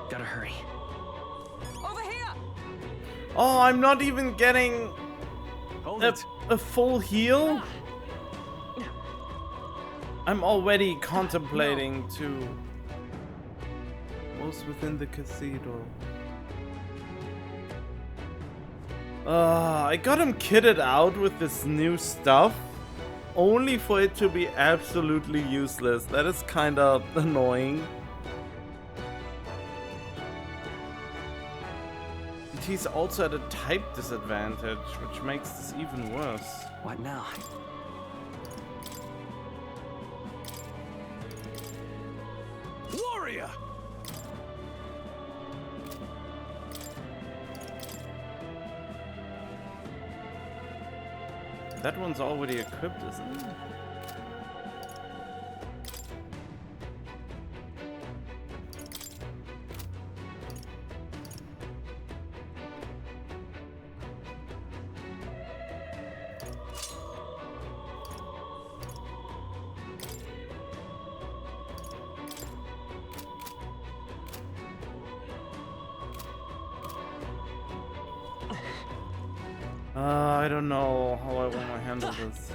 Gotta hurry. Over here! Oh, I'm not even getting Hold it. a full heal? I'm already contemplating to... What's within the cathedral? I got him kitted out with this new stuff, only for it to be absolutely useless. That is kind of annoying. And he's also at a type disadvantage, which makes this even worse. What now? Warrior! That one's already equipped, isn't it? I don't know how I want to handle this.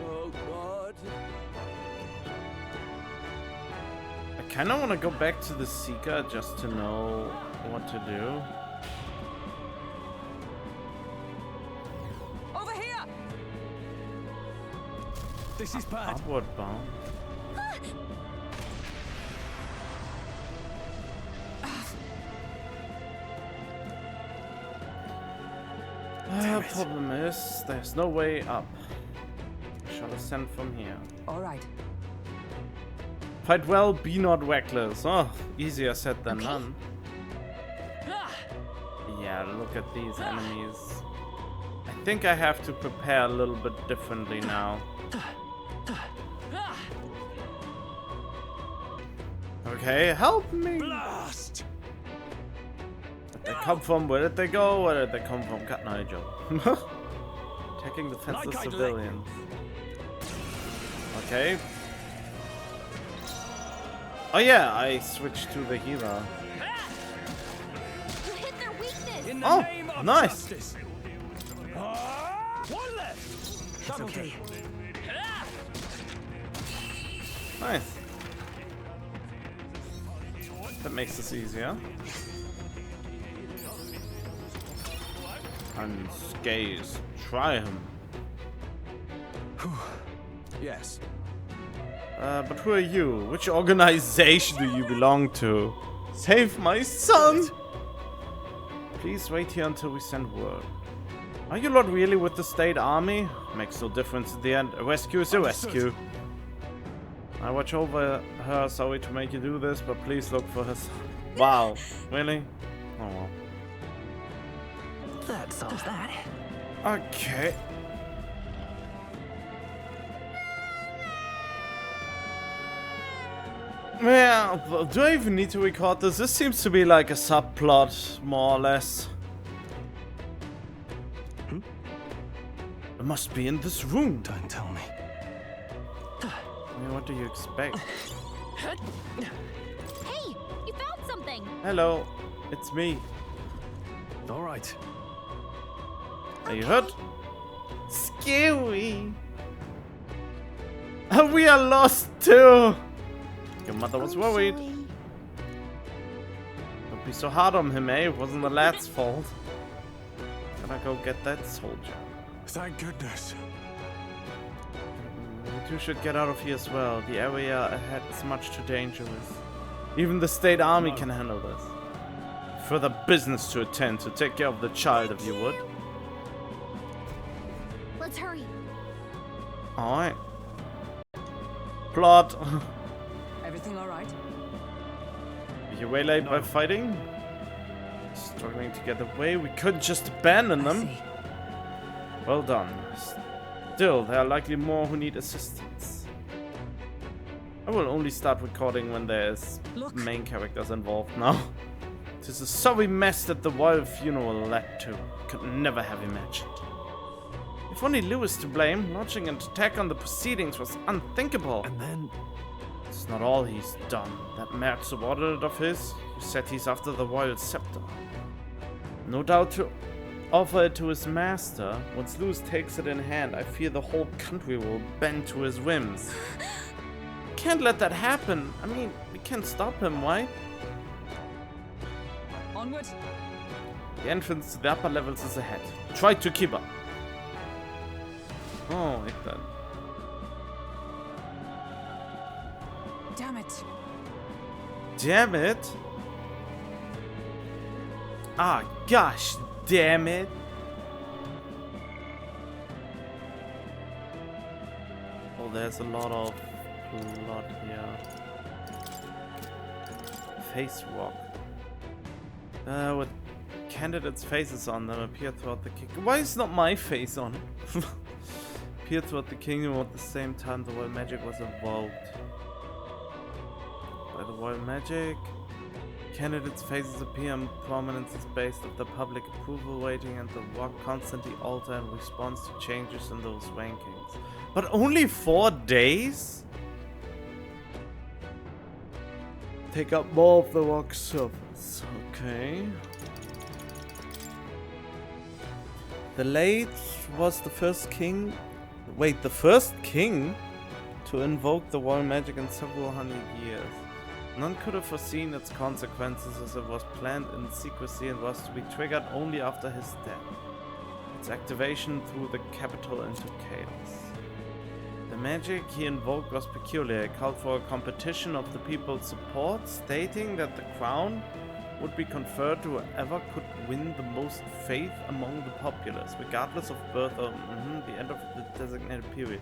Oh God. I kind of want to go back to the Seeker just to know what to do. This is bad. Upward bound. Problem is, there's no way up. Shall ascend from here. All right. Fight well, be not reckless. Oh, easier said than done. Yeah, look at these enemies. I think I have to prepare a little bit differently now. Okay, help me! Blast! Where did they come from? Where did they go? Where did they come from? Cut Nigel. Attacking defenseless civilians. Okay. Oh yeah, I switched to the healer. You hit their weakness. In the Oh, name of nice. justice. One left. It's okay. Nice. That makes this easier. Unscathed. Try him. Yes. But who are you? Which organization do you belong to? Save my son! Please wait here until we send word. Are you not really with the state army? Makes no difference in the end. A rescue is a rescue. I watch over her. Sorry to make you do this, but please look for her son. Wow. Really? Oh well. That solves that. Okay. Yeah, do I even need to record this? This seems to be like a subplot, more or less. It must be in this room. Don't tell me. I mean, what do you expect? Hey, you found something. Hello, it's me. All right. Are you hurt? Scary. We are lost too. Your mother was worried. Sorry. Don't be so hard on him, eh? It wasn't the lad's fault. Gotta go get that soldier. Thank goodness. You two should get out of here as well. The area ahead is much too dangerous. Even the state army can handle this. Further business to attend to. Take care of the child if you would. Let's hurry. Alright. Plot. Everything all right? Are you waylaid by fighting? Struggling to get away? We couldn't just abandon them. I see. Well done. Still, there are likely more who need assistance. I will only start recording when there's Look. main characters involved now. 'Tis a sorry mess that the royal funeral led to. Could never have imagined. If only Lou is to blame, launching an attack on the proceedings was unthinkable. And then... It's not all he's done. That mad subordinate of his, who said he's after the royal scepter. No doubt to offer it to his master. Once Lewis takes it in hand, I fear the whole country will bend to his whims. Can't let that happen. I mean, we can't stop him, right? Onward. The entrance to the upper levels is ahead. Try to keep up. Oh, like that. Damn it. Damn it. Ah, gosh, damn it. Oh, there's a lot of blood here. Face rock. With candidates' faces on them appear throughout the kingdom. Why is not my face on it? Appear throughout the kingdom at the same time the royal magic was evoked. By the royal magic, candidates' faces appear in prominence is based on the public approval rating, and the rock constantly alter in response to changes in those rankings. But only 4 days? Take up more of the rock surface. Okay. The late was the first king. Wait, the first king to invoke the royal magic in several hundred years. None could have foreseen its consequences, as it was planned in secrecy and was to be triggered only after his death. Its activation threw the capital into chaos. The magic he invoked was peculiar. It called for a competition of the people's support, stating that the crown would be conferred to whoever could win the most faith among the populace, regardless of birth or the end of the designated period.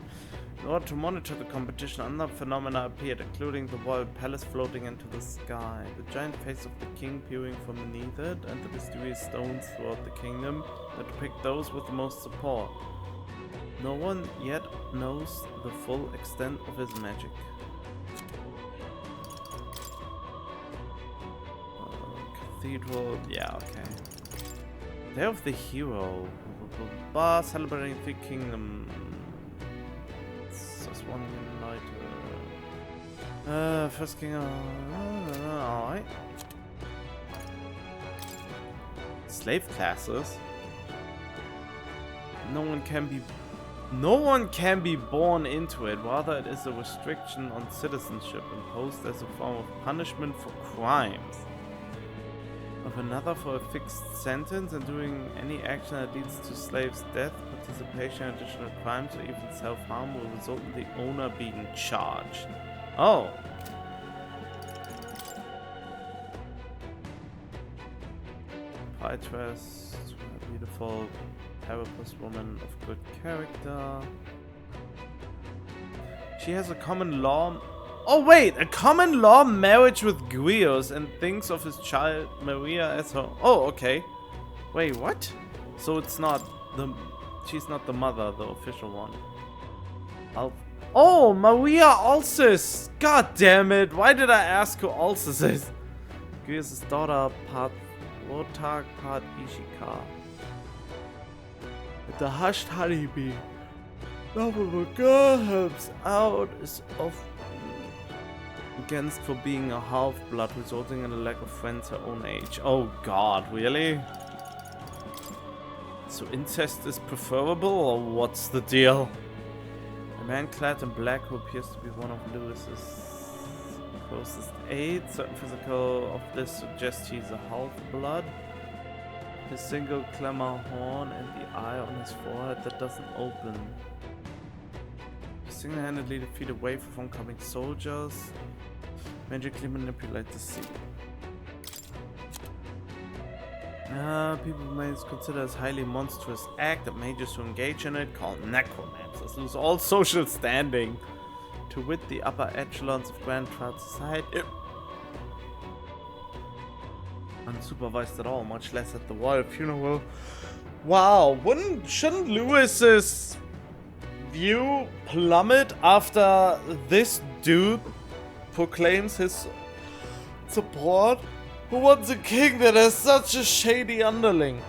In order to monitor the competition, other phenomena appeared, including the royal palace floating into the sky, the giant face of the king peering from beneath it, and the mysterious stones throughout the kingdom that depict those with the most support. No one yet knows the full extent of his magic. Cathedral, yeah, okay. Day of the Hero. Celebrating 3 kingdoms. Just one united. First king. Alright. Slave classes. No one can be born into it. Rather, it is a restriction on citizenship imposed as a form of punishment for crimes. Of another for a fixed sentence, and doing any action that leads to slave's death, participation in additional crimes, or even self-harm will result in the owner being charged. Oh. Pietress, a beautiful Carapace woman of good character. She has a common law. Oh wait, a common law marriage with Guios, and thinks of his child Maria as her. Oh, okay. Wait, what? So it's not the. She's not the mother, the official one. Oh, Maria Ulcis! God damn it! Why did I ask who Ulcis is? Guios' daughter, part Rotag, part Ishika. The hushed honeybee. Love of a girl helps out is often against for being a half-blood, resulting in a lack of friends her own age. Oh god, really? So incest is preferable, or what's the deal? A man clad in black who appears to be one of Lewis's closest aides. Certain physical of this suggests he's a half-blood. His single clamor horn and the eye on his forehead that doesn't open. Single-handedly defeat a wave of oncoming soldiers. Magically manipulate the sea. People may consider as highly monstrous act that mages who engage in it, called necromancers, lose all social standing. To wit, the upper echelons of Grand Trial Society. Unsupervised at all, much less at the royal funeral. Wow, shouldn't Lewis's view plummet after this dude proclaims his support Who wants a king that has such a shady underling?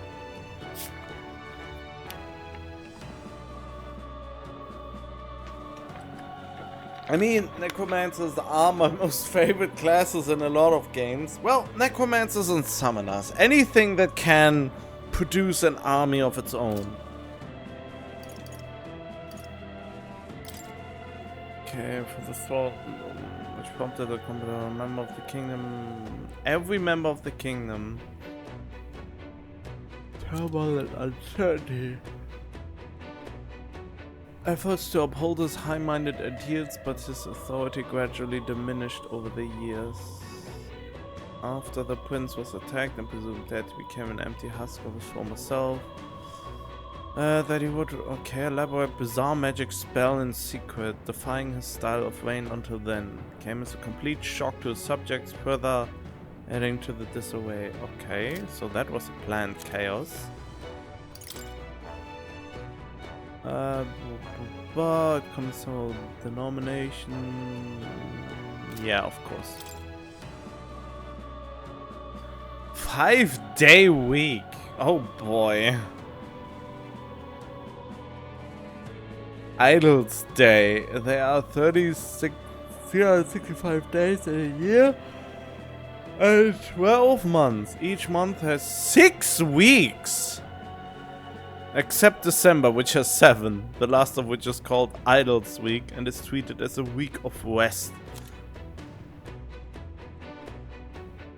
I mean, necromancers are my most favorite classes in a lot of games. Well, necromancers and summoners. Anything that can produce an army of its own. Okay, for the thought which prompted a member of the kingdom. Every member of the kingdom. Turmoil and uncertainty. Efforts to uphold his high-minded ideals, but his authority gradually diminished over the years. After the prince was attacked and presumed dead, he became an empty husk of his former self. That he would, elaborate bizarre magic spell in secret, defying his style of reign until then. Came as a complete shock to his subjects, further adding to the disarray. Okay, so that was a planned chaos. But comes to the nomination. Yeah, of course. 5-day week. Oh boy. Idle's Day. There are 365 days in a year and 12 months. Each month has 6 weeks. Except December, which has 7, the last of which is called Idle's Week and is treated as a week of rest.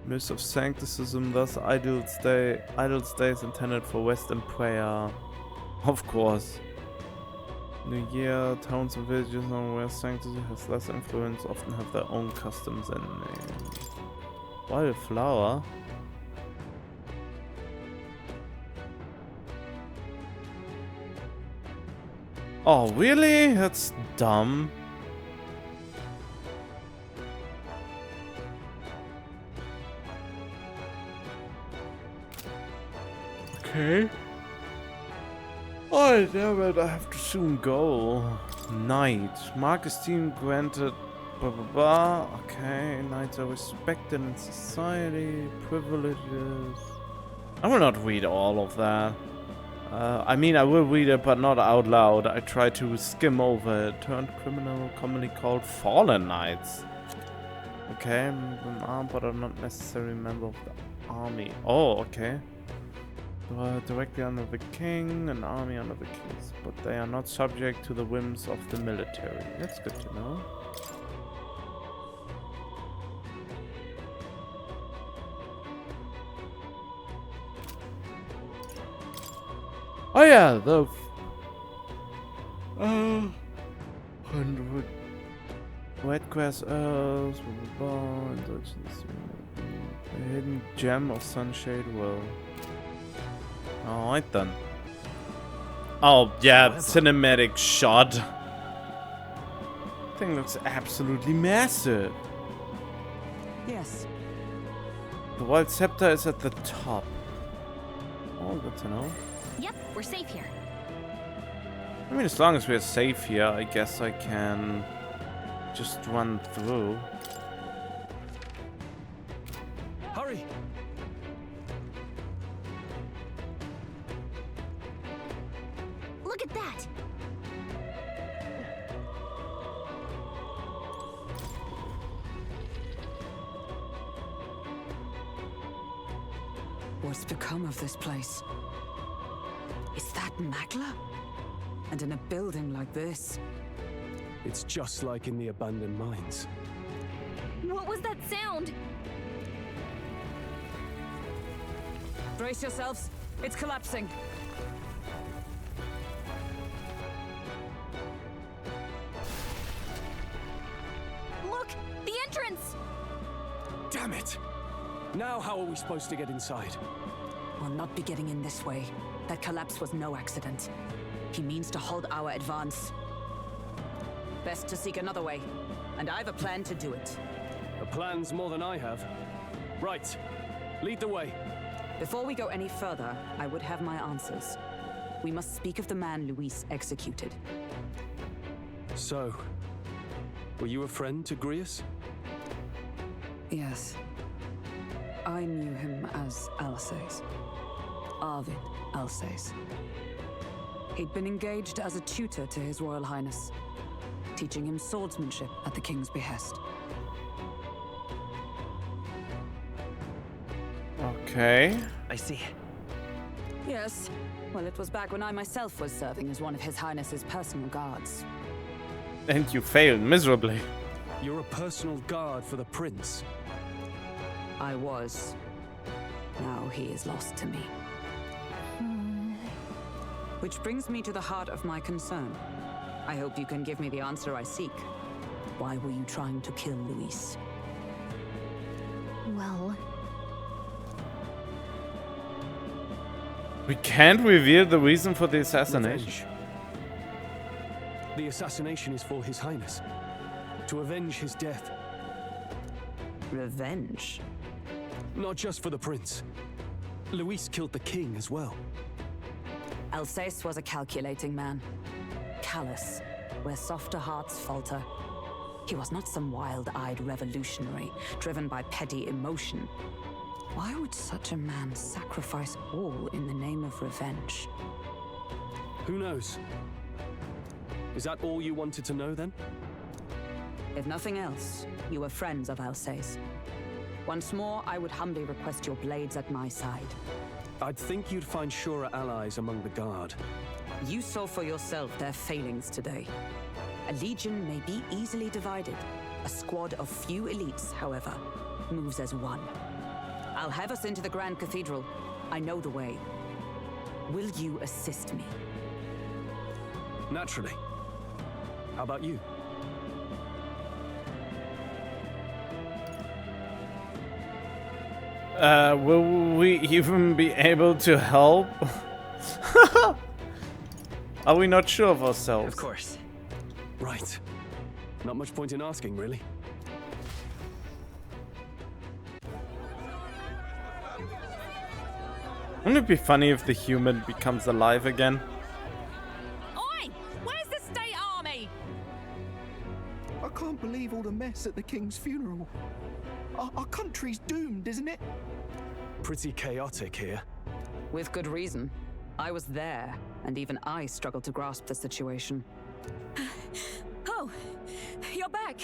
Myth of Sancticism, thus Idle's Day is intended for rest and prayer. Of course. New Year, towns and villages on where sanctity has less influence often have their own customs and names. Wildflower? Oh, really? That's dumb. Okay. Oh, damn it, I have to soon go. Knight. Mark esteem granted. Blah blah blah. Okay, knights are respected in society. Privileges. I will not read all of that. I mean, I will read it, but not out loud. I try to skim over it. Turned criminal, commonly called fallen knights. Okay, armed, but are not necessarily a member of the army. Oh, okay. Directly under the king, an army under the kings, but they are not subject to the whims of the military. That's good to know. Oh yeah, the 100 wetgrass earls, a hidden gem of sunshade well. Alright then. Oh yeah, cinematic shot. Thing looks absolutely massive. Yes. The wild scepter is at the top. Oh, good to know. Yep, we're safe here. I mean, as long as we're safe here, I guess I can just run through. Hurry! Look at that! What's become of this place? Is that Magla? And in a building like this? It's just like in the abandoned mines. What was that sound? Brace yourselves. It's collapsing. Look! The entrance! Damn it! Now how are we supposed to get inside? We'll not be getting in this way. That collapse was no accident. He means to halt our advance. Best to seek another way. And I've a plan to do it. A plan's more than I have. Right. Lead the way. Before we go any further, I would have my answers. We must speak of the man Luis executed. So, were you a friend to Grius? Yes. I knew him as Alsace. Arvid Alsace. He'd been engaged as a tutor to His Royal Highness, teaching him swordsmanship at the king's behest. Okay. I see. Yes. Well, it was back when I myself was serving as one of His Highness's personal guards. And you failed miserably. You're a personal guard for the prince. I was. Now he is lost to me. Which brings me to the heart of my concern. I hope you can give me the answer I seek. Why were you trying to kill Luis? Well, We can't reveal the reason for the assassination. Revenge. The assassination is for His Highness. To avenge his death. Revenge? Not just for the prince. Luis killed the king as well. Alsace was a calculating man. Callous, where softer hearts falter. He was not some wild-eyed revolutionary, driven by petty emotion. Why would such a man sacrifice all in the name of revenge? Who knows? Is that all you wanted to know then? If nothing else, you were friends of Alsace. Once more, I would humbly request your blades at my side. I'd think you'd find surer allies among the guard. You saw for yourself their failings today. A legion may be easily divided. A squad of few elites, however, moves as one. I'll have us into the Grand Cathedral. I know the way. Will you assist me? Naturally. How about you? Will we even be able to help? Are we not sure of ourselves? Of course. Right. Not much point in asking, really. Wouldn't it be funny if the human becomes alive again? oi! Where's the state army? I can't believe all the mess at the king's funeral. Our country's doomed, isn't it? Pretty chaotic here. With good reason. I was there, and even I struggled to grasp the situation. Oh, you're back.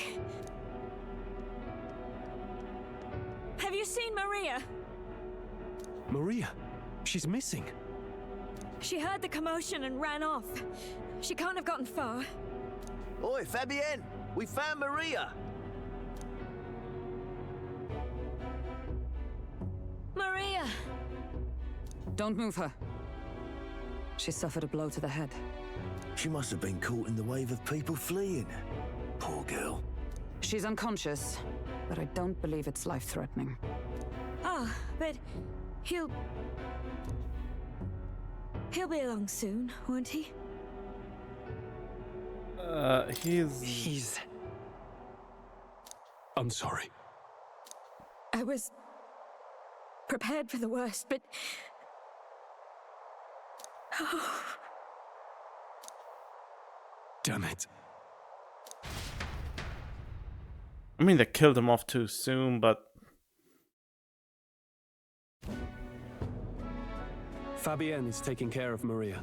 Have you seen Maria? Maria, she's missing. She heard the commotion and ran off. She can't have gotten far. Oi, Fabienne! We found Maria! Maria! Don't move her. She suffered a blow to the head. She must have been caught in the wave of people fleeing. Poor girl. She's unconscious, but I don't believe it's life-threatening. Ah, but he'll be along soon, won't he? He's... I'm sorry. I was prepared for the worst, but... Oh, Damn it. I mean, they killed him off too soon, but... Fabienne is taking care of Maria.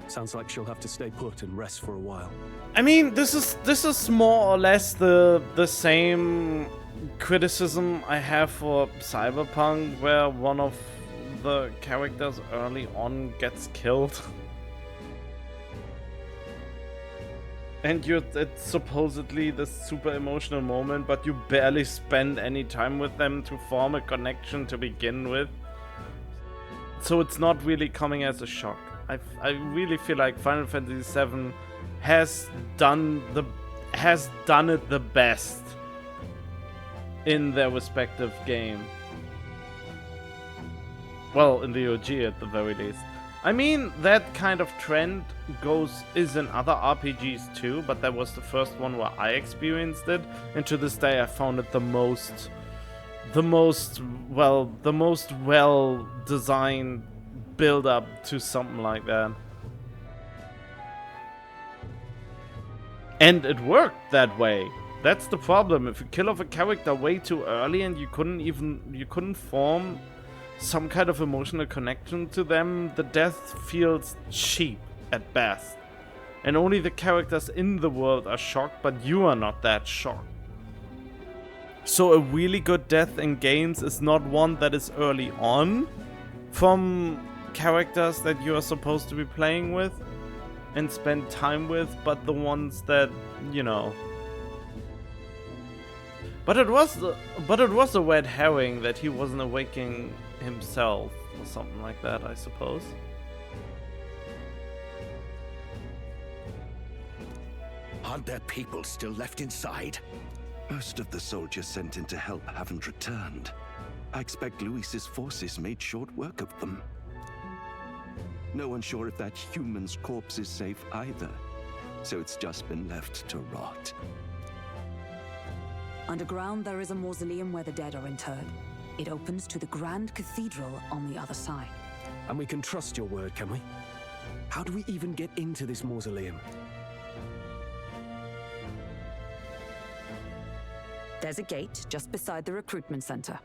Sounds like she'll have to stay put and rest for a while. I mean, this is more or less the same criticism I have for Cyberpunk, where one of the characters early on gets killed. And it's supposedly this super emotional moment, but you barely spend any time with them to form a connection to begin with. So it's not really coming as a shock. I really feel like Final Fantasy VII has done it the best in their respective game. Well, in the OG at the very least. I mean, that kind of trend is in other RPGs too, but that was the first one where I experienced it, and to this day I found it the most well designed build up to something like that. And it worked that way. That's the problem. If you kill off a character way too early and you couldn't form some kind of emotional connection to them, the death feels cheap at best. And only the characters in the world are shocked, but you are not that shocked. So a really good death in games is not one that is early on from characters that you are supposed to be playing with and spend time with, but the ones that, you know. But it was a red herring that he wasn't awakening himself or something like that, I suppose. Aren't there people still left inside? Most of the soldiers sent in to help haven't returned. I expect Luis's forces made short work of them. No one's sure if that human's corpse is safe either, so it's just been left to rot. Underground, there is a mausoleum where the dead are interred. It opens to the Grand Cathedral on the other side. And we can trust your word, can we? How do we even get into this mausoleum? There's a gate just beside the recruitment center.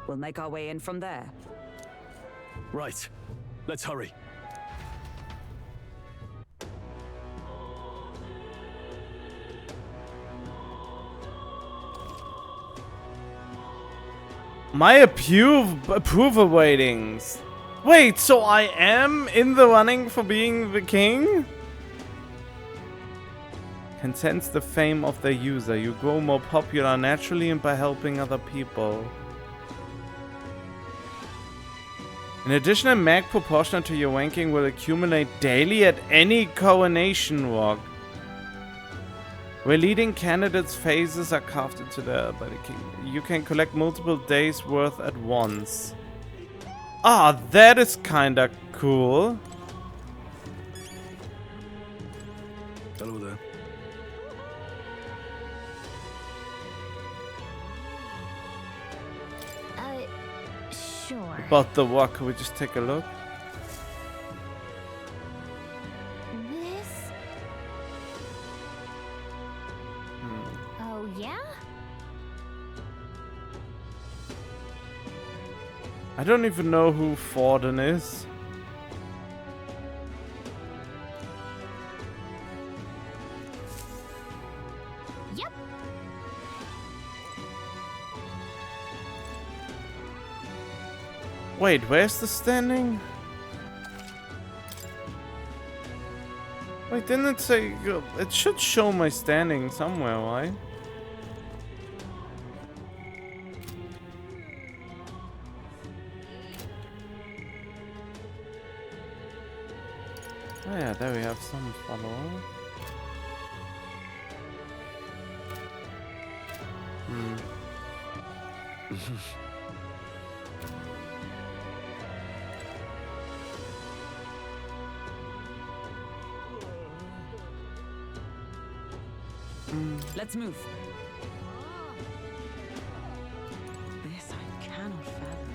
We'll make our way in from there. Right. Let's hurry. My approval ratings. Wait, so I am in the running for being the king? Can sense the fame of the user. You grow more popular naturally and by helping other people. In addition, a mag proportional to your ranking will accumulate daily at any coronation walk, where leading candidates' faces are carved into by the king. You can collect multiple days' worth at once. Ah, that is kinda cool. Hello there. Sure. About the walk, can we just take a look? This? Oh, yeah? I don't even know who Forden is. Yep. Wait, where's the standing? Wait, didn't it say... It should show my standing somewhere, right? Oh yeah, there we have some follower. Let's move. This I cannot fathom.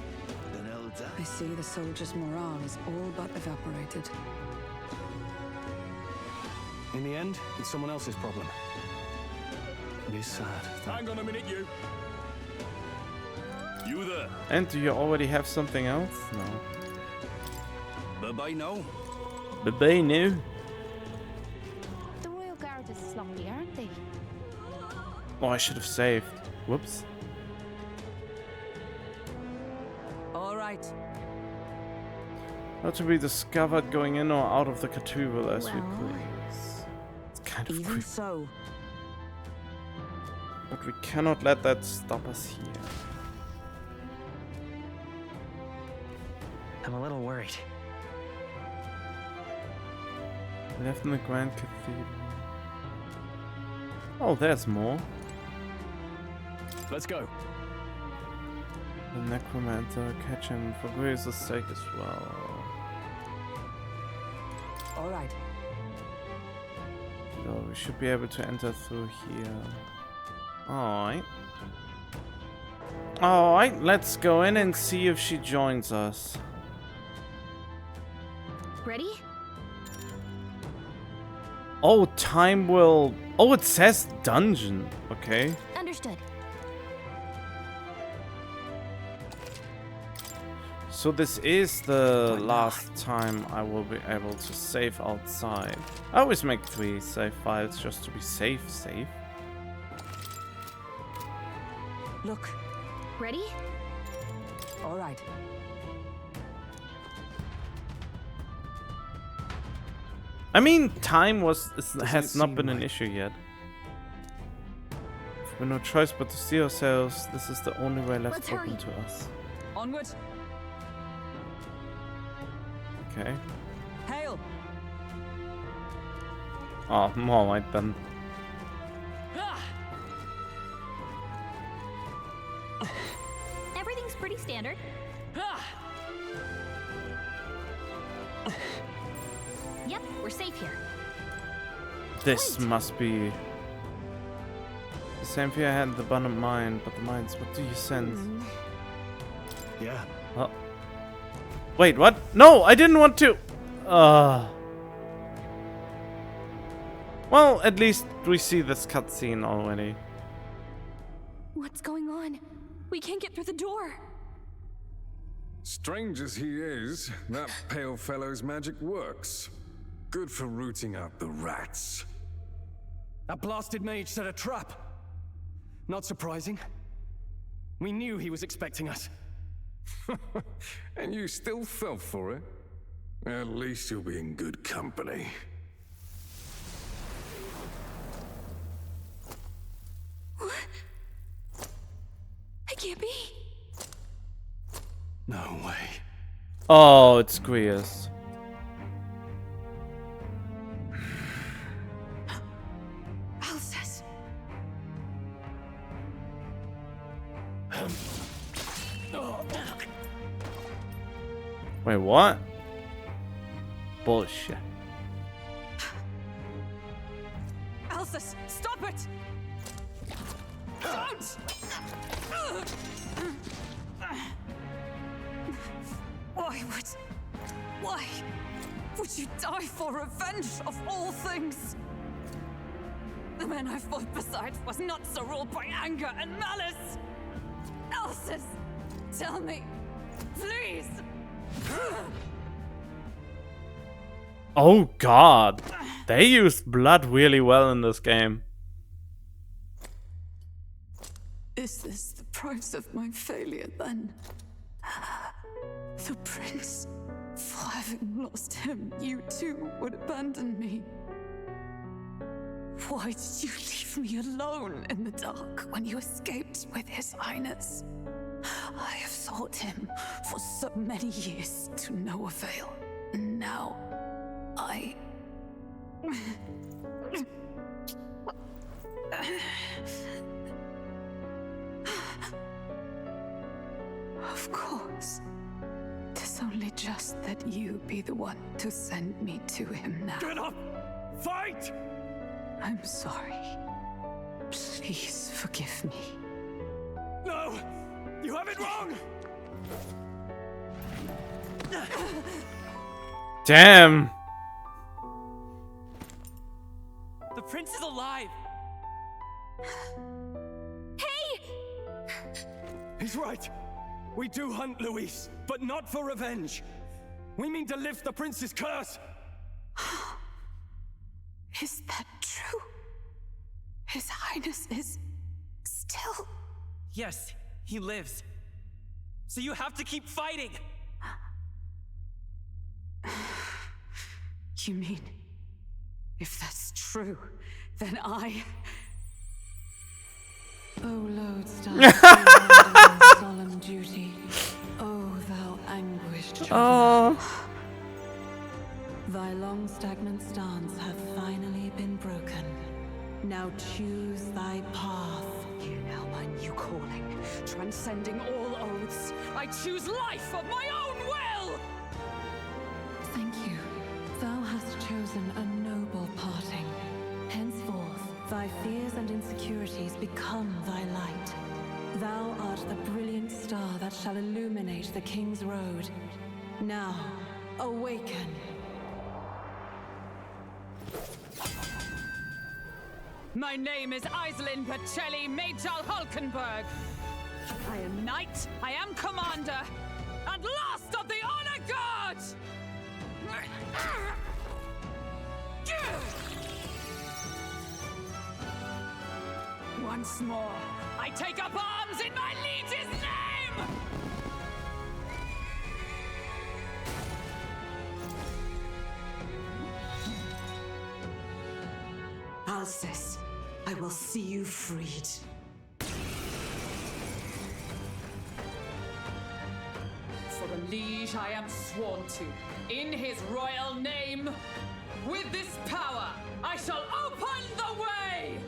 An elder. I see the soldiers' morale is all but evaporated. In the end, it's someone else's problem. It is sad. Hang on a minute, you. You there? And do you already have something else? No. Bye-bye now. Bye-bye now. The Royal Guard is sloppy, aren't they? Oh, I should have saved. Whoops. All right. Not to be discovered going in or out of the cathedral as we Well. please. It's kind of Even creepy. so, But we cannot let that stop us here. I'm a little worried. Left in the Grand Cathedral. Oh, there's more. Let's go. The necromancer, catch him for grace's sake as well. all right. So we should be able to enter through here. Alright. Alright, let's go in and see if she joins us. Ready? Oh, time will... Oh, it says dungeon. Okay. Understood. So this is the last time I will be able to save outside. I always make 3 save files just to be safe. Look. Ready? All right. I mean, time has not been an right. issue yet. We've no choice but to see ourselves. This is the only way left Let's open hurry. to us. Onward. Okay. Hail. Oh, alright then. Everything's pretty standard. Yep, we're safe here. This must be the same fear I had in the abundant mind, but the minds, what do you sense? Yeah. Oh. Wait, what? No, I didn't want to. Well, at least we see this cutscene already. What's going on? We can't get through the door. Strange as he is, that pale fellow's magic works. Good for rooting out the rats. That blasted mage set a trap. Not surprising. We knew he was expecting us. And you still fell for it? At least you'll be in good company. I can't be. No way. Oh, it's Grius. Alsace. Wait, what? Bullshit. Alsace, stop it! Don't! Why would you die for revenge of all things? The man I fought beside was not so ruled by anger and malice. Alsace, tell me, please. Oh god. They use blood really well in this game. Is this the price of my failure then? The prince, for having lost him, you too would abandon me. Why did you leave me alone in the dark when you escaped with his highness? I have sought him for so many years to no avail, and now I... Of course. 'Tis only just that you be the one to send me to him now. Get up! Fight! I'm sorry. Please forgive me. No! You have it wrong! Damn. The prince is alive! Hey! He's right. We do hunt Luis, but not for revenge. We mean to lift the prince's curse. Is that true? His highness is still... Yes, he lives. So you have to keep fighting. You mean, if that's true, then I... O lodestar, solemn duty, O thou anguished child. Thy long stagnant stance hath finally been broken. Now choose thy path. Hear now my new calling, transcending all oaths. I choose life of my own will! Thank you. Thou hast chosen a noble parting. Henceforth, thy fears and insecurities become thy light. Thou art the brilliant star that shall illuminate the King's Road. Now, awaken. My name is Iselin Pacelli Majal Hulkenberg. I am knight, I am commander, and last of the honor guard! Once more, I take up arms in my liege's name! Alcest, I will see you freed. For the liege I am sworn to, in his royal name, with this power, I shall open the way!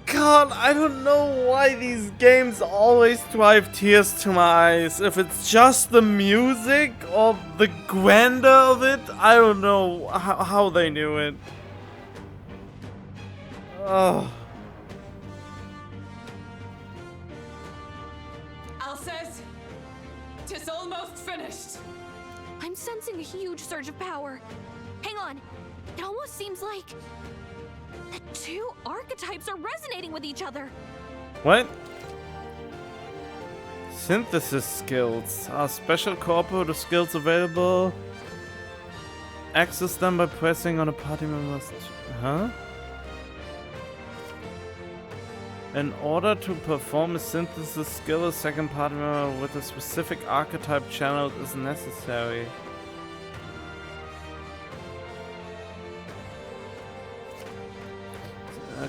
God, I don't know why these games always drive tears to my eyes. If it's just the music or the grandeur of it, I don't know how they do it. Oh. Alcest, 'tis almost finished. I'm sensing a huge surge of power. Hang on. It almost seems like the two archetypes are resonating with each other. What? Synthesis skills. Are special cooperative skills available? Access them by pressing on a party member's... Huh? In order to perform a synthesis skill, a second party member with a specific archetype channeled is necessary.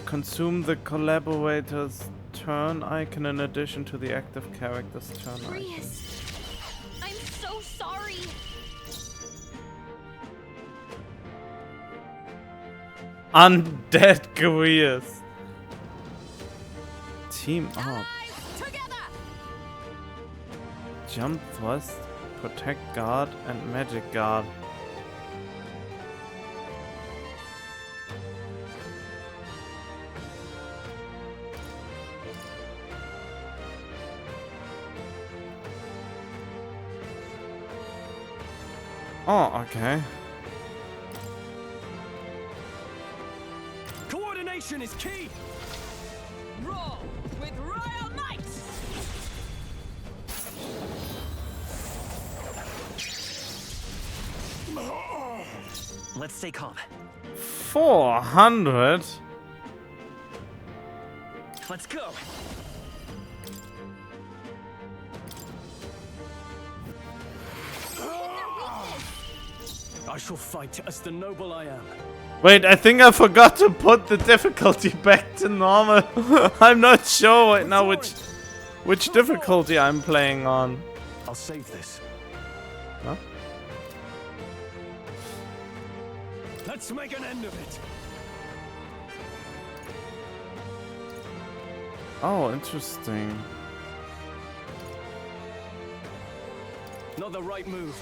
Consume the collaborator's turn icon in addition to the active character's turn icon. Prius, I'm so sorry. Undead careers. Team up. Together! Jump thrust, protect guard, and magic guard. Oh, okay. Coordination is key! Roar with royal might! Let's stay calm. 400? Let's go! I shall fight as the noble I am. Wait, I think I forgot to put the difficulty back to normal. I'm not sure right now which difficulty I'm playing on. I'll save this. Huh? Let's make an end of it. Oh, interesting. Not the right move.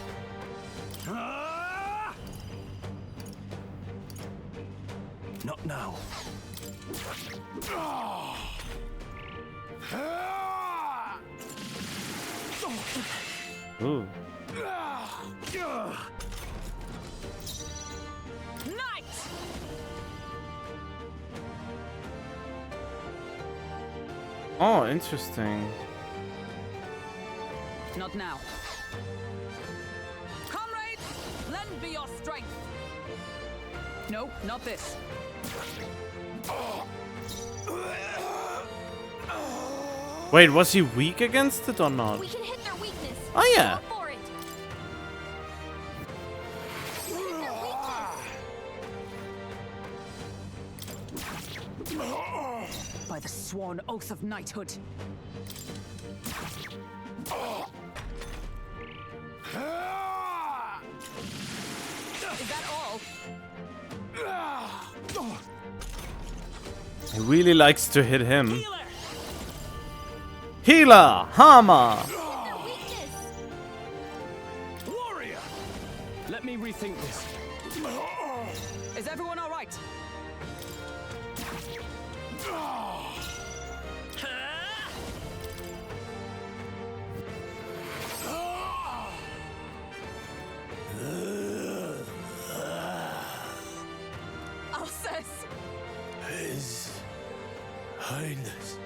Not now. Ooh. Knight! Oh, interesting. Not now. Comrades, lend me your strength. No, not this. Wait, was he weak against it or not? We can hit their weakness. Oh yeah. Go for it. Hit their weakness. By the sworn oath of knighthood. Is that all? He really likes to hit him. Healer! Hammer! Hit their weakness. Warrior! Let me rethink this. Is everyone all right? Alcest! Highness,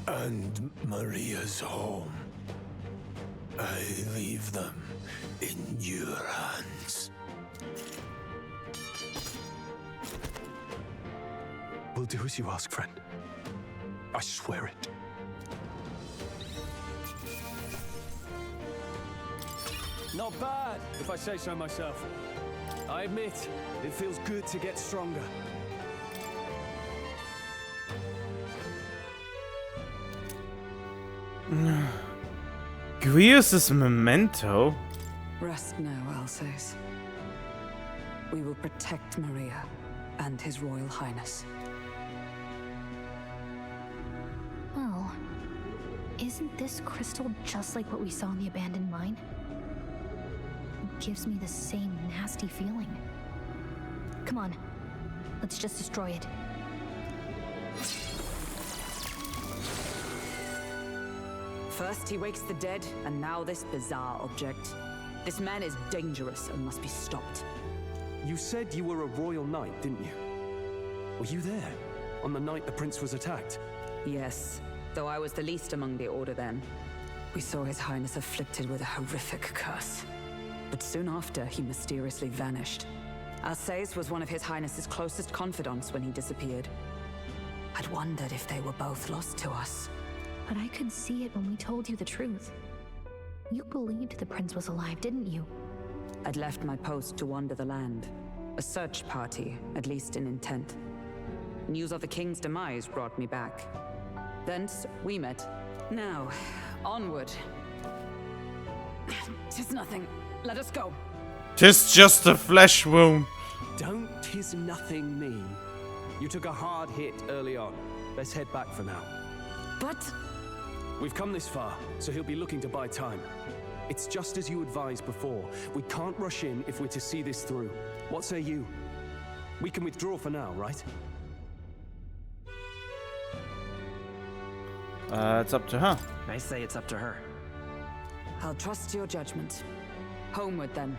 and Maria's home. I leave them in your hands. We'll do as you ask, friend. I swear it. Not bad, if I say so myself. I admit, it feels good to get stronger. Grievous' memento? Rest now, Alsace. We will protect Maria and His Royal Highness. Well, isn't this crystal just like what we saw in the abandoned mine? It gives me the same nasty feeling. Come on, let's just destroy it. First he wakes the dead, and now this bizarre object. This man is dangerous and must be stopped. You said you were a royal knight, didn't you? Were you there on the night the prince was attacked? Yes, though I was the least among the Order then. We saw His Highness afflicted with a horrific curse. But soon after, he mysteriously vanished. Alsace was one of His Highness's closest confidants when he disappeared. I'd wondered if they were both lost to us. But I could see it when we told you the truth. You believed the prince was alive, didn't you? I'd left my post to wander the land. A search party, at least in intent. News of the king's demise brought me back. Thence, we met. Now, onward. 'Tis nothing. Let us go. 'Tis just a flesh wound. Don't "'tis nothing" mean? You took a hard hit early on. Let's head back for now. But... We've come this far, so he'll be looking to buy time. It's just as you advised before. We can't rush in if we're to see this through. What say you? We can withdraw for now, right? It's up to her. I say it's up to her. I'll trust your judgment. Homeward, then.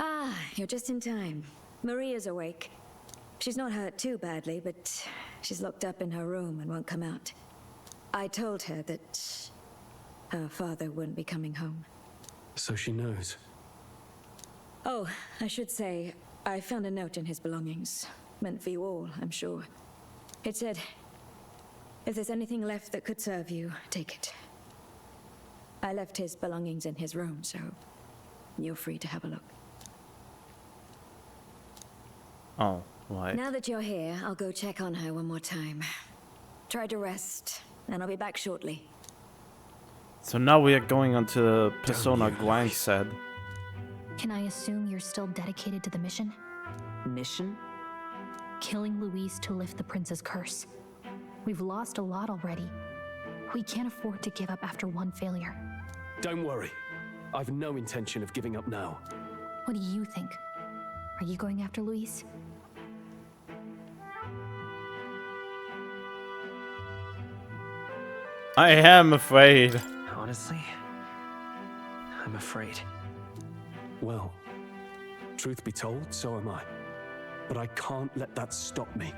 Ah, you're just in time. Maria's awake. She's not hurt too badly, but she's locked up in her room and won't come out. I told her that her father wouldn't be coming home. So she knows. Oh, I should say, I found a note in his belongings. Meant for you all, I'm sure. It said, if there's anything left that could serve you, take it. I left his belongings in his room, so you're free to have a look. Oh, right. Now that you're here, I'll go check on her one more time. Try to rest, and I'll be back shortly. So now we are going on to the persona Guang said. Can I assume you're still dedicated to the mission? Mission? Killing Louise to lift the prince's curse. We've lost a lot already. We can't afford to give up after one failure. Don't worry. I've no intention of giving up now. What do you think? Are you going after Louise? I am afraid. Honestly, I'm afraid. Well, truth be told, so am I. But I can't let that stop me.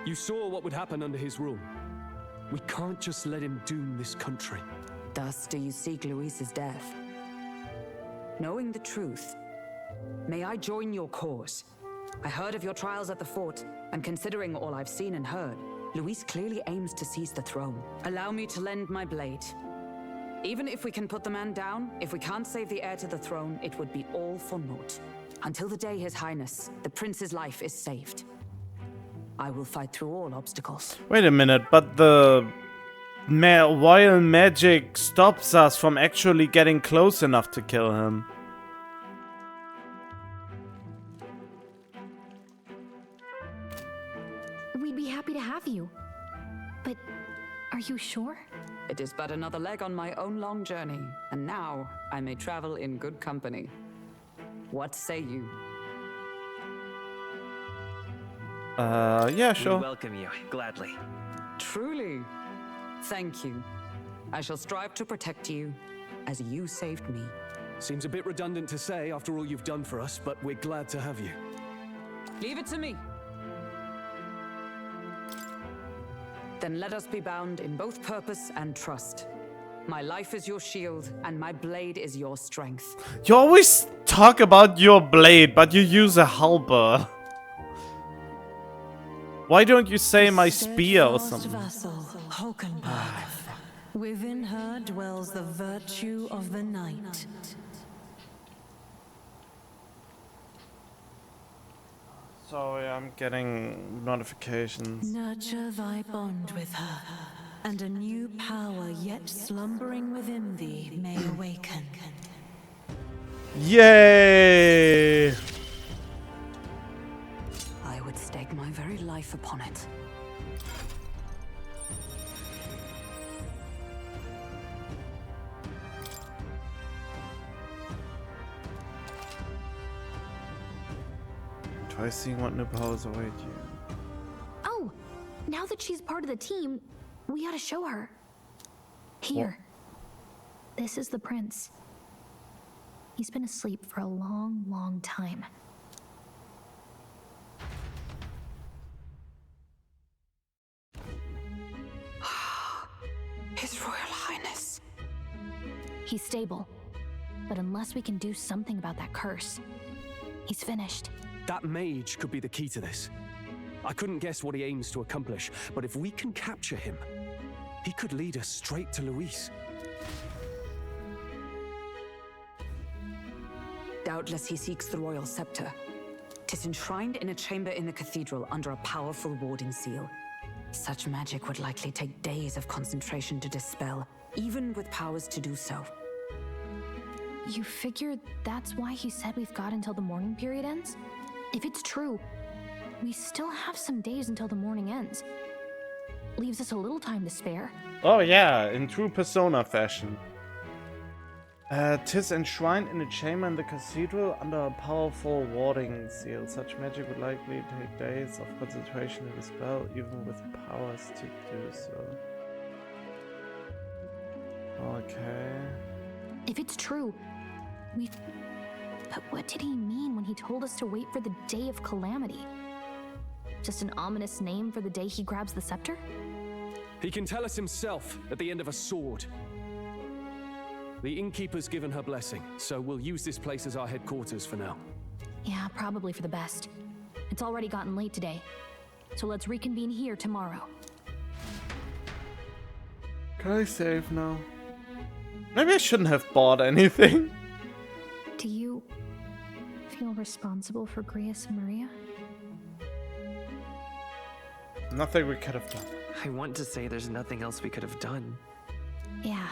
You saw what would happen under his rule. We can't just let him doom this country. Thus do you seek Louise's death. Knowing the truth, may I join your cause? I heard of your trials at the fort, and considering all I've seen and heard, Louise clearly aims to seize the throne. Allow me to lend my blade. Even if we can put the man down, if we can't save the heir to the throne, it would be all for naught. Until the day His Highness, the prince's life is saved. I will fight through all obstacles. Wait a minute, but the royal magic stops us from actually getting close enough to kill him. We'd be happy to have you. But are you sure? It is but another leg on my own long journey, and now I may travel in good company. What say you? Yeah, sure. We welcome you, gladly. Truly. Thank you. I shall strive to protect you as you saved me. Seems a bit redundant to say after all you've done for us, but we're glad to have you. Leave it to me. Then let us be bound in both purpose and trust. My life is your shield, and my blade is your strength. You always talk about your blade, but you use a halberd. Why don't you say my spear or something? Vassal, Hulkenberg. Within her dwells the virtue of the knight. Sorry, I'm getting notifications. Nurture thy bond with her, and a new power yet slumbering within thee may awaken. Yay! I would stake my very life upon it. Try seeing what new powers await you. Oh, now that she's part of the team, we ought to show her. Here. This is the prince. He's been asleep for a long, long time. His Royal Highness. He's stable. But unless we can do something about that curse, he's finished. That mage could be the key to this. I couldn't guess what he aims to accomplish, but if we can capture him, he could lead us straight to Luis. Doubtless he seeks the royal scepter. 'Tis enshrined in a chamber in the cathedral under a powerful warding seal. Such magic would likely take days of concentration to dispel, even with powers to do so. You figure that's why he said we've got until the mourning period ends? If it's true, we still have some days until the morning ends. Leaves us a little time to spare. Oh yeah, in true Persona fashion. 'Tis enshrined in a chamber in the cathedral under a powerful warding seal. Such magic would likely take days of concentration to dispel, even with powers to do so. Okay. If it's true, we've... But what did he mean when he told us to wait for the Day of Calamity? Just an ominous name for the day he grabs the scepter? He can tell us himself at the end of a sword. The innkeeper's given her blessing, so we'll use this place as our headquarters for now. Yeah, probably for the best. It's already gotten late today, so let's reconvene here tomorrow. Can I save now? Maybe I shouldn't have bought anything. Do you feel responsible for Grius and Maria? Nothing we could have done. I want to say there's nothing else we could have done. Yeah.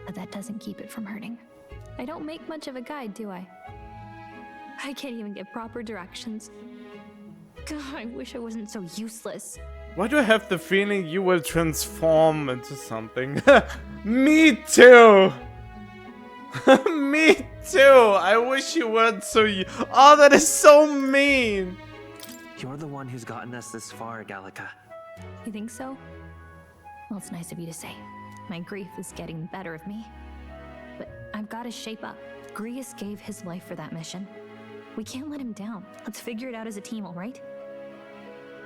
But that doesn't keep it from hurting. I don't make much of a guide, do I? I can't even give proper directions. God, I wish I wasn't so useless. Why do I have the feeling you will transform into something? Me too! Me too! I wish you weren't so... Oh, that is so mean! You're the one who's gotten us this far, Gallica. You think so? Well, it's nice of you to say. My grief is getting the better of me. But I've got to shape up. Grius gave his life for that mission. We can't let him down. Let's figure it out as a team, all right?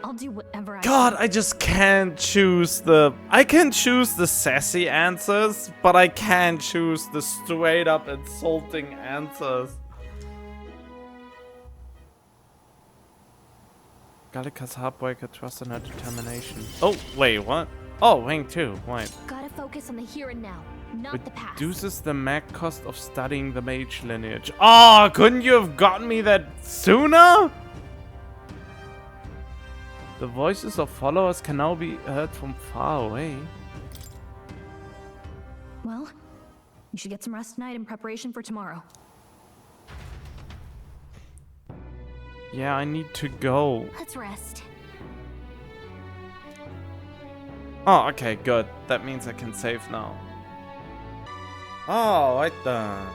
I'll do whatever I God, I just can't choose the... I can choose the sassy answers, but I can't choose the straight up insulting answers. Gallica's heartbreaker, trust in her determination. Oh, wait, what? Oh, Wing 2, wait. Gotta focus on the here and now, not the past. Reduces the mag cost of studying the mage lineage. Oh, couldn't you have gotten me that sooner? The voices of followers can now be heard from far away. Well, you should get some rest tonight in preparation for tomorrow. Yeah, I need to go. Let's rest. Oh, okay, good. That means I can save now. Oh, right then.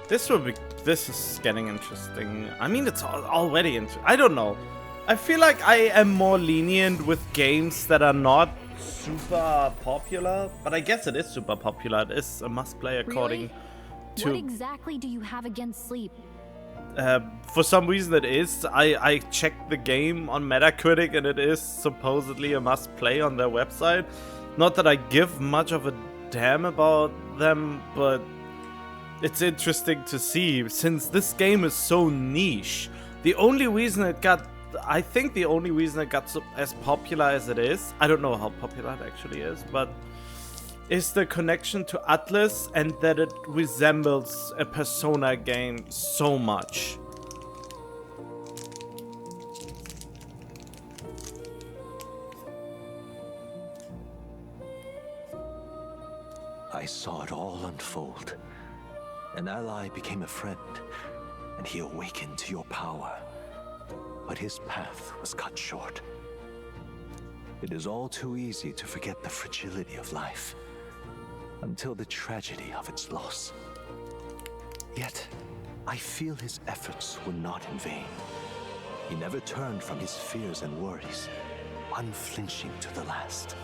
This is getting interesting. I mean, it's already interesting. I don't know. I feel like I am more lenient with games that are not super popular, but I guess it is super popular. It is a must-play according to... What exactly do you have against sleep? For some reason it is. I checked the game on Metacritic and it is supposedly a must-play on their website. Not that I give much of a damn about them, but it's interesting to see, since this game is so niche. The only reason it got... I think the only reason it got as popular as it is, I don't know how popular it actually is, but is the connection to Atlas and that it resembles a Persona game so much. I saw it all unfold. An ally became a friend, and he awakened to your power. But his path was cut short. It is all too easy to forget the fragility of life, until the tragedy of its loss. Yet, I feel his efforts were not in vain. He never turned from his fears and worries, unflinching to the last.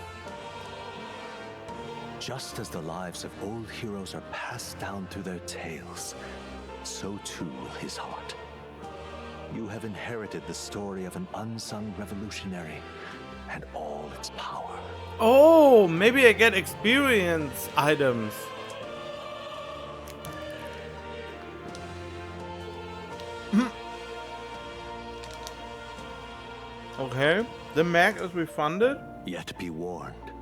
Just as the lives of old heroes are passed down through their tales, so too will his heart. You have inherited the story of an unsung revolutionary and all its power. Oh, maybe I get experience items. Okay, the mag is refunded. Yet be warned,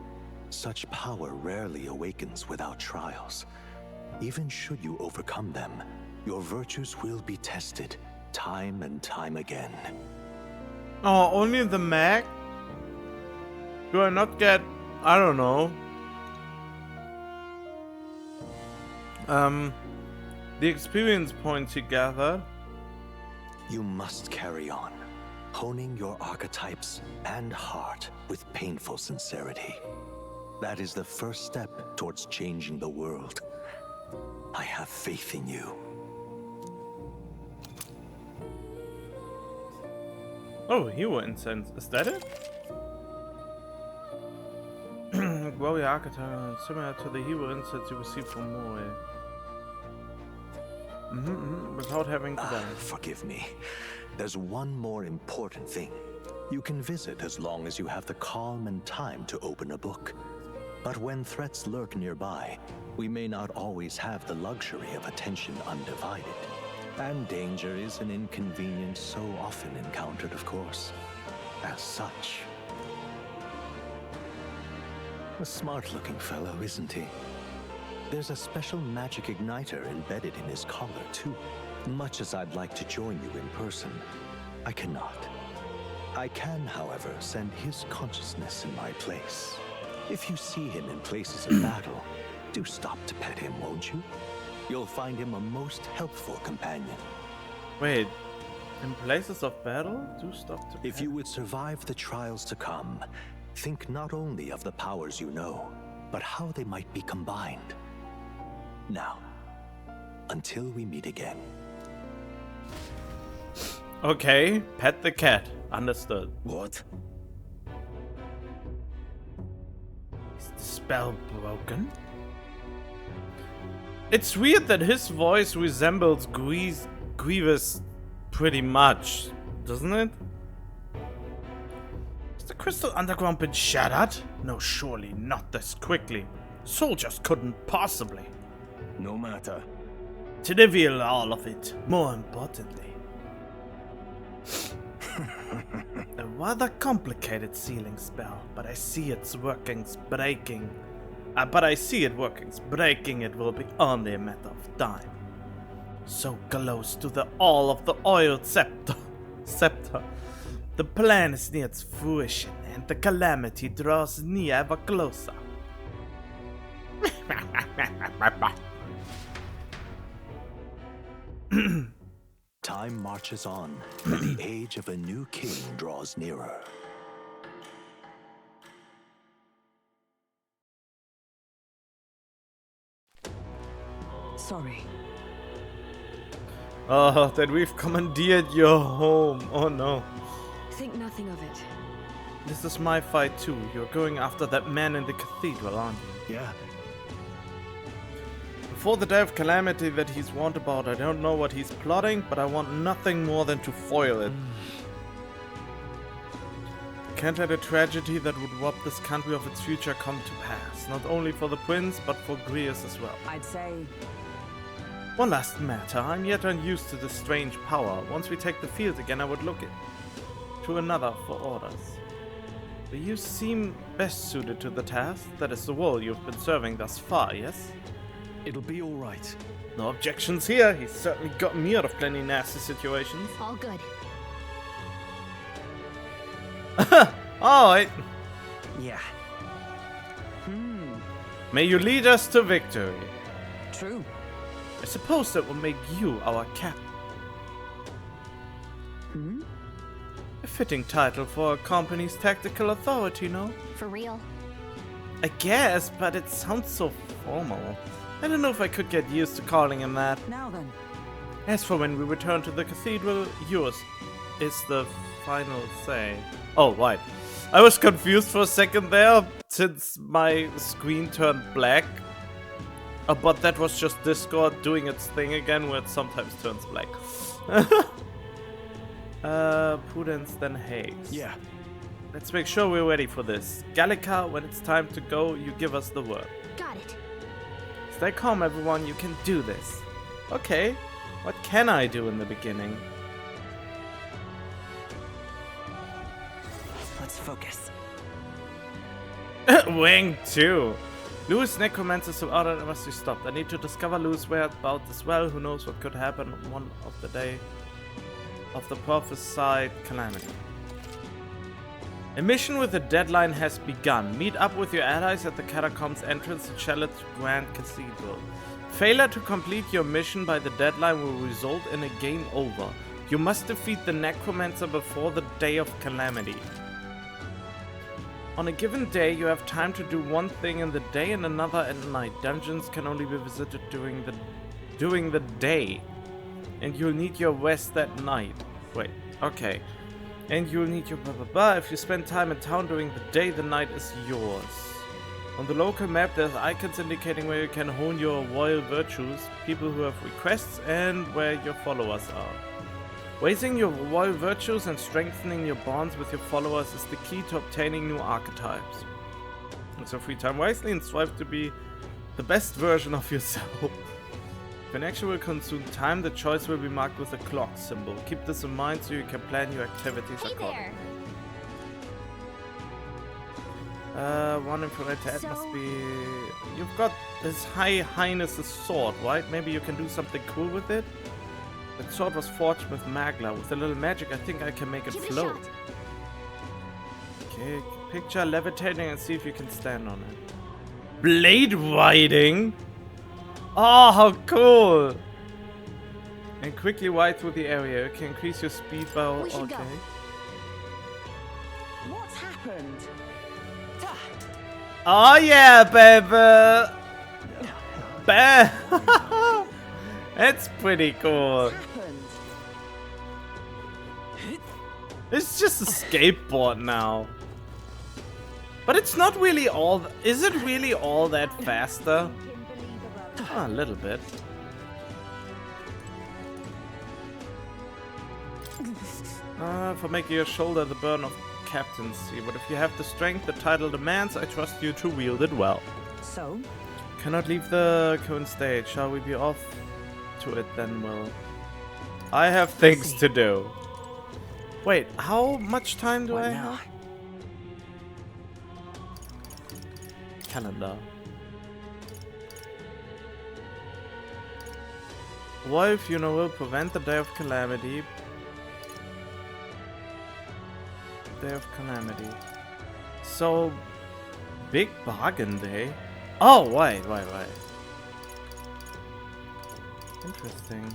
such power rarely awakens without trials. Even should you overcome them, your virtues will be tested time and time again. Oh, only the mag? Do I not get, I don't know, the experience points you gather? You must carry on, honing your archetypes and heart with painful sincerity. That is the first step towards changing the world. I have faith in you. Oh, hero incense. Is that it? Warrior archetype, similar to the hero incense you receive from Moe. Without having to die. Forgive me. There's one more important thing. You can visit as long as you have the calm and time to open a book. But when threats lurk nearby, we may not always have the luxury of attention undivided. And danger is an inconvenience so often encountered, of course. As such. A smart-looking fellow, isn't he? There's a special magic igniter embedded in his collar, too. Much as I'd like to join you in person, I cannot. I can, however, send his consciousness in my place. If you see him in places of battle, do stop to pet him, won't you? You'll find him a most helpful companion. Wait, in places of battle? Do stop to pet? If you would survive the trials to come, think not only of the powers you know, but how they might be combined. Now, until we meet again. Okay, pet the cat. Understood. What? Is the spell broken? It's weird that his voice resembles Grievous pretty much, doesn't it? Has the crystal underground been shattered? No, surely not this quickly. Soldiers couldn't possibly. No matter. To reveal all of it, more importantly. A rather complicated sealing spell, but I see its workings breaking. Breaking it will be only a matter of time. So close to the all of the oiled scepter. The plan is near its fruition, and the calamity draws near ever closer. Time marches on, and the age of a new king draws nearer. Sorry. Oh, that we've commandeered your home. Oh no. Think nothing of it. This is my fight too. You're going after that man in the cathedral, aren't you? Yeah. Before the day of calamity that he's warned about, I don't know what he's plotting, but I want nothing more than to foil it. Can't let a tragedy that would rob this country of its future come to pass. Not only for the prince, but for Greers as well. I'd say One last matter. I'm yet unused to this strange power. Once we take the field again, I would look to another for orders. But you seem best suited to the task. That is the role you've been serving thus far, yes? It'll be all right. No objections here. He's certainly got me out of plenty nasty situations. All good. Alright. Yeah. May you lead us to victory. true. I suppose that will make you our captain. A fitting title for a company's tactical authority, no? For real. I guess, but it sounds so formal. I don't know if I could get used to calling him that. Now then. As for when we return to the cathedral, yours is the final say. Oh, right. I was confused for a second there, since my screen turned black. But that was just Discord doing its thing again, where it sometimes turns black. Prudence, then haste. Yeah. Let's make sure we're ready for this. Gallica, when it's time to go, you give us the word. Got it. Stay calm, everyone. You can do this. Okay. What can I do in the beginning? Let's focus. Wing 2. Louis necromancers who out and must be stopped. I need to discover Louis' whereabouts as well. Who knows what could happen on one of the day of the prophesied calamity. A mission with a deadline has begun. Meet up with your allies at the catacombs entrance to Charlotte's Grand Cathedral. Failure to complete your mission by the deadline will result in a game over. You must defeat the necromancer before the day of calamity. On a given day, you have time to do one thing in the day and another at night. Dungeons can only be visited during the day. And you'll need your rest that night. Wait, okay. And you'll need your blah blah blah. If you spend time in town during the day, the night is yours. On the local map, there's icons indicating where you can hone your royal virtues, people who have requests, and where your followers are. Raising your royal virtues and strengthening your bonds with your followers is the key to obtaining new archetypes. Use your free time wisely and strive to be the best version of yourself. If an action will consume time, the choice will be marked with a clock symbol. Keep this in mind so you can plan your activities accordingly. One information to add must be... You've got His Highness's sword, right? Maybe you can do something cool with it? That sword was forged with magla. With a little magic, I think I can make it float. Okay, picture levitating and see if you can stand on it. Blade riding? Oh, how cool! And quickly ride through the area. You can increase your speed by... Okay. Go. What's happened? Oh yeah, baby! Bam! That's pretty cool. It's just a skateboard now. But it's not really all... Is it really all that faster? Oh, a little bit. For making your shoulder the burden of captaincy. But if you have the strength the title demands, I trust you to wield it well. So? Cannot leave the current stage. Shall we be off to it then, Will? I have things to do. Wait, how much time do I have? Calendar. Wolf, you know, will prevent the day of calamity. Day of calamity. So, big bargain day. Oh, right. Interesting.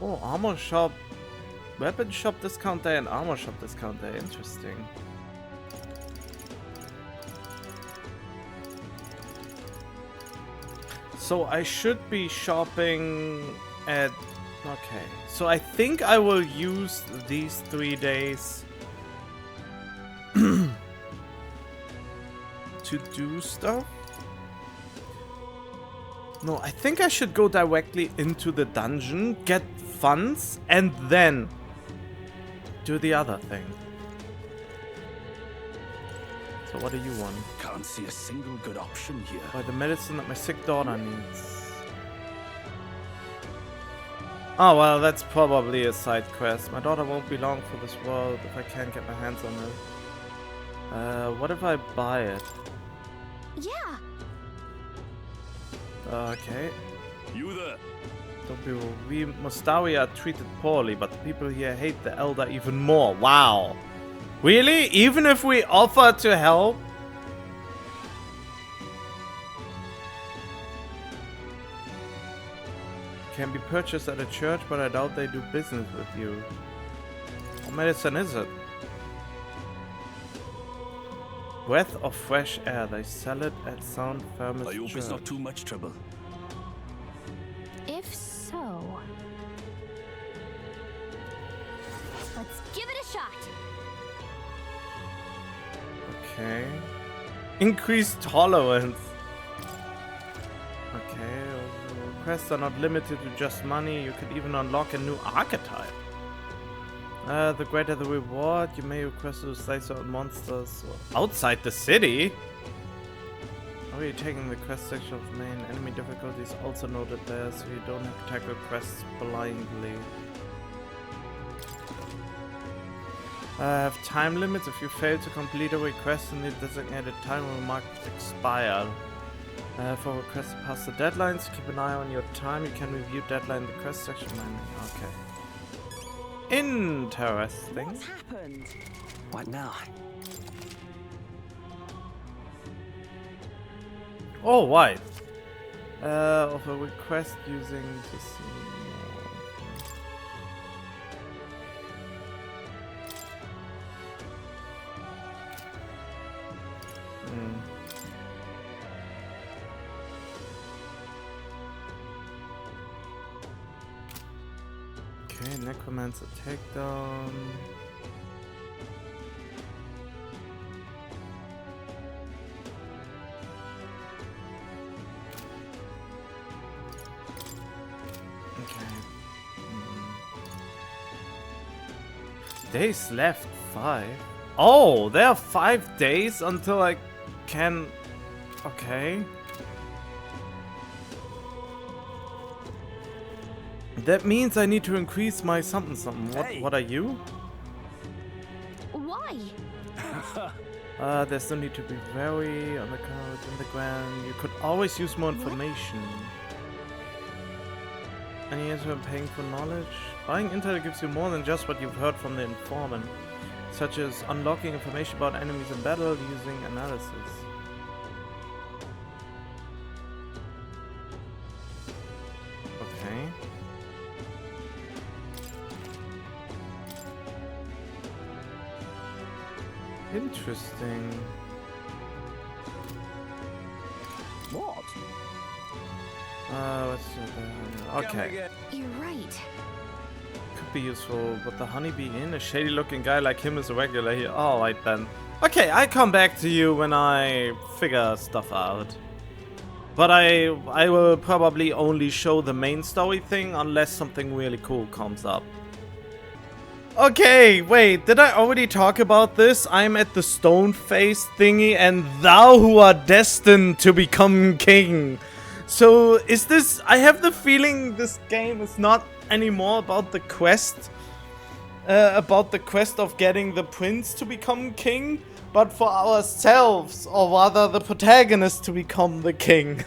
Oh, armor shop. Weapon shop discount day and armor shop discount day. Interesting. So I should be shopping at... Okay. So I think I will use these 3 days to do stuff. No, I think I should go directly into the dungeon, get funds, and then do the other thing. So what do you want? Can't see a single good option here. Buy the medicine that my sick daughter needs. Oh, well, that's probably a side quest. My daughter won't be long for this world if I can't get my hands on it. What if I buy it? Yeah. Okay. You there? Don't be rude. We Mustawi are treated poorly, but the people here hate the Elder even more. Wow. Really? Even if we offer to help? Can be purchased at a church, but I doubt they do business with you. What medicine is it? Breath of fresh air. They sell it at Sound Firm's I hope church. it's not too much trouble. If so, let's give it a shot. Okay. Increased tolerance. Okay. Quests are not limited to just money. You could even unlock a new archetype. The greater the reward, you may request to slay certain monsters outside the city. Are you taking the quest section of the main enemy difficulties also noted there, so you don't have to tackle quests blindly. Have time limits. If you fail to complete a request in the designated time, will mark expired. For requests to pass the deadlines, keep an eye on your time. You can review deadline in the quest section. Okay. Interesting. What's happened? What now? Oh, right. Of a request using this. Okay, Necromancer takedown. Okay. Days left, 5. Oh, there are 5 days until I can. Okay. That means I need to increase my something something. What are you? Why? There's no need to be very on the couch, in the ground. You could always use more information. Any interest in paying for knowledge? Buying intel gives you more than just what you've heard from the informant, such as unlocking information about enemies in battle using analysis. Okay. Interesting. What? Let's see. Okay. You're right. Could be useful, but the honeybee inn? A shady looking guy like him is a regular here. Alright then. Okay, I come back to you when I figure stuff out. But I will probably only show the main story thing unless something really cool comes up. Okay, wait, did I already talk about this? I'm at the stone face thingy, and thou who are destined to become king. So, is this... I have the feeling this game is not anymore about the quest. About the quest of getting the prince to become king, but for ourselves, or rather the protagonist to become the king.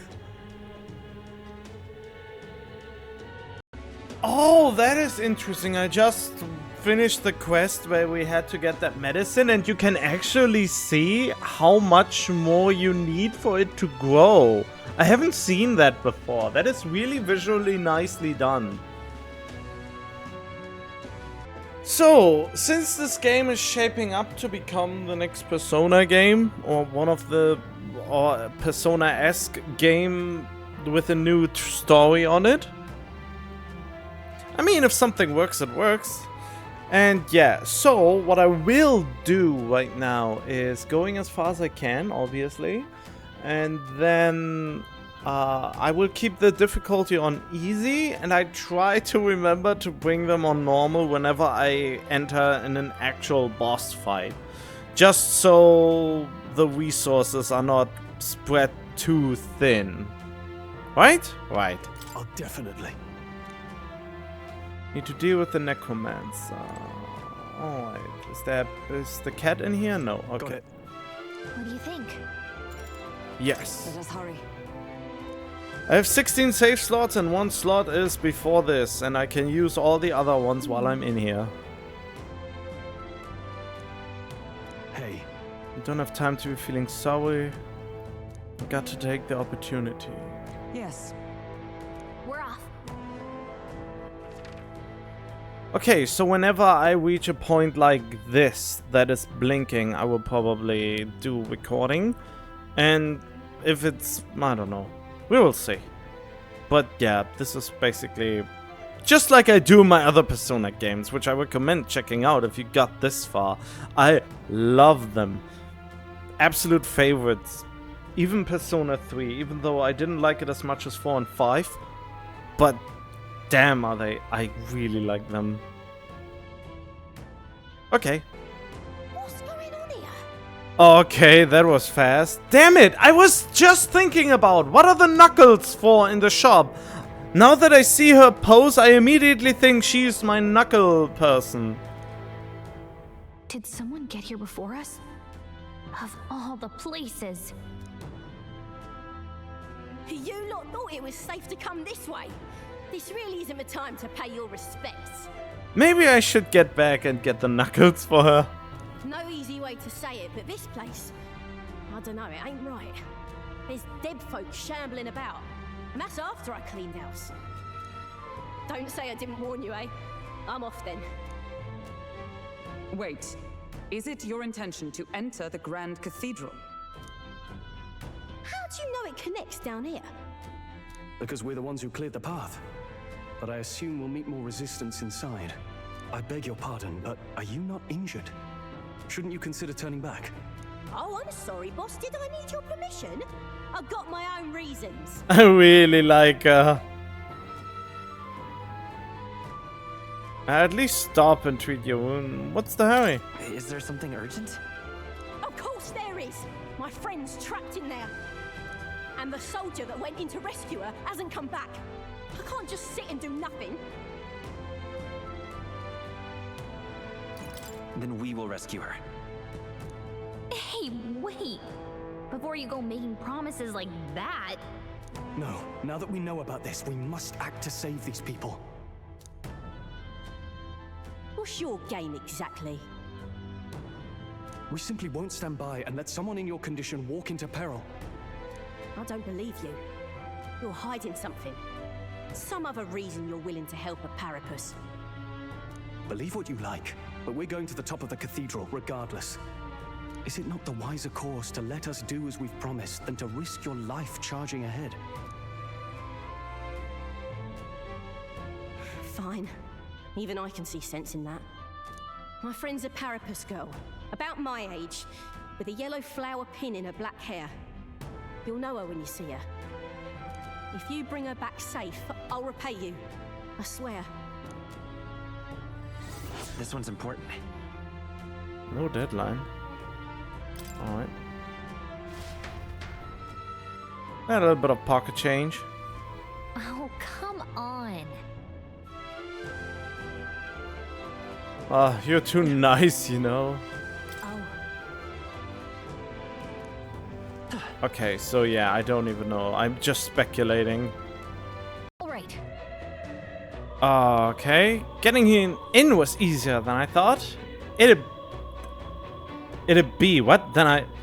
Oh, that is interesting. I just finished the quest where we had to get that medicine, and you can actually see how much more you need for it to grow. I haven't seen that before. That is really visually nicely done. So, since this game is shaping up to become the next Persona game, or one of the Persona-esque game with a new story on it, I mean, if something works, it works. And yeah, so what I will do right now is going as far as I can, obviously. And then I will keep the difficulty on easy, and I try to remember to bring them on normal whenever I enter in an actual boss fight. Just so the resources are not spread too thin. Right? Right. Oh, definitely. Need to deal with the necromancer. Alright. Is the cat in here? No. Okay. Got it. What do you think? Yes. Let us hurry. I have 16 save slots and 1 slot is before this, and I can use all the other ones while I'm in here. Hey. I don't have time to be feeling sorry. I got to take the opportunity. Yes. We're off. Okay, so whenever I reach a point like this that is blinking, I will probably do recording. And if it's, I don't know. We will see. But yeah, this is basically just like I do my other Persona games, which I recommend checking out if you got this far. I love them. Absolute favorites. Even Persona 3, even though I didn't like it as much as 4 and 5. But damn are they, I really like them. Okay. What's going on here? Okay, that was fast. Damn it! I was just thinking about what are the knuckles for in the shop. Now that I see her pose, I immediately think she's my knuckle person. Did someone get here before us? Of all the places. You lot thought it was safe to come this way. This really isn't the time to pay your respects. Maybe I should get back and get the knuckles for her. No easy way to say it, but this place, I don't know, it ain't right. There's dead folk shambling about, and that's after I cleaned house. Don't say I didn't warn you, eh? I'm off then. Wait. Is it your intention to enter the Grand Cathedral? How do you know it connects down here? Because we're the ones who cleared the path. But I assume we'll meet more resistance inside. I beg your pardon, but are you not injured? Shouldn't you consider turning back? Oh, I'm sorry, boss. Did I need your permission? I've got my own reasons. I really like her. At least stop and treat your wound. What's the hurry? Is there something urgent? Of course there is. My friend's trapped in there. And the soldier that went in to rescue her hasn't come back. I can't just sit and do nothing. Then we will rescue her. Hey, wait! Before you go making promises like that. No, now that we know about this, we must act to save these people. What's your game exactly? We simply won't stand by and let someone in your condition walk into peril. I don't believe you. You're hiding something. Some other reason you're willing to help a Parapus. Believe what you like, but we're going to the top of the cathedral regardless. Is it not the wiser course to let us do as we've promised than to risk your life charging ahead? Fine. Even I can see sense in that. My friend's a Parapus girl, about my age, with a yellow flower pin in her black hair. You'll know her when you see her. If you bring her back safe, I'll repay you. I swear. This one's important. No deadline. Alright. A little bit of pocket change. Oh, come on. Oh, you're too nice, you know. Okay, so yeah, I don't even know. I'm just speculating. Alright. Okay. Getting in was easier than I thought. It'd be what?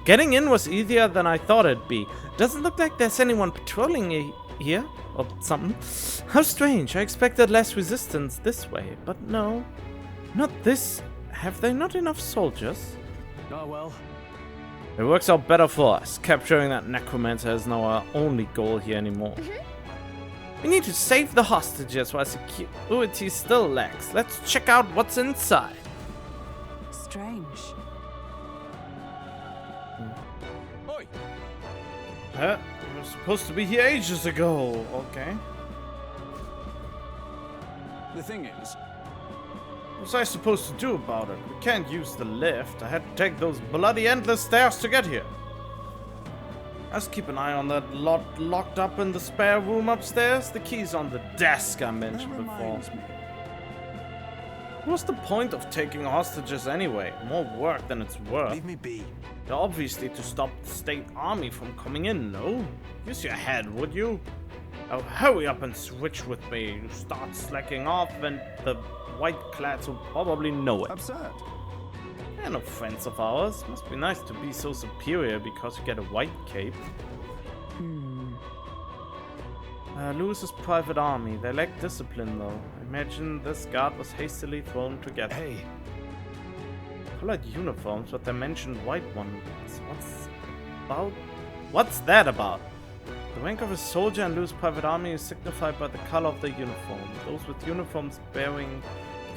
Getting in was easier than I thought it'd be. Doesn't look like there's anyone patrolling here or something. How strange. I expected less resistance this way, but no. Not this. Have they not enough soldiers? Oh well. It works out better for us. Capturing that necromancer is now our only goal here anymore. We need to save the hostages while security still lacks. Let's check out what's inside. Strange. Oi! We were supposed to be here ages ago. Okay. The thing is, What was I supposed to do about it? We can't use the lift. I had to take those bloody endless stairs to get here. Let's keep an eye on that lot locked up in the spare room upstairs. The key's on the desk I mentioned before. What's the point of taking hostages anyway? More work than it's worth. Leave me be. They're obviously to stop the state army from coming in, no? Use your head, would you? Oh, hurry up and switch with me. Start slacking off and the white-clads will probably know it. Absurd. They're no friends of ours. Must be nice to be so superior because you get a white cape. Lewis's private army. They lack discipline though. I imagine this guard was hastily thrown together. hey, Colored uniforms, but they mentioned white ones. What's that about? The rank of a soldier in Lewis' private army is signified by the color of the uniform. Those with uniforms bearing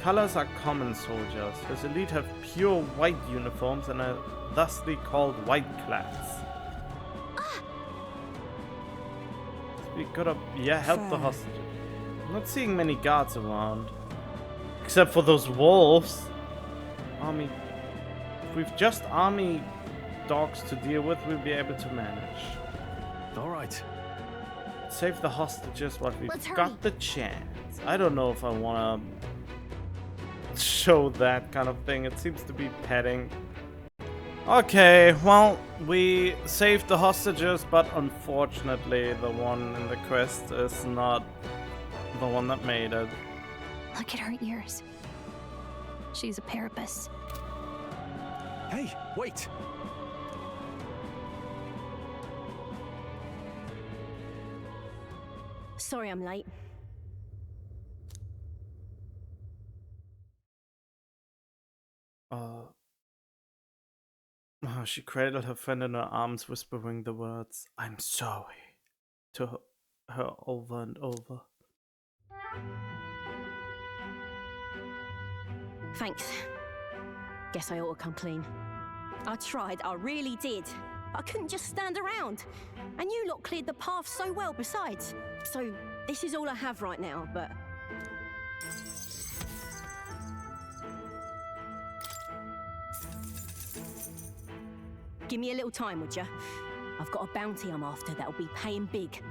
colors are common soldiers. His elite have pure white uniforms and are thusly called white-clads. We gotta, help the hostages. I'm not seeing many guards around. Except for those wolves. Army. If we've just army dogs to deal with, we'll be able to manage. all right. Save the hostages while we've Let's got hurry. the chance. I don't know if I wanna show that kind of thing. It seems to be petting. Okay, well, we saved the hostages, but unfortunately the one in the quest is not the one that made it. Look at her ears. She's a parapus. Hey, wait! Sorry I'm late. She cradled her friend in her arms, whispering the words, "I'm sorry," to her over and over. Thanks. Guess I ought to come clean. I tried, I really did. I couldn't just stand around. And you lot cleared the path so well besides. So this is all I have right now, but... Give me a little time, would ya? I've got a bounty I'm after that'll be paying big.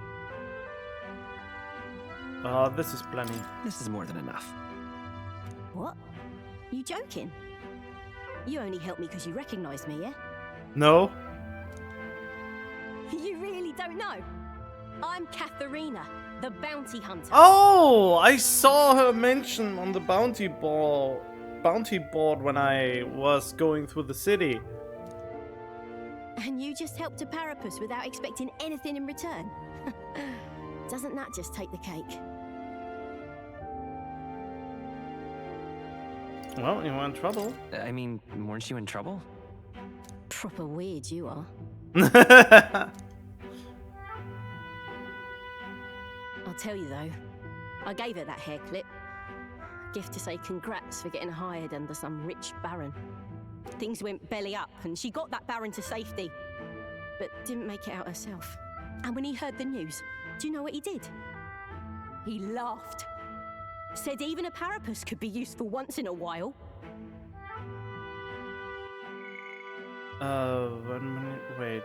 This is plenty. This is more than enough. What? You joking? You only helped me because you recognized me, yeah? No? You really don't know? I'm Katharina, the bounty hunter. Oh, I saw her mention on the bounty board when I was going through the city. And you just helped a parapus without expecting anything in return? Doesn't that just take the cake? Well, you were in trouble. I mean, weren't you in trouble? Proper weird you are. I'll tell you though, I gave her that hair clip. Gift to say congrats for getting hired under some rich baron. Things went belly up and she got that baron to safety, but didn't make it out herself. And when he heard the news, do you know what he did? He laughed. Said even a parapus could be useful once in a while. 1 minute, wait.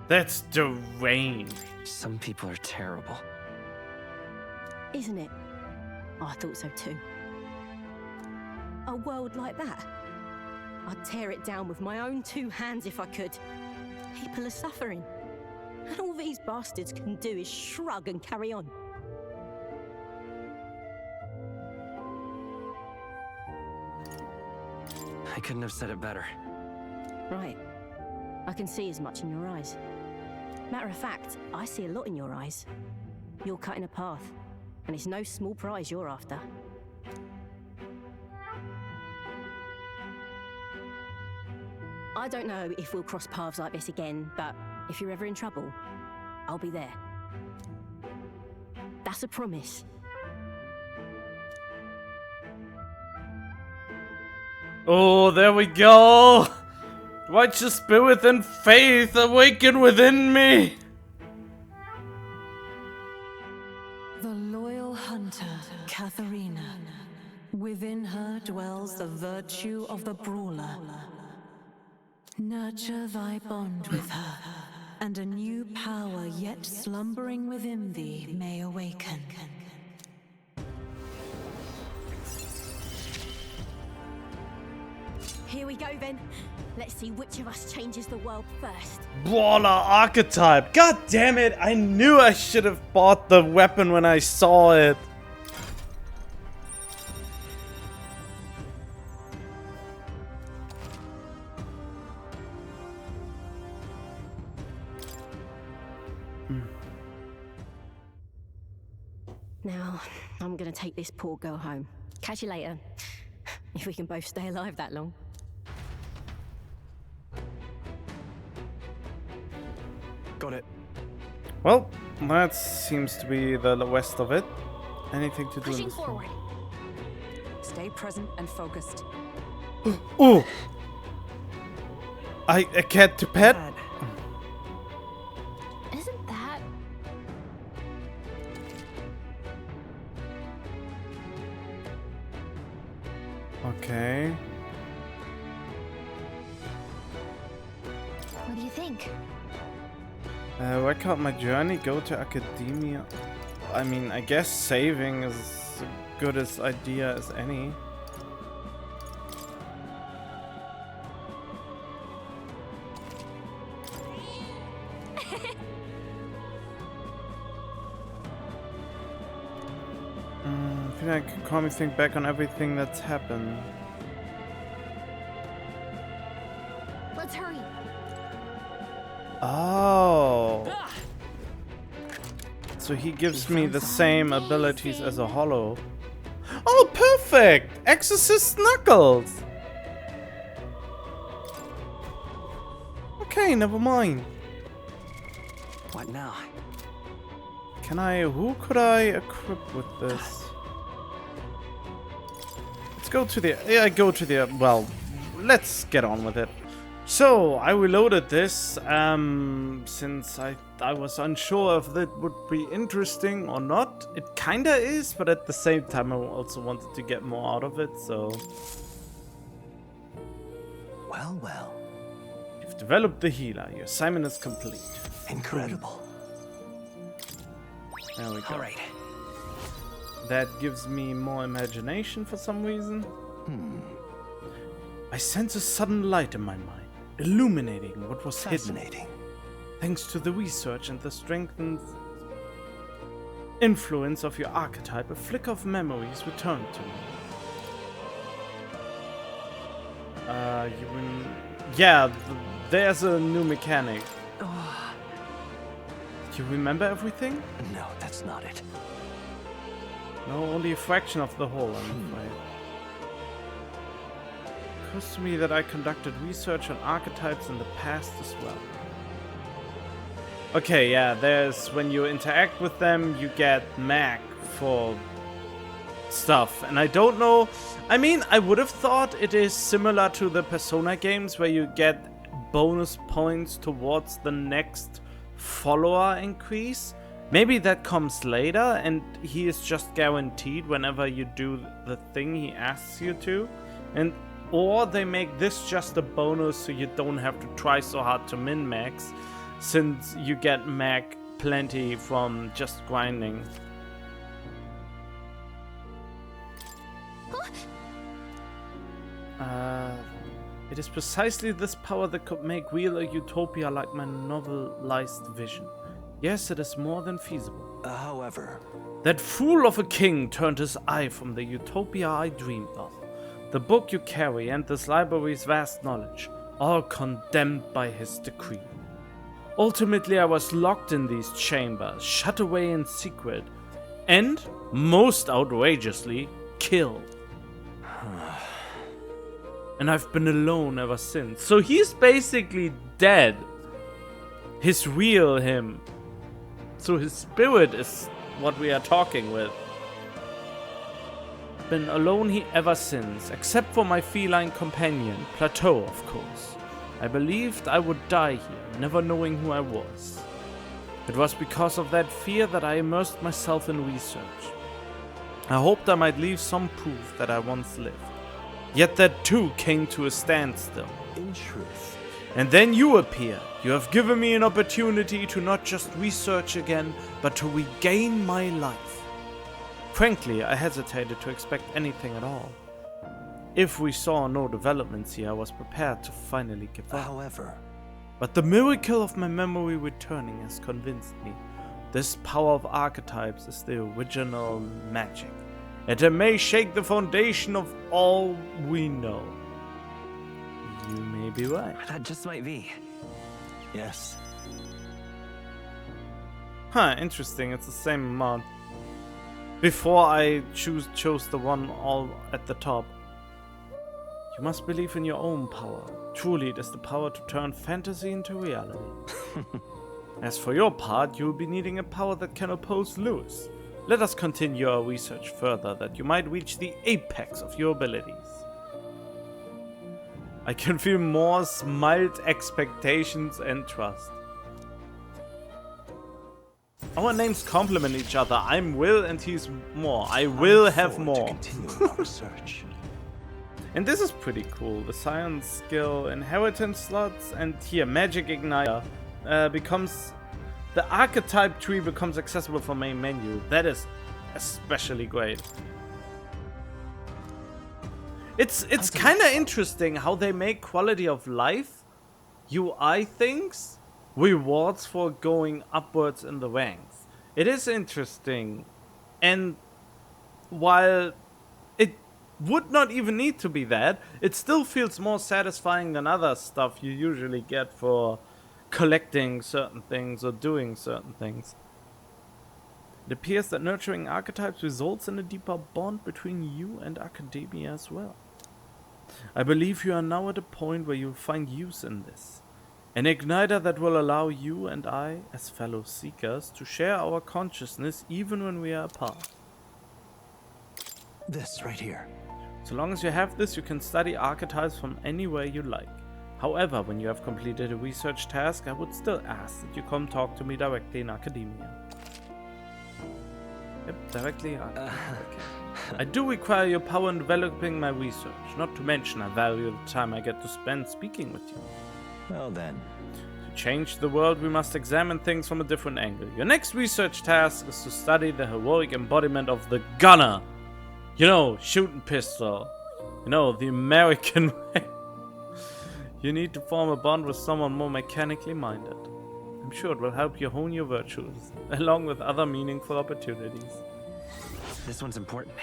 That's deranged. Some people are terrible. Isn't it? Oh, I thought so too. A world like that? I'd tear it down with my own 2 hands if I could. People are suffering. And all these bastards can do is shrug and carry on. I couldn't have said it better. Right. I can see as much in your eyes. Matter of fact, I see a lot in your eyes. You're cutting a path, and it's no small prize you're after. I don't know if we'll cross paths like this again, but If you're ever in trouble, I'll be there. That's a promise. Oh, there we go! Righteous spirit and faith awaken within me! The loyal hunter, Katharina. Within her dwells the virtue of the brawler. Nurture thy bond with her, and a new power yet slumbering within thee may awaken. Here we go then. Let's see which of us changes the world first. Brawler archetype! God damn it! I knew I should have bought the weapon when I saw it. Now, I'm gonna take this poor girl home. Catch you later. If we can both stay alive that long. Got it. Well, that seems to be the rest of it. Anything to do in Pushing this forward. Stay present and focused. Ooh! A cat to pet? Isn't that... Okay. What do you think? Work out my journey, go to academia. I mean, I guess saving is as good as idea as any. I think I can calmly think back on everything that's happened. Let's hurry. Oh. So he gives me the same abilities as a hollow. Oh, perfect! Exorcist Knuckles! Okay, never mind. What now? Can I... Who could I equip with this? Let's go to the... Yeah, go to the... Well, let's get on with it. So, I reloaded this, since I was unsure if that would be interesting or not. It kinda is, but at the same time I also wanted to get more out of it, so... Well, well. You've developed the healer. Your assignment is complete. Incredible. There we go. Alright. That gives me more imagination for some reason. I sense a sudden light in my mind, illuminating what was hidden. Thanks to the research and the strengthened influence of your archetype, a flicker of memories returned to me. There's a new mechanic. Do you remember everything? No, that's not it. No, only a fraction of the whole, I'm afraid. It occurs to me that I conducted research on archetypes in the past as well. Okay, yeah, there's... When you interact with them, you get mag for stuff. And I don't know... I mean, I would have thought it is similar to the Persona games where you get bonus points towards the next follower increase. Maybe that comes later and he is just guaranteed whenever you do the thing he asks you to. Or they make this just a bonus so you don't have to try so hard to min-max, since you get mag plenty from just grinding. It is precisely this power that could make real a utopia like my novelized vision. Yes, it is more than feasible. However... That fool of a king turned his eye from the utopia I dreamed of. The book you carry and this library's vast knowledge, all condemned by his decree. Ultimately, I was locked in these chambers, shut away in secret, and, most outrageously, killed. And I've been alone ever since. So he's basically dead. his real him. So his spirit is what we are talking with. Been alone ever since, except for my feline companion, Plateau, of course. I believed I would die here, never knowing who I was. It was because of that fear that I immersed myself in research. I hoped I might leave some proof that I once lived. Yet that too came to a standstill. In truth. And then you appeared. You have given me an opportunity to not just research again, but to regain my life. Frankly, I hesitated to expect anything at all. If we saw no developments here, I was prepared to finally give up. However, but the miracle of my memory returning has convinced me. This power of archetypes is the original magic. And it may shake the foundation of all we know. You may be right. That just might be. yes. Huh, interesting. It's the same amount. Before I chose the one all at the top. You must believe in your own power. Truly, it is the power to turn fantasy into reality. As for your part, you will be needing a power that can oppose Lewis. Let us continue our research further, that you might reach the apex of your abilities. I can feel Moore's mild expectations and trust. Our names complement each other. I'm Will and he's Moore. I will have more. Continue our research. And this is pretty cool. The science skill inheritance slots, and here magic igniter becomes the archetype tree becomes accessible for main menu. That is especially great. It's kind of interesting how they make quality of life UI things rewards for going upwards in the ranks. It is interesting, and while it would not even need to be that, it still feels more satisfying than other stuff you usually get for collecting certain things or doing certain things. It appears that nurturing archetypes results in a deeper bond between you and academia as well. I believe you are now at a point where you'll find use in this. An igniter that will allow you and I, as fellow seekers, to share our consciousness even when we are apart. This right here. So long as you have this, you can study archetypes from anywhere you like. However, when you have completed a research task, I would still ask that you come talk to me directly in academia. Yep, directly in academia. Okay. I do require your power in developing my research, not to mention I value the time I get to spend speaking with you. Well then. To change the world, we must examine things from a different angle. Your next research task is to study the heroic embodiment of the gunner. You know, shooting pistol. You know, the American way. You need to form a bond with someone more mechanically minded. I'm sure it will help you hone your virtues, along with other meaningful opportunities. This one's important.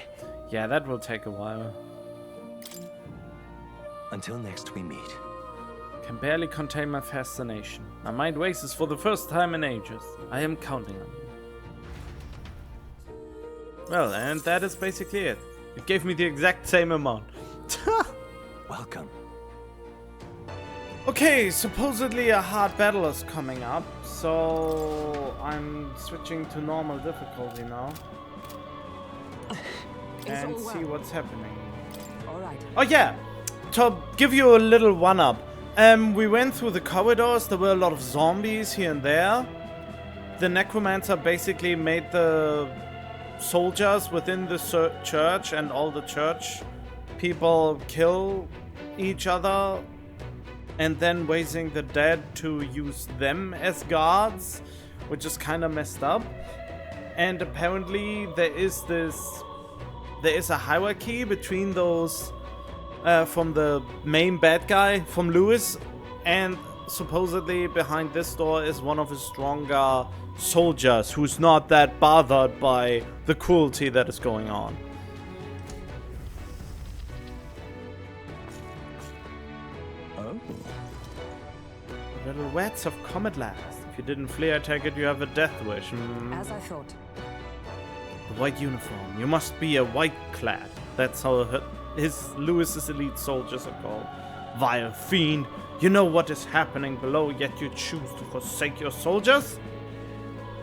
Yeah, that will take a while. Until next we meet. Can barely contain my fascination. My mind races for the first time in ages. I am counting on you. Well, and that is basically it. It gave me the exact same amount. Welcome. Okay, supposedly a hard battle is coming up, so I'm switching to normal difficulty now. And see what's happening. Alright. Oh yeah, to give you a little one-up. We went through the corridors, there were a lot of zombies here and there. The necromancer basically made the soldiers within the church and all the church people kill each other and then raising the dead to use them as guards, which is kind of messed up. And apparently there is a hierarchy between those from the main bad guy from Lewis, and supposedly behind this door is one of his stronger soldiers who's not that bothered by the cruelty that is going on. Oh. Little rats have come at last. If you didn't flee, I take it you have a death wish. As I thought. The white uniform. You must be a white clad. That's how Lewis's elite soldiers are called. Vile fiend, you know what is happening below, yet you choose to forsake your soldiers?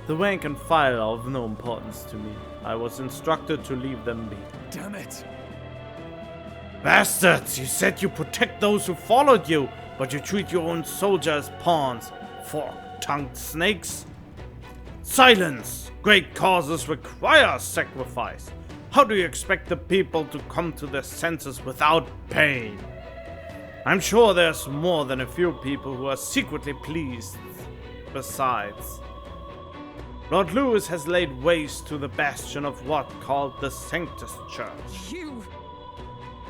The rank and file are of no importance to me. I was instructed to leave them be. Damn it! Bastards! You said you protect those who followed you, but you treat your own soldiers as pawns. Fork-tongued snakes. Silence! Great causes require sacrifice. How do you expect the people to come to their senses without pain? I'm sure there's more than a few people who are secretly pleased. Besides, Lord Lewis has laid waste to the bastion of what called the Sanctus Church. You...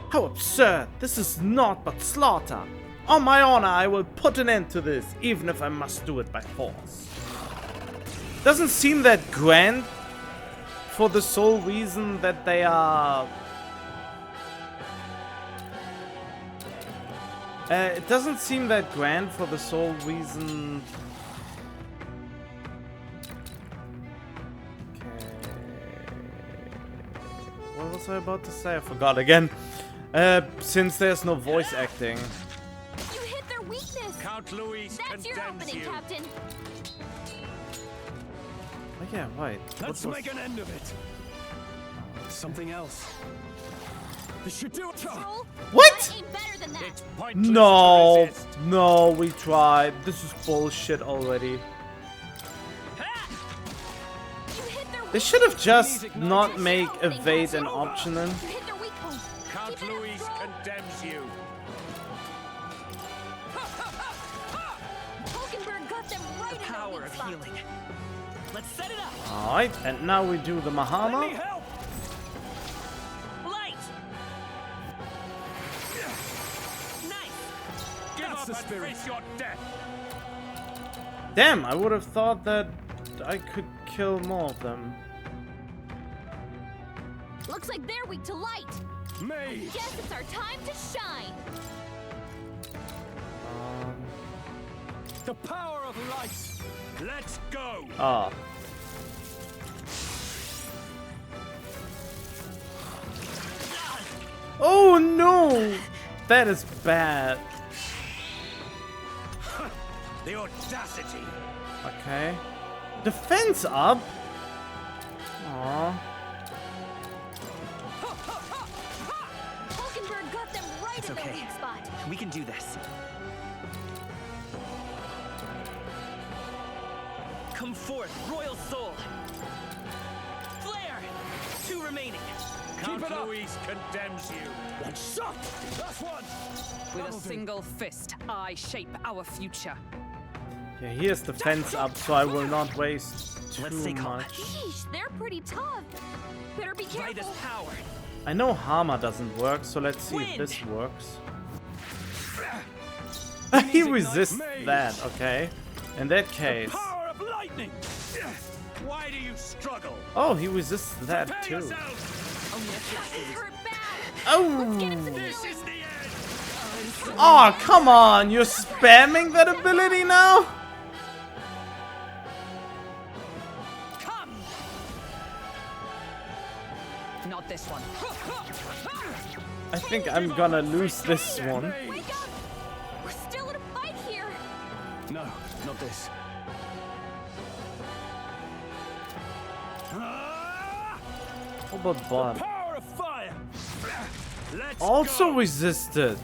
How absurd! This is naught but slaughter. On my honor, I will put an end to this, even if I must do it by force. Doesn't seem that grand, for the sole reason that they are... it doesn't seem that grand for the sole reason... Okay... What was I about to say? I forgot again. Since there's no voice acting. You hit their weakness! Count Louis That's your opening, Captain! Oh yeah, right. Let's make an end of it. Something else. This should do it. What? Ain't better than that. No, no, we tried. This is bullshit already. They should have just not make evade an option then. Count Louis condemns you. Got them right the power of healing. Let's set it up. Alright, and now we do the Mahama. Light. Nice. Give up and face your death. Damn, I would have thought that I could kill more of them. Looks like they're weak to light. Mage. Guess it's our time to shine. The power of light. Let's go. Ah. Oh no! That is bad. The audacity. Okay. Defense up? Aww. Hulkenberg got them right It's in okay. the weak spot. We can do this. Come forth, Royal Soul. Flare! 2 remaining. Count Louis condemns you. One shot. That's one. With a single fist, I shape our future. Yeah, here's the fence up, so I will not waste too much. Sheesh, they're pretty tough. Better be careful. By this power. I know Hammer doesn't work, so let's see if this works. He resists that, okay. In that case. Power of lightning. Why do you struggle? Oh, he resists that too. Hurt bad. Oh! This is the end. Oh, come on! You're spamming that ability now? Come! Not this one. I think I'm gonna lose this one. Wake up! We're still in a fight here. No, not this. How about Bot? Power of fire. Let's Also go. resisted.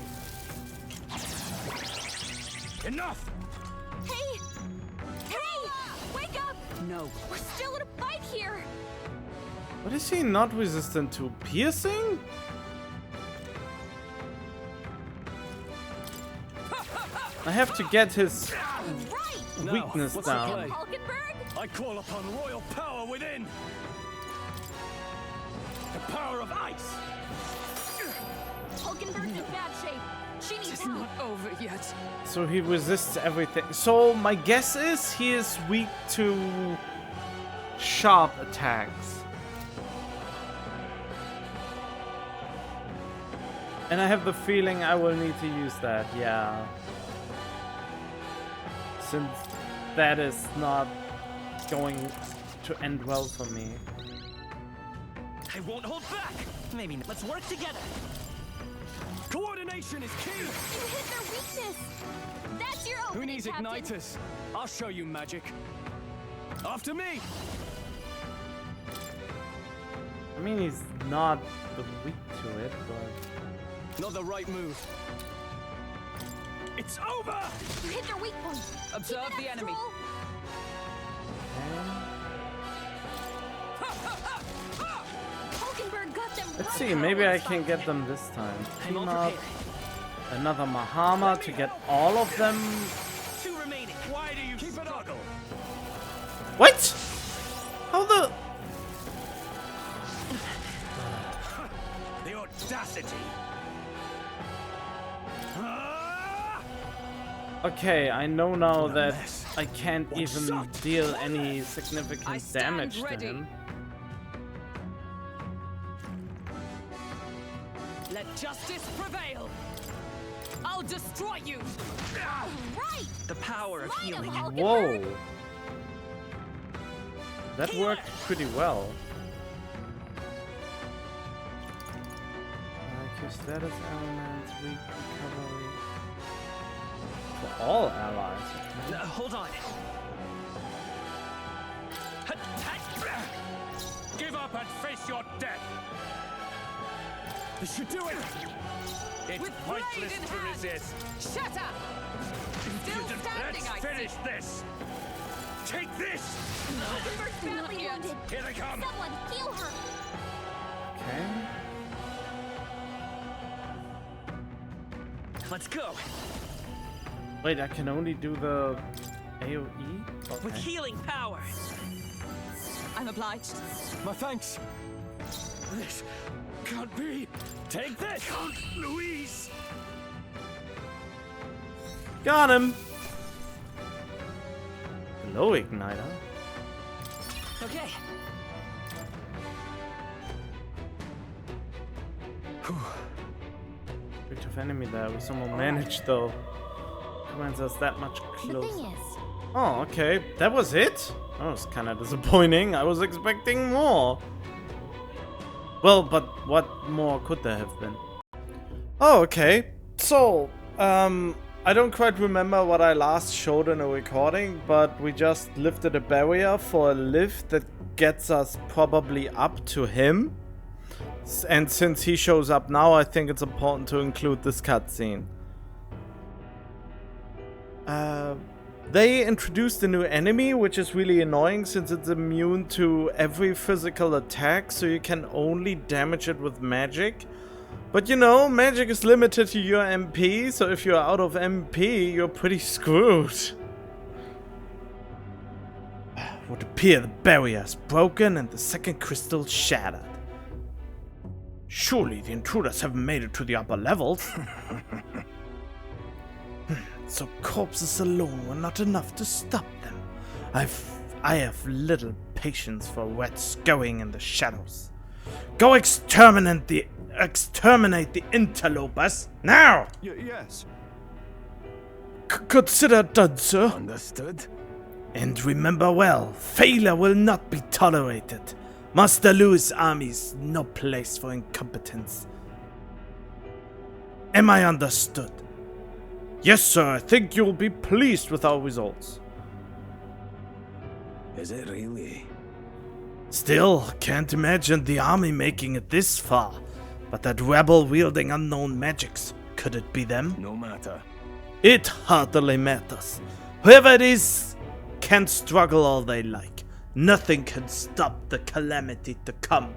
Enough. Hey! Hey! Wake up! No. We're still in a fight here. What is he not resistant to? Piercing? I have to get his weakness what's the down. play? Hulkenberg? I call upon royal power within. The power of ice. Hulkenberg's in bad shape. She needs It's help. not over yet. So he resists everything. So my guess is he is weak to sharp attacks. And I have the feeling I will need to use that, yeah. Since that is not going to end well for me. I won't hold back. Maybe not. Let's work together. Coordination is key! You hit their weakness! That's your opening, Who needs Captain. igniters? I'll show you magic. After me! I mean, he's not weak to it, but... Not the right move. It's over! You hit their weak point. Observe Keep it the up, enemy. Stroll. Hulkenberg got them Let's right. see, maybe I can get them this time. Team up. Another Mahama to get all of them. 2 remaining. Why do you keep it up? What? How the... The audacity! Okay, I know now that I can't even deal any significant damage to him. Let justice prevail. I'll destroy you. Right. The power of Smite him, healing. Hulkenberg. Whoa. That worked pretty well. Your status elements, weak recovery. For all allies. Hold on. Give up and face your death! This should do it! It's With blade pointless in to hand. resist! Shut up. Still standing, Let's I finish see. this! Take this! Hulkenberg's badly wounded. Here they come! Someone heal her. Okay. Let's go. Wait, I can only do the AoE? With Okay. healing power. I'm obliged. My thanks. This can't be! Take this! Count Louise! Got him! Glow igniter. Okay. Big tough enemy there. We somehow managed though. Commands us that much The closer. thing is, Oh, okay. That was it? That was kind of disappointing. I was expecting more. Well, but what more could there have been? Oh, okay. So, I don't quite remember what I last showed in a recording, but we just lifted a barrier for a lift that gets us probably up to him. And since he shows up now, I think it's important to include this cutscene. They introduced a new enemy, which is really annoying since it's immune to every physical attack, so you can only damage it with magic. But you know, magic is limited to your MP, so if you're out of MP, you're pretty screwed. Would appear the barrier is broken and the second crystal shattered. Surely the intruders haven't made it to the upper levels. So corpses alone were not enough to stop them. I have little patience for rats going in the shadows. Go exterminate the interlopers now! Yes. Consider done, sir. Understood. And remember well, failure will not be tolerated. Master Louis' army is no place for incompetence. Am I understood? Yes, sir, I think you'll be pleased with our results. Is it really? Still, can't imagine the army making it this far. But that rebel wielding unknown magics, could it be them? No matter. It hardly matters. Whoever it is can struggle all they like. Nothing can stop the calamity to come.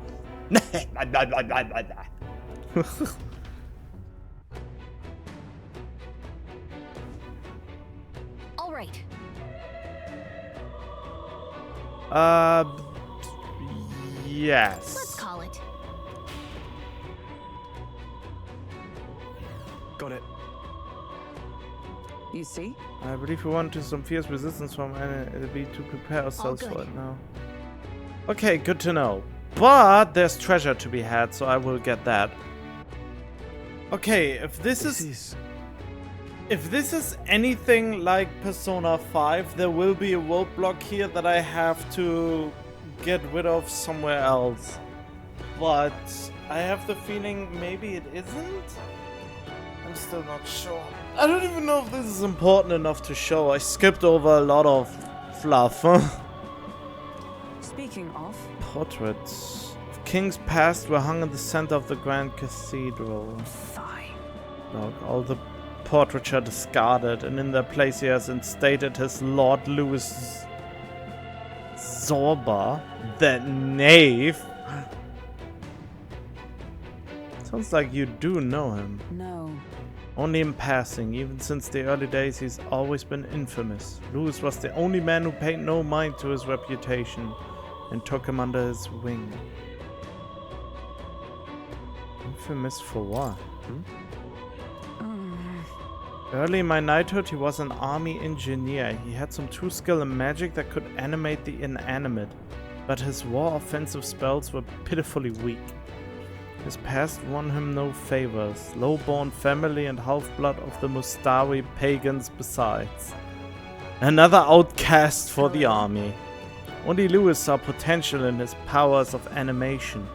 All right. Yes. Let's call it. Got it. You see? I believe we want to some fierce resistance from enemy to prepare ourselves All for good. it now. Okay, good to know. But there's treasure to be had, so I will get that. Okay, if this is anything like Persona 5, there will be a roadblock here that I have to get rid of somewhere else. But I have the feeling maybe it isn't. I'm still not sure. I don't even know if this is important enough to show. I skipped over a lot of fluff. Speaking of, Portraits of kings past were hung in the center of the Grand Cathedral. fine. Look, all the portraits are discarded, and in their place he has instated his Lord Louis Zorba, that knave. Sounds like you do know him. No. Only in passing. Even since the early days, he's always been infamous. Louis was the only man who paid no mind to his reputation and took him under his wing. Infamous for what? Early in my knighthood, he was an army engineer. He had some true skill in magic that could animate the inanimate, but his war offensive spells were pitifully weak. His past won him no favors, low-born family and half-blood of the Mustawi pagans besides. Another outcast for the army. Only Louis saw potential in his powers of animation.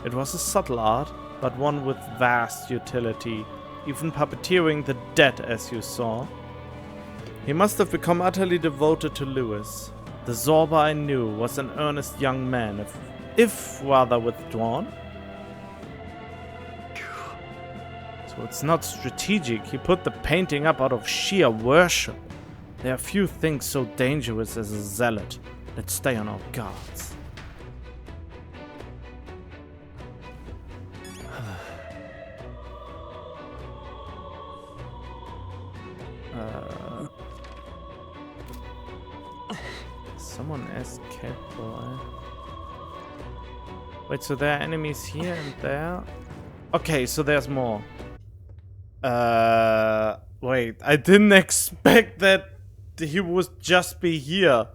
It was a subtle art, but one with vast utility, even puppeteering the dead as you saw. He must have become utterly devoted to Louis. The Zorba I knew was an earnest young man, if rather withdrawn. So it's not strategic. He put the painting up out of sheer worship. There are few things so dangerous as a zealot. Let's stay on our guards. Someone asked Catboy. Wait, so there are enemies here and there? Okay, so there's more. Wait, I didn't expect that he would just be here.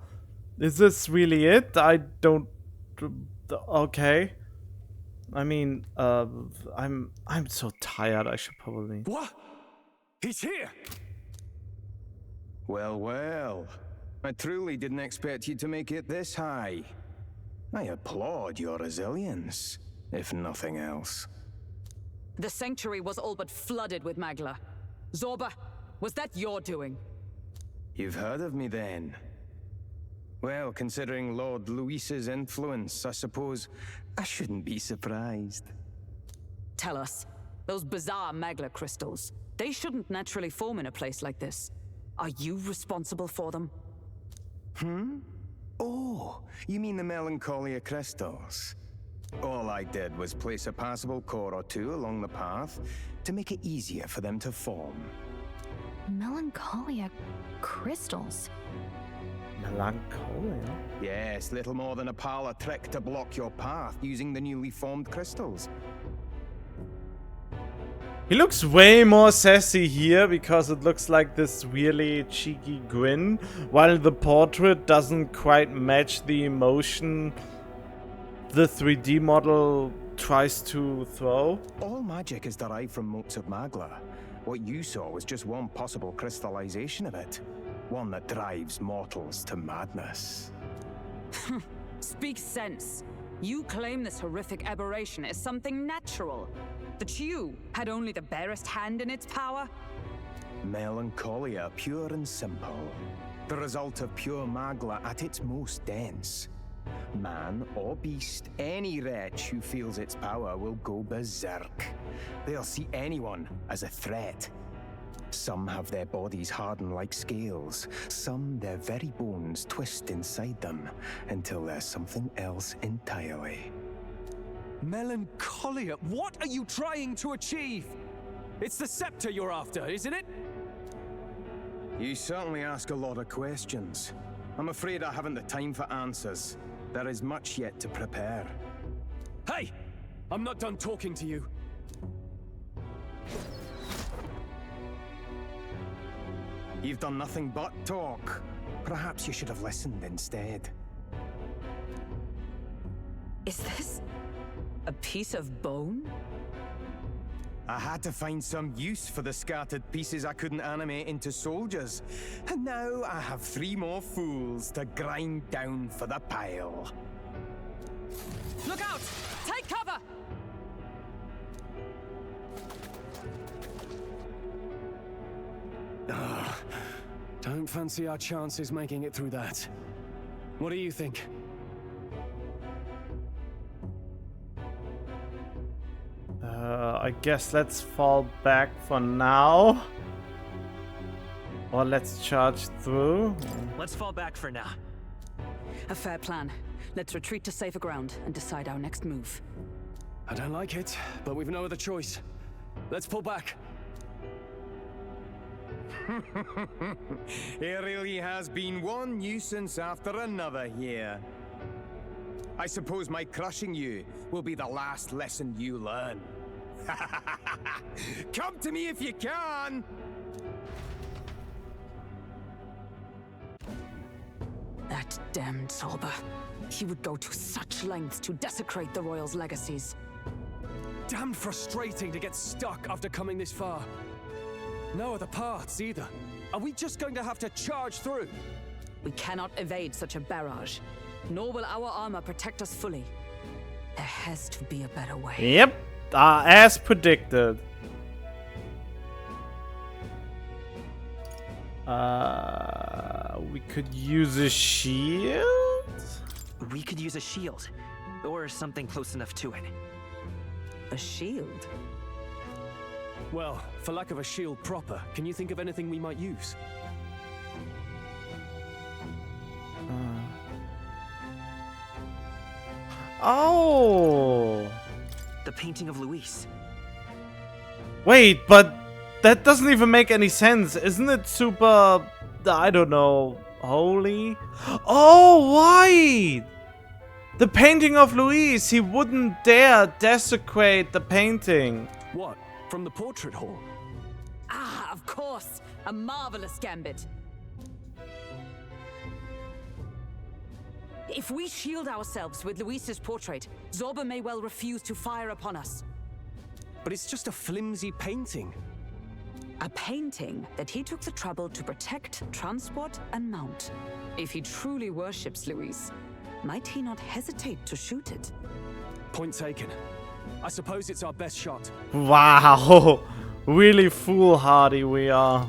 Is this really it? I don't... Okay. I mean, I'm so tired, I should probably... What? He's here! Well, well. I truly didn't expect you to make it this high. I applaud your resilience, if nothing else. The sanctuary was all but flooded with Magla. Zorba, was that your doing? You've heard of me then? Well, considering Lord Louis's influence, I suppose I shouldn't be surprised. Tell us, those bizarre Magla crystals, they shouldn't naturally form in a place like this. Are you responsible for them? Oh, you mean the Melancholia crystals? All I did was place a passable core or two along the path to make it easier for them to form. Melancholia crystals? Melancholia? Yes, little more than a parlor trick to block your path using the newly formed crystals. He looks way more sassy here because it looks like this really cheeky grin, while the portrait doesn't quite match the emotion the 3D model tries to throw. All magic is derived from motes of Magla. What you saw was just one possible crystallization of it. One that drives mortals to madness. Speak sense. You claim this horrific aberration is something natural. That you had only the barest hand in its power? Melancholia, pure and simple. The result of pure Magla at its most dense. Man or beast, any wretch who feels its power will go berserk. They'll see anyone as a threat. Some have their bodies harden like scales. Some, their very bones twist inside them until they're something else entirely. Melancholia? What are you trying to achieve? It's the scepter you're after, isn't it? You certainly ask a lot of questions. I'm afraid I haven't the time for answers. There is much yet to prepare. Hey! I'm not done talking to you. You've done nothing but talk. Perhaps you should have listened instead. Is this a piece of bone? I had to find some use for the scattered pieces I couldn't animate into soldiers. And now I have 3 more fools to grind down for the pile. Look out! Take cover! don't fancy our chances making it through that. What do you think? I guess let's fall back for now. Or let's charge through. Let's fall back for now. A fair plan. Let's retreat to safer ground and decide our next move. I don't like it, but we've no other choice. Let's pull back. It really has been one nuisance after another here. I suppose my crushing you will be the last lesson you learn. Come to me if you can! That damned Zorba. He would go to such lengths to desecrate the Royals' legacies. Damned frustrating to get stuck after coming this far. No other paths either. Are we just going to have to charge through? We cannot evade such a barrage, nor will our armor protect us fully. There has to be a better way. Yep, as predicted. We could use a shield? We could use a shield, or something close enough to it. A shield? Well, for lack of a shield proper, can you think of anything we might use? Oh! The painting of Luis. Wait, but that doesn't even make any sense. Isn't it super, I don't know, holy? Oh, right! The painting of Luis, he wouldn't dare desecrate the painting. What? From the portrait hall? Ah, of course! A marvelous gambit. If we shield ourselves with Luis's portrait, Zorba may well refuse to fire upon us. But it's just a flimsy painting. A painting that he took the trouble to protect, transport, and mount. If he truly worships Luis, might he not hesitate to shoot it? Point taken. I suppose it's our best shot. Wow! Really foolhardy we are.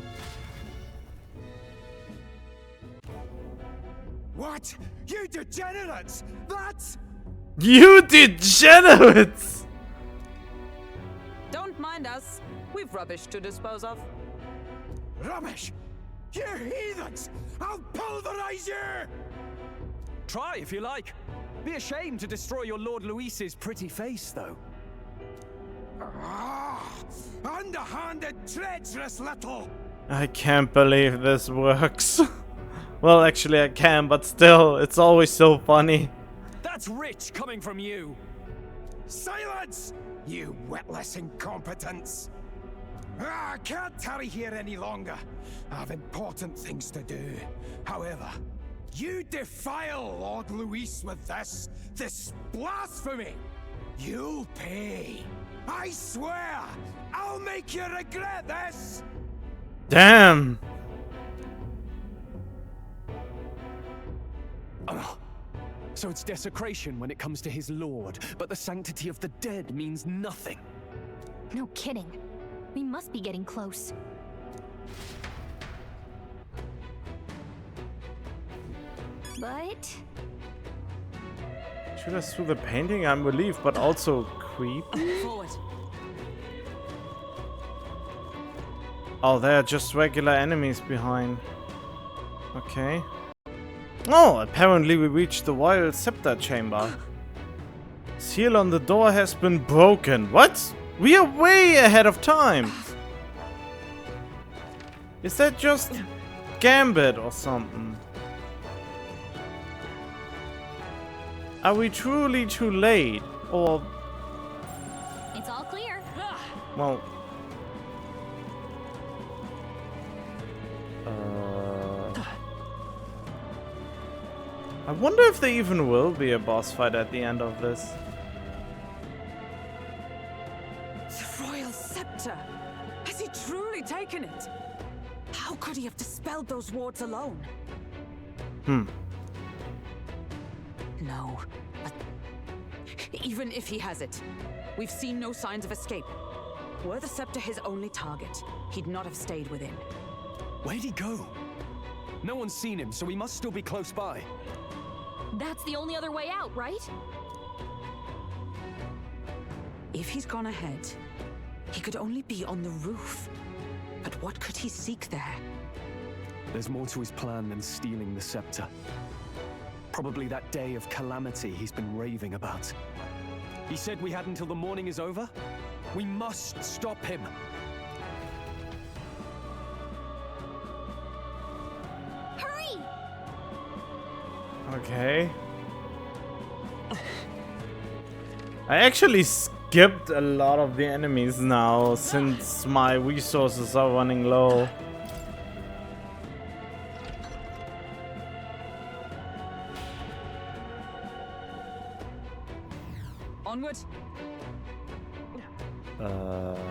What? You degenerates! That's... You degenerates! Don't mind us. We've rubbish to dispose of. Rubbish! You heathens! I'll pulverize you! Try if you like. Be ashamed to destroy your Lord Luis's pretty face, though. Ah, underhanded, treacherous little! I can't believe this works. Well, actually I can, but still, it's always so funny. That's rich coming from you! Silence! You witless incompetents! I can't tarry here any longer. I have important things to do. However, you defile Lord Luis with this blasphemy! You'll pay! I swear! I'll make you regret this! Damn! So it's desecration when it comes to his lord, but the sanctity of the dead means nothing. No kidding. We must be getting close. But... Shoot us through the painting, I'm relieved, but also creepy. Forward. Oh, they're just regular enemies behind. Okay. Oh, apparently we reached the Royal Scepter Chamber. Seal on the door has been broken. What? We are way ahead of time. Is that just Gambit or something? Are we truly too late? Or... It's all clear. well... I wonder if there even will be a boss fight at the end of this. The Royal Scepter! Has he truly taken it? How could he have dispelled those wards alone? No. But even if he has it, we've seen no signs of escape. Were the Scepter his only target, he'd not have stayed within. Where'd he go? No one's seen him, so he must still be close by. That's the only other way out, right? If he's gone ahead, he could only be on the roof. But what could he seek there? There's more to his plan than stealing the scepter. Probably that day of calamity he's been raving about. He said we had until the morning is over? We must stop him. Hurry! Okay. I actually skipped a lot of the enemies now since my resources are running low. Onward. Okay.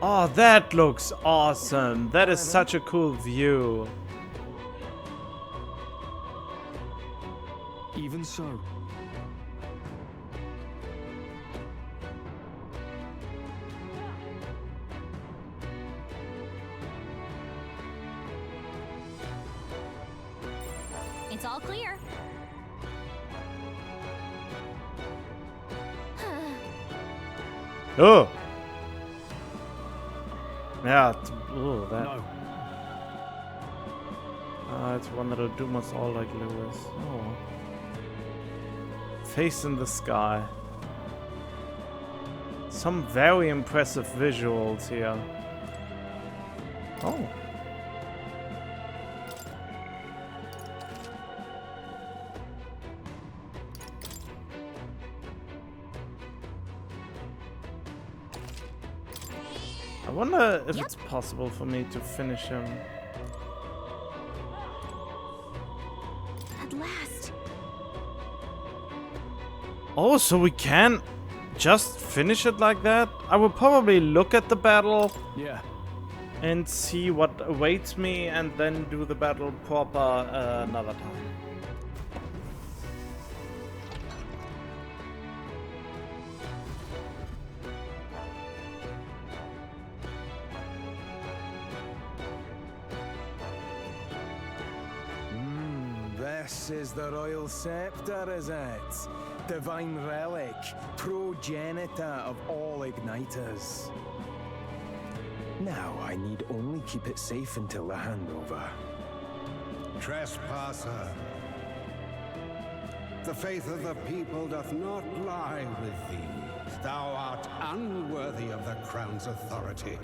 Oh, that looks awesome. That is such a cool view. Even so. It's all clear. Oh. Yeah. Oh, that. No. It's one that'll doom us all like Lewis. Oh. Face in the sky. Some very impressive visuals here. Oh. I wonder if it's possible for me to finish him. At last. Oh, so we can just finish it like that? I will probably look at the battle. Yeah. And see what awaits me and then do the battle proper another time. This is the royal scepter, is it? Divine relic, progenitor of all igniters. Now I need only keep it safe until the handover. Trespasser. The faith of the people doth not lie with thee. Thou art unworthy of the crown's authority.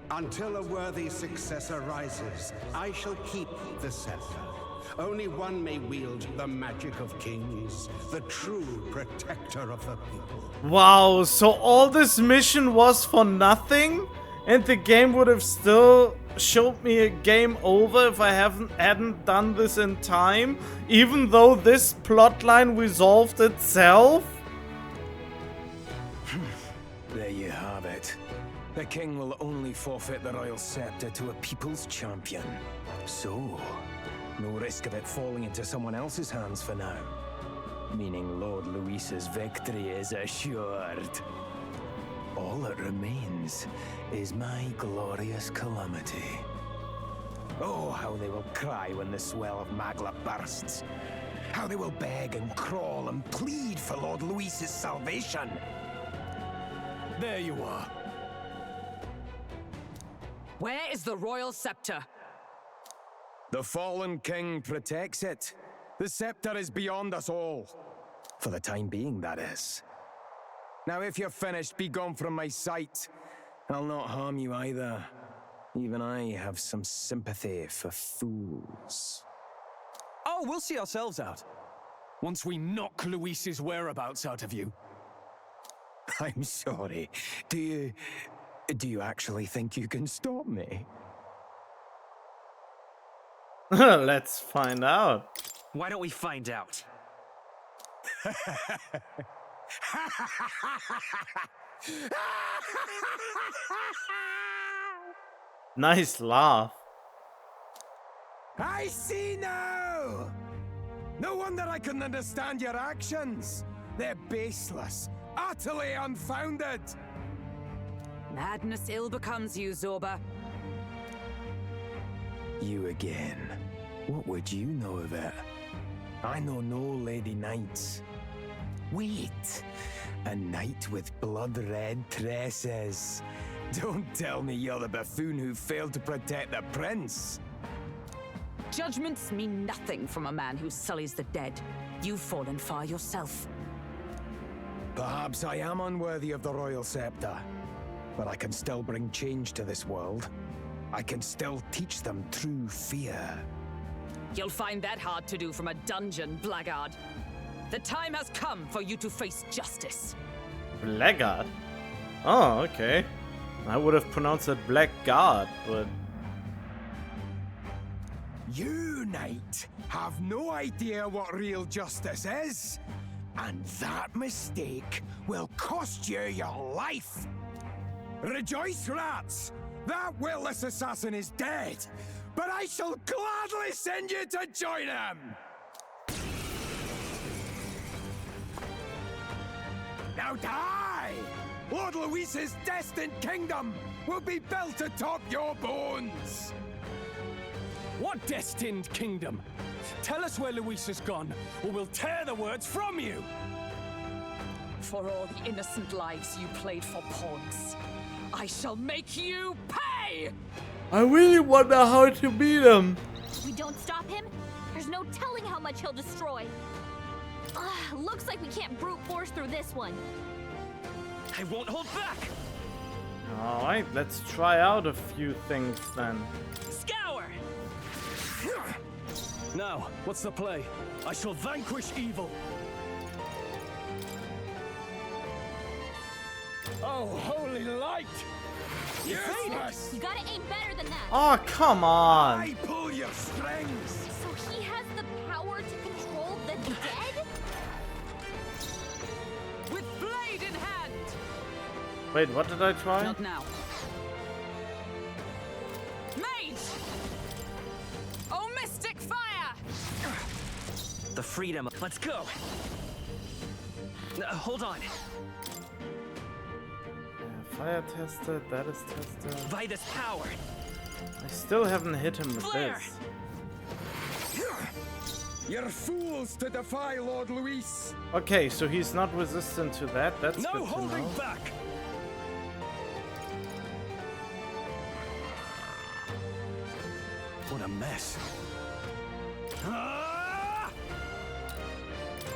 Until a worthy successor rises, I shall keep the scepter. Only one may wield the magic of kings, the true protector of the people. Wow, so all this mission was for nothing? And the game would have still showed me a game over if I hadn't done this in time? Even though this plotline resolved itself? There you have it. The king will only forfeit the royal scepter to a people's champion. So, no risk of it falling into someone else's hands for now. Meaning Lord Luis's victory is assured. All that remains is my glorious calamity. Oh, how they will cry when the swell of Magla bursts. How they will beg and crawl and plead for Lord Luis's salvation. There you are. Where is the royal scepter? The fallen king protects it. The scepter is beyond us all. For the time being, that is. Now, if you're finished, be gone from my sight. I'll not harm you either. Even I have some sympathy for fools. Oh, we'll see ourselves out. Once we knock Luis's whereabouts out of you. I'm sorry. Do you actually think you can stop me? Let's find out. Why don't we find out? Nice laugh. I see now! No wonder I couldn't understand your actions. They're baseless, utterly unfounded. Madness ill becomes you, Zorba. You again. What would you know of it? I know no Lady Knights. Wait! A knight with blood-red tresses. Don't tell me you're the buffoon who failed to protect the prince. Judgments mean nothing from a man who sullies the dead. You've fallen far yourself. Perhaps I am unworthy of the royal scepter, but I can still bring change to this world. I can still teach them true fear. You'll find that hard to do from a dungeon, blackguard. The time has come for you to face justice. Blackguard? Oh, okay. I would have pronounced it blackguard, but... You, knight, have no idea what real justice is. And that mistake will cost you your life. Rejoice, rats! That witless assassin is dead, but I shall gladly send you to join him! Now die! Lord Luis's destined kingdom will be built atop your bones! What destined kingdom? Tell us where Luis has gone, or we'll tear the words from you! For all the innocent lives you played for pawns, I shall make you pay! I really wonder how to beat him. We don't stop him, there's no telling how much he'll destroy. Looks like we can't brute force through this one. I won't hold back! Alright, let's try out a few things then. Scour! Now, what's the play? I shall vanquish evil. Oh, holy light! Useless! You gotta aim better than that. Oh, come on! I pull your strings! So he has the power to control the dead? With blade in hand! Wait, what did I try? Not now. Mage! Oh, mystic fire! The freedom. Let's go! Hold on. Fire tested, that is tested. Vitus power. I still haven't hit him with Flare. this. You're fools to defy Lord Luis. Okay, so he's not resistant to that. That's No good to holding know. back! What a mess. Ah!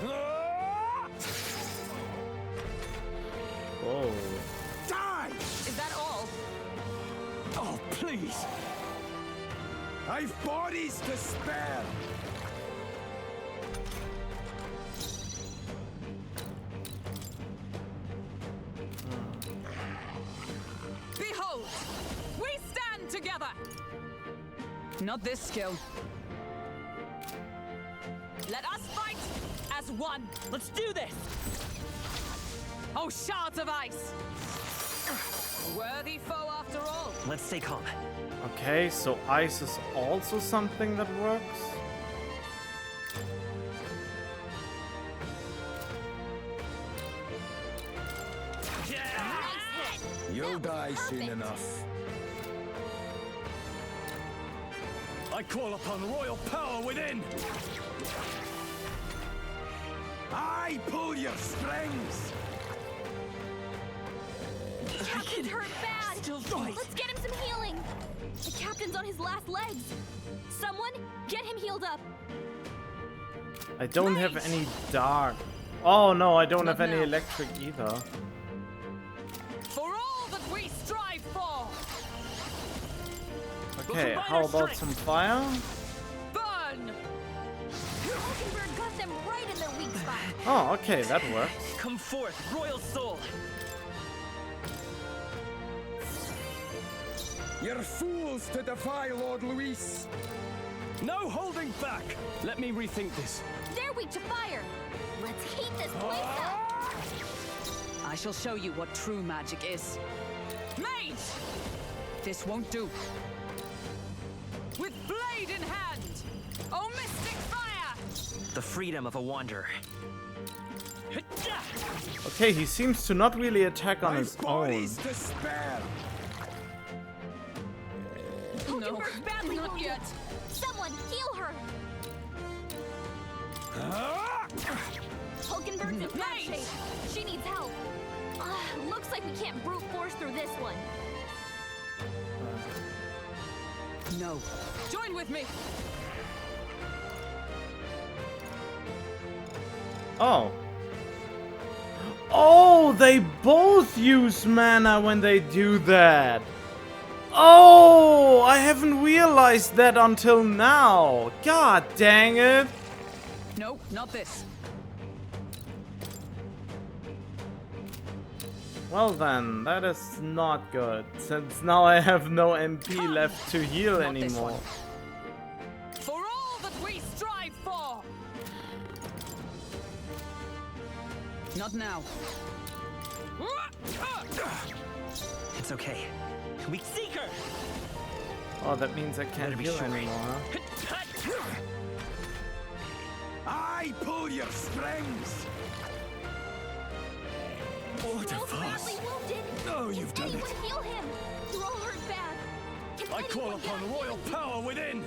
Ah! Whoa. Die! Is that all? Oh, please! I've bodies to spare. Behold! We stand together! Not this skill. Let us fight as one! Let's do this! Oh, shards of ice! A worthy foe after all. Let's stay calm. Okay, so ice is also something that works? You'll die soon enough. I call upon royal power within! I pull your strings. The captain's hurt bad. Still fight. Let's get him some healing. The captain's on his last legs. Someone, get him healed up. I don't have any dark. Oh no, I don't Not have any now. electric either. For all that we strive for! Okay, how about some fire? Burn! Mockingbird got them right in their weak spot. Oh, okay, that works. Come forth, royal soul! You're fools to defy Lord Luis. No holding back! Let me rethink this. They're weak to fire. Let's heat this place up. I shall show you what true magic is. Mage! This won't do. With blade in hand! the freedom of a wanderer. Okay, he seems to not really attack on his own. No, badly not yet. Someone heal her. Hulkenberg's in bad shape. She needs help. Looks like we can't brute force through this one. No. Join with me. Oh. Oh, they both use mana when they do that. Oh, I haven't realized that until now. God dang it. No, not this. Well then, that is not good, since now I have no MP left to heal Not this anymore. one. For all that we strive for. Not now. It's okay. Weak seeker! Oh, that means I can't heal anymore, huh? I pull your strings! What a fuss. Oh, you've done it. Heal him. You're all hurt bad. Can I call upon royal power within!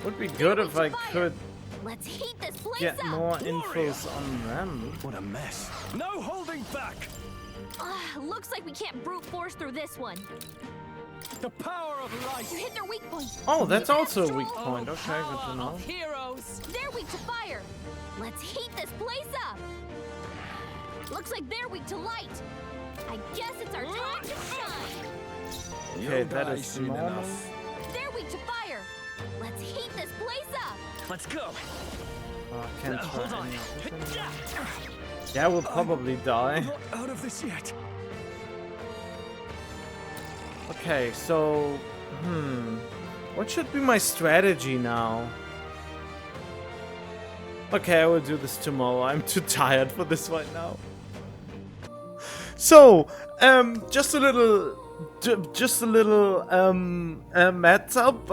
Would be good if I could Let's heat this place get up. more infos on them. What a mess. No holding back! Looks like we can't brute force through this one. The power of light! You hit their weak point. Oh, that's also a weak strong. point. Okay, good to know. Heroes. They're weak to fire. Let's heat this place up. Looks like they're weak to light. I guess it's our time to shine. Okay, that is normal. They're weak to fire. Let's heat this place up. Let's go. Oh, I can't try Hold on. any of this anymore. Yeah, we'll probably die. Not out of this yet. Okay, so... What should be my strategy now? Okay, I will do this tomorrow. I'm too tired for this right now. So, just a little heads up.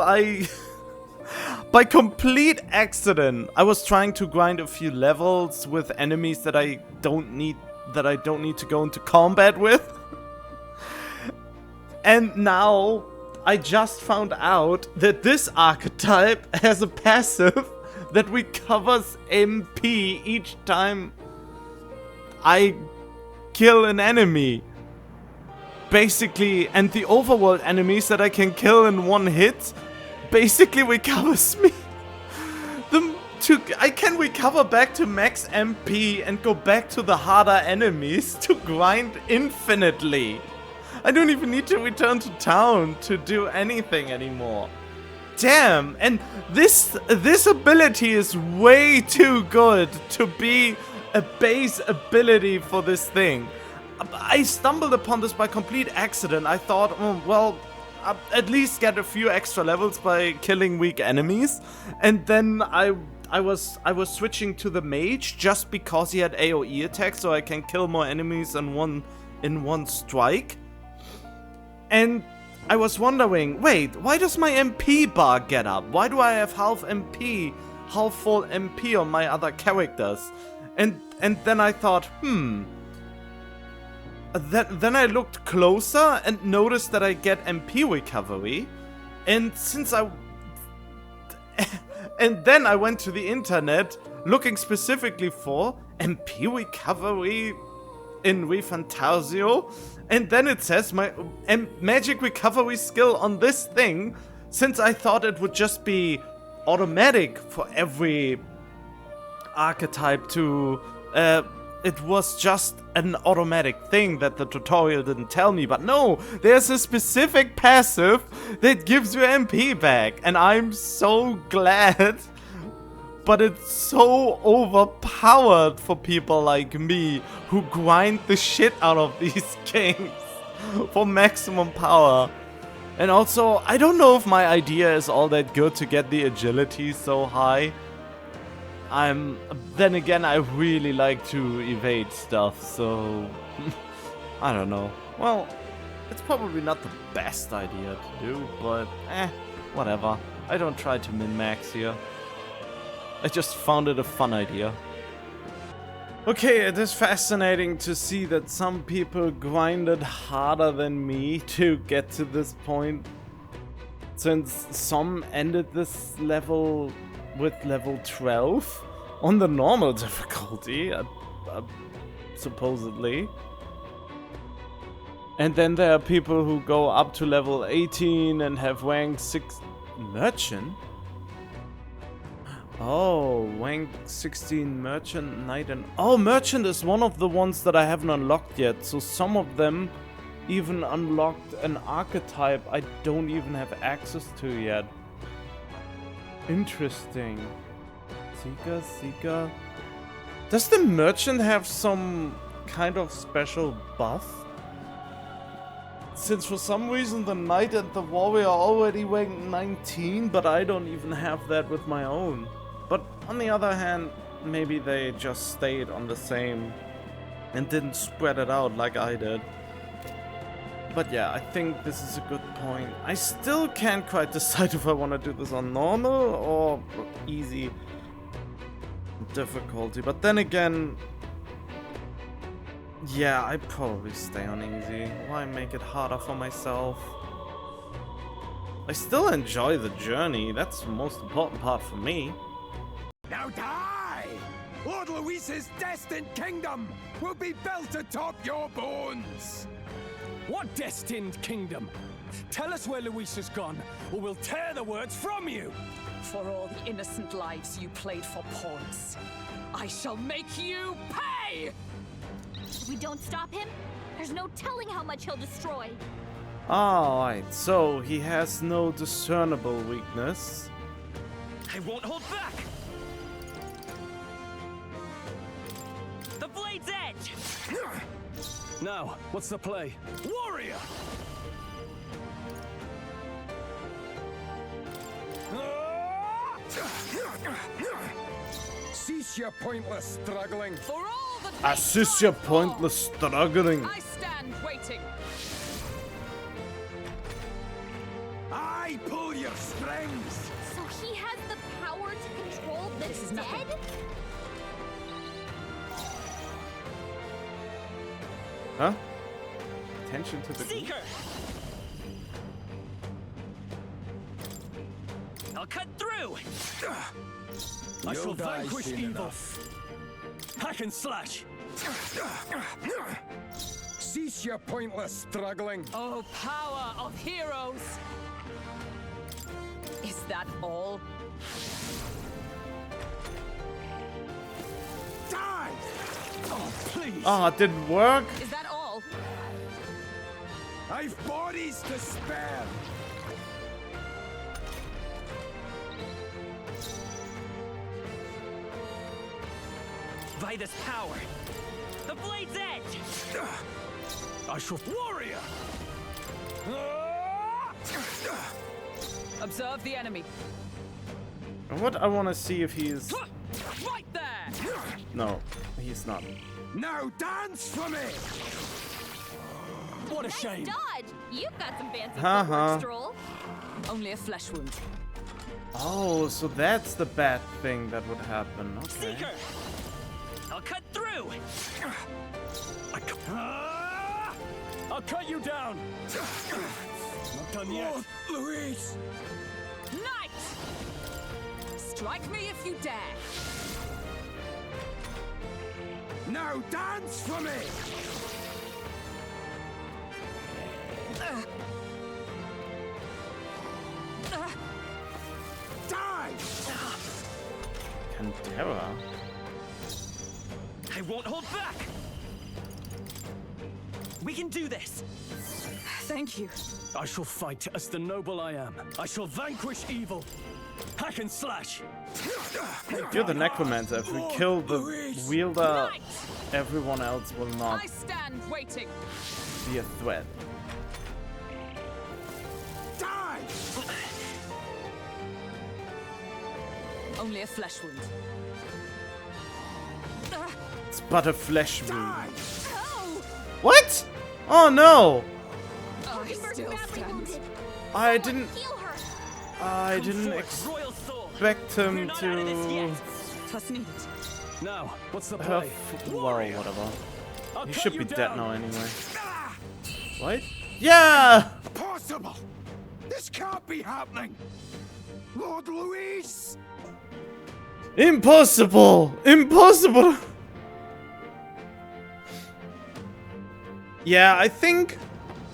By complete accident, I was trying to grind a few levels with enemies that I don't need to go into combat with. And now I just found out that this archetype has a passive that recovers MP each time I kill an enemy. Basically, and the overworld enemies that I can kill in one hit basically recovers me. I can recover back to max MP and go back to the harder enemies to grind infinitely. I don't even need to return to town to do anything anymore. Damn, and this ability is way too good to be a base ability for this thing. I stumbled upon this by complete accident. I thought, well, I'll at least get a few extra levels by killing weak enemies. And then I was switching to the mage just because he had AoE attacks, so I can kill more enemies in one strike. And I was wondering, wait, why does my MP bar get up? Why do I have half full MP on my other characters? And then I thought, Then I looked closer and noticed that I get MP recovery. And and then I went to the internet looking specifically for MP recovery in ReFantazio. And then it says my magic recovery skill on this thing, since I thought it would just be automatic for every archetype to... it was just an automatic thing that the tutorial didn't tell me. But no, there's a specific passive that gives you MP back. And I'm so glad. But it's so overpowered for people like me who grind the shit out of these games for maximum power. And also, I don't know if my idea is all that good to get the agility so high. Then again, I really like to evade stuff, so I don't know. Well, It's probably not the best idea to do, but whatever. I don't try to min-max here. I just found it a fun idea. Okay, it is fascinating to see that some people grinded harder than me to get to this point. Since some ended this level with level 12 on the normal difficulty, supposedly. And then there are people who go up to level 18 and have rank 6... Merchant? Oh, rank 16 Merchant, Knight and... Oh, Merchant is one of the ones that I haven't unlocked yet. So some of them even unlocked an archetype I don't even have access to yet. Interesting. Seeker. Does the Merchant have some kind of special buff? Since for some reason the Knight and the Warrior are already ranked 19, but I don't even have that with my own. But on the other hand, maybe they just stayed on the same and didn't spread it out like I did. But yeah, I think this is a good point. I still can't quite decide if I want to do this on normal or easy difficulty. But then again, yeah, I'd probably stay on easy. Why make it harder for myself? I still enjoy the journey. That's the most important part for me. Now die! Lord Luis's destined kingdom will be built atop your bones! What destined kingdom? Tell us where Luis has gone, or we'll tear the words from you! For all the innocent lives you played for pawns, I shall make you pay! If we don't stop him, there's no telling how much he'll destroy. Alright, so he has no discernible weakness. I won't hold back! The blade's edge! Now, what's the play? Warrior! Cease your pointless struggling. For all the Assist your pointless struggling. I stand waiting. I pull your strings. So he has the power to control the dead? Huh? Attention to the Seeker! I'll cut through! I shall die vanquish soon evil. enough. Hack and slash! Cease your pointless struggling. Oh, power of heroes! Is that all? Die! Oh, please! Oh, it didn't work? Is that all? I've bodies to spare. By this power, the blade's edge! I shall... Warrior! Observe the enemy. And what I want to see if he's... Right there! No, he's not. Now dance for me! What a Nice shame! dodge! You've got some fancy Uh-huh. footwork, Stroll. Only a flesh wound. Oh, so that's the bad thing that would happen. Okay. Seeker! I'll cut through! I'll cut you down! Not done yet. Oh, Luis! Knight! Strike me if you dare! Now dance for me! Die! Cantera? I won't hold back! We can do this! Thank you. I shall fight as the noble I am. I shall vanquish evil. Hack and slash! You're the necromancer. If we kill the wielder, everyone else will not I stand waiting. be a threat. Die! Only a flesh wound. It's but a flesh wound. Die! What? Oh no! I didn't expect him to. Now, what's the Well, play? whatever. He should be dead now anyway. What? Yeah! Impossible! This can't be happening! Lord Luis! Impossible! Impossible! Yeah, I think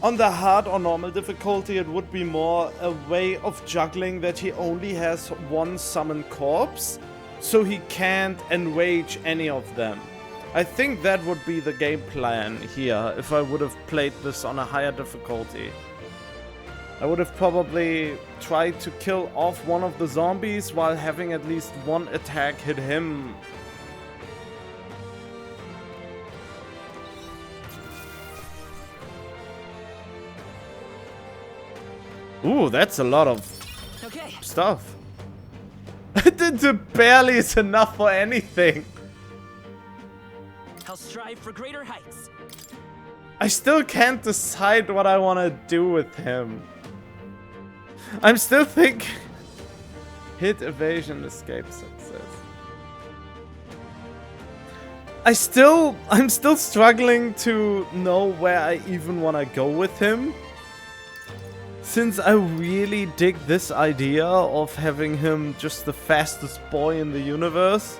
on the hard or normal difficulty it would be more a way of juggling that he only has one summoned corpse, so he can't enrage any of them. I think that would be the game plan here if I would have played this on a higher difficulty. I would have probably tried to kill off one of the zombies while having at least one attack hit him. Ooh, that's a lot of stuff. The barely is enough for anything. I'll strive for greater heights. I still can't decide what I want to do with him. I'm still thinking... Hit, evasion, escape, success. I'm still struggling to know where I even want to go with him. Since I really dig this idea of having him just the fastest boy in the universe.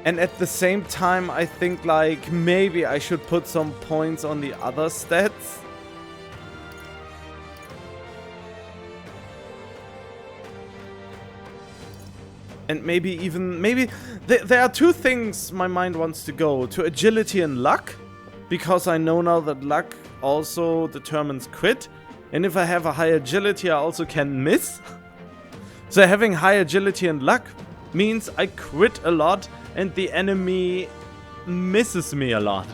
And at the same time, I think like maybe I should put some points on the other stats. And maybe there are two things my mind wants to go to: agility and luck, because I know now that luck also determines crit, and if I have a high agility I also can miss. So having high agility and luck means I crit a lot and the enemy misses me a lot.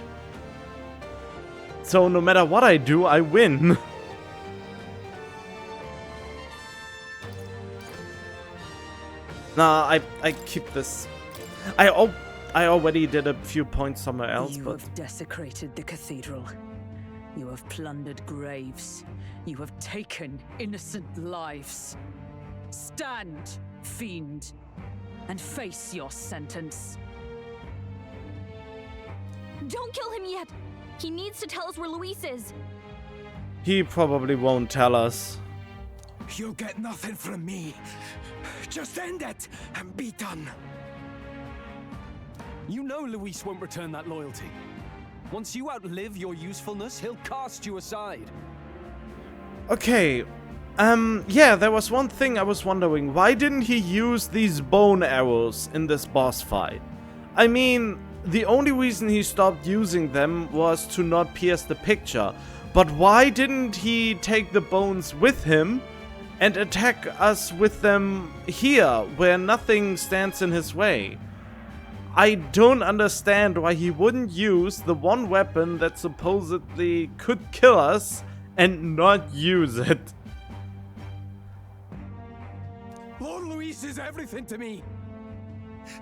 So no matter what I do, I win. Nah, I keep this. I already did a few points somewhere else, You but have desecrated the cathedral. You have plundered graves. You have taken innocent lives. Stand, fiend, and face your sentence. Don't kill him yet! He needs to tell us where Luis is. he probably won't tell us. You'll get nothing from me. Just end it and be done. You know Luis won't return that loyalty. Once you outlive your usefulness, he'll cast you aside. Okay, yeah, there was one thing I was wondering. Why didn't he use these bone arrows in this boss fight? I mean, the only reason he stopped using them was to not pierce the picture. But why didn't he take the bones with him and attack us with them here, where nothing stands in his way? I don't understand why he wouldn't use the one weapon that supposedly could kill us and not use it. Lord Luis is everything to me.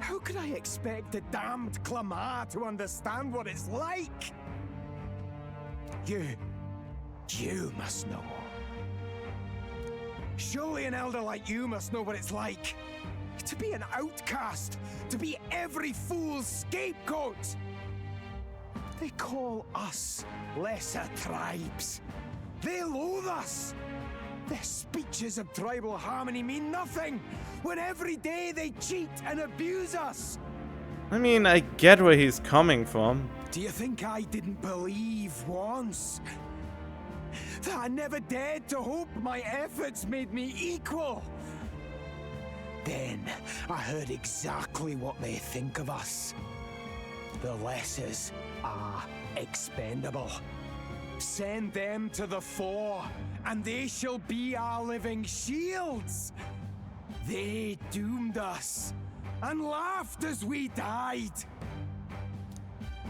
How could I expect the damned Clamar to understand what it's like? You must know. Surely an elder like you must know what it's like. To be an outcast, to be every fool's scapegoat. They call us lesser tribes. They loathe us. Their speeches of tribal harmony mean nothing when every day they cheat and abuse us. I mean, I get where he's coming from. Do you think I didn't believe once? That I never dared to hope my efforts made me equal? Then I heard exactly what they think of us. The lessers are expendable. Send them to the fore, and they shall be our living shields. They doomed us, and laughed as we died.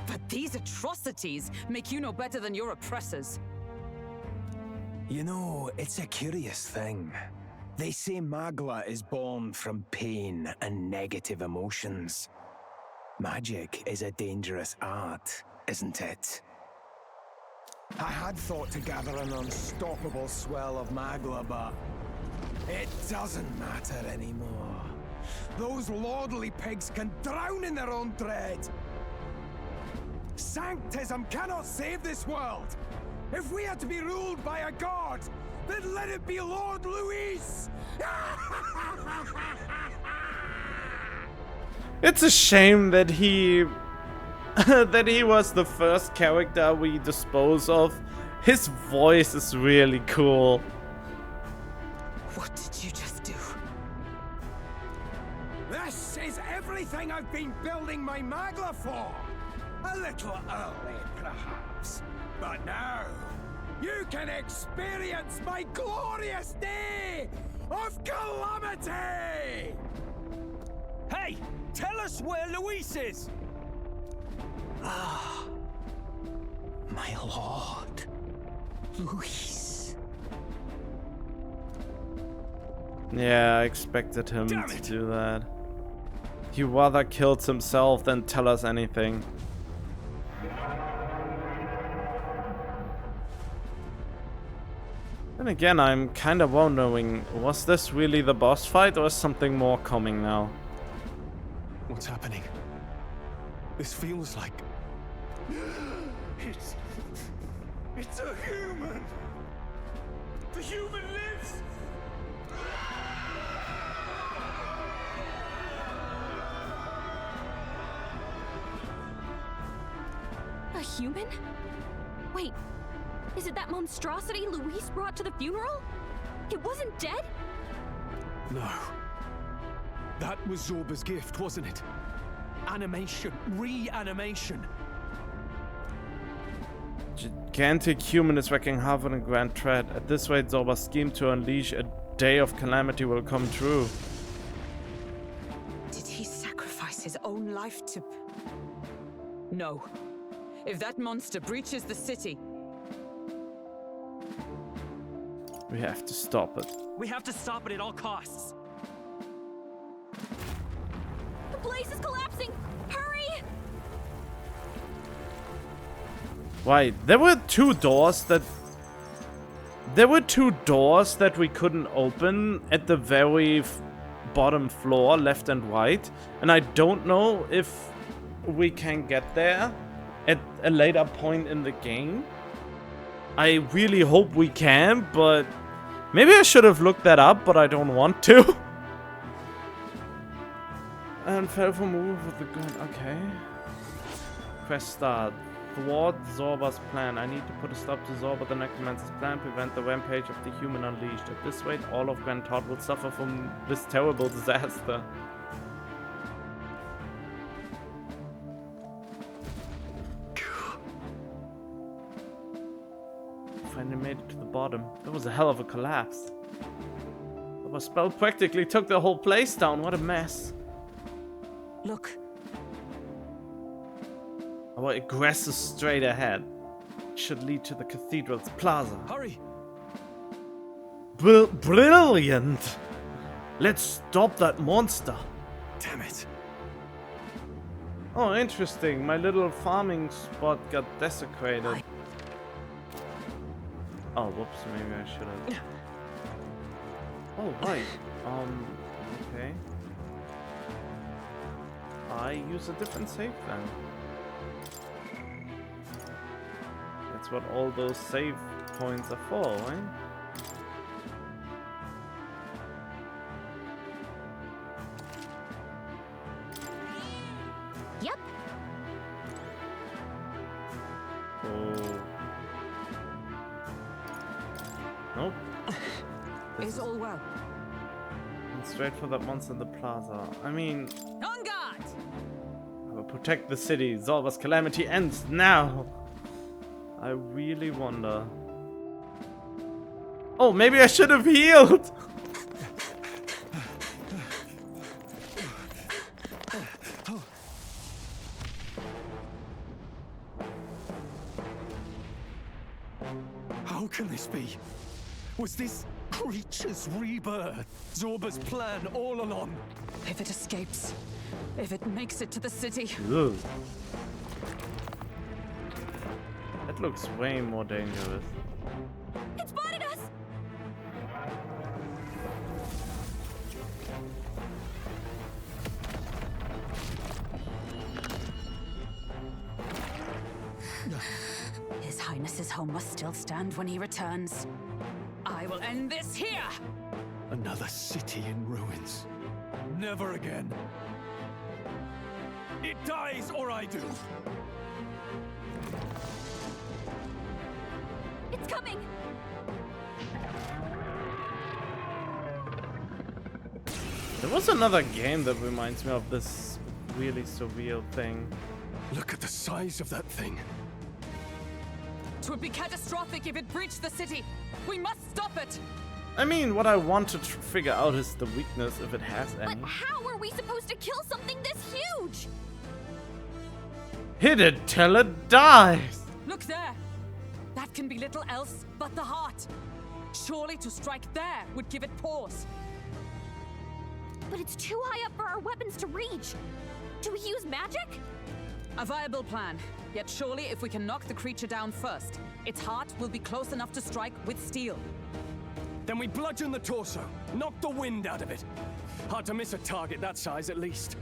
But these atrocities make you no better than your oppressors. You know, it's a curious thing. They say Magla is born from pain and negative emotions. Magic is a dangerous art, isn't it? I had thought to gather an unstoppable swell of Magla, but it doesn't matter anymore. Those lordly pigs can drown in their own dread. Sanctism cannot save this world. If we are to be ruled by a god, then let it be Lord Luis! It's a shame that he was the first character we dispose of. His voice is really cool. What did you just do? This is everything I've been building my Magla for! A little early, perhaps. But now, you can experience my glorious day of calamity! Hey! Tell us where Luis is! Ah, my lord, Luis. Yeah, I expected him to do that. He rather killed himself than tell us anything. Then again, I'm kind of wondering, was this really the boss fight or is something more coming now? What's happening? This feels like... It's a human! The human lives! A human? Wait, is it that monstrosity Luis brought to the funeral? It wasn't dead? No. That was Zorba's gift, wasn't it? Animation. Reanimation. Gigantic human is wreaking havoc on Grand Threat. At this rate, Zorba's scheme to unleash a day of calamity will come true. Did he sacrifice his own life to... No. If that monster breaches the city... We have to stop it. We have to stop it at all costs. The place is collapsing! Hurry! Why? There were two doors that we couldn't open at the very bottom floor, left and right, and I don't know if we can get there at a later point in the game. I really hope we can, but maybe I should have looked that up, but I don't want to. And fell for move with the gun. Okay. Press start. Thwart Zorba's plan. I need to put a stop to Zorba the Necromancer's plan, prevent the rampage of the human unleashed. At this rate, all of Grand Thought will suffer from this terrible disaster. Finally made it to the bottom. That was a hell of a collapse. Our spell practically took the whole place down. What a mess. Look. Our egress is straight ahead. It should lead to the cathedral's plaza. Hurry! Brilliant! Let's stop that monster. Damn it. Oh, interesting. My little farming spot got desecrated. Oh, whoops. Maybe I should have. Oh, right. Okay. I use a different save then. That's what all those save points are for, right? Yep. Oh. Nope. Is all well? Straight for that monster in the plaza. I mean... On guard! I will protect the city. Zorba's calamity ends now! I really wonder... Oh, maybe I should have healed! How can this be? Was this creature's rebirth Zorba's plan all along? If it escapes, if it makes it to the city... Ugh. That That looks way more dangerous. It spotted us! His Highness's home must still stand when he returns. I will end this here! Another city in ruins. Never again. It dies or I do. It's coming! There was another game that reminds me of this really surreal thing. Look at the size of that thing. It would be catastrophic if it breached the city. We must stop it! I mean, what I want to figure out is the weakness, if it has any. But how are we supposed to kill something this huge? Hit it till it dies! Look there! That can be little else but the heart. Surely to strike there would give it pause. But it's too high up for our weapons to reach. Do we use magic? A viable plan. Yet surely if we can knock the creature down first, its heart will be close enough to strike with steel. Then we bludgeon the torso, knock the wind out of it. Hard to miss a target that size, at least.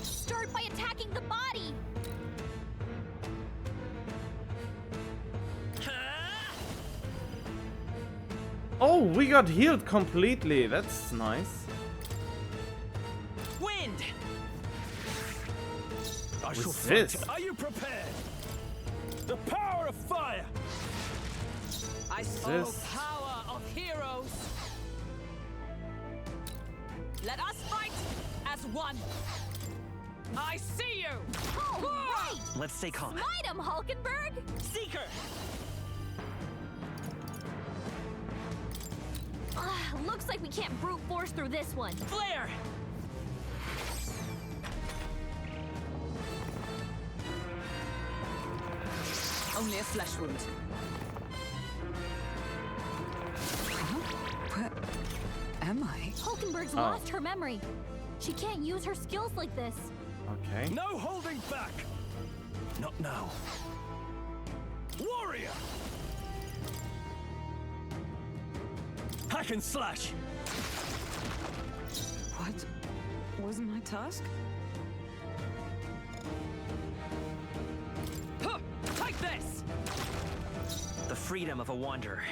Start by attacking the body. Oh, we got healed completely. That's nice. Wind! I shall What's this? fight. Are you prepared? The power of fire! I spoke power of heroes. Let us fight as one. I see you! All right! Let's stay calm. Smite him, Hulkenberg! Seeker! Looks like we can't brute force through this one. Flare! Only a flesh wound. Where am I? Hulkenberg's lost her memory. She can't use her skills like this. Okay. No holding back! Not now. Warrior! Hack and slash! What was my task? Huh! Take this! The freedom of a wanderer.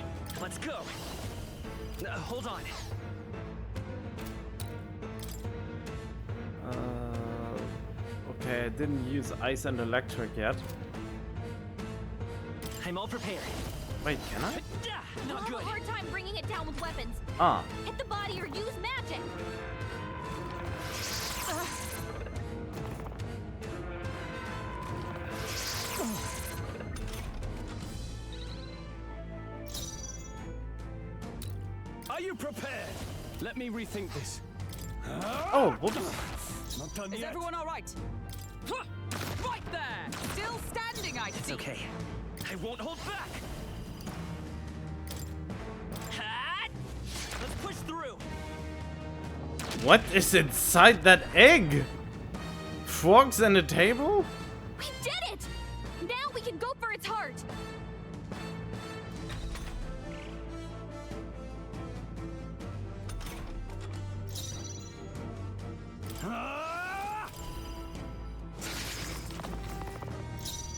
Let's go! Hold on. Okay, I didn't use ice and electric yet. I'm all prepared. Wait, can I? We'll have a hard time bringing it down with weapons. Ah. Hit the body or use magic. Are you prepared? Let me rethink this. Oh, whoops. Not done Is yet. everyone all right? Right there! Still standing, I see. It's okay. I won't hold back! Let's push through! What is inside that egg? Frogs and a table? We did it! Now we can go for its heart.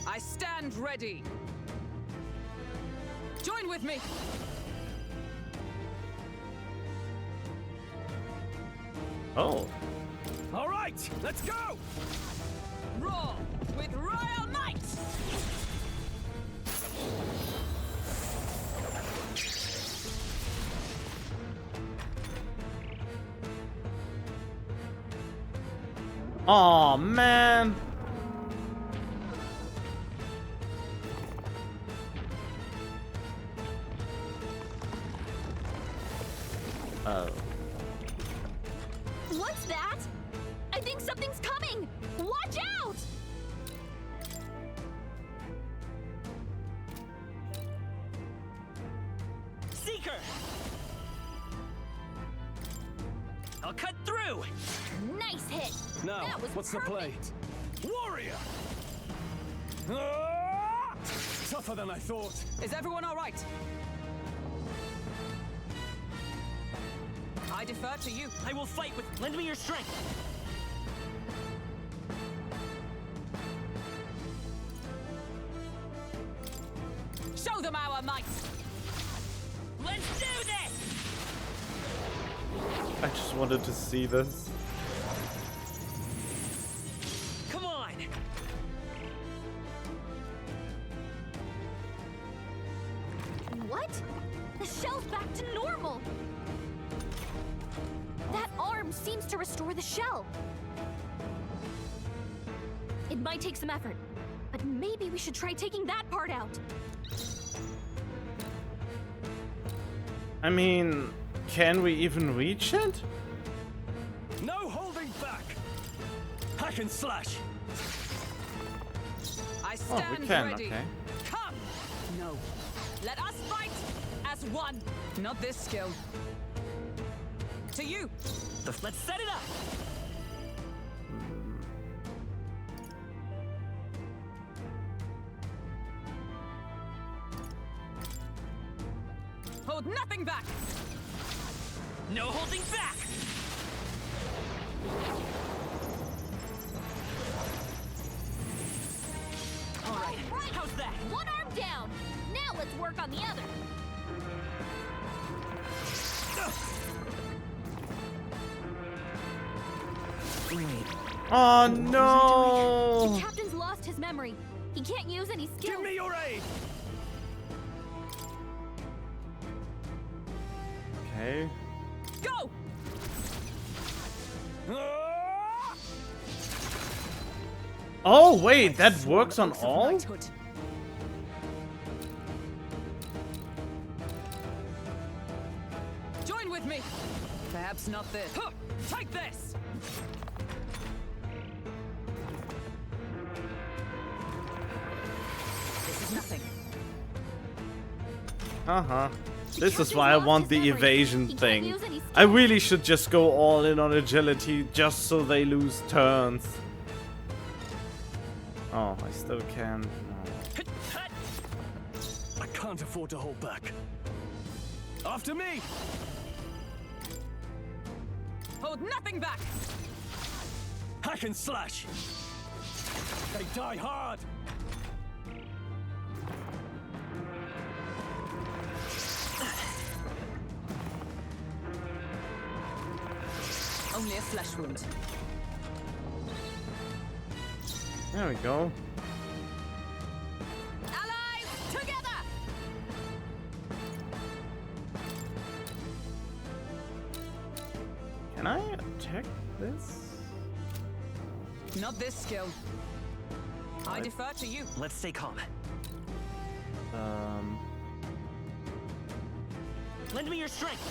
I stand ready. Join with me. Oh. All right, let's go! Roar with royal might! Aw, man. Oh. What's that? I think something's coming! Watch out! Seeker! I'll cut through! Nice hit! Now, that was what's perfect. the play? Warrior! Tougher than I thought. Is everyone all right? I defer to you. I will fight with... Lend me your strength. Show them our might. Let's do this! I just wanted to see this. Come on! What? The shell's back to normal! That arm seems to restore the shell. It might take some effort, but maybe we should try taking that part out. I mean, can we even reach it? No holding back! Hack and slash! I stand Oh, we can, ready. okay. Come! No. Let us fight as one. Not this skill. To you. Let's set it up! Hold nothing back. No holding back! All right, how's that? One arm down. Now let's work on the other. Oh no! The captain's lost his memory. He can't use any skills. Give me your aid! Okay. Go! Oh wait, that works on all? Knighthood. Join with me. Perhaps not this. Huh, take this. This is nothing. Uh-huh. This is why I want the evasion thing. I really should just go all in on agility just so they lose turns. Oh, I still can. Oh. I can't afford to hold back. After me! Hold nothing back. Hack and slash! They die hard! Only a flesh wound. There we go. Allies, together! Can I attack this? Not this skill. I What? defer to you. Let's stay calm. Lend me your strength.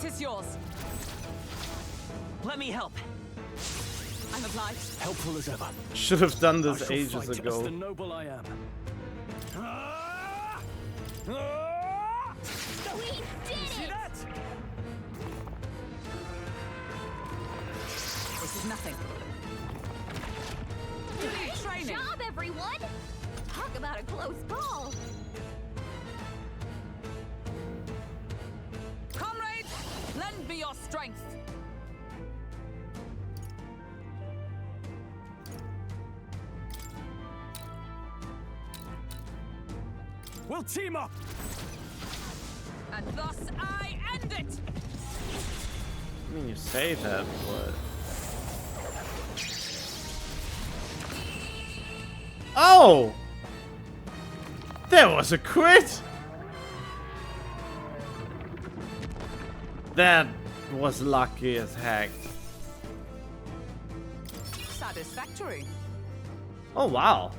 Tis yours. Let me help. I'm obliged. Helpful as ever. Should have done I this shall ages fight as ago. the noble I am. We did See it! that? This is nothing. Good Training. job, everyone! Talk about a close call. Comrades, lend me your strength. We'll team up! And thus I end it. I mean, you say that, but... Oh! There was a crit! That was lucky as heck. Satisfactory. Oh, wow.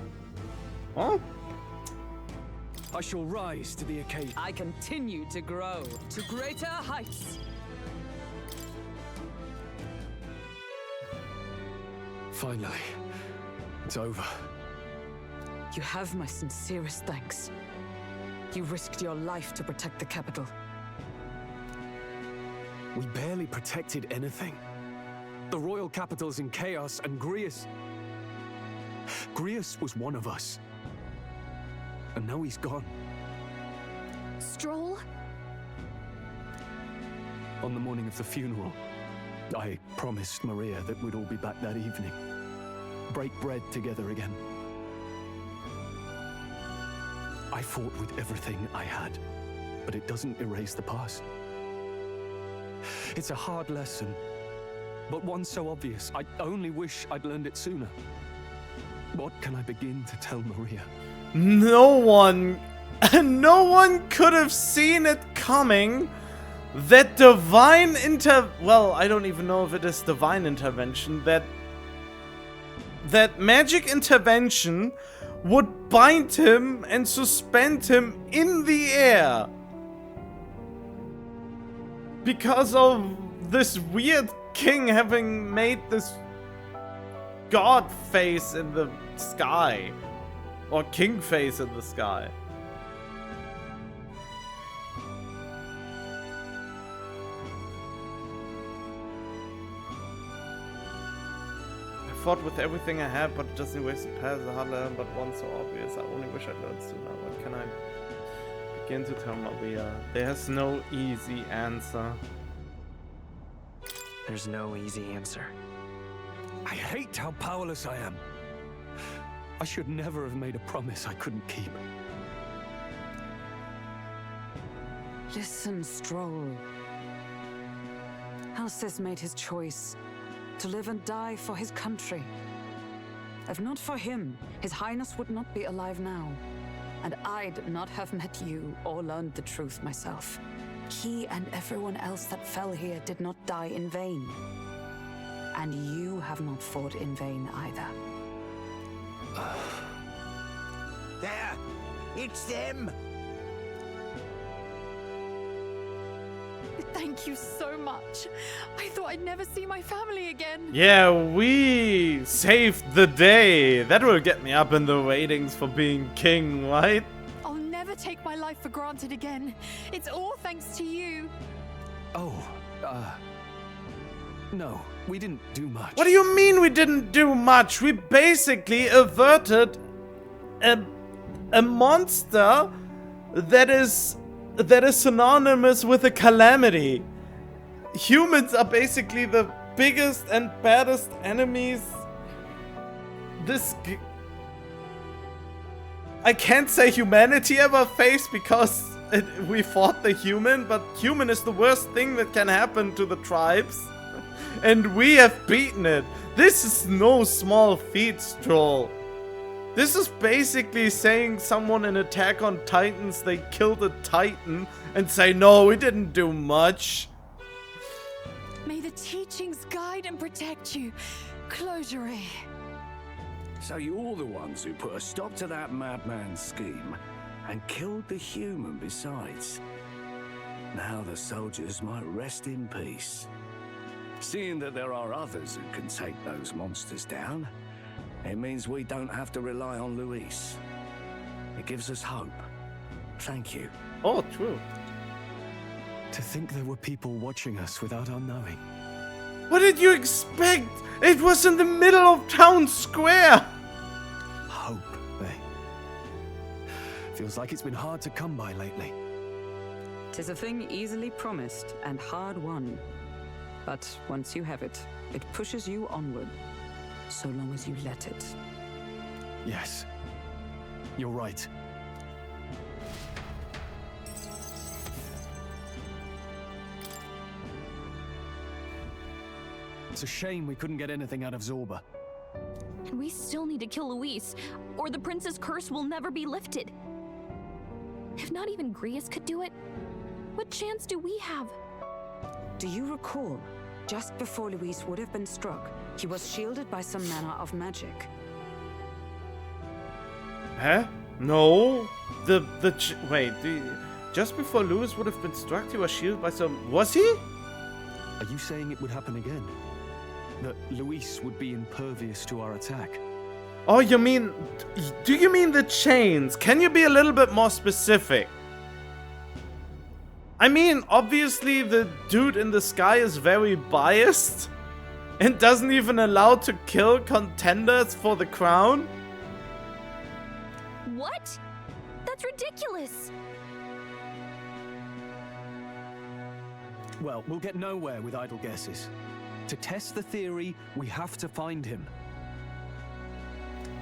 Oh? I shall rise to the occasion. I continue to grow to greater heights. Finally, it's over. You have my sincerest thanks. You risked your life to protect the capital. We barely protected anything. The royal capital's in chaos, and Grius was one of us. And now he's gone. Stroll? On the morning of the funeral, I promised Maria that we'd all be back that evening. Break bread together again. I fought with everything I had, but it doesn't erase the past. It's a hard lesson, but one so obvious. I only wish I'd learned it sooner. What can I begin to tell Maria? No one could have seen it coming. That divine well, I don't even know if it is divine intervention. That magic intervention would bind him and suspend him in the air. Because of this weird king having made this god face in the sky. Or king face in the sky. I fought with everything I had, but it doesn't waste the past. The hard learn, but one so obvious. I only wish I learned sooner. What can I begin to tell Maria? There's no easy answer. There's no easy answer. I hate how powerless I am. I should never have made a promise I couldn't keep. Listen, Stroll. Alcest made his choice to live and die for his country. If not for him, His Highness would not be alive now. And I'd not have met you or learned the truth myself. He and everyone else that fell here did not die in vain. And you have not fought in vain either. There! It's them! Thank you so much. I thought I'd never see my family again. Yeah, we saved the day. That will get me up in the ratings for being king, right? I'll never take my life for granted again. It's all thanks to you. Oh, no, we didn't do much. What do you mean we didn't do much? We basically averted a monster that is synonymous with a calamity. Humans are basically the biggest and baddest enemies. I can't say humanity ever faced because we fought the human, but human is the worst thing that can happen to the tribes. And we have beaten it. This is no small feat, Stroll. This is basically saying someone in Attack on Titans, they killed a titan and say, no, we didn't do much. May the teachings guide and protect you, Closure. So you're the ones who put a stop to that madman's scheme and killed the human besides. Now the soldiers might rest in peace. Seeing that there are others who can take those monsters down, it means we don't have to rely on Luis. It gives us hope. Thank you. Oh, true. To think there were people watching us without our knowing. What did you expect? It was in the middle of town square. Hope, eh? Feels like it's been hard to come by lately. 'Tis a thing easily promised and hard won. But once you have it, it pushes you onward, so long as you let it. Yes, you're right. It's a shame we couldn't get anything out of Zorba. And we still need to kill Luis, or the prince's curse will never be lifted. If not even Grius could do it, what chance do we have? Do you recall, just before Luis would have been struck, he was shielded by some manner of magic? Huh? No. Wait, just before Luis would have been struck, he was shielded by some... Was he? Are you saying it would happen again? That Luis would be impervious to our attack? Oh, you mean... Do you mean the chains? Can you be a little bit more specific? I mean, obviously the dude in the sky is very biased and doesn't even allow to kill contenders for the crown. What? That's ridiculous. Well, we'll get nowhere with idle guesses. To test the theory, we have to find him.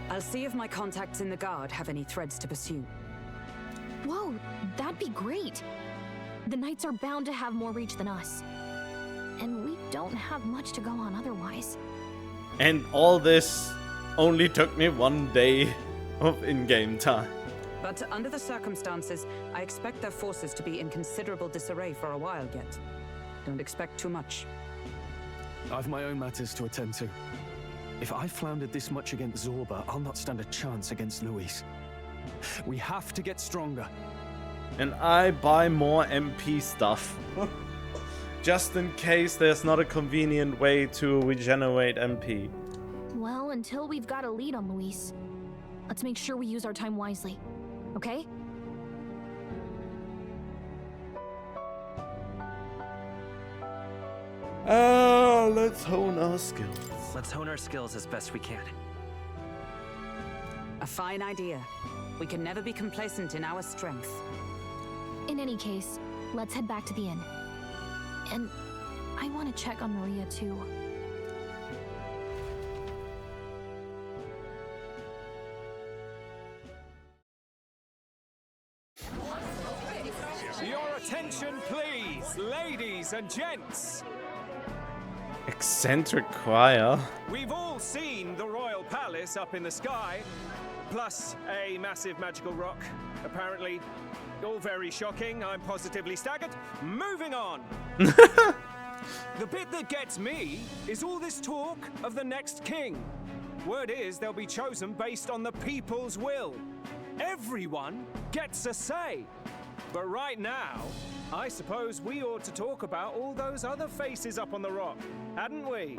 I'll see if my contacts in the Guard have any threads to pursue. Whoa, that'd be great. The Knights are bound to have more reach than us. And we don't have much to go on otherwise. And all this only took me 1 day of in-game time. But under the circumstances, I expect their forces to be in considerable disarray for a while yet. Don't expect too much. I've my own matters to attend to. If I floundered this much against Zorba, I'll not stand a chance against Luis. We have to get stronger. And I buy more MP stuff. Just in case there's not a convenient way to regenerate MP. Well, until we've got a lead on Luis, let's make sure we use our time wisely, okay? Let's hone our skills. Let's hone our skills as best we can. A fine idea. We can never be complacent in our strength. In any case, let's head back to the inn. And I want to check on Maria too. Your attention, please, ladies and gents. Eccentric choir. We've all seen the royal palace up in the sky, plus a massive magical rock. Apparently, all very shocking. I'm positively staggered. Moving on. The bit that gets me is all this talk of the next king. Word is they'll be chosen based on the people's will. Everyone gets a say. But right now, I suppose we ought to talk about all those other faces up on the rock, hadn't we?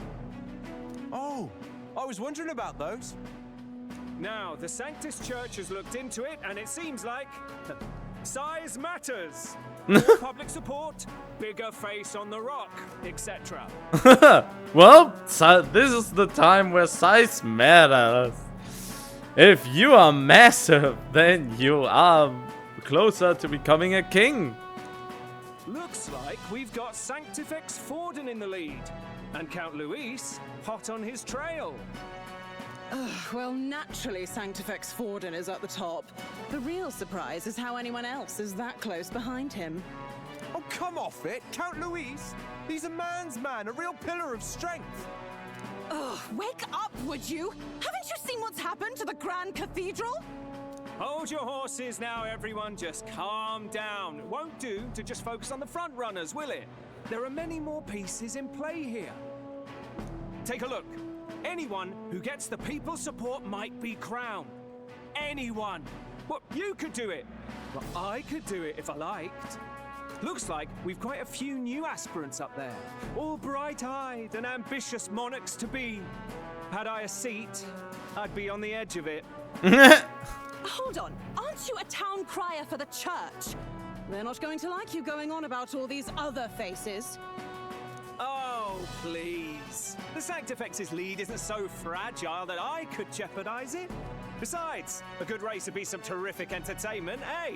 Oh, I was wondering about those. Now, the Sanctus Church has looked into it, and it seems like size matters. More public support, bigger face on the rock, etc. Well, this is the time where size matters. If you are massive, then you are closer to becoming a king. Looks like we've got Sanctifex Forden in the lead, and Count Luis hot on his trail. Well, naturally, Sanctifex Forden is at the top. The real surprise is how anyone else is that close behind him. Oh, come off it, Count Luis. He's a man's man, a real pillar of strength. Ugh, wake up, would you? Haven't you seen what's happened to the Grand Cathedral? Hold your horses now, everyone. Just calm down. It won't do to just focus on the front runners, will it? There are many more pieces in play here. Take a look. Anyone who gets the people's support might be crowned. Anyone. Well, you could do it. Well, I could do it if I liked. Looks like we've quite a few new aspirants up there. All bright-eyed and ambitious monarchs-to-be. Had I a seat, I'd be on the edge of it. Hold on, aren't you a town crier for the church? They're not going to like you going on about all these other faces. Oh, please. The Sanctifex's lead isn't so fragile that I could jeopardize it. Besides, a good race would be some terrific entertainment, eh?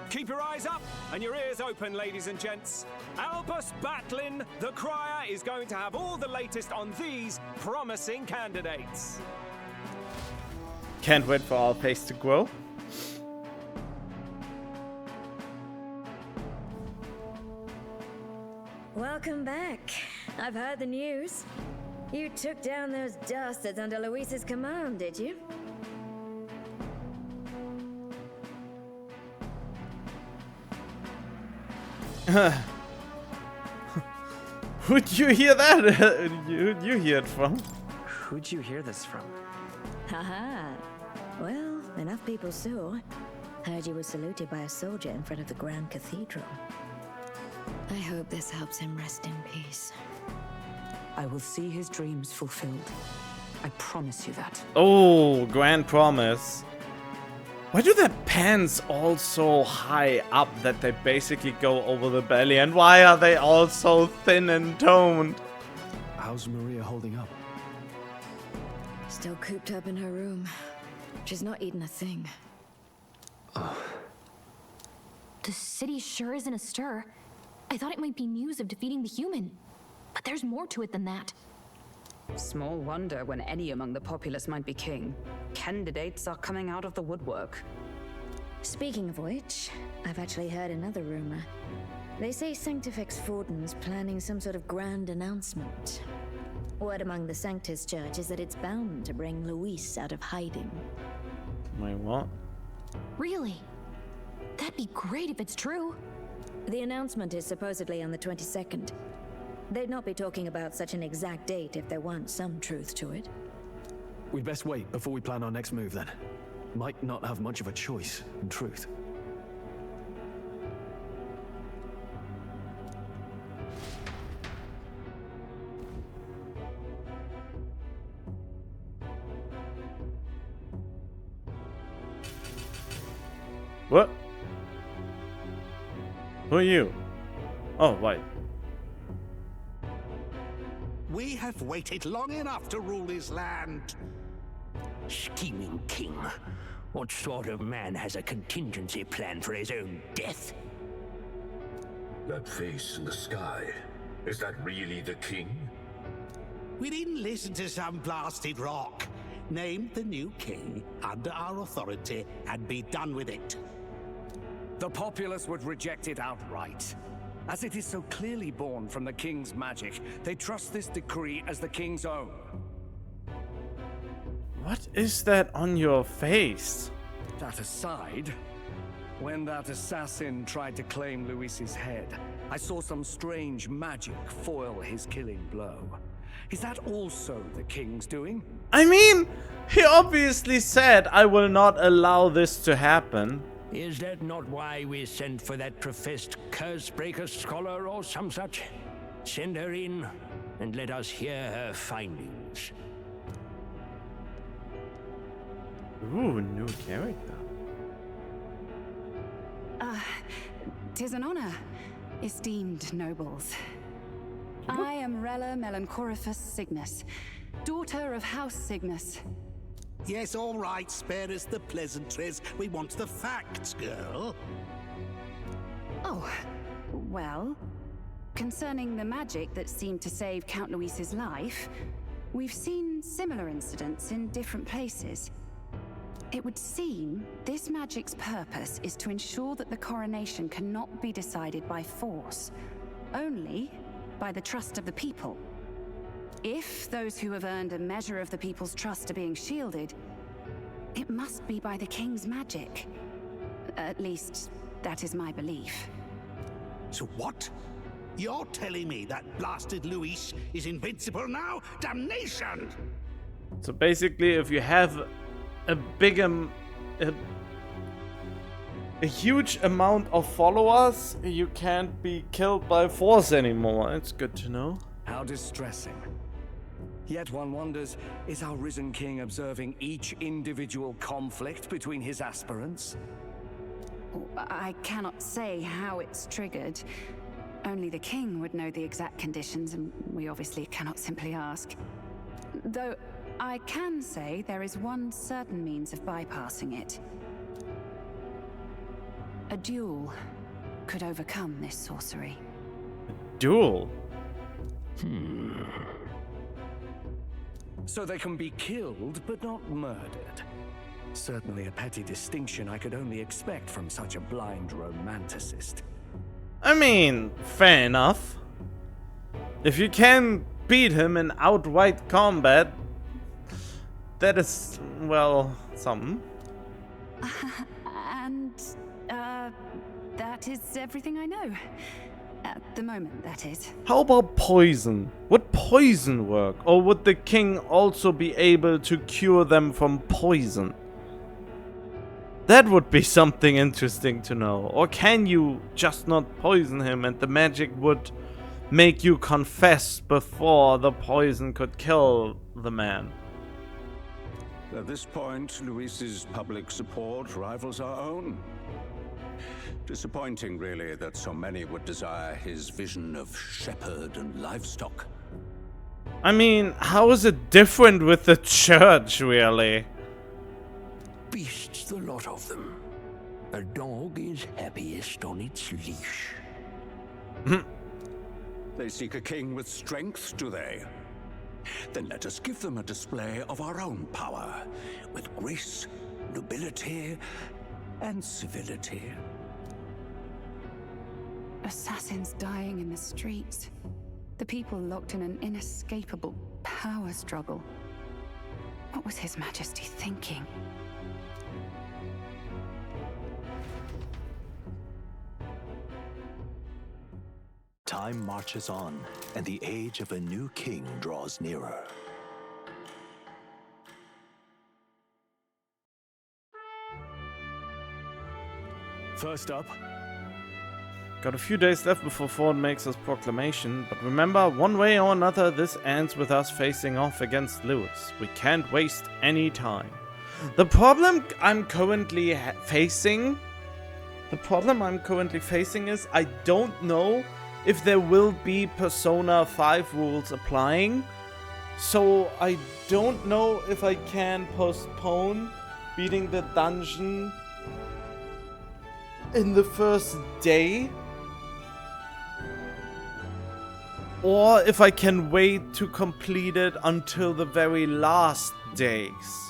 Keep your eyes up and your ears open, ladies and gents. Albus Batlin, the crier, is going to have all the latest on these promising candidates. Can't wait for our pace to grow. Welcome back. I've heard the news. You took down those dastards under Luis's command, did you? Who'd you hear that? Who'd you hear it from? Who'd you hear this from? Haha. Well, enough people saw. Heard you were saluted by a soldier in front of the Grand Cathedral. I hope this helps him rest in peace. I will see his dreams fulfilled. I promise you that. Oh, grand promise. Why do their pants all so high up that they basically go over the belly? And why are they all so thin and toned? How's Maria holding up? Still cooped up in her room. She's not eating a thing. The city sure isn't astir. I thought it might be news of defeating the human. But there's more to it than that. Small wonder when any among the populace might be king. Candidates are coming out of the woodwork. Speaking of which, I've actually heard another rumor. They say Sanctifex Forden's planning some sort of grand announcement. Word among the Sanctus Church is that it's bound to bring Luis out of hiding. Wait, what? Really? That'd be great if it's true. The announcement is supposedly on the 22nd. They'd not be talking about such an exact date if there weren't some truth to it. We'd best wait before we plan our next move then. Might not have much of a choice, in truth. What? Who are you? Oh, right. We have waited long enough to rule this land. Scheming king. What sort of man has a contingency plan for his own death? That face in the sky, is that really the king? We didn't listen to some blasted rock. Name the new king under our authority and be done with it. The populace would reject it outright. As it is so clearly born from the king's magic, they trust this decree as the king's own. What is that on your face? That aside, when that assassin tried to claim Luis's head, I saw some strange magic foil his killing blow. Is that also the king's doing? I mean, he obviously said, I will not allow this to happen. Is that not why we sent for that professed curse-breaker scholar or some such? Send her in, and let us hear her findings. Ooh, new character. Tis an honor, esteemed nobles. I am Rella Melanchorophus Cygnus, daughter of House Cygnus. Yes, all right, spare us the pleasantries. We want the facts, girl. Oh, well, concerning the magic that seemed to save Count Luis's life, we've seen similar incidents in different places. It would seem this magic's purpose is to ensure that the coronation cannot be decided by force, only by the trust of the people. If those who have earned a measure of the people's trust are being shielded, it must be by the king's magic. At least, that is my belief. So what? You're telling me that blasted Luis is invincible now? Damnation! So basically, if you have a huge amount of followers, you can't be killed by force anymore. It's good to know. How distressing. Yet one wonders, is our risen king observing each individual conflict between his aspirants? I cannot say how it's triggered. Only the king would know the exact conditions, and we obviously cannot simply ask. Though I can say there is one certain means of bypassing it. A duel could overcome this sorcery. Duel? So they can be killed, but not murdered. Certainly a petty distinction I could only expect from such a blind romanticist. I mean, fair enough. If you can beat him in outright combat, that is, well, something. And, that is everything I know. At the moment, that is. How about poison? Would poison work? Or would the king also be able to cure them from poison? That would be something interesting to know. Or can you just not poison him and the magic would make you confess before the poison could kill the man? At this point, Luis's public support rivals our own. Disappointing, really, that so many would desire his vision of shepherd and livestock. I mean, how is it different with the church, really? Beasts, the lot of them. A dog is happiest on its leash. They seek a king with strength, do they? Then let us give them a display of our own power, with grace, nobility, and civility. Assassins dying in the streets. The people locked in an inescapable power struggle. What was His Majesty thinking? Time marches on, and the age of a new king draws nearer. First up. Got a few days left before Thorn makes his proclamation, but remember, one way or another, this ends with us facing off against Lewis. We can't waste any time. The problem I'm currently facing is I don't know if there will be Persona 5 rules applying. So I don't know if I can postpone beating the dungeon in the first day, or if I can wait to complete it until the very last days.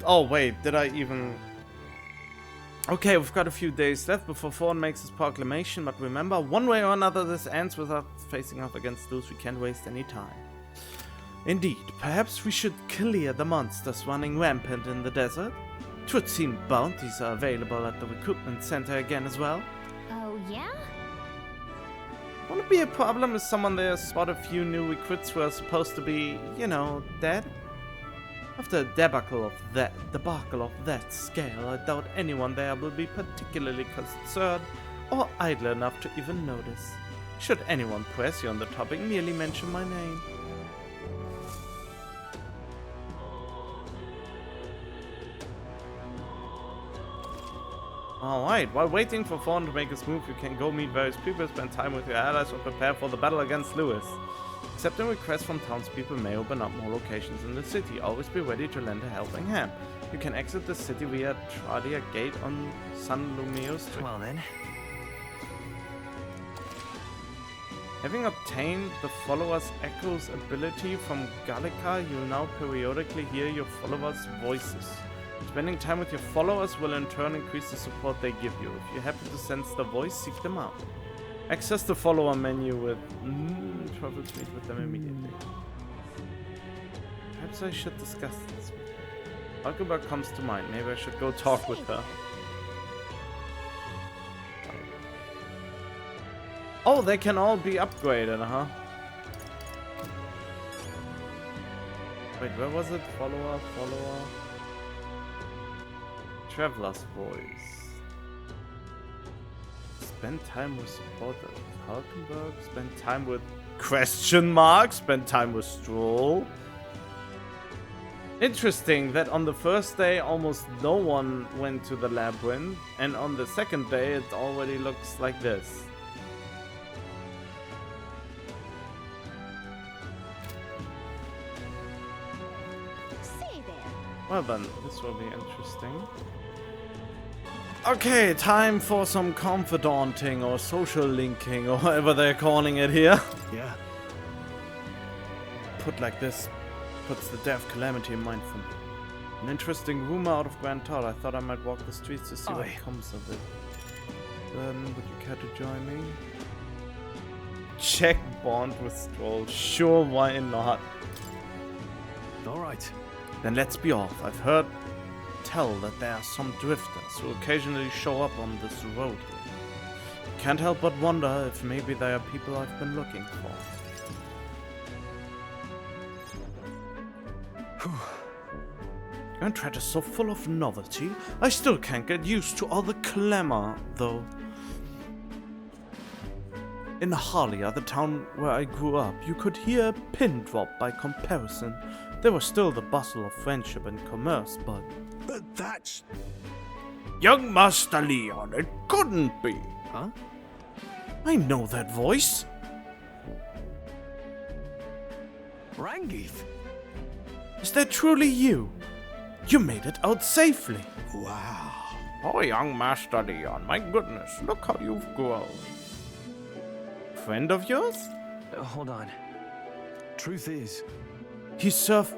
Oh wait, did I even... Okay, we've got a few days left before Thorn makes his proclamation, but remember, one way or another this ends with us facing off against those. We can't waste any time. Indeed, perhaps we should clear the monsters running rampant in the desert. It would seem bounties are available at the recruitment center again as well. Oh, yeah? Won't it be a problem if someone there spot a few new recruits who are supposed to be, you know, dead? After a debacle of that scale, I doubt anyone there will be particularly concerned or idle enough to even notice. Should anyone press you on the topic, merely mention my name. Alright, while waiting for Thorn to make his move, you can go meet various people, spend time with your allies, or prepare for the battle against Lewis. Accepting requests from townspeople may open up more locations in the city. Always be ready to lend a helping hand. You can exit the city via Tradia Gate on San Lumio Street. Well then. Having obtained the Follower's Echo's ability from Gallica, you'll now periodically hear your followers' voices. Spending time with your followers will in turn increase the support they give you. If you happen to sense the voice, seek them out. Access the follower menu with travel to meet with them immediately. Perhaps I should discuss this with her. Algebra comes to mind. Maybe I should go talk with her. Oh, they can all be upgraded, huh? Wait, where was it? Follower. Traveler's voice. Spend time with supporter Falkenberg. Spend time with question mark. Spend time with Stroll. Interesting that on the first day almost no one went to the labyrinth, and on the second day it already looks like this. Well then, this will be interesting. Okay, time for some confidanting or social linking or whatever they're calling it here. Yeah. Put like this, puts the death calamity in mind for me. An interesting rumor out of Grand Tour. I thought I might walk the streets to see what comes of it. Then, would you care to join me? Check bond with Stroll. Sure, why not? Alright. Then let's be off. I've heard tell that there are some drifters who occasionally show up on this road here. Can't help but wonder if maybe they are people I've been looking for. Grand Threat is so full of novelty, I still can't get used to all the clamor, though. In Halia, the town where I grew up, you could hear a pin drop by comparison. There was still the bustle of friendship and commerce, but... But that's... Young Master Leon, it couldn't be. Huh? I know that voice. Rangif? Is that truly you? You made it out safely. Wow. Oh, young Master Leon, my goodness, look how you've grown. Friend of yours? Hold on. Truth is... He served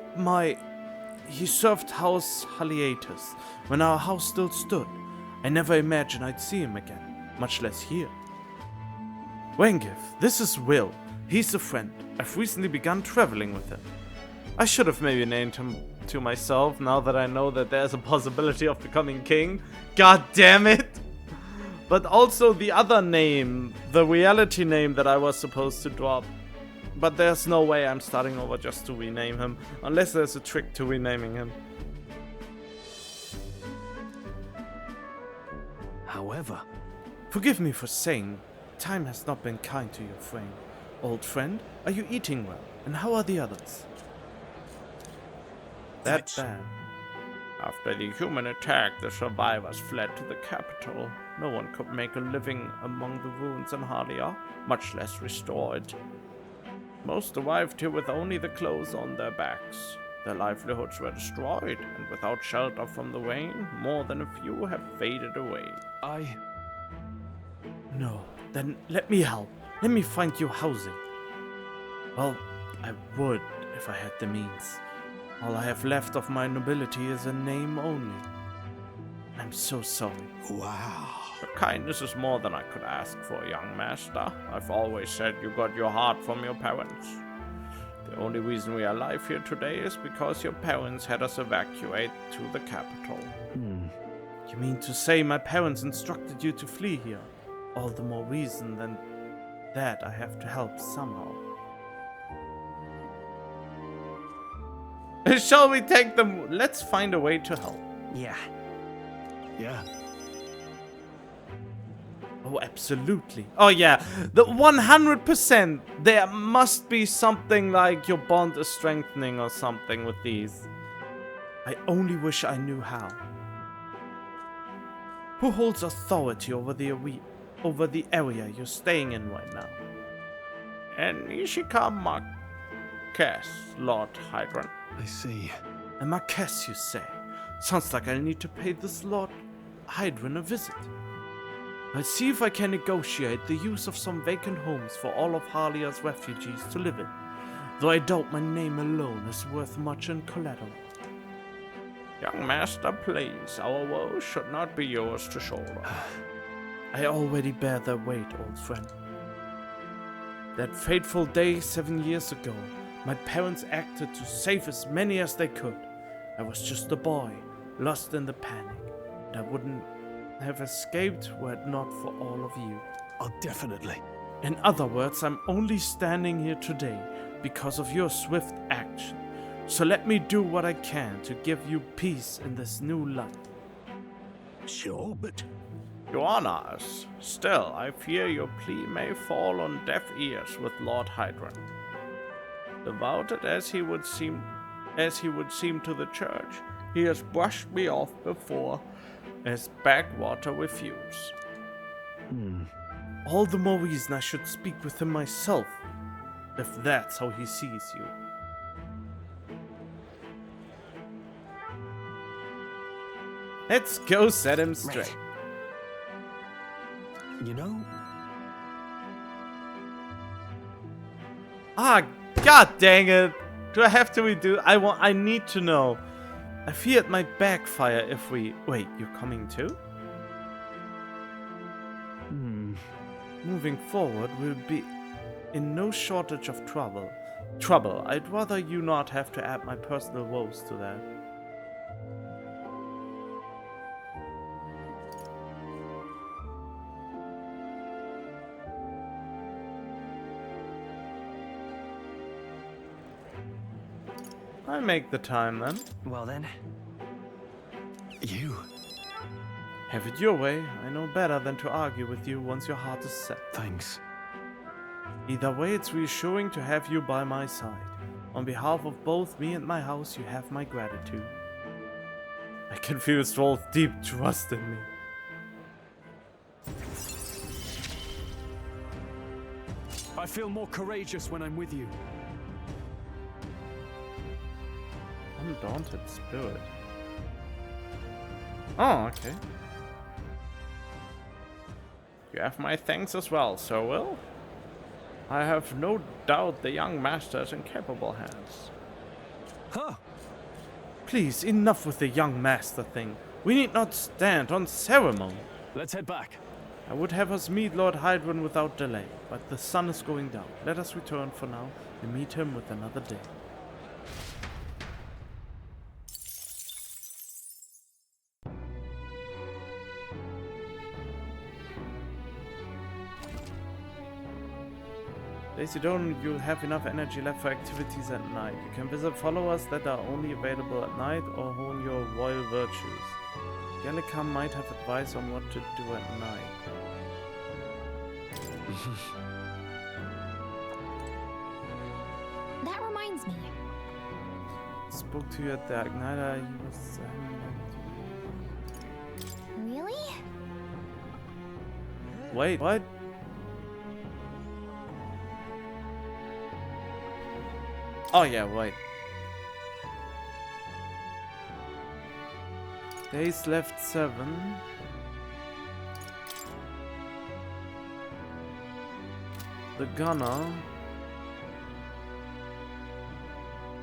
House Haliatus when our house still stood. I never imagined I'd see him again, much less here. Wangif, this is Will. He's a friend. I've recently begun traveling with him. I should have maybe named him to myself now that I know that there's a possibility of becoming king. God damn it! But also the other name, the reality name that I was supposed to drop. But there's no way I'm starting over just to rename him, unless there's a trick to renaming him. However... Forgive me for saying, time has not been kind to your frame. Old friend, are you eating well? And how are the others? That's bad. After the human attack, the survivors fled to the capital. No one could make a living among the ruins in Halia, much less restore it. Most arrived here with only the clothes on their backs. Their livelihoods were destroyed, and without shelter from the rain, more than a few have faded away. No, then let me help. Let me find you housing. Well, I would if I had the means. All I have left of my nobility is a name only. I'm so sorry. Wow. Your kindness is more than I could ask for, young master. I've always said you got your heart from your parents. The only reason we are alive here today is because your parents had us evacuate to the capital. You mean to say my parents instructed you to flee here? All the more reason than that I have to help somehow. Shall we take them? Let's find a way to help. Yeah. Oh, absolutely. Oh, yeah. The 100%. There must be something like your bond is strengthening or something with these. I only wish I knew how. Who holds authority over the area you're staying in right now? And Ishika Marquez, Lord Hydrant. I see. A Marquez, you say? Sounds like I'll need to pay this Lord Hydrant a visit. I'll see if I can negotiate the use of some vacant homes for all of Halia's refugees to live in, though I doubt my name alone is worth much in collateral. Young master, please, our woes should not be yours to shoulder. I already bear their weight, old friend. That fateful day 7 years ago, my parents acted to save as many as they could. I was just a boy, lost in the panic, and I wouldn't have escaped were it not for all of you. Oh, definitely. In other words, I'm only standing here today because of your swift action. So let me do what I can to give you peace in this new life. Sure, but... You honor us. Still, I fear your plea may fall on deaf ears with Lord Hydrant. Devoted as he would seem to the church, he has brushed me off before as backwater refuse. All the more reason I should speak with him myself, if that's how he sees you. Let's go set him straight. You know? Ah, god dang it! Do I have to redo? I need to know. I fear it might backfire if we... Wait, you're coming too? Moving forward, we'll be in no shortage of trouble. I'd rather you not have to add my personal woes to that. I make the time then. Well then. You. Have it your way. I know better than to argue with you once your heart is set. Thanks. Either way, it's reassuring to have you by my side. On behalf of both me and my house, you have my gratitude. I can feel Stroll's deep trust in me. I feel more courageous when I'm with you. Undaunted spirit. Oh, okay. You have my thanks as well, Sir Will. I have no doubt the young master is in capable hands. Huh? Please, enough with the young master thing. We need not stand on ceremony. Let's head back. I would have us meet Lord Hydron without delay, but the sun is going down. Let us return for now and meet him with another day. t.bone, you'll have enough energy left for activities at night. You can visit followers that are only available at night or hone your royal virtues. Gallica might have advice on what to do at night. That reminds me. Spoke to you at the Igniter. He was... Really? Wait, what? Oh yeah, wait. Days left 7. The gunner.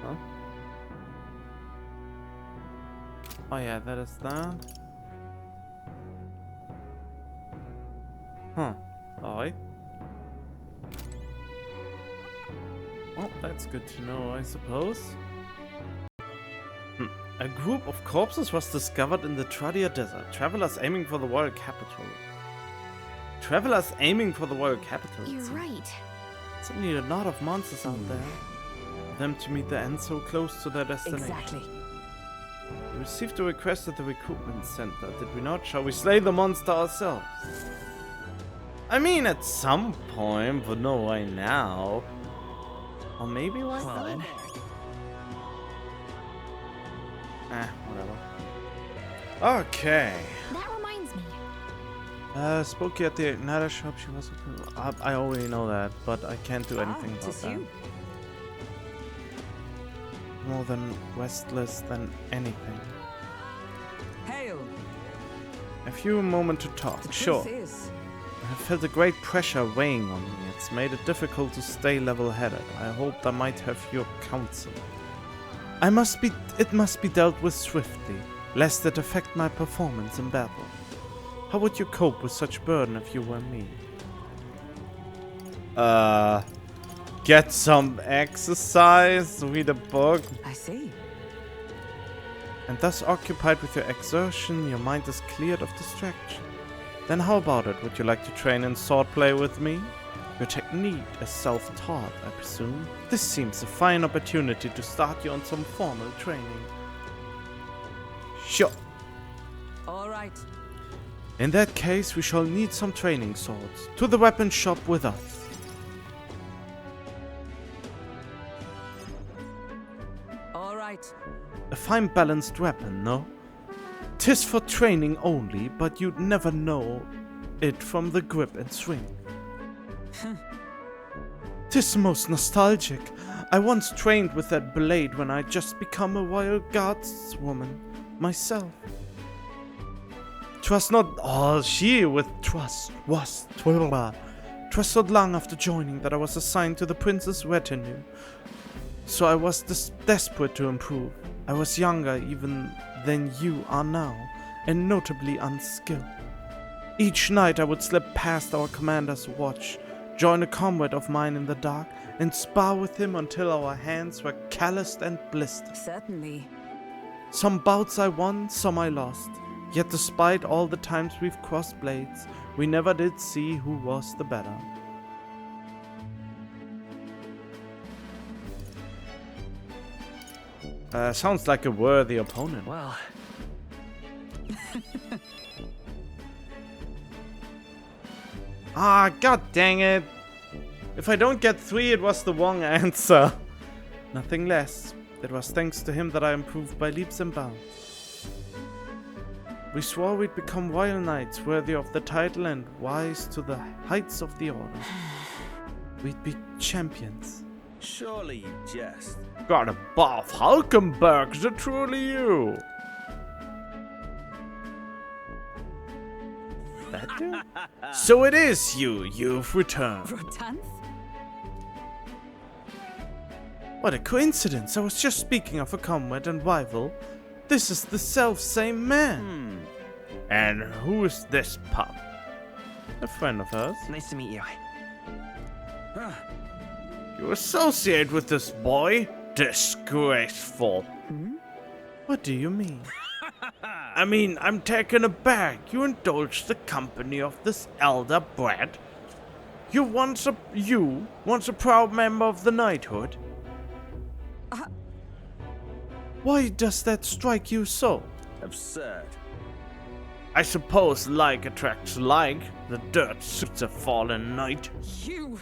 Huh? Oh yeah, that is that. Huh. Alright. Well, that's good to know, I suppose. A group of corpses was discovered in the Tradia Desert. Travelers aiming for the royal capital. Travelers aiming for the royal capital. You're right. Certainly a lot of monsters out there. For them to meet the end so close to their destination. Exactly. We received a request at the recruitment center, did we not? Shall we slay the monster ourselves? I mean, at some point, but no right now. Or maybe right now? Whatever. Okay. That reminds me. Spoke you at the Igniter shop. She was. I already know that, but I can't do anything about that. You. More than restless than anything. Hail. Have you a moment to talk? The Sure. truth is, I have felt a great pressure weighing on me. It's made it difficult to stay level-headed. I hoped I might have your counsel. It must be dealt with swiftly, lest it affect my performance in battle. How would you cope with such burden if you were me? Get some exercise, read a book. I see. And thus occupied with your exertion, your mind is cleared of distraction. Then how about it? Would you like to train in swordplay with me? Your technique is self-taught, I presume. This seems a fine opportunity to start you on some formal training. Sure. All right. In that case, we shall need some training swords. To the weapon shop with us. All right. A fine balanced weapon, no? 'Tis for training only, but you'd never know it from the grip and swing. 'Tis most nostalgic. I once trained with that blade when I just become a royal guardswoman myself. 'Twas not all she with trust was. 'Twas not long after joining that I was assigned to the prince's retinue. So I was desperate to improve. I was younger even than you are now, and notably unskilled. Each night I would slip past our commander's watch, join a comrade of mine in the dark, and spar with him until our hands were calloused and blistered. Certainly. Some bouts I won, some I lost. Yet despite all the times we've crossed blades, we never did see who was the better. Sounds like a worthy opponent. Well. Ah, god dang it! If I don't get 3, it was the wrong answer. Nothing less. It was thanks to him that I improved by leaps and bounds. We swore we'd become royal knights, worthy of the title and wise to the heights of the order. We'd be champions. Surely you jest. God above, Hulkenberg, is it truly you? That dude? So it is you. You've returned. Rotanth? What a coincidence. I was just speaking of a comrade and rival. This is the self-same man. And who is this pup? A friend of ours. Nice to meet you. You associate with this boy? Disgraceful. What do you mean? I mean, I'm taken aback. You indulge the company of this elder brat? You once a proud member of the knighthood? Why does that strike you so? Absurd. I suppose like attracts like. The dirt suits a fallen knight. You!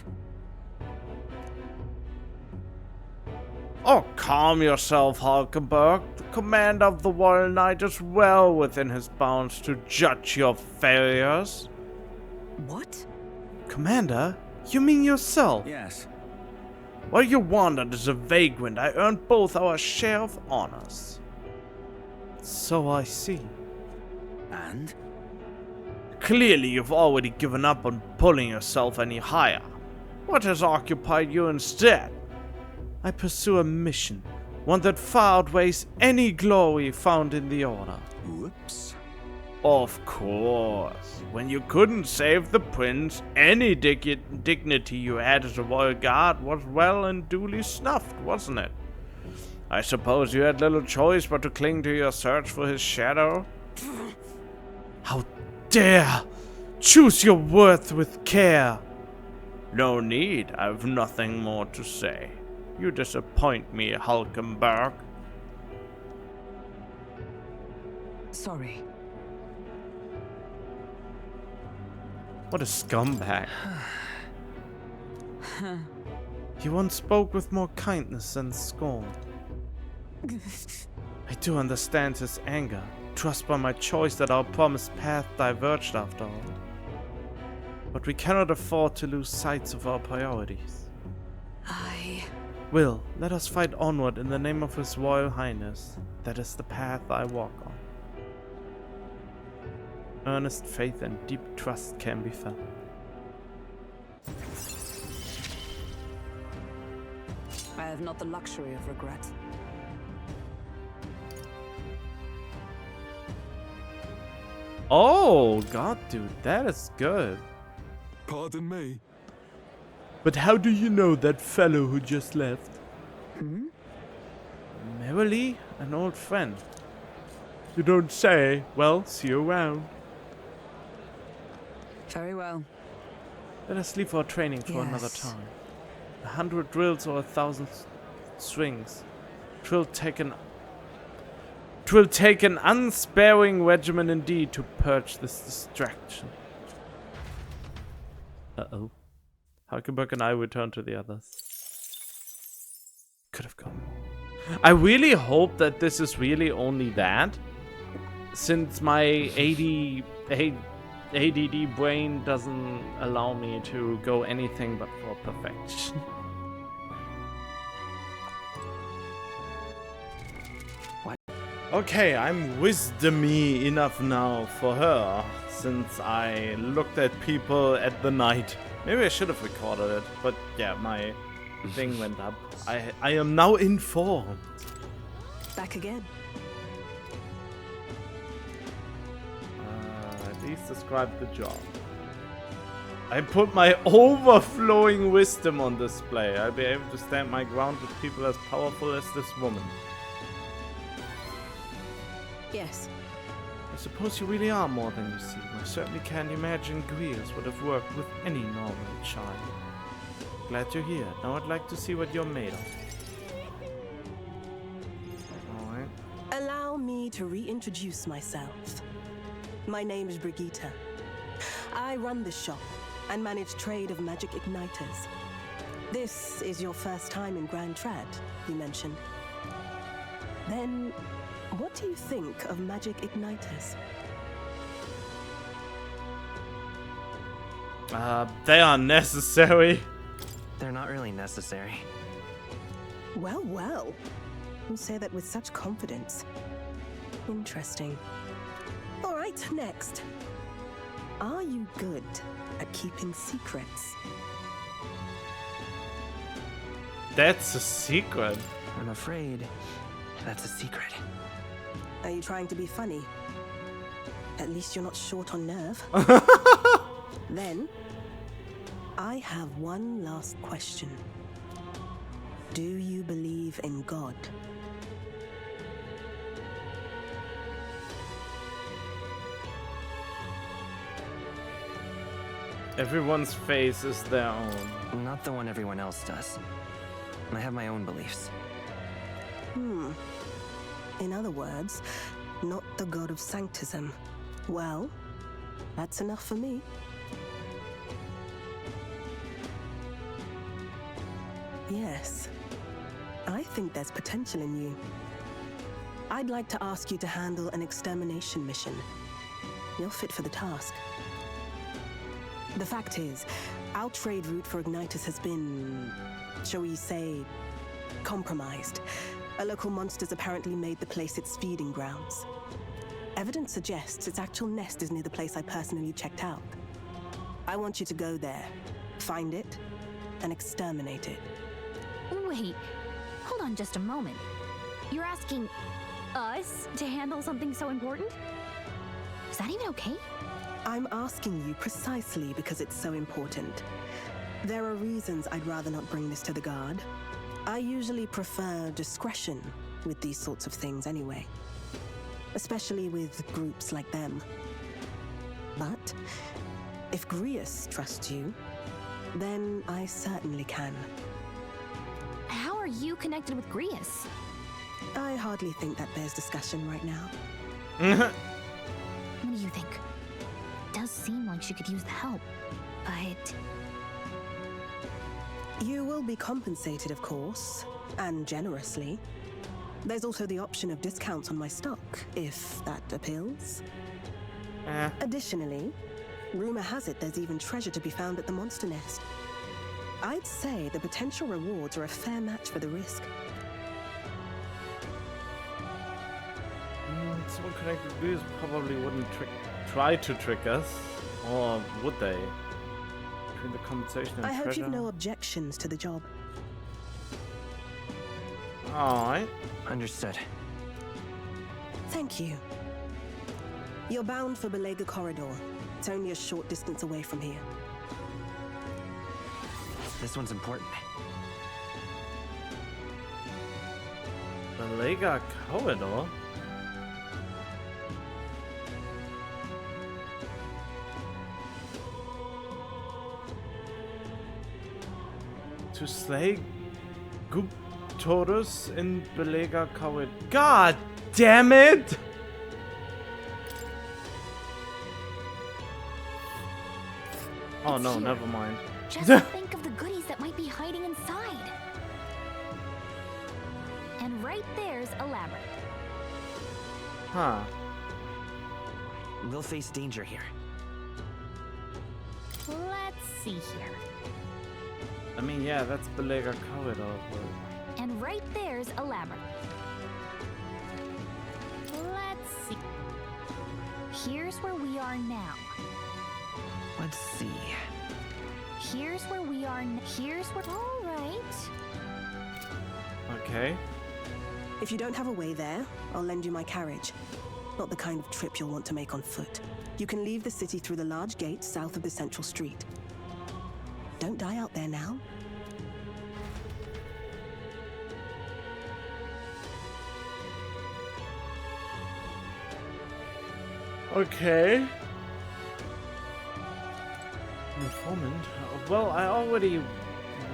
Oh, calm yourself, Hulkenberg. The commander of the Royal Knight is well within his bounds to judge your failures. What? Commander? You mean yourself? Yes. While you wandered as a vagrant, I earned both our share of honors. So I see. And? Clearly you've already given up on pulling yourself any higher. What has occupied you instead? I pursue a mission, one that far outweighs any glory found in the Order. Whoops. Of course. When you couldn't save the prince, any dignity you had as a royal guard was well and duly snuffed, wasn't it? I suppose you had little choice but to cling to your search for his shadow? How dare! Choose your worth with care! No need, I've nothing more to say. You disappoint me, Hulkenberg. Sorry. What a scumbag. He once spoke with more kindness than scorn. I do understand his anger. Trust by my choice that our promised path diverged after all. But we cannot afford to lose sight of our priorities. Will, let us fight onward in the name of His Royal Highness. That is the path I walk on. Earnest faith and deep trust can be felt. I have not the luxury of regret. Oh, God, dude, that is good. Pardon me. But how do you know that fellow who just left? Merrily, an old friend. You don't say. Well, see you around. Very well. Let us leave our training for another time. 100 drills or 1,000 swings. Twill take an unsparing regimen indeed to purge this distraction. Uh-oh. Hulkenberg and I return to the others. Could have gone more. I really hope that this is really only that. Since my ADD brain doesn't allow me to go anything but for perfection. What? Okay, I'm wisdomy enough now for her, since I looked at people at the night. Maybe I should have recorded it, but yeah, my thing went up. I am now informed. Back again. At least describe the job. I put my overflowing wisdom on display. I'll be able to stand my ground with people as powerful as this woman. Yes. I suppose you really are more than you seem. I certainly can't imagine Greers would have worked with any normal child. Glad you're here. Now I'd like to see what you're made of. Alright. Allow me to reintroduce myself. My name is Brigitte. I run this shop and manage trade of magic igniters. This is your first time in Grand Trad, you mentioned. Then, what do you think of magic igniters? They are necessary. They're not really necessary. Well, well. You say that with such confidence. Interesting. All right, next. Are you good at keeping secrets? That's a secret. I'm afraid that's a secret. Are you trying to be funny? At least you're not short on nerve. Then, I have one last question. Do you believe in God? Everyone's face is their own. Not the one everyone else does. I have my own beliefs. In other words, not the God of Sanctism. Well, that's enough for me. Yes, I think there's potential in you. I'd like to ask you to handle an extermination mission. You're fit for the task. The fact is, our trade route for Ignitus has been, shall we say, compromised. A local monster's apparently made the place its feeding grounds. Evidence suggests its actual nest is near the place I personally checked out. I want you to go there, find it, and exterminate it. Wait, hold on just a moment. You're asking us to handle something so important? Is that even okay? I'm asking you precisely because it's so important. There are reasons I'd rather not bring this to the guard. I usually prefer discretion with these sorts of things anyway. Especially with groups like them. But if Grius trusts you, then I certainly can. How are you connected with Grius? I hardly think that bears discussion right now. What do you think? It does seem like she could use the help, but... You will be compensated, of course, and generously. There's also the option of discounts on my stock, if that appeals. Additionally, rumor has it there's even treasure to be found at the monster nest. I'd say the potential rewards are a fair match for the risk. Someone connected to this probably wouldn't try to trick us, or would they? Between the compensation and I hope treasure. you've no objections to the job. Alright. Understood. Thank you. You're bound for Belega Corridor. It's only a short distance away from here. This one's important. Belega Corridor? To slay Guptorus in Belega Corridor. God damn it! Oh no, never mind. Just think of the goodies that might be hiding inside. And right there's a labyrinth. Huh. We'll face danger here. Let's see here. I mean, yeah, that's Belega Corridor, but... And right there's a labyrinth. Let's see. Here's where we are now. Let's see. Here's where we are. Here's where. All right. Okay. If you don't have a way there, I'll lend you my carriage. Not the kind of trip you'll want to make on foot. You can leave the city through the large gate south of the central street. Don't die out there now. Okay. Informant? Well, I already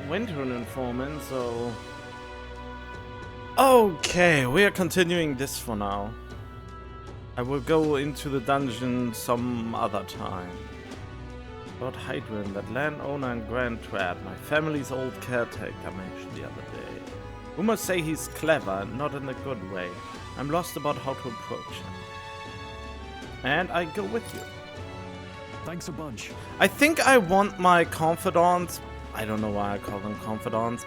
went to an informant, so... Okay, we are continuing this for now. I will go into the dungeon some other time. Lord Hydwin, that landowner and Grand Trap, my family's old caretaker, mentioned the other day. Rumors say he's clever, not in a good way. I'm lost about how to approach him. And I go with you. Thanks a bunch. I think I want my confidants, I don't know why I call them confidants,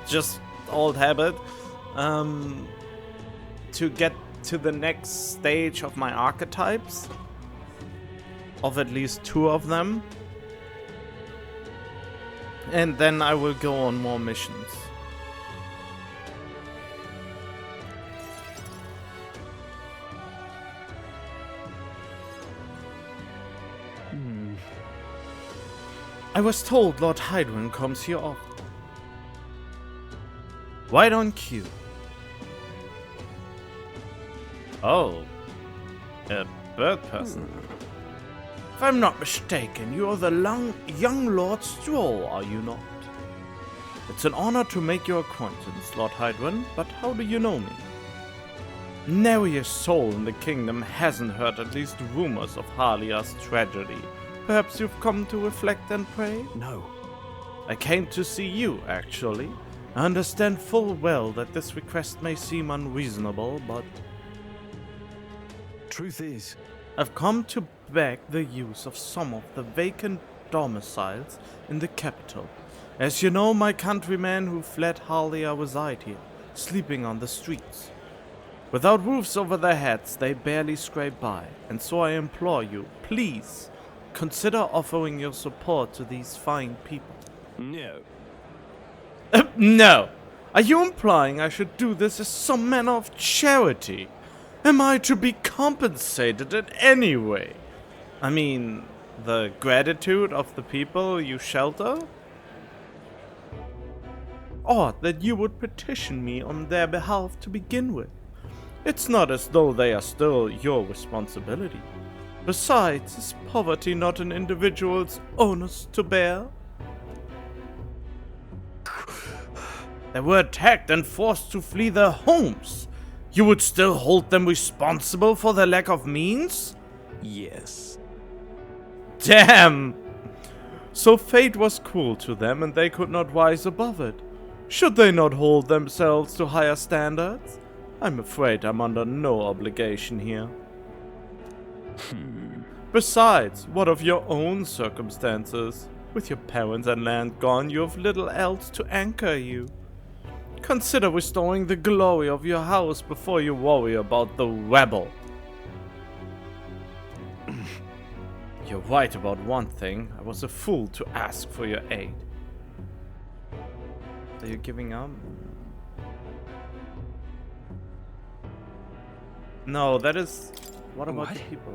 just old habit, to get to the next stage of my archetypes, of at least 2 of them, and then I will go on more missions. I was told Lord Hydwin comes here often. Right on cue. Oh, a bird person. If I'm not mistaken, you are the young Lord Stroll, are you not? It's an honor to make your acquaintance, Lord Hydwin, but how do you know me? Nary a soul in the kingdom hasn't heard at least rumors of Halia's tragedy. Perhaps you've come to reflect and pray? No. I came to see you, actually. I understand full well that this request may seem unreasonable, but... Truth is, I've come to beg the use of some of the vacant domiciles in the capital. As you know, my countrymen who fled Halia reside here, sleeping on the streets. Without roofs over their heads, they barely scrape by, and so I implore you, please, consider offering your support to these fine people. No. No! Are you implying I should do this as some manner of charity? Am I to be compensated in any way? I mean, the gratitude of the people you shelter? Odd that you would petition me on their behalf to begin with. It's not as though they are still your responsibility. Besides, is poverty not an individual's onus to bear? They were attacked and forced to flee their homes. You would still hold them responsible for their lack of means? Yes. Damn! So fate was cruel to them and they could not rise above it. Should they not hold themselves to higher standards? I'm afraid I'm under no obligation here. Besides, what of your own circumstances? With your parents and land gone, you have little else to anchor you. Consider restoring the glory of your house before you worry about the rebel. You're right about one thing. I was a fool to ask for your aid. Are you giving up? No, that is... What about the people?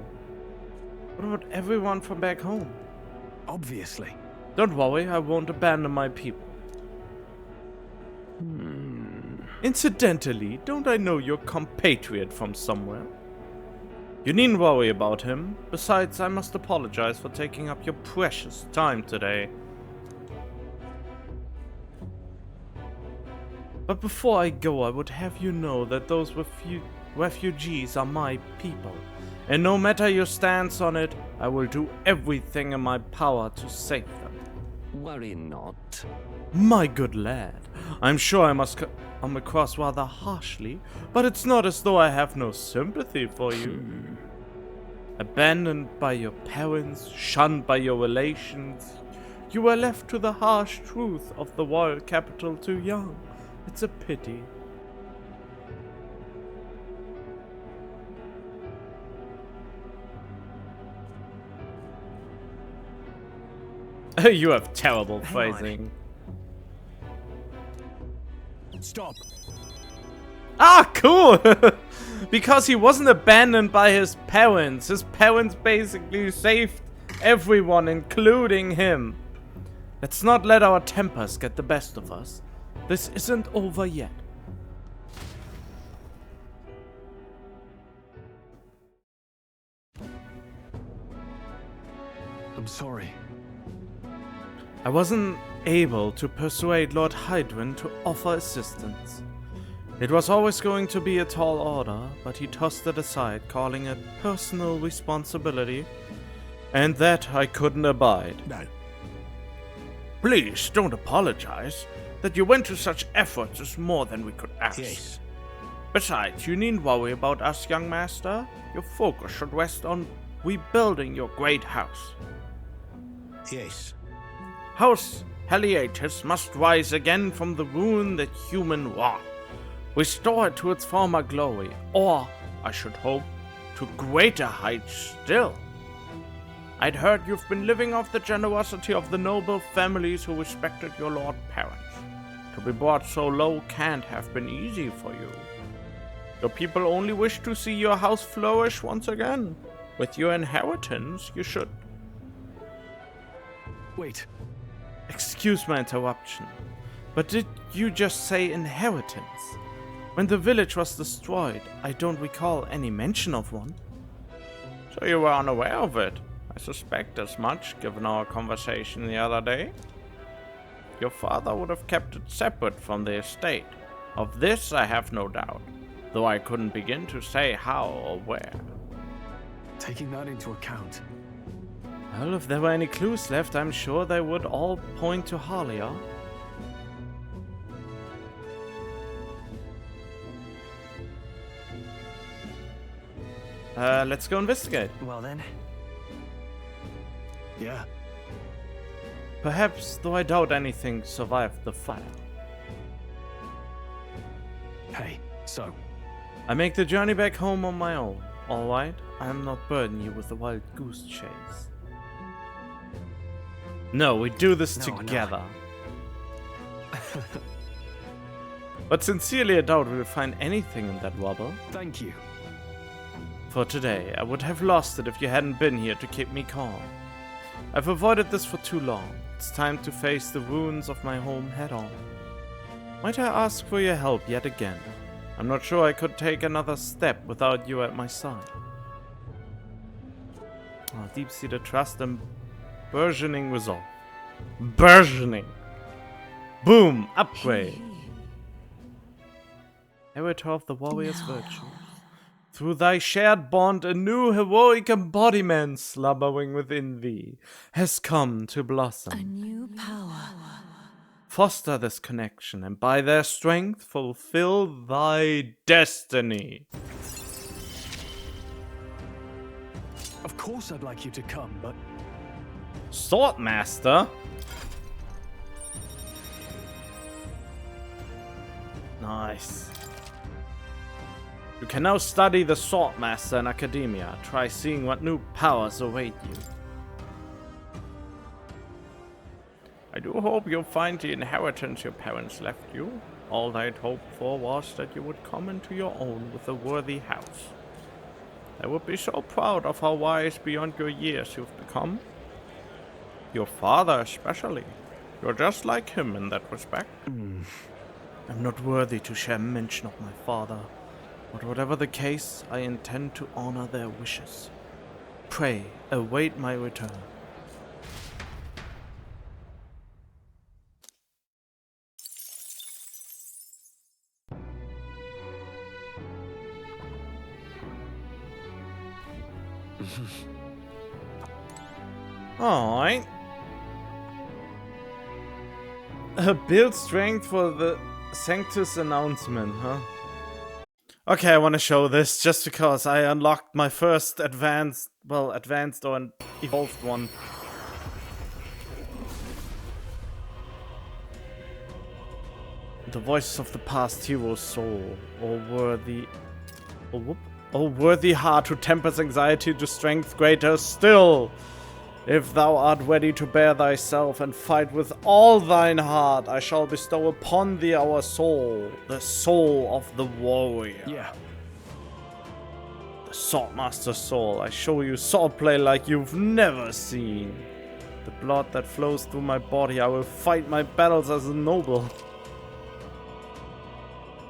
What about everyone from back home? Obviously. Don't worry, I won't abandon my people. Incidentally, don't I know your compatriot from somewhere? You needn't worry about him. Besides, I must apologize for taking up your precious time today. But before I go, I would have you know that those refugees are my people. And no matter your stance on it, I will do everything in my power to save them. Worry not. My good lad, I'm sure I must come across rather harshly, but it's not as though I have no sympathy for you. Abandoned by your parents, shunned by your relations, you were left to the harsh truth of the royal capital too young. It's a pity. You have terrible phrasing. Stop. Ah, cool! Because he wasn't abandoned by his parents. His parents basically saved everyone, including him. Let's not let our tempers get the best of us. This isn't over yet. I'm sorry. I wasn't able to persuade Lord Hydwin to offer assistance. It was always going to be a tall order, but he tossed it aside, calling it personal responsibility. And that I couldn't abide. No. Please don't apologize. That you went to such efforts is more than we could ask. Yes. Besides, you needn't worry about us, young master. Your focus should rest on rebuilding your great house. Yes. House Heliatus must rise again from the ruin that human wrought. Restore it to its former glory, or, I should hope, to greater heights still. I'd heard you've been living off the generosity of the noble families who respected your lord parents. To be brought so low can't have been easy for you. Your people only wish to see your house flourish once again. With your inheritance, you should... Wait. Excuse my interruption, but did you just say inheritance? When the village was destroyed, I don't recall any mention of one. So you were unaware of it? I suspect as much, given our conversation the other day. Your father would have kept it separate from the estate. Of this I have no doubt, though I couldn't begin to say how or where. Taking that into account. Well, if there were any clues left, I'm sure they would all point to Halia. Let's go investigate. Well then. Yeah. Perhaps, though I doubt anything survived the fire. Hey, so? I make the journey back home on my own, alright? I'm not burdening you with a wild goose chase. No, we do this together. No. But sincerely I doubt we'll find anything in that rubble. Thank you. For today, I would have lost it if you hadn't been here to keep me calm. I've avoided this for too long. It's time to face the ruins of my home head on. Might I ask for your help yet again? I'm not sure I could take another step without you at my side. Oh, deep-seated trust and burgeoning resolve. Burgeoning! Boom! Upgrade! Heritor of the warrior's virtue. Through thy shared bond, a new heroic embodiment slumbering within thee has come to blossom. A new power. Foster this connection, and by their strength fulfill thy destiny. Of course I'd like you to come, but... Swordmaster? Nice. You can now study the Swordmaster in academia. Try seeing what new powers await you. I do hope you'll find the inheritance your parents left you. All they'd hoped for was that you would come into your own with a worthy house. They would be so proud of how wise beyond your years you've become. Your father especially. You're just like him in that respect. I'm not worthy to share mention of my father, but whatever the case, I intend to honor their wishes. Pray, await my return. Alright. Build strength for the Sanctus announcement, huh? Okay, I want to show this just because I unlocked my first advanced or an evolved one. The voices of the past hero's soul, O worthy heart who tempers anxiety to strength greater still. If thou art ready to bear thyself and fight with all thine heart, I shall bestow upon thee our soul, the soul of the warrior. Yeah. The Swordmaster's soul. I show you swordplay like you've never seen. The blood that flows through my body, I will fight my battles as a noble.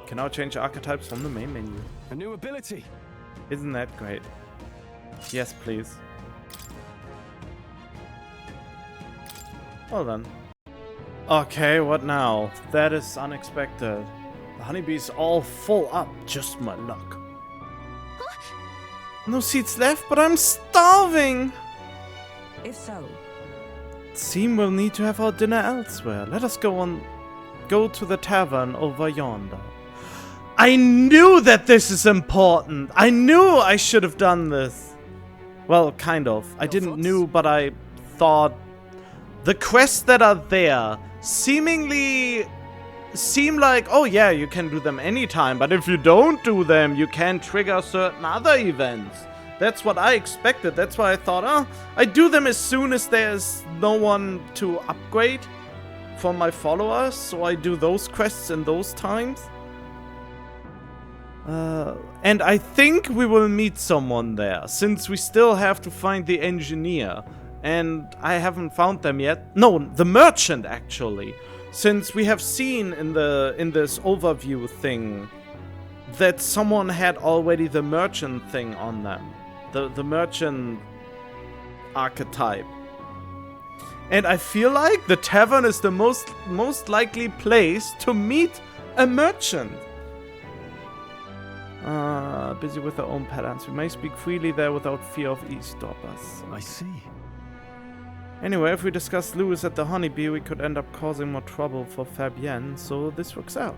Can now change archetypes from the main menu. A new ability. Isn't that great? Yes, please. Well then. Okay, what now? That is unexpected. The honeybees all full up. Just my luck. No seeds left, but I'm starving! If so, Seem we'll need to have our dinner elsewhere. Let us go to the tavern over yonder. I knew that this is important. I knew I should have done this. Well, kind of. I didn't know, but I thought the quests that are there seemingly seem like, oh yeah, you can do them anytime, but if you don't do them, you can trigger certain other events. That's what I expected. That's why I thought, oh, I do them as soon as there's no one to upgrade from my followers, so I do those quests in those times. And I think we will meet someone there, since we still have to find the engineer. And I haven't found them yet. No, the merchant, actually. Since we have seen in this overview thing that someone had already the merchant thing on them. The merchant archetype. And I feel like the tavern is the most likely place to meet a merchant. Busy with their own patterns. We may speak freely there without fear of eavesdroppers. I see. Anyway, if we discuss Lewis at the Honeybee, we could end up causing more trouble for Fabienne, so this works out.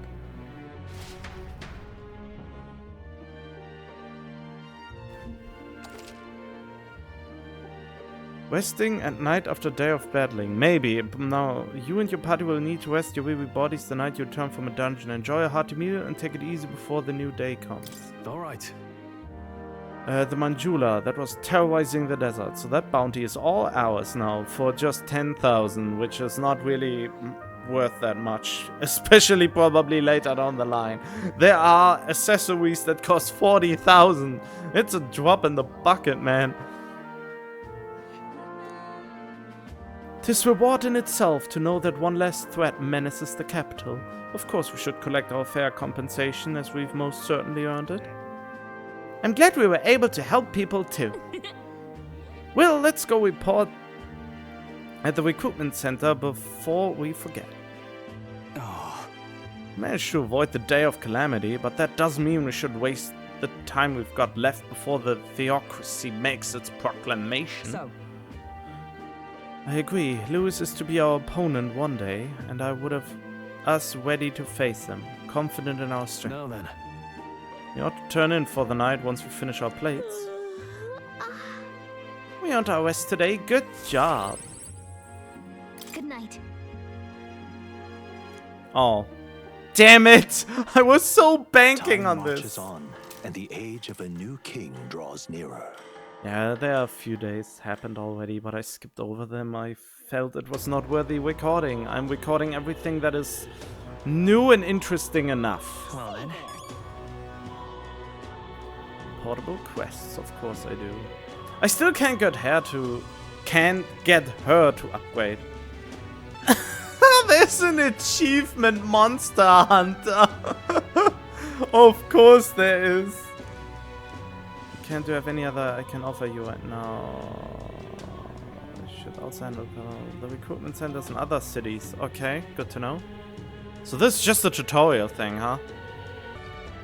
Resting at night after a day of battling. Maybe. Now, you and your party will need to rest your weary bodies the night you return from a dungeon. Enjoy a hearty meal and take it easy before the new day comes. Alright. The Manjula, that was terrorizing the desert. So that bounty is all ours now for just 10,000, which is not really worth that much. Especially probably later down the line. There are accessories that cost 40,000. It's a drop in the bucket, man. 'Tis reward in itself to know that one less threat menaces the capital. Of course we should collect our fair compensation, as we've most certainly earned it. I'm glad we were able to help people too. Well, let's go report at the recruitment center before we forget. Managed to avoid the day of calamity, but that doesn't mean we should waste the time we've got left before the theocracy makes its proclamation. So, I agree. Lewis is to be our opponent one day, and I would have us ready to face him, confident in our strength. Now then. We ought to turn in for the night once we finish our plates. We earned our rest today. Good job. Good night. Oh. Damn it! I was so banking on marches this. On, and the age of a new king draws nearer. Yeah, there are a few days happened already, but I skipped over them. I felt it was not worthy recording. I'm recording everything that is new and interesting enough. Well then. Portable quests, of course I do. I still can't get her to upgrade. There's an achievement, Monster Hunter. Of course there is. Can't do have any other I can offer you right now. I should also handle the recruitment centers in other cities. Okay, good to know. So this is just a tutorial thing, huh?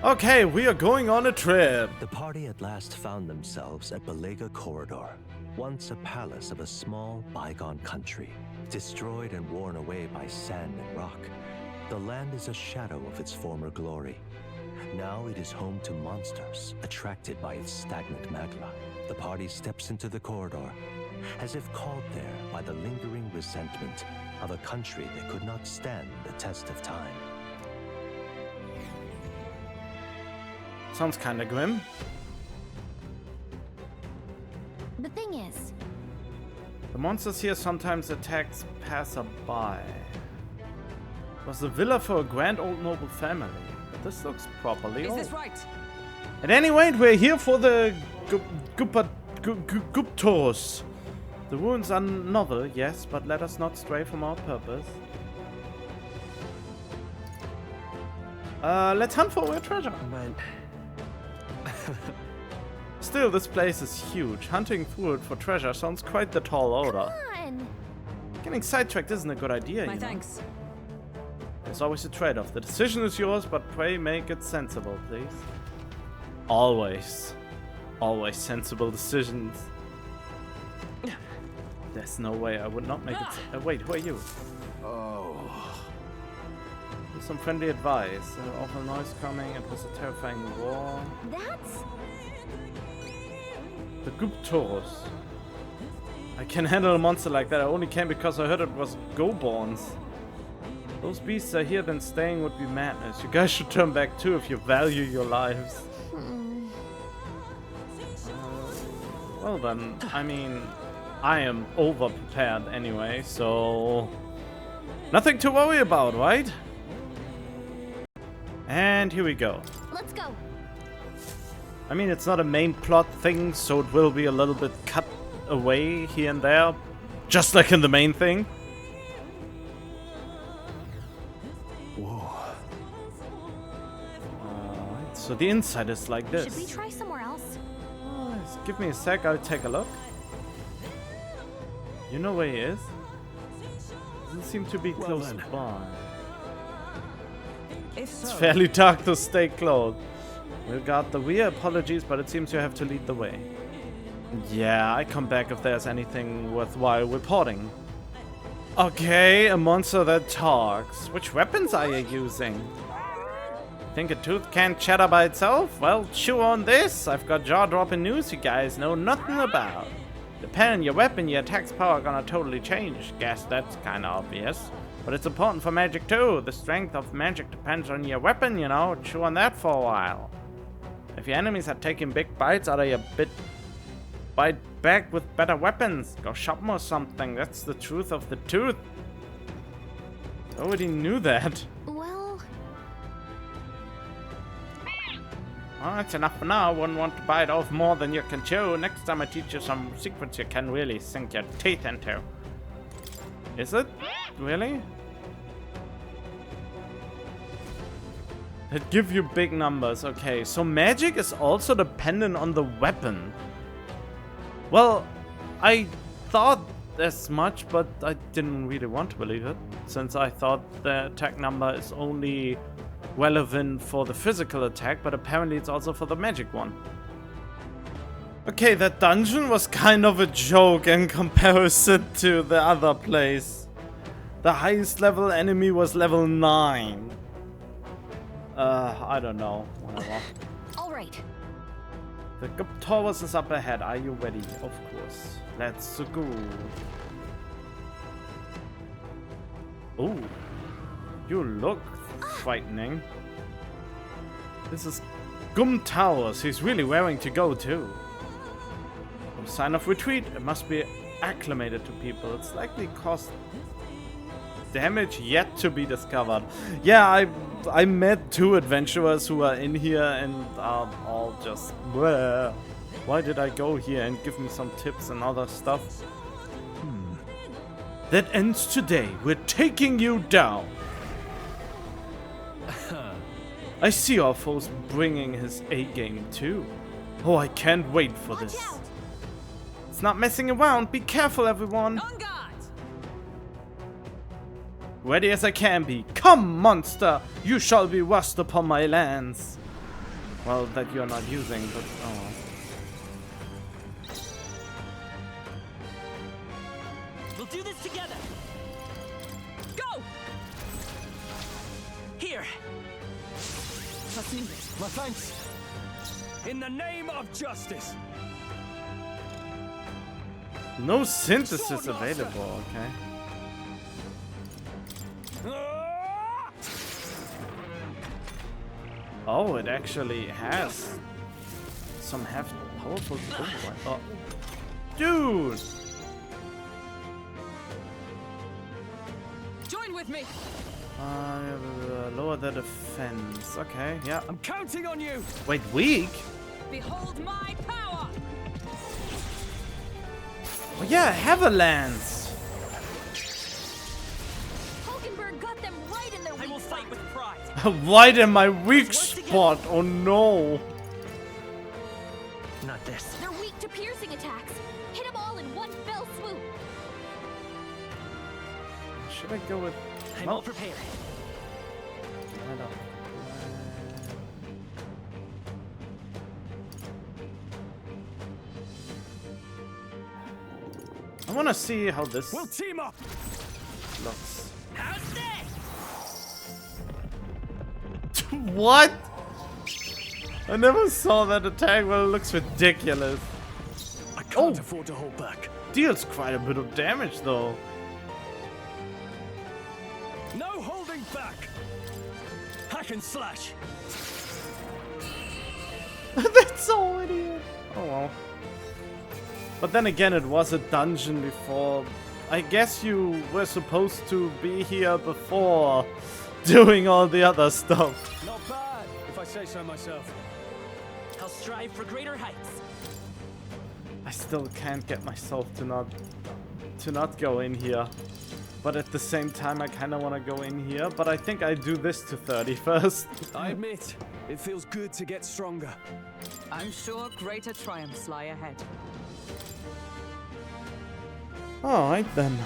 Okay, we are going on a trip. The party at last found themselves at Belega Corridor, once a palace of a small, bygone country, destroyed and worn away by sand and rock. The land is a shadow of its former glory. Now it is home to monsters, attracted by its stagnant magma. The party steps into the corridor, as if called there by the lingering resentment of a country that could not stand the test of time. Sounds kinda grim. The thing is, The monsters here sometimes attack passerby. Was the villa for a grand old noble family? But this looks properly is old. this right? At any rate, we're here for the Guptos. The ruins are novel, yes, but let us not stray from our purpose. Let's hunt for a treasure. Still, this place is huge. Hunting through it for treasure sounds quite the tall order. Come on. Getting sidetracked isn't a good idea, My you know. thanks. There's always a trade-off. The decision is yours, but pray make it sensible, please. Always. Always sensible decisions. There's no way I would not make it. Wait, who are you? Oh. Here's some friendly advice. Awful noise coming. It was a terrifying war. That's... The Guptoros. I can handle a monster like that. I only came because I heard it was Goborns. Those beasts are here, then staying would be madness. You guys should turn back too if you value your lives. Well then, I mean, I am over-prepared anyway, so... Nothing to worry about, right? And here we go. Let's go. I mean, it's not a main plot thing, so it will be a little bit cut away here and there. Just like in the main thing. Whoa. So the inside is like this. Should we try somewhere else? Just give me a sec, I'll take a look. You know where he is? Doesn't seem to be close by. It's fairly dark to stay close. We'll guard the rear. Apologies, but it seems you have to lead the way. Yeah, I come back if there's anything worthwhile reporting. Okay, a monster that talks. Which weapons are you using? Think a tooth can't chatter by itself? Well, chew on this. I've got jaw-dropping news you guys know nothing about. Depending on your weapon, your attack's power are gonna totally change. Guess that's kinda obvious. But it's important for magic too. The strength of magic depends on your weapon, you know. Chew on that for a while. If your enemies are taking big bites out of your bite back with better weapons. Go shopping or something. That's the truth of the tooth. I already knew that. Well, that's enough for now. Wouldn't want to bite off more than you can chew. Next time I teach you some secrets you can really sink your teeth into. Is it? Really? That give you big numbers. Okay, so magic is also dependent on the weapon. Well, I thought as much, but I didn't really want to believe it, since I thought the attack number is only relevant for the physical attack, but apparently it's also for the magic one. Okay, that dungeon was kind of a joke in comparison to the other place. The highest level enemy was level 9. I don't know. Whatever. all right. The Taurus is up ahead. Are you ready? Of course. Let's go. Oh, you look frightening. This is Gum Towers. He's really raring to go too. No sign of retreat. It must be acclimated to people. It's likely caused damage yet to be discovered. Yeah, I met 2 adventurers who are in here and are all just, bleh. Why did I go here, and give me some tips and other stuff? That ends today. We're taking you down. I see our foe's bringing his A game too. Oh, I can't wait for this. It's not messing around. Be careful, everyone. Ready as I can be. Come, monster! You shall be rust upon my lands. Well, that you're not using, but oh. We'll do this together. Go! Here. Trust me. My thanks. In the name of justice. No synthesis available, okay. Oh, it actually has some powerful. Oh, dude! Join with me. Lower the defense. Okay, yeah. I'm counting on you. Wait, weak? Behold my power. Oh yeah, Haverlands. Got them right in their weak I will fight with pride. Right in my weak spot. Oh no. Not this. They're weak to piercing attacks. Hit them all in one fell swoop. Should I go with? I'm all prepared. I don't. I want to see how this We'll team up. looks. How's this? What? I never saw that attack, but it looks ridiculous. I can't afford to hold back. Deals quite a bit of damage, though. No holding back. Hack and slash. That's so idiot. Oh well. But then again, it was a dungeon before. I guess you were supposed to be here before doing all the other stuff. Not bad, if I say so myself. I'll strive for greater heights. I still can't get myself to not go in here. But at the same time, I kind of want to go in here. But I think I do this to 30 first. I admit, it feels good to get stronger. I'm sure greater triumphs lie ahead. Alright then.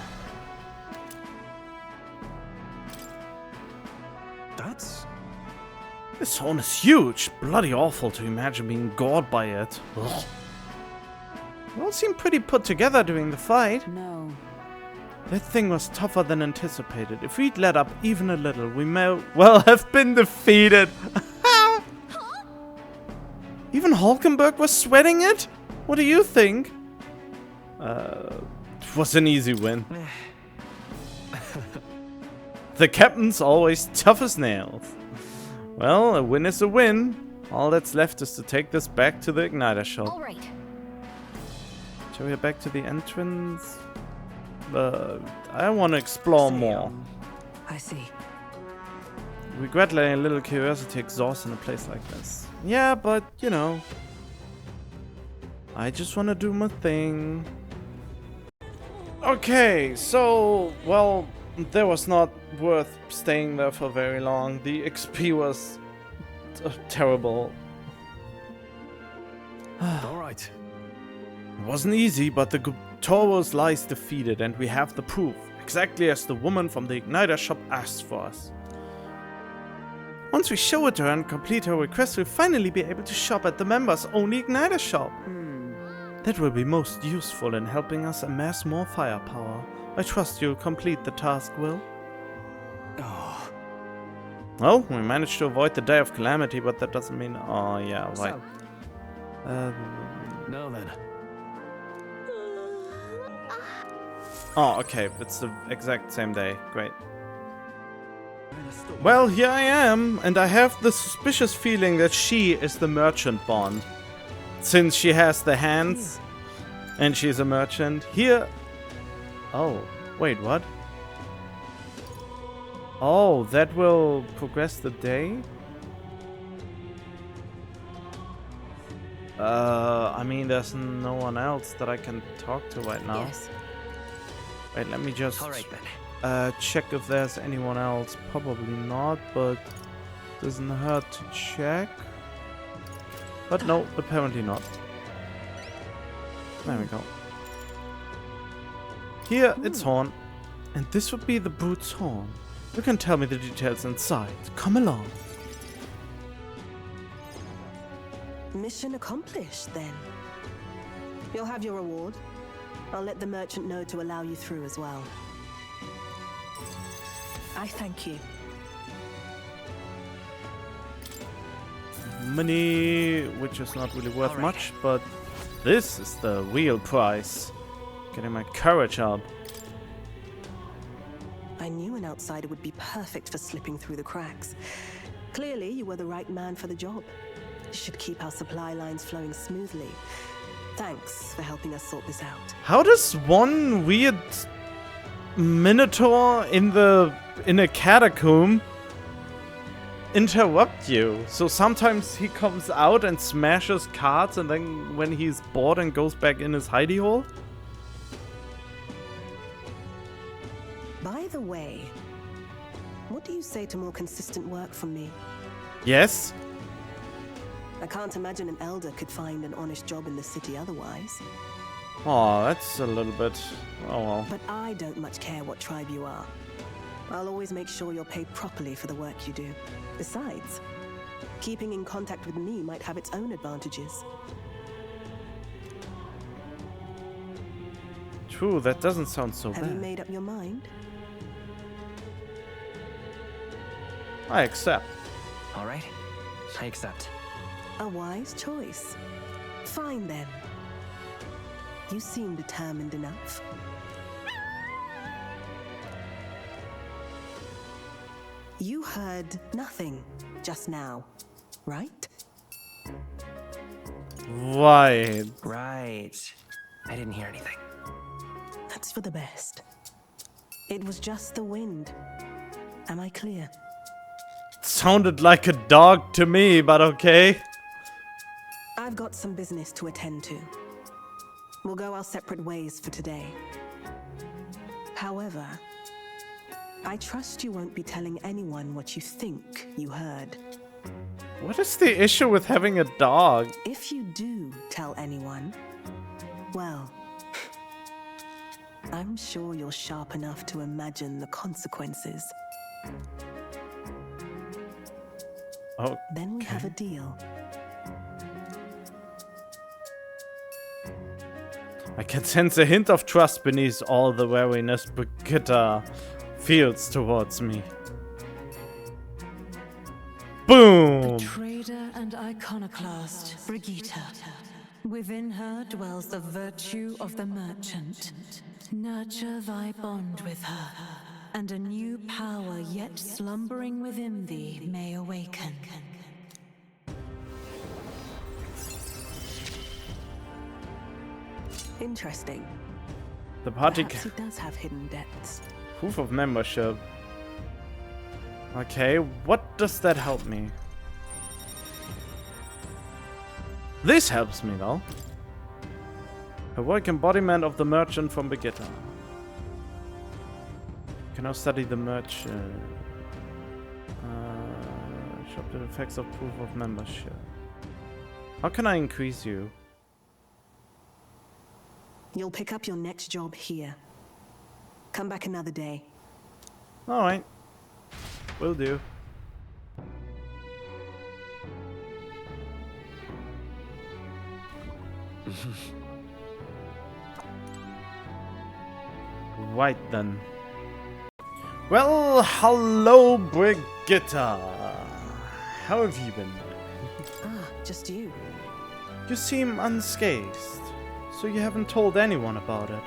This horn is huge. Bloody awful to imagine being gored by it. Ugh. You all seem pretty put together during the fight. No. That thing was tougher than anticipated. If we'd let up even a little, we may well have been defeated. Even Hulkenberg was sweating it? What do you think? It was an easy win. The captain's always tough as nails. Well, a win is a win. All that's left is to take this back to the igniter shop. All right. Shall we head back to the entrance? I want to explore more. I see. Regret letting a little curiosity exhaust in a place like this. Yeah, but, you know. I just want to do my thing. Okay, so, well, that was not worth staying there for very long. The XP was terrible. Alright. It wasn't easy, but the Guttorus lies defeated, and we have the proof, exactly as the woman from the Igniter shop asked for us. Once we show it to her and complete her request, we'll finally be able to shop at the members-only Igniter shop. That will be most useful in helping us amass more firepower. I trust you'll complete the task, Will. Oh. Well, we managed to avoid the Day of Calamity, but that doesn't mean... Oh, yeah, right. Now then. Oh, okay, it's the exact same day. Great. Well, here I am, and I have the suspicious feeling that she is the merchant Bond. Since she has the hands, and she's a merchant. Here... Oh, wait, what? Oh, that will progress the day? I mean, there's no one else that I can talk to right now. Yes. Wait, let me just... Alright then. check if there's anyone else. Probably not, but doesn't hurt to check. But no, apparently not. There we go. Here, it's Horn. And this would be the Brute's horn. You can tell me the details inside. Come along. Mission accomplished, then. You'll have your reward. I'll let the merchant know to allow you through as well. I thank you. Money, which is not really worth much, but this is the real price. Getting my courage up. I knew an outsider would be perfect for slipping through the cracks. Clearly, you were the right man for the job. You should keep our supply lines flowing smoothly. Thanks for helping us sort this out. How does one weird minotaur in a catacomb interrupt you? So sometimes he comes out and smashes cards, and then when he's bored and goes back in his hidey hole? By the way, what do you say to more consistent work from me? Yes. I can't imagine an elder could find an honest job in the city otherwise. Oh, that's a little bit... Oh well. But I don't much care what tribe you are. I'll always make sure you're paid properly for the work you do. Besides, keeping in contact with me might have its own advantages. True, that doesn't sound so Have you bad. made up your mind? I accept. All right, I accept. A wise choice. Fine then. You seem determined enough. You heard nothing just now, right? Right. Right. I didn't hear anything. That's for the best. It was just the wind. Am I clear? Sounded like a dog to me, but okay. I've got some business to attend to. We'll go our separate ways for today. However, I trust you won't be telling anyone what you think you heard. What is the issue with having a dog? If you do tell anyone, well, I'm sure you're sharp enough to imagine the consequences. Oh. Then we have a deal. I can sense a hint of trust beneath all the wariness Brigitte feels towards me. Boom! Trader and iconoclast, Brigitte. Within her dwells the virtue of the merchant. Nurture thy bond with her, and a new power yet slumbering within thee may awaken. Interesting. The party Perhaps he does have hidden depths. proof of membership. Okay, what does that help me? This helps me though. Heroic embodiment of the merchant from Brigitte. Can now study the merchant. Shop the effects of proof of membership. How can I increase you? You'll pick up your next job here. Come back another day. Alright. Will do. Right then. Well, hello, Brigitte. How have you been? Just you. You seem unscathed, so you haven't told anyone about it.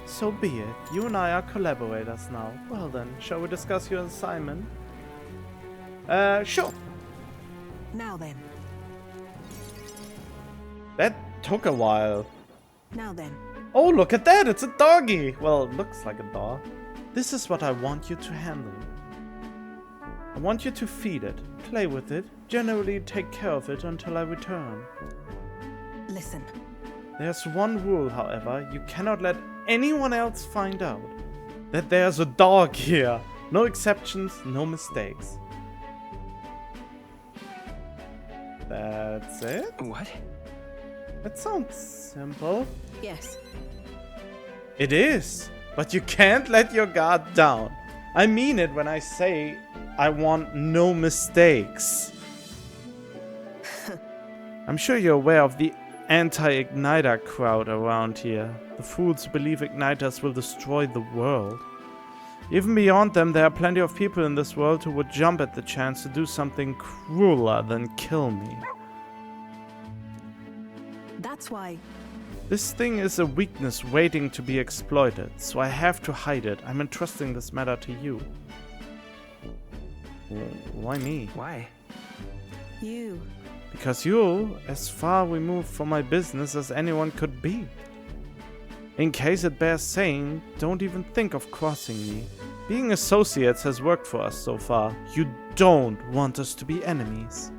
So be it. You and I are collaborators now. Well then, shall we discuss your assignment? Sure. Now then. That took a while. Now then. Oh, look at that! It's a doggy! Well, it looks like a dog. This is what I want you to handle. I want you to feed it, play with it, generally take care of it until I return. Listen. There's one rule, however. You cannot let anyone else find out that there's a dog here. No exceptions, no mistakes. That's it? What? That sounds simple. Yes. It is, but you can't let your guard down. I mean it when I say I want no mistakes. I'm sure you're aware of the anti-igniter crowd around here. The fools who believe igniters will destroy the world. Even beyond them, there are plenty of people in this world who would jump at the chance to do something crueler than kill me. That's why. This thing is a weakness waiting to be exploited, so I have to hide it. I'm entrusting this matter to you. Why me? Why? You. Because you're as far removed from my business as anyone could be. In case it bears saying, don't even think of crossing me. Being associates has worked for us so far. You don't want us to be enemies.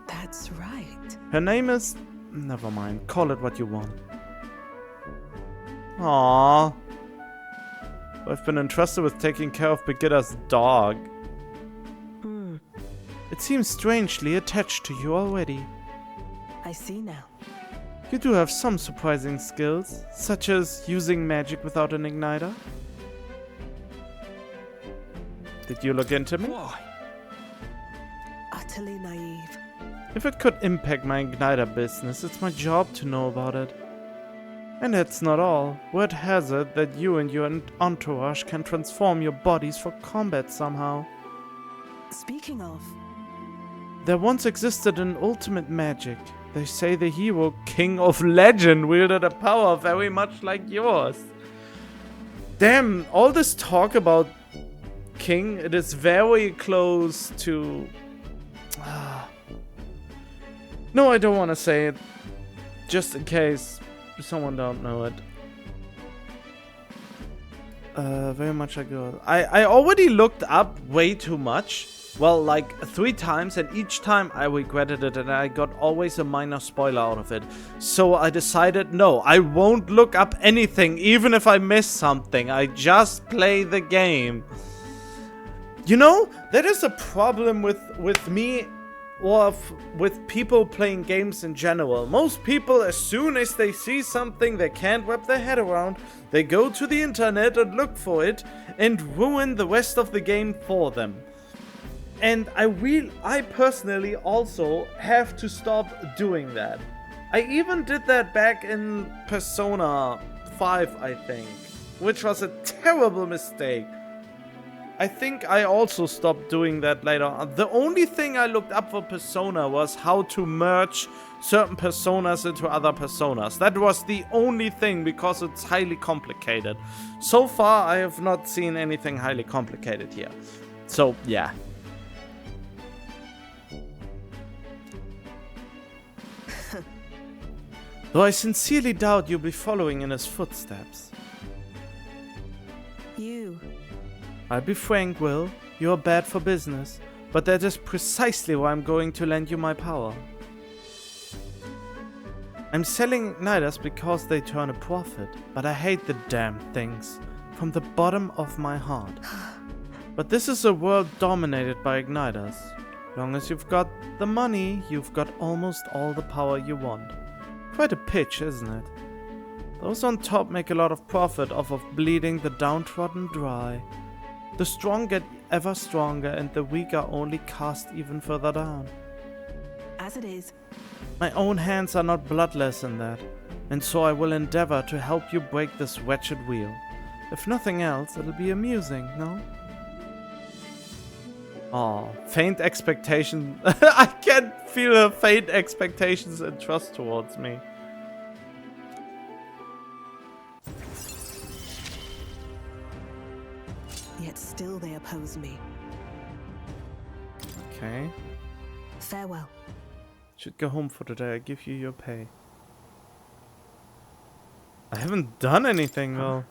That's right. Her name is... Never mind. Call it what you want. Aww. I've been entrusted with taking care of Brigitte's dog. It seems strangely attached to you already. I see now. You do have some surprising skills, such as using magic without an igniter. Did you look into me? Whoa. Utterly naive. If it could impact my igniter business, it's my job to know about it. And that's not all. Word has it that you and your entourage can transform your bodies for combat somehow. Speaking of... There once existed an ultimate magic. They say the hero King of Legend wielded a power very much like yours. Damn, all this talk about King, it is very close to... No, I don't want to say it. Just in case someone don't know it. Very much like yours. I already looked up way too much. Well, like 3 times, and each time I regretted it, and I got always a minor spoiler out of it. So I decided, no, I won't look up anything, even if I miss something. I just play the game. You know, that is a problem with me, or with people playing games in general. Most people, as soon as they see something they can't wrap their head around, they go to the internet and look for it, and ruin the rest of the game for them. And I personally also have to stop doing that. I even did that back in Persona 5, I think, which was a terrible mistake. I think I also stopped doing that later on. The only thing I looked up for Persona was how to merge certain personas into other personas. That was the only thing, because it's highly complicated. So far, I have not seen anything highly complicated here. So, yeah. Though I sincerely doubt you'll be following in his footsteps. You. I'll be frank, Will. You're bad for business, but that is precisely why I'm going to lend you my power. I'm selling igniters because they turn a profit, but I hate the damn things from the bottom of my heart. But this is a world dominated by igniters. Long as you've got the money, you've got almost all the power you want. Quite a pitch, isn't it? Those on top make a lot of profit off of bleeding the downtrodden dry. The strong get ever stronger, and the weak are only cast even further down. As it is. My own hands are not bloodless in that, and so I will endeavor to help you break this wretched wheel. If nothing else, it'll be amusing, no? Aw, faint expectation. I can feel her faint expectations and trust towards me. Yet still they oppose me. Okay. Farewell. Should go home for today. I give you your pay. I haven't done anything though.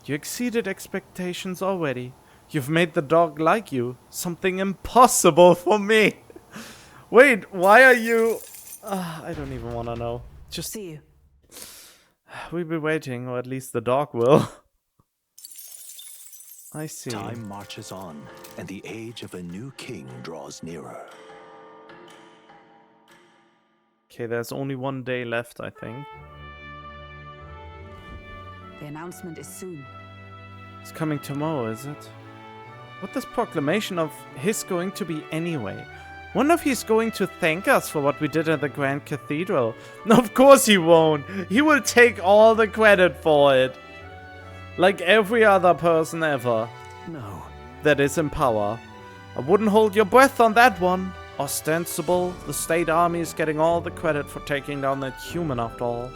You exceeded expectations already. You've made the dog like you. Something impossible for me. Wait, why are you... I don't even want to know. Just see you. We'll be waiting, or at least the dog will. I see. Time marches on, and the age of a new king draws nearer. Okay, there's only 1 day left, I think. The announcement is soon. It's coming tomorrow, is it? What this proclamation of his going to be anyway? Wonder if he's going to thank us for what we did at the Grand Cathedral. No, of course he won't. He will take all the credit for it. Like every other person ever. No. That is in power. I wouldn't hold your breath on that one. Ostensible, the state army is getting all the credit for taking down that human after all.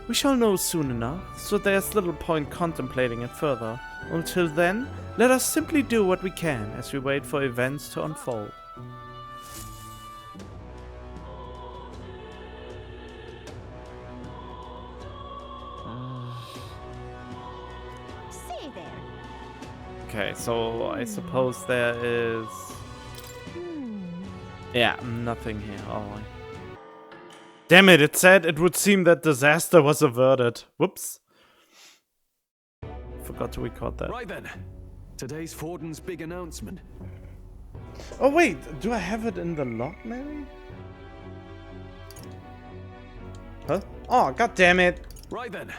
We shall know soon enough, so there's little point contemplating it further. Until then, let us simply do what we can as we wait for events to unfold. Say there. Okay, so I suppose there is... Yeah, nothing here. Oh. Damn it, it said it would seem that disaster was averted. Whoops. Forgot to record that. Right then. Today's Forden's big announcement. Oh wait, do I have it in the log maybe? Huh? Oh, god damn it. Right then.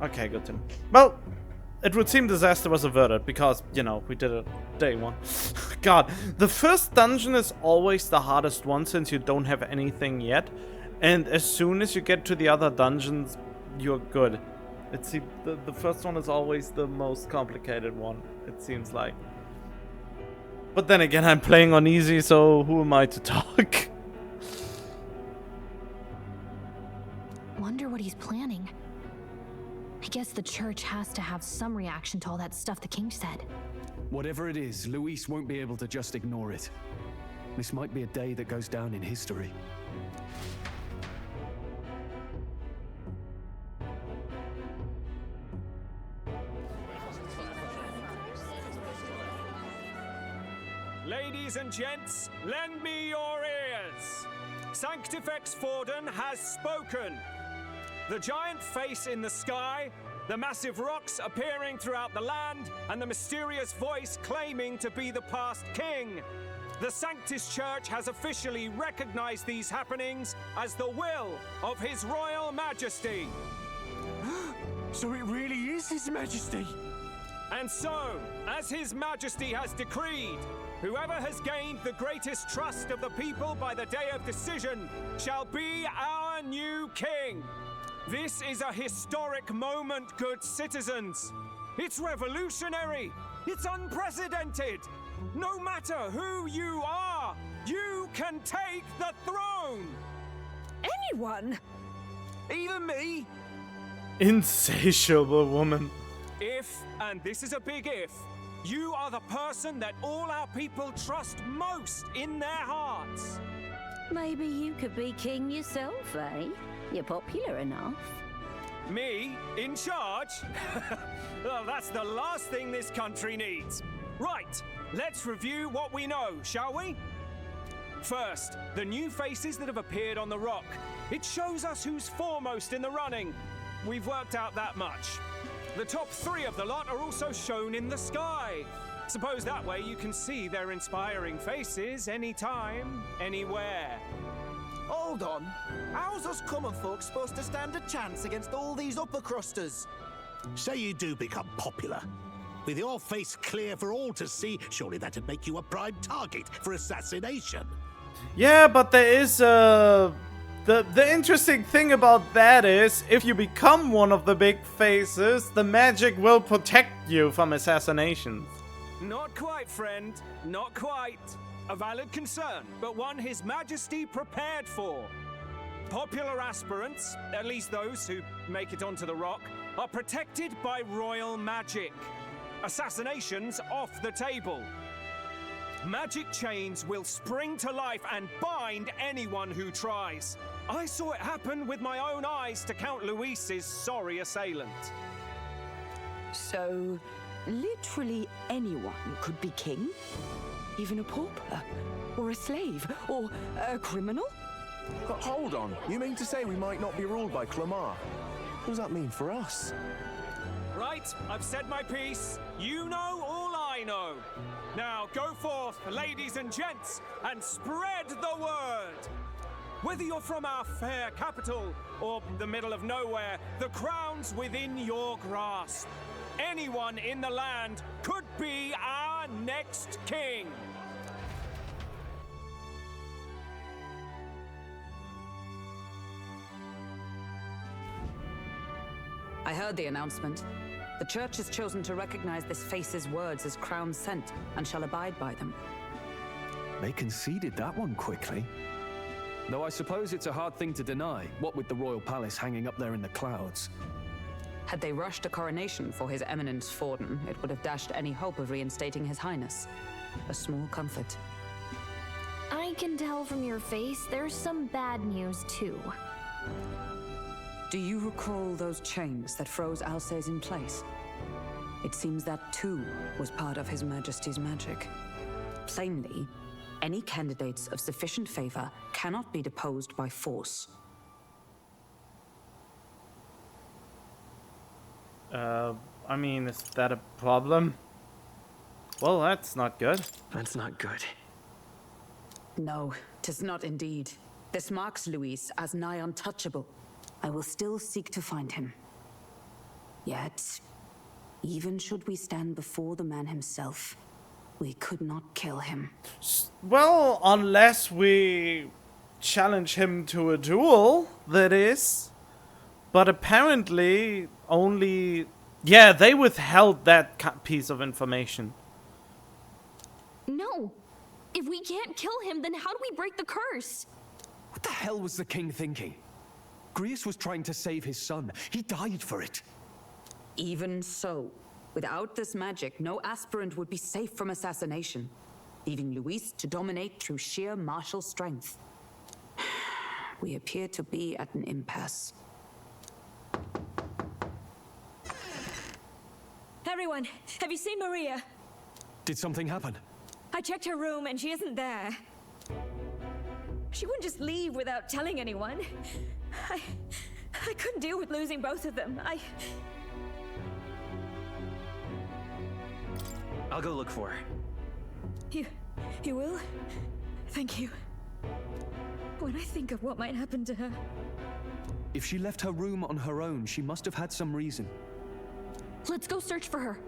Okay, good to know. Well, it would seem disaster was averted because, you know, we did it day 1. God, the first dungeon is always the hardest one since you don't have anything yet. And as soon as you get to the other dungeons, you're good. The first one is always the most complicated one, it seems like. But then again, I'm playing on easy, so who am I to talk? Wonder what he's planning. I guess the church has to have some reaction to all that stuff the king said. Whatever it is, Luis won't be able to just ignore it. This might be a day that goes down in history. Ladies and gents, lend me your ears. Sanctifex Forden has spoken. The giant face in the sky, the massive rocks appearing throughout the land, and the mysterious voice claiming to be the past king. The Sanctus Church has officially recognized these happenings as the will of His Royal Majesty. So it really is His Majesty? And so, as His Majesty has decreed, whoever has gained the greatest trust of the people by the day of decision shall be our new king. This is a historic moment, good citizens. It's revolutionary. It's unprecedented. No matter who you are, you can take the throne. Anyone? Even me? Insatiable woman. If, and this is a big if, you are the person that all our people trust most in their hearts. Maybe you could be king yourself, eh? You're popular enough. Me? In charge? Well, that's the last thing this country needs. Right, let's review what we know, shall we? First, the new faces that have appeared on the rock. It shows us who's foremost in the running. We've worked out that much. The top 3 of the lot are also shown in the sky. Suppose that way you can see their inspiring faces anytime, anywhere. Hold on. How's us common folk supposed to stand a chance against all these upper crusters? Say you do become popular. With your face clear for all to see, surely that'd make you a prime target for assassination. Yeah, but there is the interesting thing about that is, if you become one of the big faces, the magic will protect you from assassinations. Not quite, friend. Not quite. A valid concern, but one His Majesty prepared for. Popular aspirants, at least those who make it onto the rock, are protected by royal magic. Assassinations off the table. Magic chains will spring to life and bind anyone who tries. I saw it happen with my own eyes to Count Luis's sorry assailant. So, literally anyone could be king? Even a pauper? Or a slave? Or a criminal? But hold on, you mean to say we might not be ruled by Clamar? What does that mean for us? Right, I've said my piece. You know all I know. Now go forth, ladies and gents, and spread the word. Whether you're from our fair capital or the middle of nowhere, the crown's within your grasp. Anyone in the land could be our next king. I heard the announcement. The church has chosen to recognize this face's words as crown sent and shall abide by them. They conceded that one quickly. Though I suppose it's a hard thing to deny, what with the royal palace hanging up there in the clouds. Had they rushed a coronation for His Eminence Forden, it would have dashed any hope of reinstating His Highness. A small comfort. I can tell from your face there's some bad news too. Do you recall those chains that froze Alsace in place? It seems that too was part of His Majesty's magic. Plainly, any candidates of sufficient favor cannot be deposed by force. I mean, is that a problem? Well, that's not good. That's not good. No, 'tis not indeed. This marks Luis as nigh untouchable. I will still seek to find him. Yet, even should we stand before the man himself, we could not kill him. Well, unless we challenge him to a duel, that is. But apparently only... Yeah, they withheld that piece of information. No! If we can't kill him, then how do we break the curse? What the hell was the king thinking? Grius was trying to save his son. He died for it. Even so, without this magic, no aspirant would be safe from assassination, leaving Luis to dominate through sheer martial strength. We appear to be at an impasse. Everyone, have you seen Maria? Did something happen? I checked her room and she isn't there. She wouldn't just leave without telling anyone. I couldn't deal with losing both of them. I'll go look for her. You will? Thank you. When I think of what might happen to her... If she left her room on her own, she must have had some reason. Let's go search for her.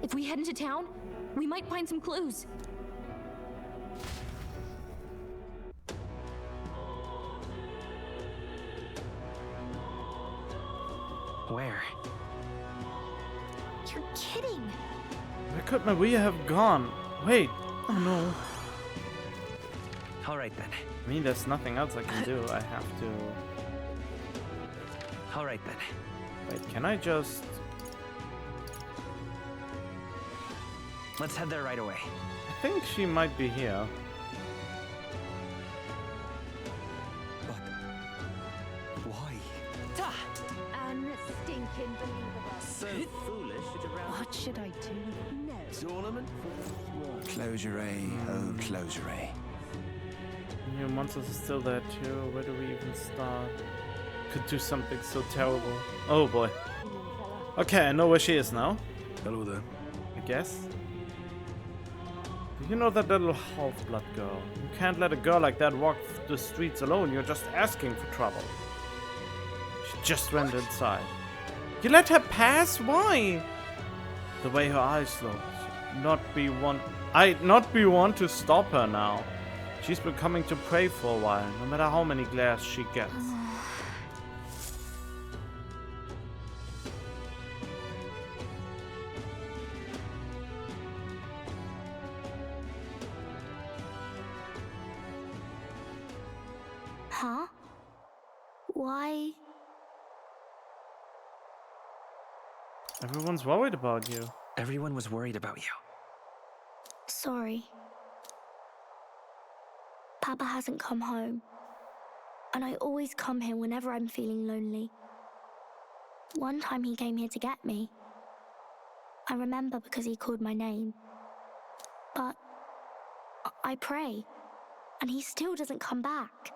If we head into town, we might find some clues. Where? You're kidding. Where could Maria have gone? Wait. Oh no. All right then. I mean, there's nothing else I can do. I have to... All right then. Wait, can I just... Let's head there right away. I think she might be here. Why? Unstinking believable. So foolish to run. What should I do? No. Tournament? Closure, oh closure. New monsters are still there too. Where do we even start? Could do something so terrible. Oh boy. Okay, I know where she is now. Hello there. I guess. You know that little half-blood girl. You can't let a girl like that walk the streets alone. You're just asking for trouble. She just went inside. You let her pass? Why? The way her eyes look. I'd not be one to stop her now. She's been coming to pray for a while, no matter how many glares she gets. Huh? Why? Everyone's worried about you. Everyone was worried about you. Sorry. Papa hasn't come home. And I always come here whenever I'm feeling lonely. One time he came here to get me. I remember because he called my name. But I pray, and he still doesn't come back.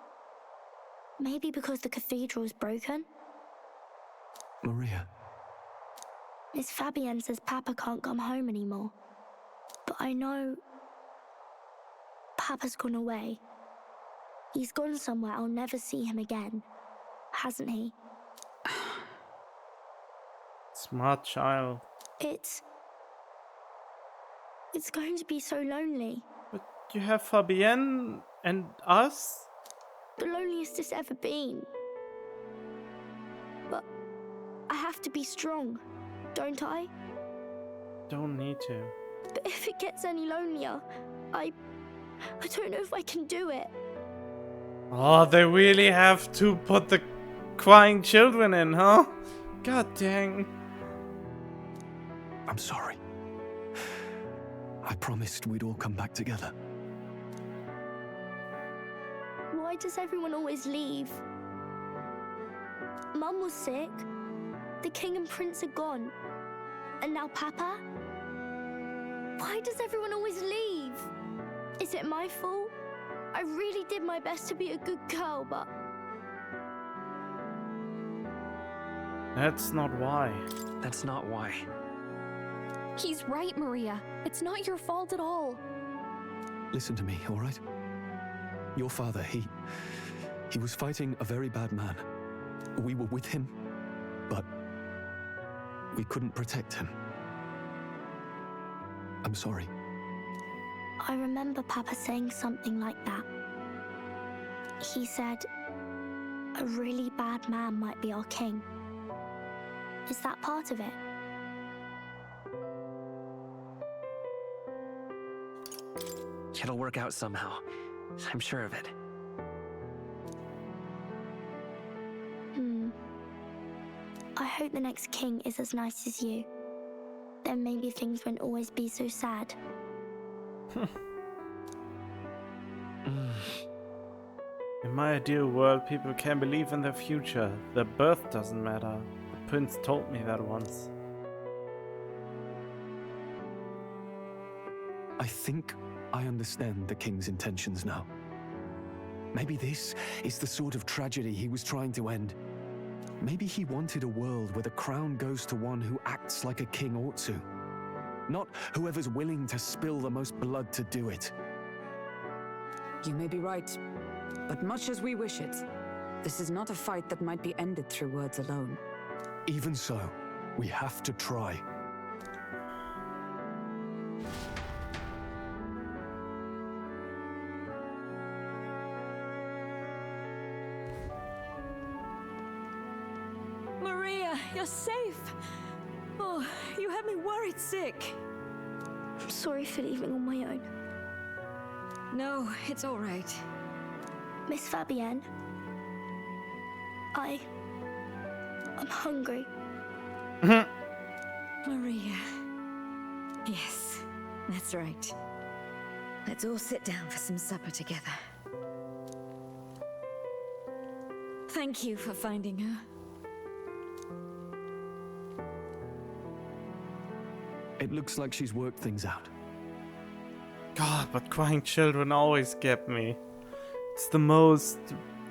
Maybe because the cathedral's broken? Maria. Miss Fabienne says Papa can't come home anymore. But I know Papa's gone away. He's gone somewhere I'll never see him again, hasn't he? Smart child. It's going to be so lonely. But you have Fabienne and us? The loneliest it's ever been. But I have to be strong, don't I? Don't need to. But if it gets any lonelier, I don't know if I can do it. Oh, they really have to put the crying children in, huh? God dang. I'm sorry. I promised we'd all come back together. Why does everyone always leave? Mum was sick. The king and prince are gone. And now Papa? Why does everyone always leave? Is it my fault? I really did my best to be a good girl, but... That's not why. That's not why. He's right, Maria. It's not your fault at all. Listen to me, all right? Your father, he was fighting a very bad man. We were with him, but we couldn't protect him. I'm sorry. I remember Papa saying something like that. He said a really bad man might be our king. Is that part of it? It'll work out somehow. I'm sure of it. I hope the next king is as nice as you. Then maybe things won't always be so sad. In my ideal world, people can believe in their future. Their birth doesn't matter. The prince told me that once. I think I understand the king's intentions now. Maybe this is the sort of tragedy he was trying to end. Maybe he wanted a world where the crown goes to one who acts like a king ought to. Not whoever's willing to spill the most blood to do it. You may be right, but much as we wish it, this is not a fight that might be ended through words alone. Even so, we have to try. Maria, you're safe. Oh, you had me worried sick. I'm sorry for leaving on my own. No, it's all right. Miss Fabienne, I'm hungry. Maria. Yes, that's right. Let's all sit down for some supper together. Thank you for finding her. It looks like she's worked things out. God, but crying children always get me. It's the most...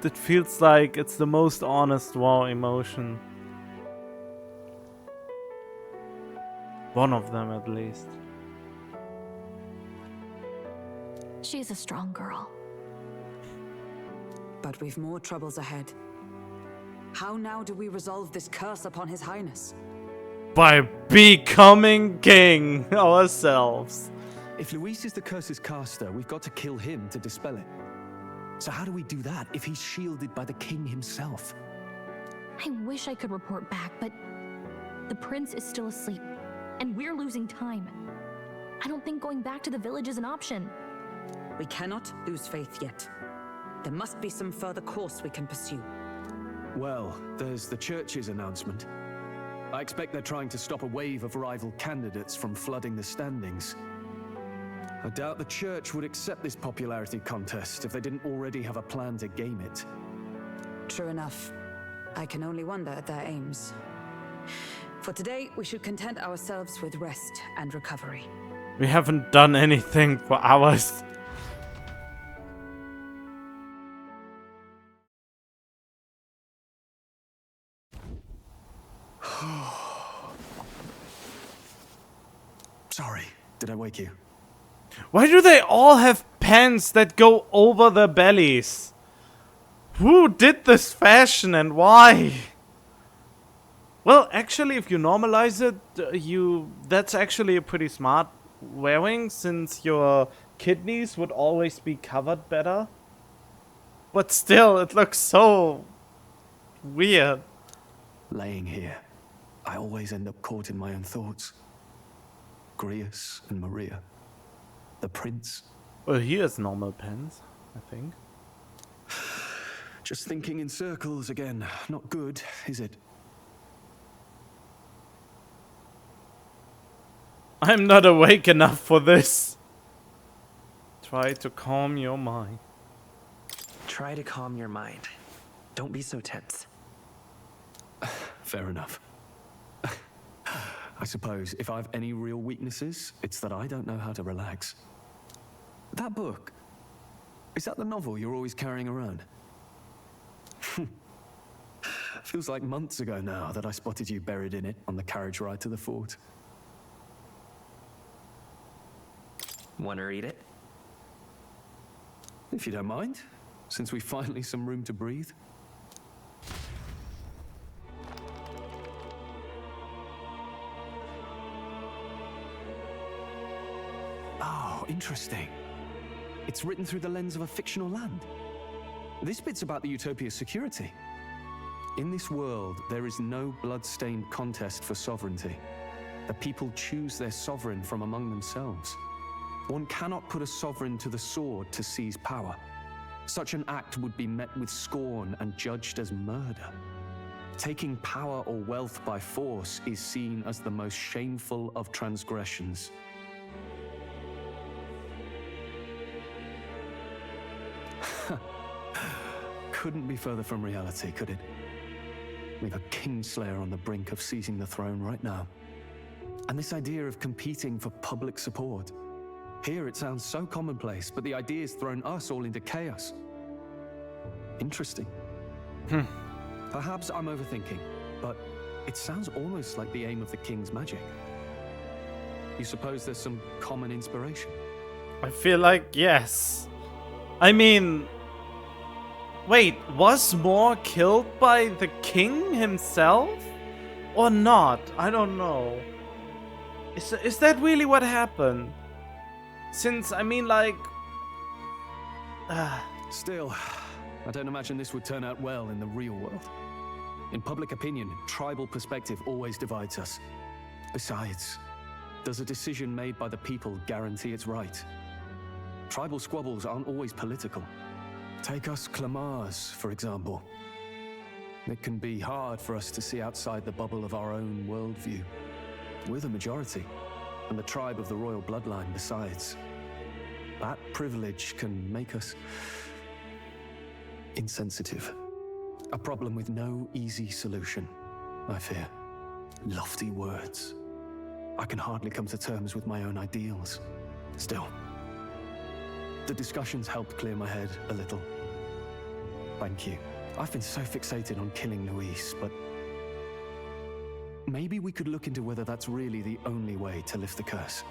It feels like it's the most honest war emotion. One of them, at least. She's a strong girl. But we've more troubles ahead. How now do we resolve this curse upon His Highness? By becoming king ourselves. If Luis is the curse's caster, we've got to kill him to dispel it. So how do we do that if he's shielded by the king himself? I wish I could report back, but the prince is still asleep, and we're losing time. I don't think going back to the village is an option. We cannot lose faith yet. There must be some further course we can pursue. Well, there's the church's announcement. I expect they're trying to stop a wave of rival candidates from flooding the standings. I doubt the church would accept this popularity contest if they didn't already have a plan to game it. True enough. I can only wonder at their aims. For today, we should content ourselves with rest and recovery. We haven't done anything for hours. Sorry, did I wake you? Why do they all have pants that go over their bellies? Who did this fashion and why? Well, actually, if you normalize it, that's actually a pretty smart wearing, since your kidneys would always be covered better. But still, it looks so weird. Laying here, I always end up caught in my own thoughts. Grius and Maria. The prince. Well, he has normal pants, I think. Just thinking in circles again. Not good, is it? I'm not awake enough for this. Try to calm your mind. Try to calm your mind. Don't be so tense. Fair enough. I suppose if I have any real weaknesses, it's that I don't know how to relax. That book, is that the novel you're always carrying around? Feels like months ago now that I spotted you buried in it on the carriage ride to the fort. Want to read it? If you don't mind, since we finally some room to breathe. Oh, interesting. It's written through the lens of a fictional land. This bit's about the Utopia's security. In this world, there is no blood-stained contest for sovereignty. The people choose their sovereign from among themselves. One cannot put a sovereign to the sword to seize power. Such an act would be met with scorn and judged as murder. Taking power or wealth by force is seen as the most shameful of transgressions. Couldn't be further from reality, could it? We've a Kingslayer on the brink of seizing the throne right now. And this idea of competing for public support. Here it sounds so commonplace, but the idea's thrown us all into chaos. Interesting. Perhaps I'm overthinking, but it sounds almost like the aim of the King's magic. You suppose there's some common inspiration? I feel like yes. I mean, wait, was Moore killed by the king himself? Or not? I don't know. Is that really what happened? Since, I mean, like... Still, I don't imagine this would turn out well in the real world. In public opinion, tribal perspective always divides us. Besides, does a decision made by the people guarantee it's right? Tribal squabbles aren't always political. Take us Clamars, for example. It can be hard for us to see outside the bubble of our own worldview. We're the majority, and the tribe of the royal bloodline besides. That privilege can make us insensitive. A problem with no easy solution, I fear. Lofty words. I can hardly come to terms with my own ideals. Still, the discussions helped clear my head a little. Thank you. I've been so fixated on killing Luis, but maybe we could look into whether that's really the only way to lift the curse.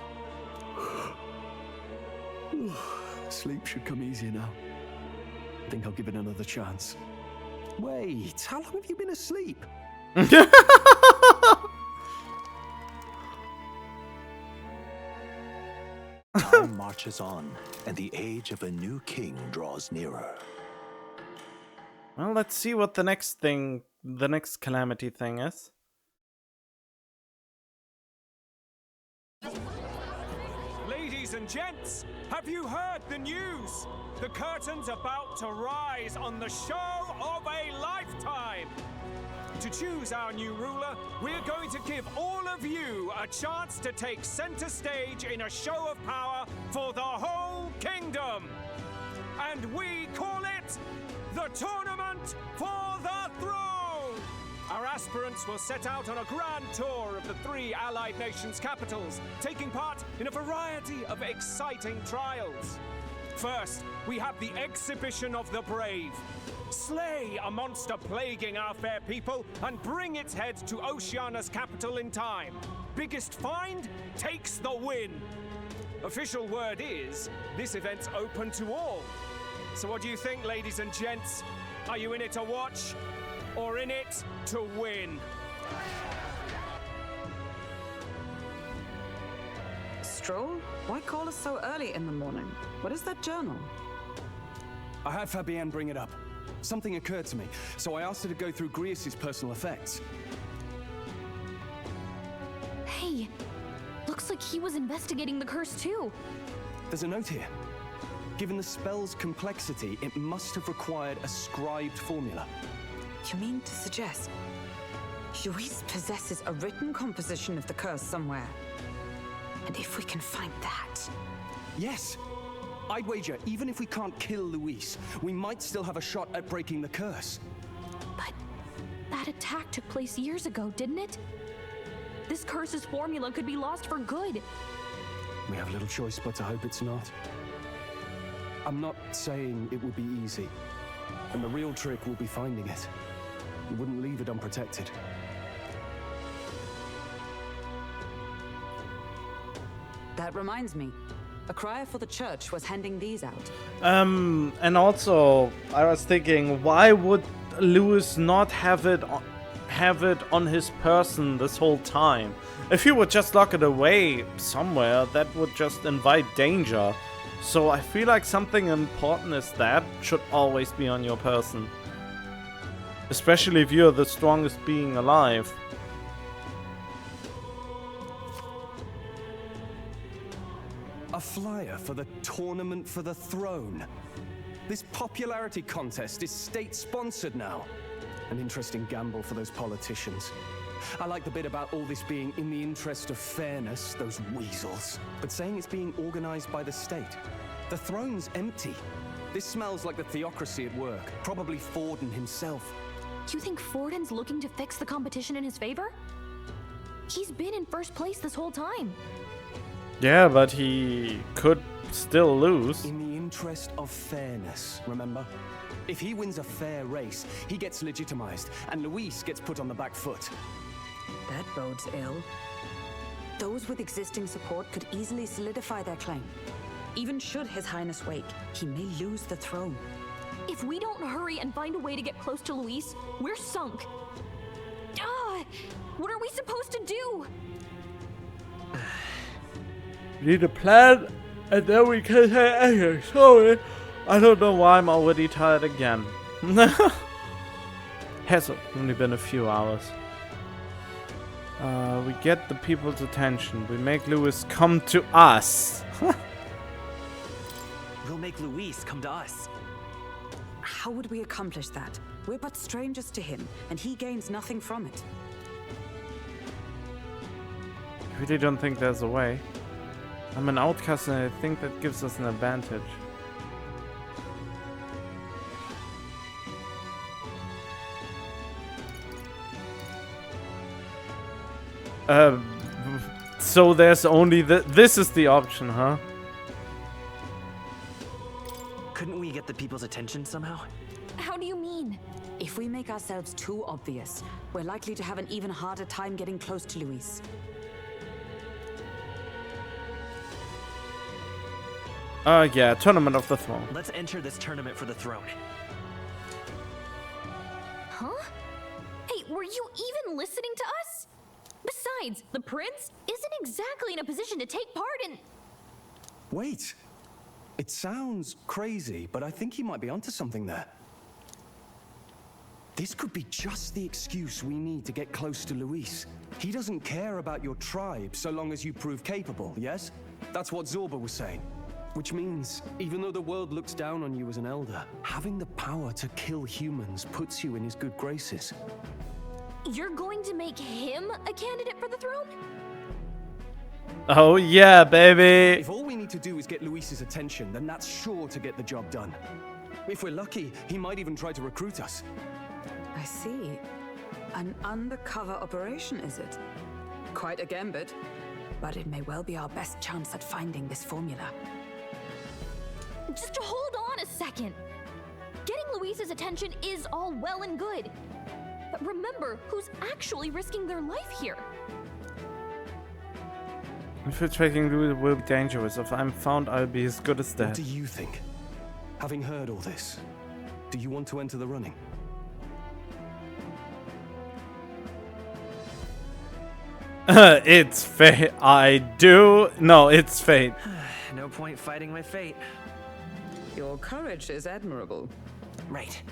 Sleep should come easier now. I think I'll give it another chance. Wait, how long have you been asleep? Time marches on, and the age of a new king draws nearer. Well, let's see what the next calamity thing is. Ladies and gents, have you heard the news? The curtain's about to rise on the show of a lifetime. To choose our new ruler, we're going to give all of you a chance to take center stage in a show of power for the whole kingdom. And we call it the Tournament for the Throne! Our aspirants will set out on a grand tour of the 3 allied nations' capitals, taking part in a variety of exciting trials. First, we have the Exhibition of the Brave. Slay a monster plaguing our fair people and bring its head to Oceania's capital in time. Biggest find takes the win. Official word is, this event's open to all. So what do you think, ladies and gents? Are you in it to watch, or in it to win? Stroll? Why call us so early in the morning? What is that journal? I had Fabienne bring it up. Something occurred to me, so I asked her to go through Grius' personal effects. Hey, looks like he was investigating the curse too. There's a note here. Given the spell's complexity, it must have required a scribed formula. You mean to suggest Luis possesses a written composition of the curse somewhere? And if we can find that... Yes! I'd wager, even if we can't kill Luis, we might still have a shot at breaking the curse. But that attack took place years ago, didn't it? This curse's formula could be lost for good. We have little choice but to hope it's not. I'm not saying it would be easy, and the real trick will be finding it. We wouldn't leave it unprotected. That reminds me. A crier for the church was handing these out. And also, I was thinking, why would Lewis not have it on his person this whole time? If he would just lock it away somewhere, that would just invite danger. So I feel like something important as that should always be on your person. Especially if you're the strongest being alive. A flyer for the Tournament for the Throne. This popularity contest is state-sponsored now. An interesting gamble for those politicians. I like the bit about all this being in the interest of fairness, those weasels. But saying it's being organized by the state. The throne's empty. This smells like the theocracy at work. Probably Forden himself. Do you think Forden's looking to fix the competition in his favor? He's been in first place this whole time. Yeah, but he could still lose. In the interest of fairness, remember? If he wins a fair race, he gets legitimized, and Luis gets put on the back foot. That bodes ill. Those with existing support could easily solidify their claim. Even should His Highness wake, he may lose the throne. If we don't hurry and find a way to get close to Luis, we're sunk. What are we supposed to do? We need a plan, and then we can say anything. Sorry. I don't know why I'm already tired again. Has only been a few hours. We get the people's attention. We make Luis come to us. We'll make Luis come to us. How would we accomplish that? We're but strangers to him, and he gains nothing from it. I really don't think there's a way. I'm an outcast and I think that gives us an advantage. So there's only this is the option, huh? Couldn't we get the people's attention somehow? How do you mean? If we make ourselves too obvious, we're likely to have an even harder time getting close to Luis. Yeah, Tournament of the Throne. Let's enter this tournament for the throne. Huh? Hey, were you even listening to us? Besides, the prince isn't exactly in a position to take part in... Wait. It sounds crazy, but I think he might be onto something there. This could be just the excuse we need to get close to Luis. He doesn't care about your tribe so long as you prove capable, yes? That's what Zorba was saying. Which means, even though the world looks down on you as an elder, having the power to kill humans puts you in his good graces. You're going to make him a candidate for the throne? Oh yeah, baby! If all we need to do is get Luis's attention, then that's sure to get the job done. If we're lucky, he might even try to recruit us. I see. An undercover operation, is it? Quite a gambit. But it may well be our best chance at finding this formula. Just hold on a second. Getting Luis's attention is all well and good. But remember who's actually risking their life here. Infiltrating Louis will be dangerous. If I'm found, I'll be as good as dead. What do you think? Having heard all this, do you want to enter the running? It's fate. I do. No, it's fate. No point fighting my fate. Your courage is admirable. Right.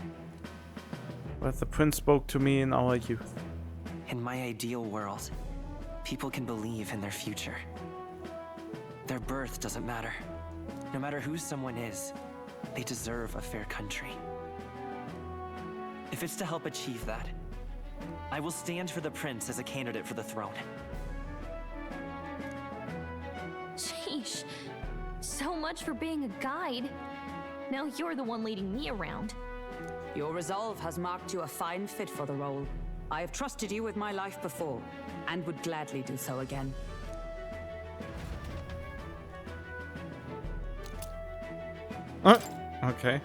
But the prince spoke to me in our youth. In my ideal world, people can believe in their future. Their birth doesn't matter. No matter who someone is, they deserve a fair country. If it's to help achieve that, I will stand for the prince as a candidate for the throne. Sheesh. So much for being a guide. Now you're the one leading me around. Your resolve has marked you a fine fit for the role. I have trusted you with my life before, and would gladly do so again. Okay.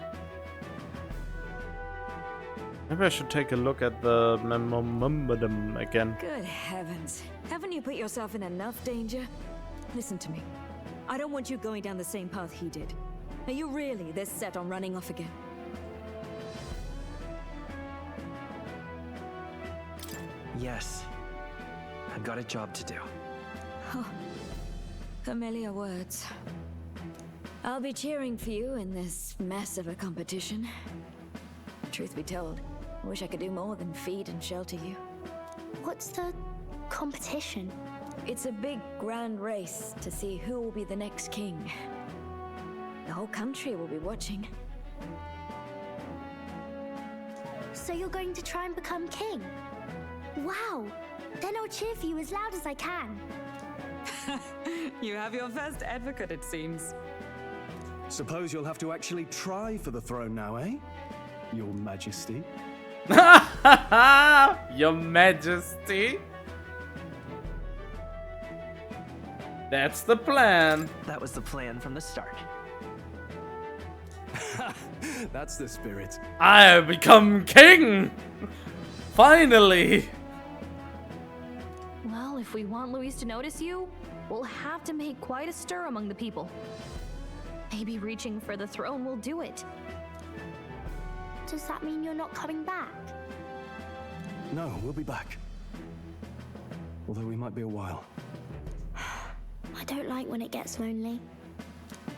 Maybe I should take a look at the memorandum again. Good heavens. Haven't you put yourself in enough danger? Listen to me. I don't want you going down the same path he did. Are you really this set on running off again? Yes. I've got a job to do. Huh. Familiar words. I'll be cheering for you in this mess of a competition. Truth be told, I wish I could do more than feed and shelter you. What's the competition? It's a big, grand race to see who will be the next king. The whole country will be watching. So you're going to try and become king? Wow! Then I'll cheer for you as loud as I can. You have your first advocate, it seems. Suppose you'll have to actually try for the throne now, eh? Your Majesty. Your Majesty. That's the plan. That was the plan from the start. That's the spirit. I have become king! Finally! Well, if we want Luis to notice you, we'll have to make quite a stir among the people. Maybe reaching for the throne will do it. Does that mean you're not coming back? No, we'll be back. Although we might be a while. I don't like when it gets lonely.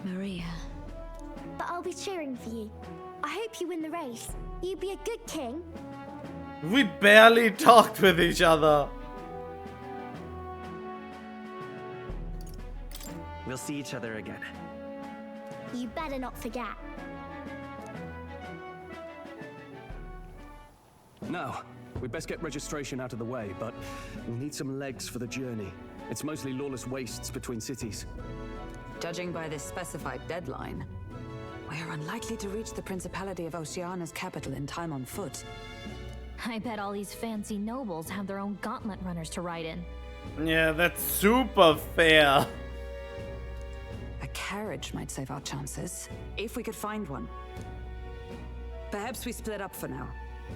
Maria. But I'll be cheering for you. I hope you win the race. You'd be a good king. We barely talked with each other. We'll see each other again. You better not forget. Now, we'd best get registration out of the way, but we'll need some legs for the journey. It's mostly lawless wastes between cities. Judging by this specified deadline, we're unlikely to reach the Principality of Oceana's capital in time on foot. I bet all these fancy nobles have their own gauntlet runners to ride in. Yeah, that's super fair. A carriage might save our chances, if we could find one. Perhaps we split up for now.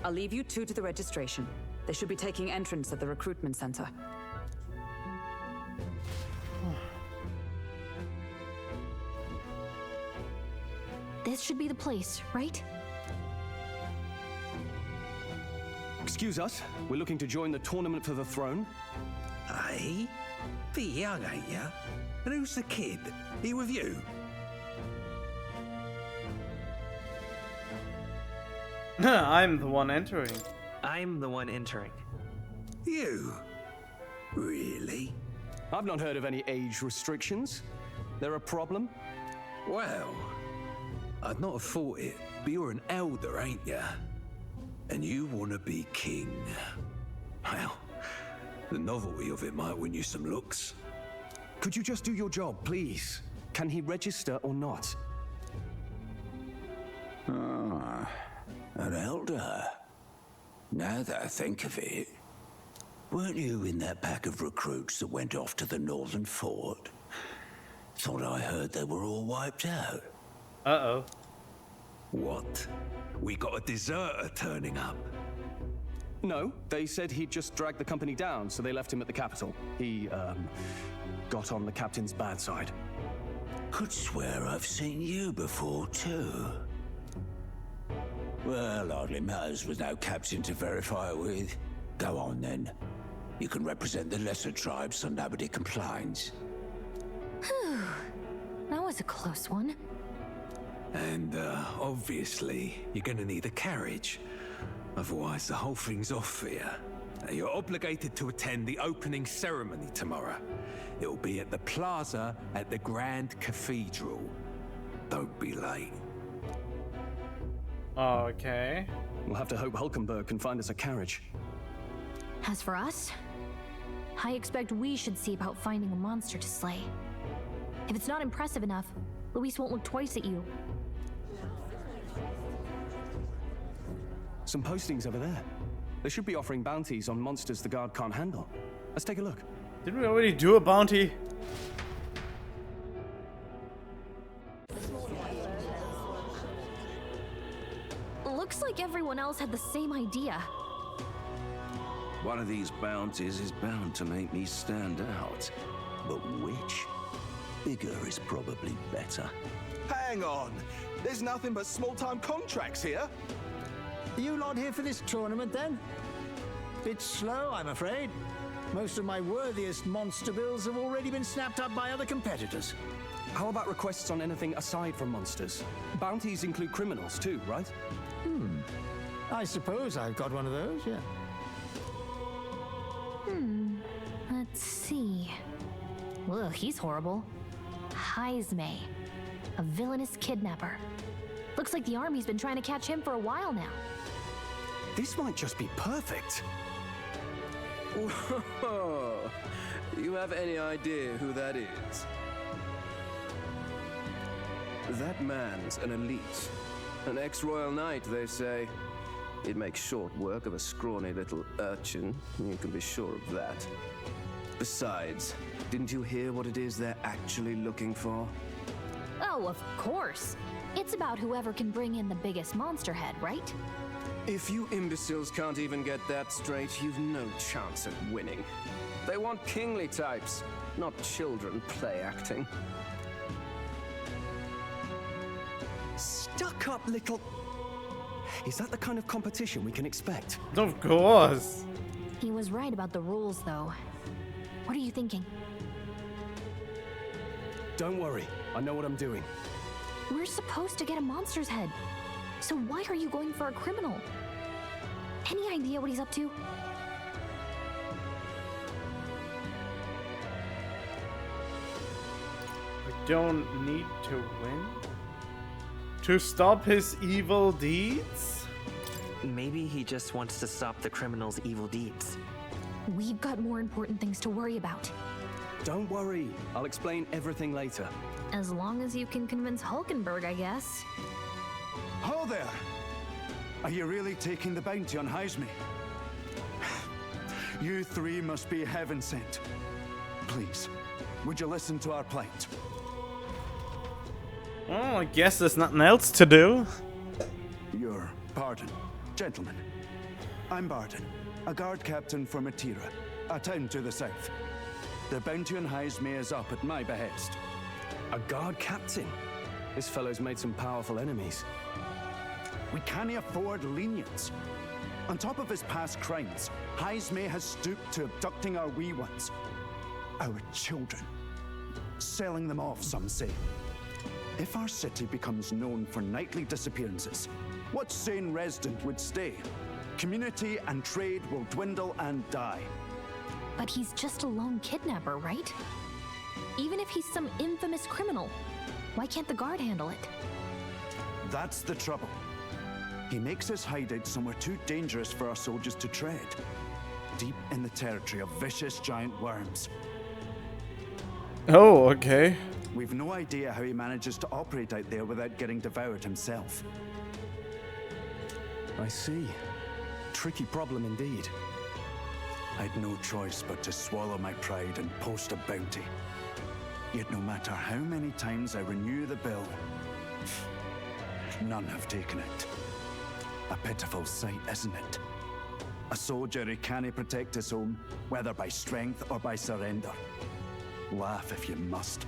I'll leave you two to the registration. They should be taking entrance at the recruitment center. This should be the place, right? Excuse us, we're looking to join the tournament for the throne. Aye? Bit young, ain't ya? And who's the kid? He with you? I'm the one entering. I'm the one entering. You? Really? I've not heard of any age restrictions. They're a problem? Well, I'd not have thought it, but you're an elder, ain't ya? And you want to be king. Well, the novelty of it might win you some looks. Could you just do your job, please? Can he register or not? Ah, an elder. Now that I think of it, weren't you in that pack of recruits that went off to the northern fort? Thought I heard they were all wiped out. Uh-oh. What? We got a deserter turning up? No, they said he'd just dragged the company down, so they left him at the capital. He, got on the captain's bad side. Could swear I've seen you before, too. Well, hardly matters with no captain to verify it with. Go on, then. You can represent the lesser tribes so nobody complains. Whew. That was a close one. And, obviously, you're gonna need a carriage. Otherwise, the whole thing's off for you. Now, you're obligated to attend the opening ceremony tomorrow. It'll be at the plaza at the Grand Cathedral. Don't be late. Okay. We'll have to hope Hulkenberg can find us a carriage. As for us, I expect we should see about finding a monster to slay. If it's not impressive enough, Luis won't look twice at you. Some postings over there. They should be offering bounties on monsters the guard can't handle. Let's take a look. Didn't we already do a bounty? Looks like everyone else had the same idea. One of these bounties is bound to make me stand out. But which? Bigger is probably better. Hang on. There's nothing but small-time contracts here. Are you lot here for this tournament, then? Bit slow, I'm afraid. Most of my worthiest monster bills have already been snapped up by other competitors. How about requests on anything aside from monsters? Bounties include criminals too, right? I suppose I've got one of those, yeah. Let's see. Ugh, he's horrible. Heisme, a villainous kidnapper. Looks like the army's been trying to catch him for a while now. This might just be perfect. Whoa. You have any idea who that is? That man's an elite. An ex-royal knight, they say. He'd make short work of a scrawny little urchin, you can be sure of that. Besides, didn't you hear what it is they're actually looking for? Oh, of course. It's about whoever can bring in the biggest monster head, right? If you imbeciles can't even get that straight, you've no chance at winning. They want kingly types, not children play acting. Stuck up little... Is that the kind of competition we can expect? Of course. He was right about the rules, though. What are you thinking? Don't worry, I know what I'm doing. We're supposed to get a monster's head. So why are you going for a criminal? Any idea what he's up to? We don't need to win? To stop his evil deeds? Maybe he just wants to stop the criminal's evil deeds. We've got more important things to worry about. Don't worry, I'll explain everything later. As long as you can convince Hulkenberg, I guess. Ho there! Are you really taking the bounty on Heisme? You three must be heaven sent. Please, would you listen to our plight? Oh, I guess there's nothing else to do. Your pardon, gentlemen. I'm Barton, a guard captain for Matira, a town to the south. The bounty on Heisme is up at my behest. A guard captain? This fellow's made some powerful enemies. We can't afford lenience. On top of his past crimes, Heisme has stooped to abducting our wee ones. Our children. Selling them off, some say. If our city becomes known for nightly disappearances, what sane resident would stay? Community and trade will dwindle and die. But he's just a lone kidnapper, right? Even if he's some infamous criminal, why can't the guard handle it? That's the trouble. He makes his hideout somewhere too dangerous for our soldiers to tread. Deep in the territory of vicious giant worms. Oh, okay. We've no idea how he manages to operate out there without getting devoured himself. I see. Tricky problem indeed. I'd no choice but to swallow my pride and post a bounty. Yet no matter how many times I renew the bill, none have taken it. A pitiful sight, isn't it? A soldier who can't protect his home, whether by strength or by surrender. Laugh if you must.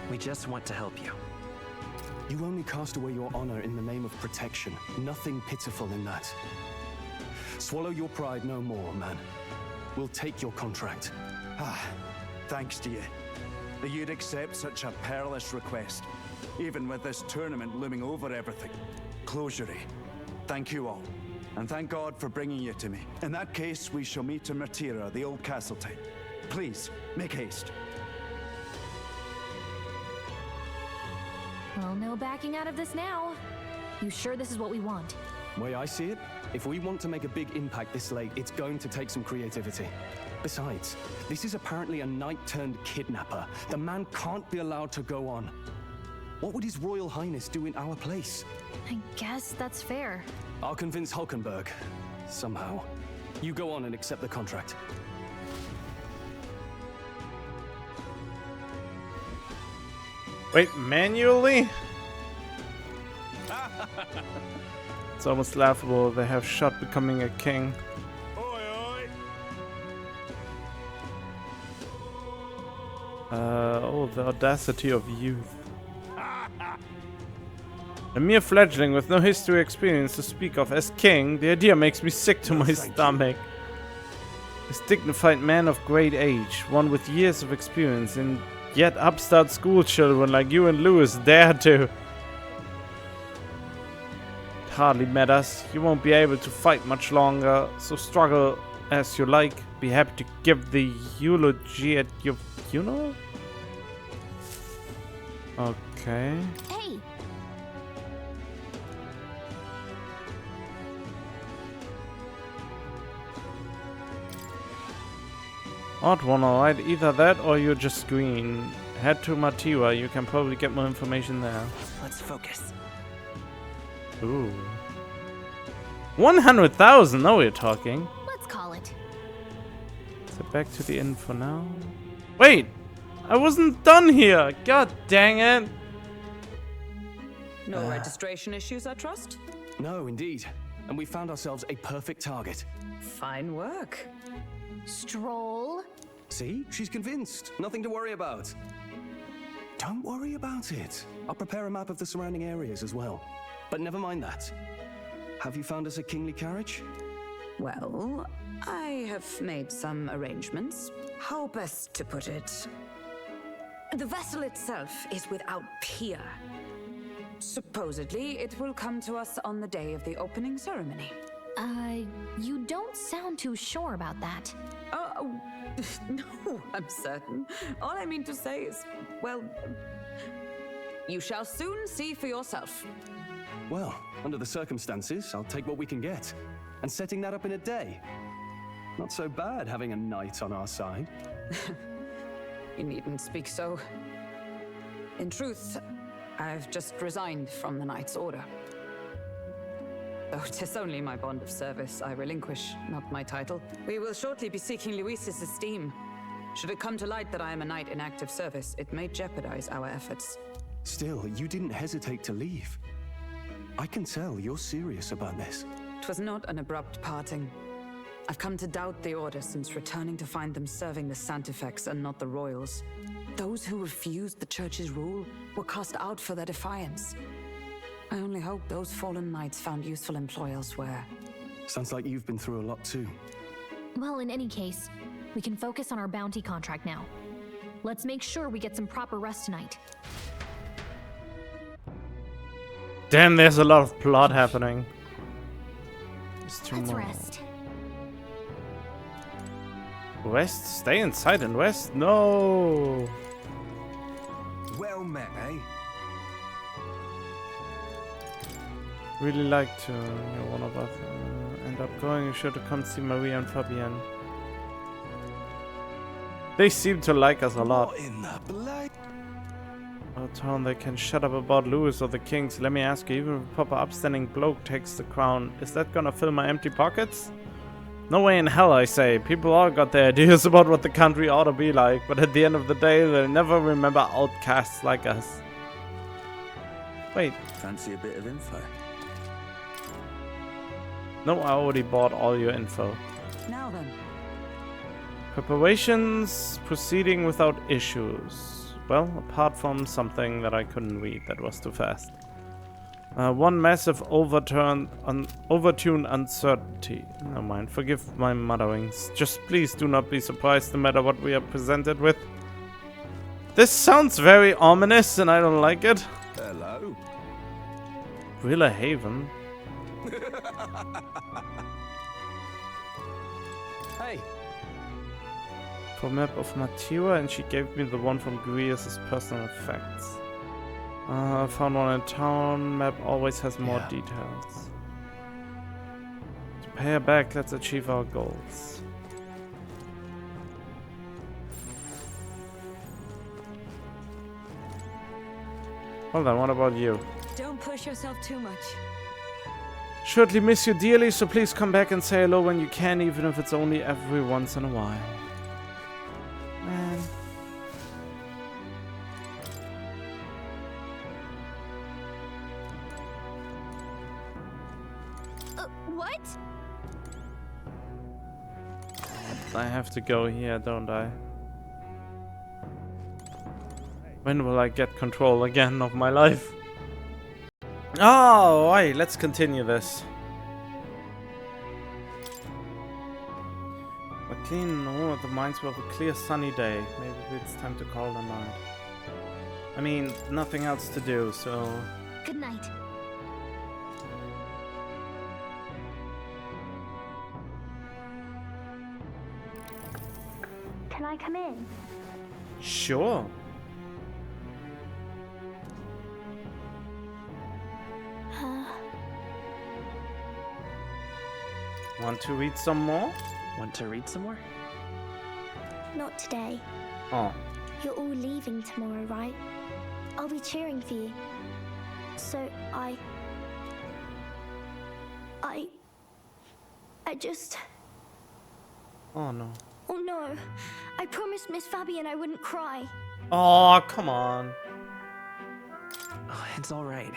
We just want to help you. You only cast away your honor in the name of protection. Nothing pitiful in that. Swallow your pride no more, man. We'll take your contract. Thanks to you. That you'd accept such a perilous request, even with this tournament looming over everything. Closure. Thank you all. And thank God for bringing you to me. In that case, we shall meet in Matira, the old castle town. Please, make haste. Well, no backing out of this now. You sure this is what we want? Way I see it, if we want to make a big impact this late, it's going to take some creativity. Besides, this is apparently a knight-turned-kidnapper. The man can't be allowed to go on. What would His Royal Highness do in our place? I guess that's fair. I'll convince Hulkenberg. Somehow. You go on and accept the contract. Wait, manually? It's almost laughable. They have shot becoming a king. Oh, the audacity of youth. A mere fledgling with no history or experience to speak of as king, the idea makes me sick to my stomach. This dignified man of great age, one with years of experience, and yet upstart school children like you and Louis dare to. It hardly matters. You won't be able to fight much longer, so struggle as you like. Be happy to give the eulogy at your funeral? Okay. Hey! Odd one, alright. Either that or you're just green. Head to Matiwa, you can probably get more information there. Let's focus. Ooh. 100,000, now we're talking. Let's call it. So back to the inn for now. Wait! I wasn't done here! God dang it! No registration issues, I trust? No, indeed. And we found ourselves a perfect target. Fine work. Stroll. See? She's convinced. Nothing to worry about. Don't worry about it. I'll prepare a map of the surrounding areas as well. But never mind that. Have you found us a kingly carriage? Well, I have made some arrangements. How best to put it? The vessel itself is without peer. Supposedly, it will come to us on the day of the opening ceremony. You don't sound too sure about that. Oh, no, I'm certain. All I mean to say is, well, you shall soon see for yourself. Well, under the circumstances, I'll take what we can get. And setting that up in a day. Not so bad having a knight on our side. You needn't speak so. In truth, I've just resigned from the Knight's Order. Though 'tis only my bond of service I relinquish, not my title. We will shortly be seeking Luis's esteem. Should it come to light that I am a knight in active service, it may jeopardize our efforts. Still, you didn't hesitate to leave. I can tell you're serious about this. 'Twas not an abrupt parting. I've come to doubt the Order since returning to find them serving the Santifex and not the Royals. Those who refused the Church's rule were cast out for their defiance. I only hope those fallen knights found useful employ elsewhere. Sounds like you've been through a lot too. Well, in any case, we can focus on our bounty contract now. Let's make sure we get some proper rest tonight. Damn, there's a lot of plot happening. Let's rest. West? Stay inside and rest? No! Well met, eh? Really like to, one of us end up going. You should have come see Maria and Fabienne. They seem to like us a lot. What in the blood? Our town, they can shut up about Louis or the kings. Let me ask you, even if a proper upstanding bloke takes the crown, is that gonna fill my empty pockets? No way in hell, I say. People all got their ideas about what the country ought to be like, but at the end of the day, they'll never remember outcasts like us. Wait. Fancy a bit of info? No, I already bought all your info. Now then. Preparations proceeding without issues. Well, apart from something that I couldn't read that was too fast. One massive overtune uncertainty. Never mind, forgive my mutterings. Just please do not be surprised no matter what we are presented with. This sounds very ominous and I don't like it. Hello. Wheeler Haven? Hey. For map of Matiwa, and she gave me the one from Grievous' personal effects. I found one in town. Map always has more details. To pay her back, let's achieve our goals. Well then, what about you? Don't push yourself too much. Surely miss you dearly, so please come back and say hello when you can, even if it's only every once in a while. Man. What? I have to go here, don't I? When will I get control again of my life? Oh, right, let's continue this. Clean no, the minds were of a clear sunny day. Maybe it's time to call the night. I mean, nothing else to do, so... Good night. Can I come in? Sure. Want to read some more? Want to read some more? Not today. Oh. You're all leaving tomorrow, right? I'll be cheering for you. So I just... Oh no. Oh no. I promised Miss Fabian I wouldn't cry. Oh, come on. Oh, it's all right.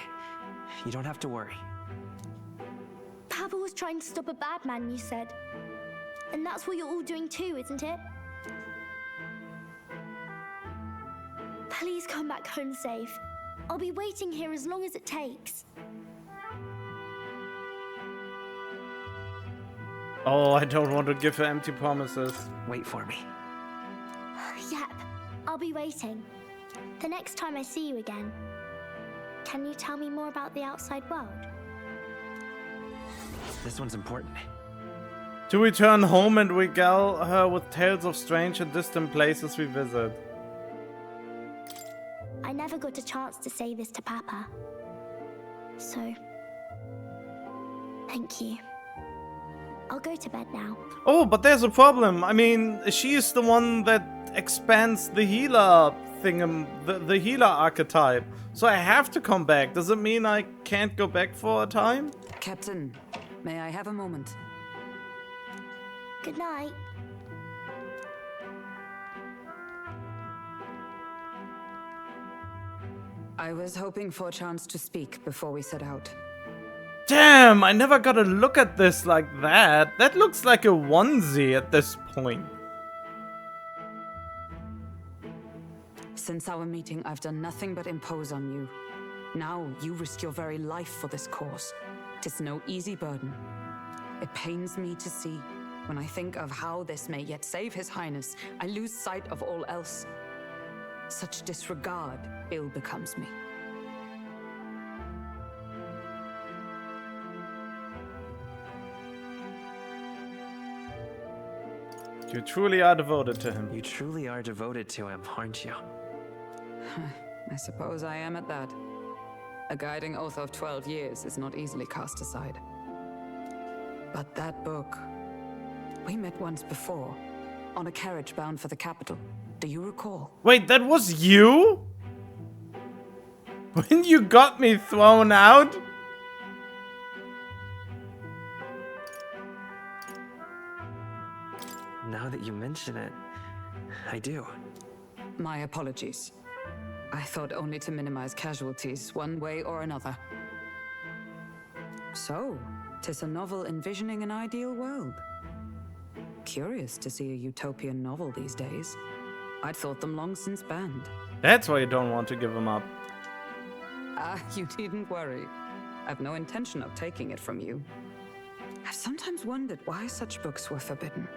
You don't have to worry. Papa was trying to stop a bad man, you said. And that's what you're all doing too, isn't it? Please come back home safe. I'll be waiting here as long as it takes. Oh, I don't want to give her empty promises. Wait for me. Yep, I'll be waiting. The next time I see you again, can you tell me more about the outside world? This one's important. To return home and regale her with tales of strange and distant places we visit. I never got a chance to say this to Papa. So, thank you. I'll go to bed now. Oh, but there's a problem. I mean, she is the one that expands the healer thingam, the healer archetype. So I have to come back. Does it mean I can't go back for a time? Captain, may I have a moment? Good night. I was hoping for a chance to speak before we set out. Damn, I never got a look at this like that. That looks like a onesie at this point. Since our meeting, I've done nothing but impose on you. Now you risk your very life for this cause. 'Tis no easy burden. It pains me to see. When I think of how this may yet save His Highness, I lose sight of all else. Such disregard ill becomes me. You truly are devoted to him. You truly are devoted to him, aren't you? I suppose I am at that. A guiding oath of 12 years is not easily cast aside. But that book... We met once before, on a carriage bound for the capital. Do you recall? Wait, that was you? When you got me thrown out? Now that you mention it, I do. My apologies. I thought only to minimize casualties, one way or another. So, 'tis a novel envisioning an ideal world. Curious to see a utopian novel these days. I'd thought them long since banned. That's why you don't want to give him up. You needn't worry. I've no intention of taking it from you. I've sometimes wondered why such books were forbidden.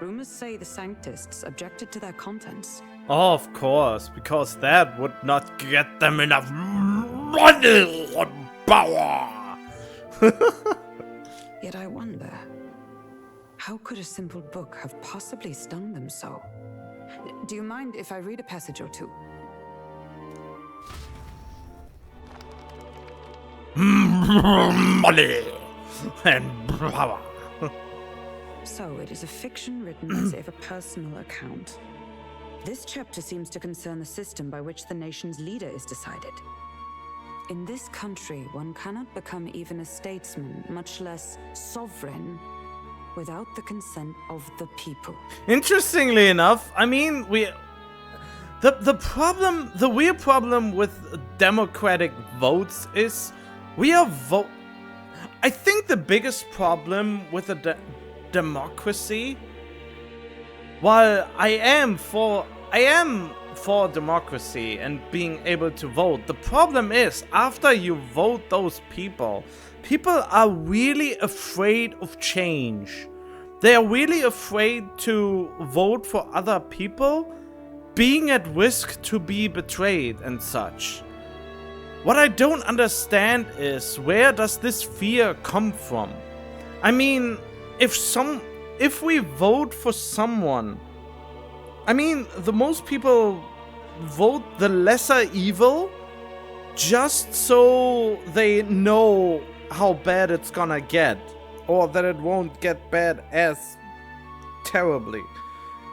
Rumors say the Sanctists objected to their contents. Oh, of course, because that would not get them enough money or power. Yet I wonder, how could a simple book have possibly stung them so? Do you mind if I read a passage or two? Money and power. So it is a fiction written as if a personal account. This chapter seems to concern the system by which the nation's leader is decided. In this country, one cannot become even a statesman, much less sovereign, without the consent of the people. Interestingly enough, I mean, the weird problem with democratic votes is I think the biggest problem with a democracy, while I am for democracy and being able to vote, the problem is after you vote those people are really afraid of change. They are really afraid to vote for other people, being at risk to be betrayed and such. What I don't understand is, where does this fear come from? I mean, if we vote for someone, I mean, the most people vote the lesser evil just so they know how bad it's gonna get, or that it won't get bad as terribly.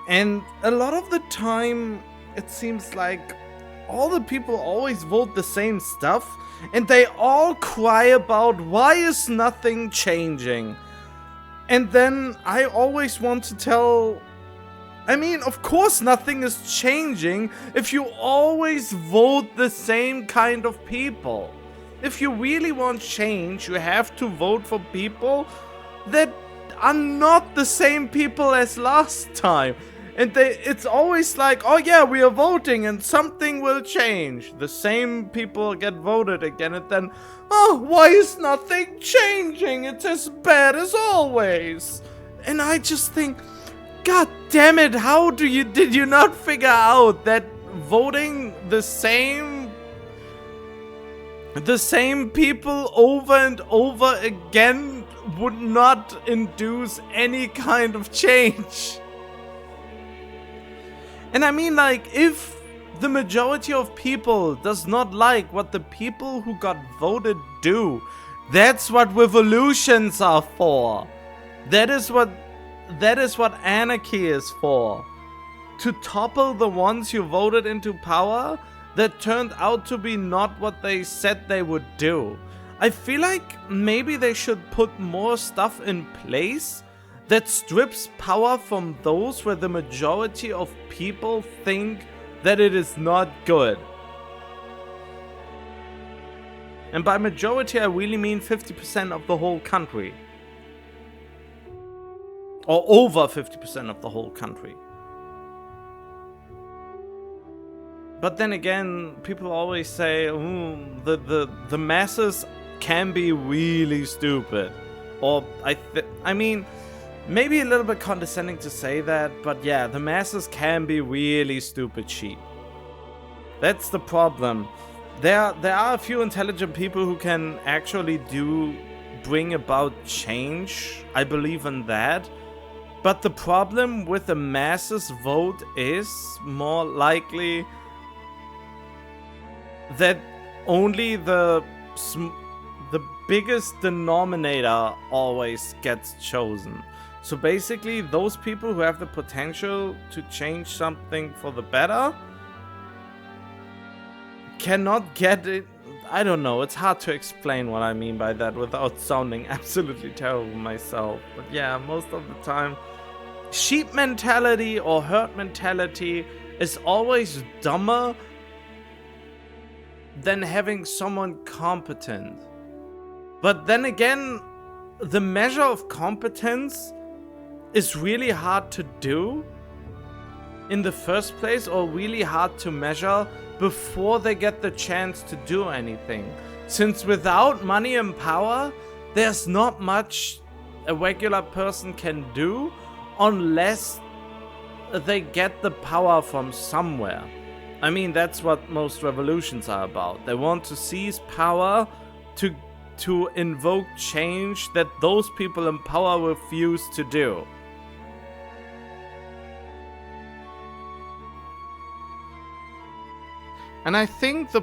And a lot of the time, it seems like all the people always vote the same stuff, and they all cry about why is nothing changing. And then I always want to tell, I mean, of course nothing is changing if you always vote the same kind of people. If you really want change, you have to vote for people that are not the same people as last time. And it's always like, oh yeah, we are voting and something will change. The same people get voted again, and then, oh, why is nothing changing? It's as bad as always. And I just think, God damn it, how did you not figure out that voting the same people over and over again would not induce any kind of change? And I mean, like, if the majority of people does not like what the people who got voted do, that's what revolutions are for. That is what anarchy is for. To topple the ones you voted into power that turned out to be not what they said they would do. I feel like maybe they should put more stuff in place that strips power from those where the majority of people think that it is not good. And by majority, I really mean 50% of the whole country. Or over 50% of the whole country. But then again, people always say, the masses can be really stupid. Or, I mean, maybe a little bit condescending to say that, but yeah, the masses can be really stupid sheep. That's the problem. There are a few intelligent people who can actually bring about change. I believe in that. But the problem with the masses vote is more likely that only the biggest denominator always gets chosen. So basically, those people who have the potential to change something for the better cannot get it. I don't know, it's hard to explain what I mean by that without sounding absolutely terrible myself. But yeah, most of the time, sheep mentality or herd mentality is always dumber than having someone competent. But then again, the measure of competence is really hard to do in the first place, or really hard to measure before they get the chance to do anything. Since without money and power, there's not much a regular person can do unless they get the power from somewhere. I mean, that's what most revolutions are about. They want to seize power to invoke change that those people in power refuse to do. And I think the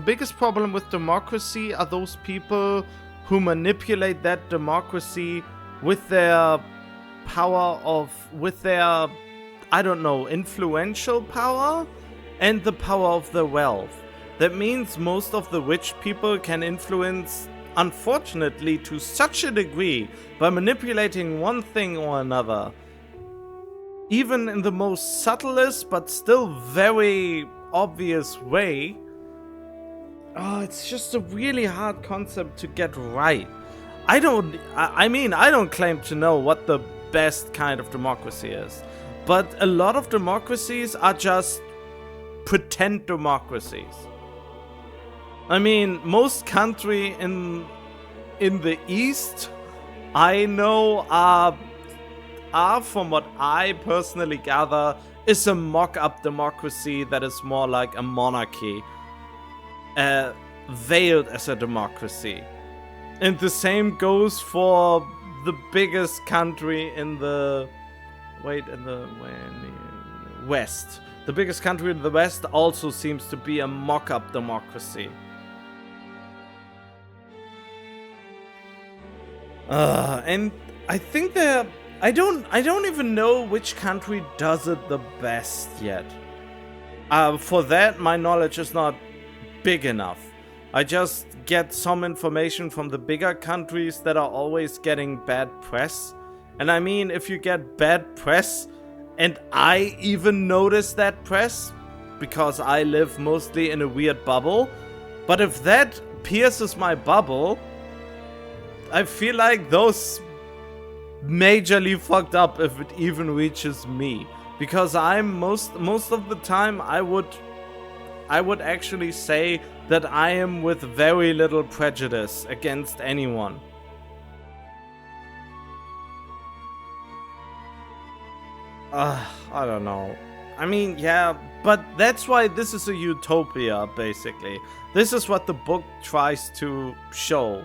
biggest problem with democracy are those people who manipulate that democracy with their I don't know, influential power and the power of their wealth. That means most of the rich people can influence, unfortunately, to such a degree by manipulating one thing or another. Even in the most subtlest but still very obvious way. Oh, it's just a really hard concept to get right. I don't claim to know what the best kind of democracy is. But a lot of democracies are just pretend democracies. I mean, most country in the East I know are are, from what I personally gather, is a mock-up democracy that is more like a monarchy, veiled as a democracy. And the same goes for the biggest country in the West. The biggest country in the West also seems to be a mock-up democracy. And I think I don't even know which country does it the best yet. For that, my knowledge is not big enough. I just get some information from the bigger countries that are always getting bad press. And I mean, if you get bad press, and I even notice that press, because I live mostly in a weird bubble, but if that pierces my bubble, I feel like those majorly fucked up if it even reaches me. Because I'm most of the time I would actually say that I am with very little prejudice against anyone. I don't know. I mean, yeah, but that's why this is a utopia, basically. This is what the book tries to show.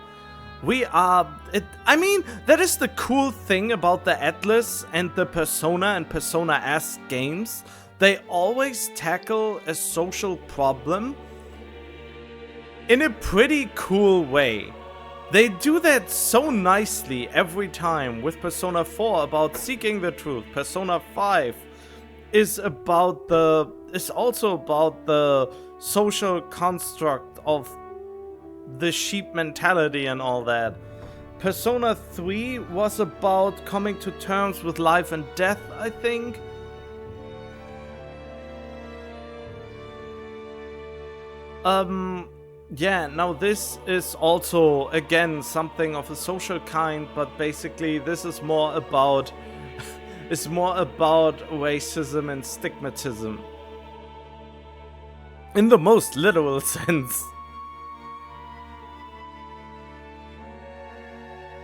I mean, that is the cool thing about the Atlas and the Persona and Persona-esque games. They always tackle a social problem in a pretty cool way. They do that so nicely every time. With Persona 4 about seeking the truth. Persona 5 is also about the social construct of the sheep mentality and all that. Persona 3 was about coming to terms with life and death, I think. Yeah, now this is also, again, something of a social kind, but basically this is more about it's more about racism and stigmatism. In the most literal sense.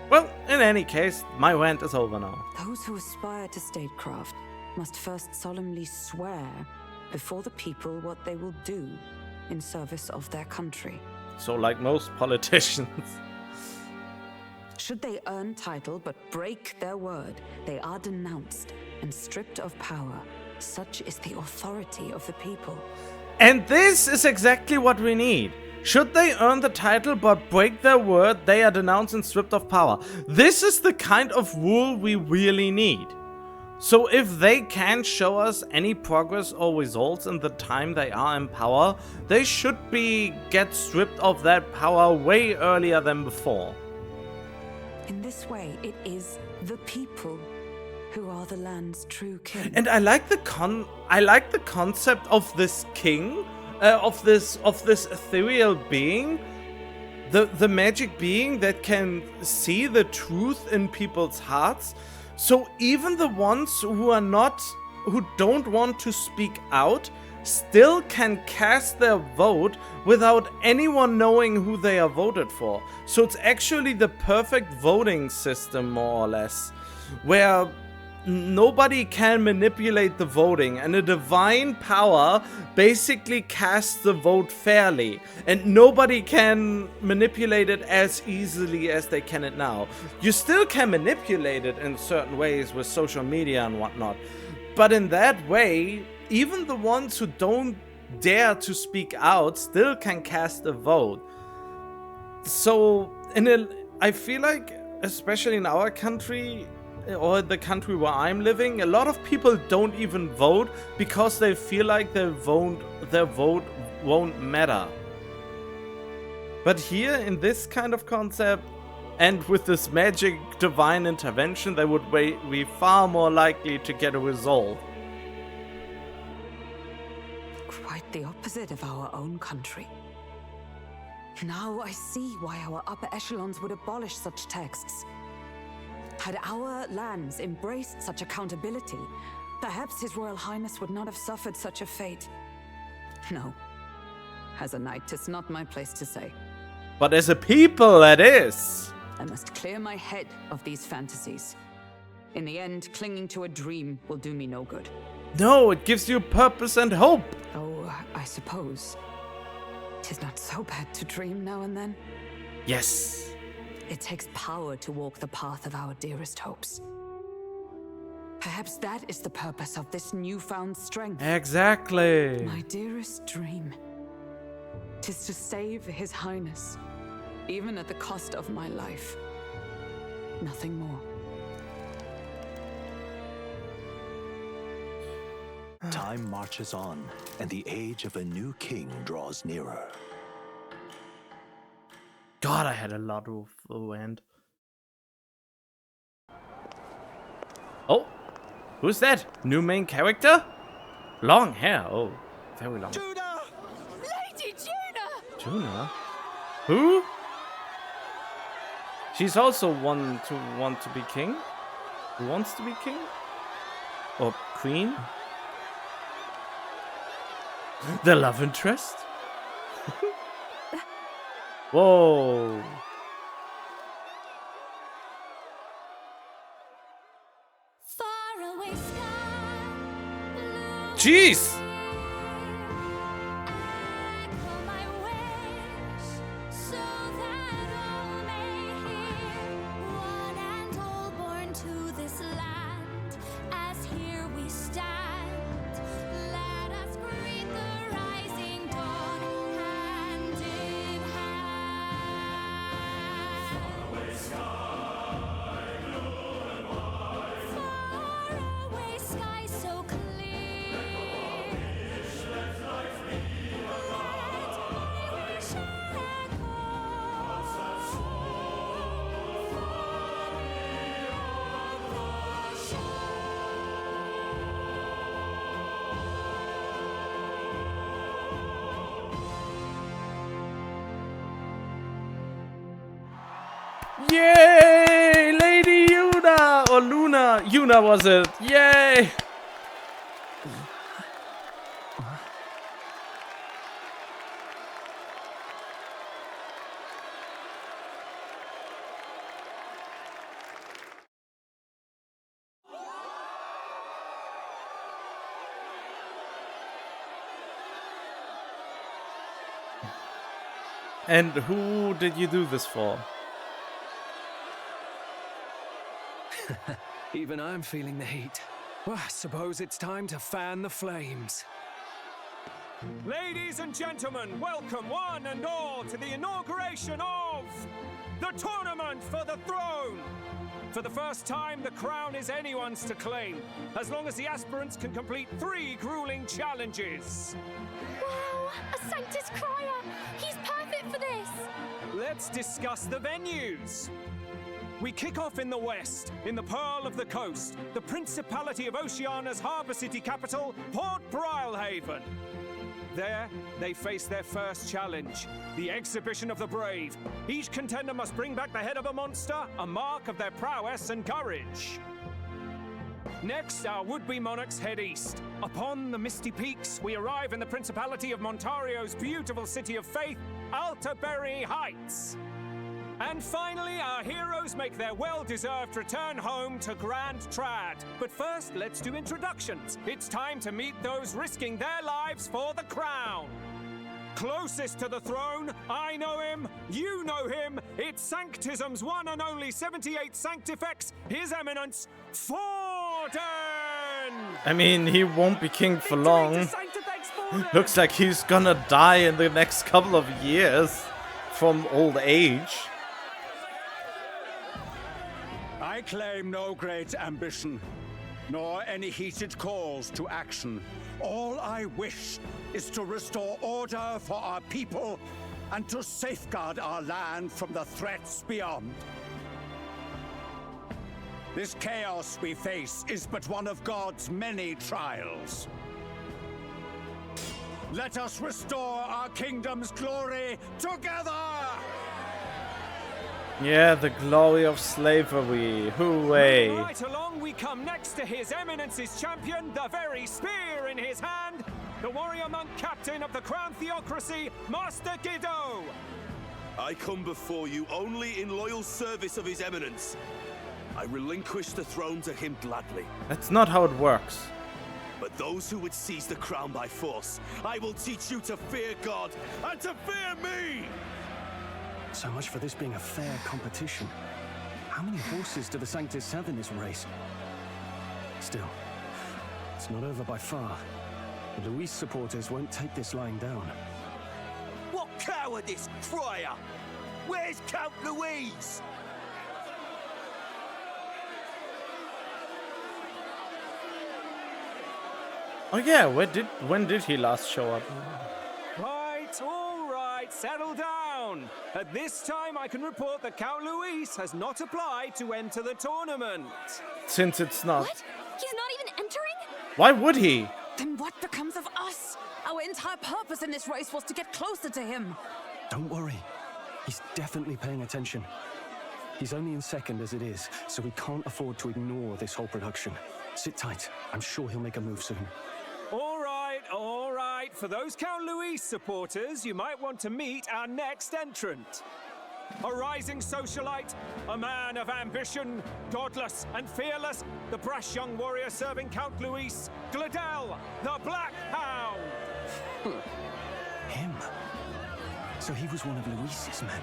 Well, in any case, my rant is over now. Those who aspire to statecraft must first solemnly swear before the people what they will do in service of their country. So like most politicians. Should they earn title but break their word, they are denounced and stripped of power. Such is the authority of the people. And this is exactly what we need. Should they earn the title but break their word, they are denounced and stripped of power. This is the kind of rule we really need. So if they can't show us any progress or results in the time they are in power, they should get stripped of that power way earlier than before. In this way, it is the people who are the land's true king. And I like the concept of this king, of this ethereal being, the magic being that can see the truth in people's hearts. So even the ones who don't want to speak out still can cast their vote without anyone knowing who they are voted for. So it's actually the perfect voting system, more or less, where nobody can manipulate the voting, and a divine power basically casts the vote fairly, and nobody can manipulate it as easily as they can it now. You still can manipulate it in certain ways with social media and whatnot, but in that way, even the ones who don't dare to speak out still can cast a vote. So I feel like, especially in our country, or the country where I'm living, a lot of people don't even vote because they feel like their vote won't matter. But here, in this kind of concept, and with this magic divine intervention, they would be far more likely to get a result. Quite the opposite of our own country. Now I see why our upper echelons would abolish such texts. Had our lands embraced such accountability, perhaps His Royal Highness would not have suffered such a fate. No. As a knight, 'tis not my place to say. But as a people, it is. I must clear my head of these fantasies. In the end, clinging to a dream will do me no good. No, it gives you purpose and hope. Oh, I suppose. 'Tis not so bad to dream now and then. Yes. It takes power to walk the path of our dearest hopes. Perhaps that is the purpose of this newfound strength. Exactly. My dearest dream. 'Tis to save His Highness, even at the cost of my life. Nothing more. Time marches on, and the age of a new king draws nearer. God, I had a lot of wind. Oh, who's that? New main character? Long hair. Oh, very long. Juna! Lady Juna! Juna? Who? She's also one to want to be king. Who wants to be king? Or queen? The love interest? Whoa. Jeez! Yay! Lady Yuna! Or Luna. Yuna was it. Yay! And who did you do this for? Even I'm feeling the heat. Well, I suppose it's time to fan the flames. Ladies and gentlemen, welcome one and all to the inauguration of the Tournament for the Throne! For the first time, the crown is anyone's to claim, as long as the aspirants can complete 3 grueling challenges. Wow! A Sanctus Crier! He's perfect for this! Let's discuss the venues. We kick off in the west, in the Pearl of the Coast, the Principality of Oceania's harbour city capital, Port Brilehaven. There, they face their first challenge, the Exhibition of the Brave. Each contender must bring back the head of a monster, a mark of their prowess and courage. Next, our would-be monarchs head east. Upon the misty peaks, we arrive in the Principality of Montario's beautiful city of faith, Altaberry Heights. And finally, our heroes make their well-deserved return home to Grand Trad. But first, let's do introductions. It's time to meet those risking their lives for the crown. Closest to the throne, I know him, you know him. It's Sanctism's one and only 78th Sanctifex, His Eminence, Forden! I mean, he won't be king for long. Looks like he's gonna die in the next couple of years from old age. I claim no great ambition, nor any heated calls to action. All I wish is to restore order for our people and to safeguard our land from the threats beyond. This chaos we face is but one of God's many trials. Let us restore our kingdom's glory together! Yeah, the glory of slavery. Hooray! Moving right along, we come next to His Eminence's champion, the very spear in his hand, the warrior monk captain of the Crown Theocracy, Master Guido. I come before you only in loyal service of His Eminence. I relinquish the throne to him gladly. That's not how it works. But those who would seize the crown by force, I will teach you to fear God and to fear me! So much for this being a fair competition. How many horses do the Sanctus have in this race? Still, it's not over by far. The Luis supporters won't take this lying down. What cowardice, crier! Where's Count Louise? Oh yeah, when did he last show up? Right, all right, settle down. At this time, I can report that Count Luis has not applied to enter the tournament. Since it's not. What? He's not even entering? Why would he? Then what becomes of us? Our entire purpose in this race was to get closer to him. Don't worry. He's definitely paying attention. He's only in second as it is, so we can't afford to ignore this whole production. Sit tight. I'm sure he'll make a move soon. All right, all right. For those Count Luis supporters, you might want to meet our next entrant. A rising socialite, a man of ambition, godless and fearless, the brash young warrior serving Count Luis, Gladel, the Black Hound. Him? So he was one of Luis's men.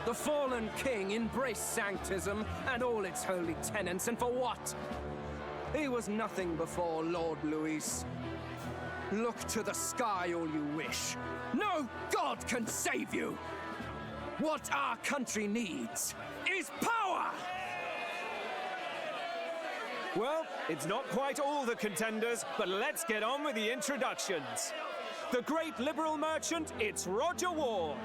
The fallen king embraced sanctism and all its holy tenets, and for what? He was nothing before Lord Luis. Look to the sky all you wish. No god can save you! What our country needs is power! Well, it's not quite all the contenders, but let's get on with the introductions. The great liberal merchant, it's Roger Ward.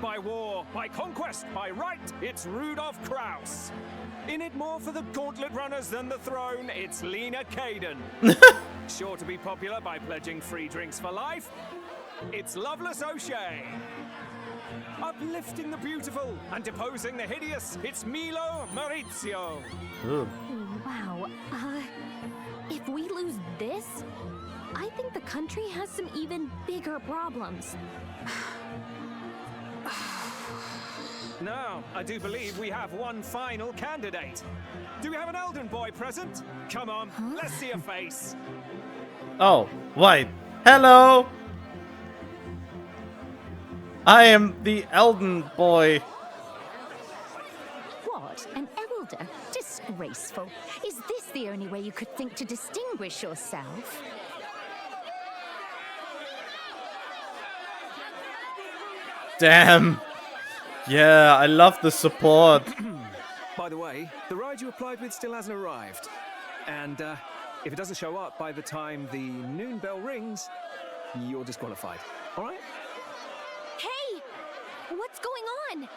By war, by conquest, by right, it's Rudolph Kraus. In it more for the gauntlet runners than the throne, it's Lena Caden. Sure to be popular by pledging free drinks for life, it's Loveless O'Shea. Uplifting the beautiful and deposing the hideous, it's Milo Maurizio. Wow. If we lose this, I think the country has some even bigger problems. Now, I do believe we have one final candidate. Do we have an Elden boy present? Come on, let's see a face. Oh, wait. Hello! I am the Elden boy. What? An elder? Disgraceful. Is this the only way you could think to distinguish yourself? Damn. Yeah, I love the support. By the way, the ride you applied with still hasn't arrived. And if it doesn't show up by the time the noon bell rings, you're disqualified. All right? Hey! What's going on?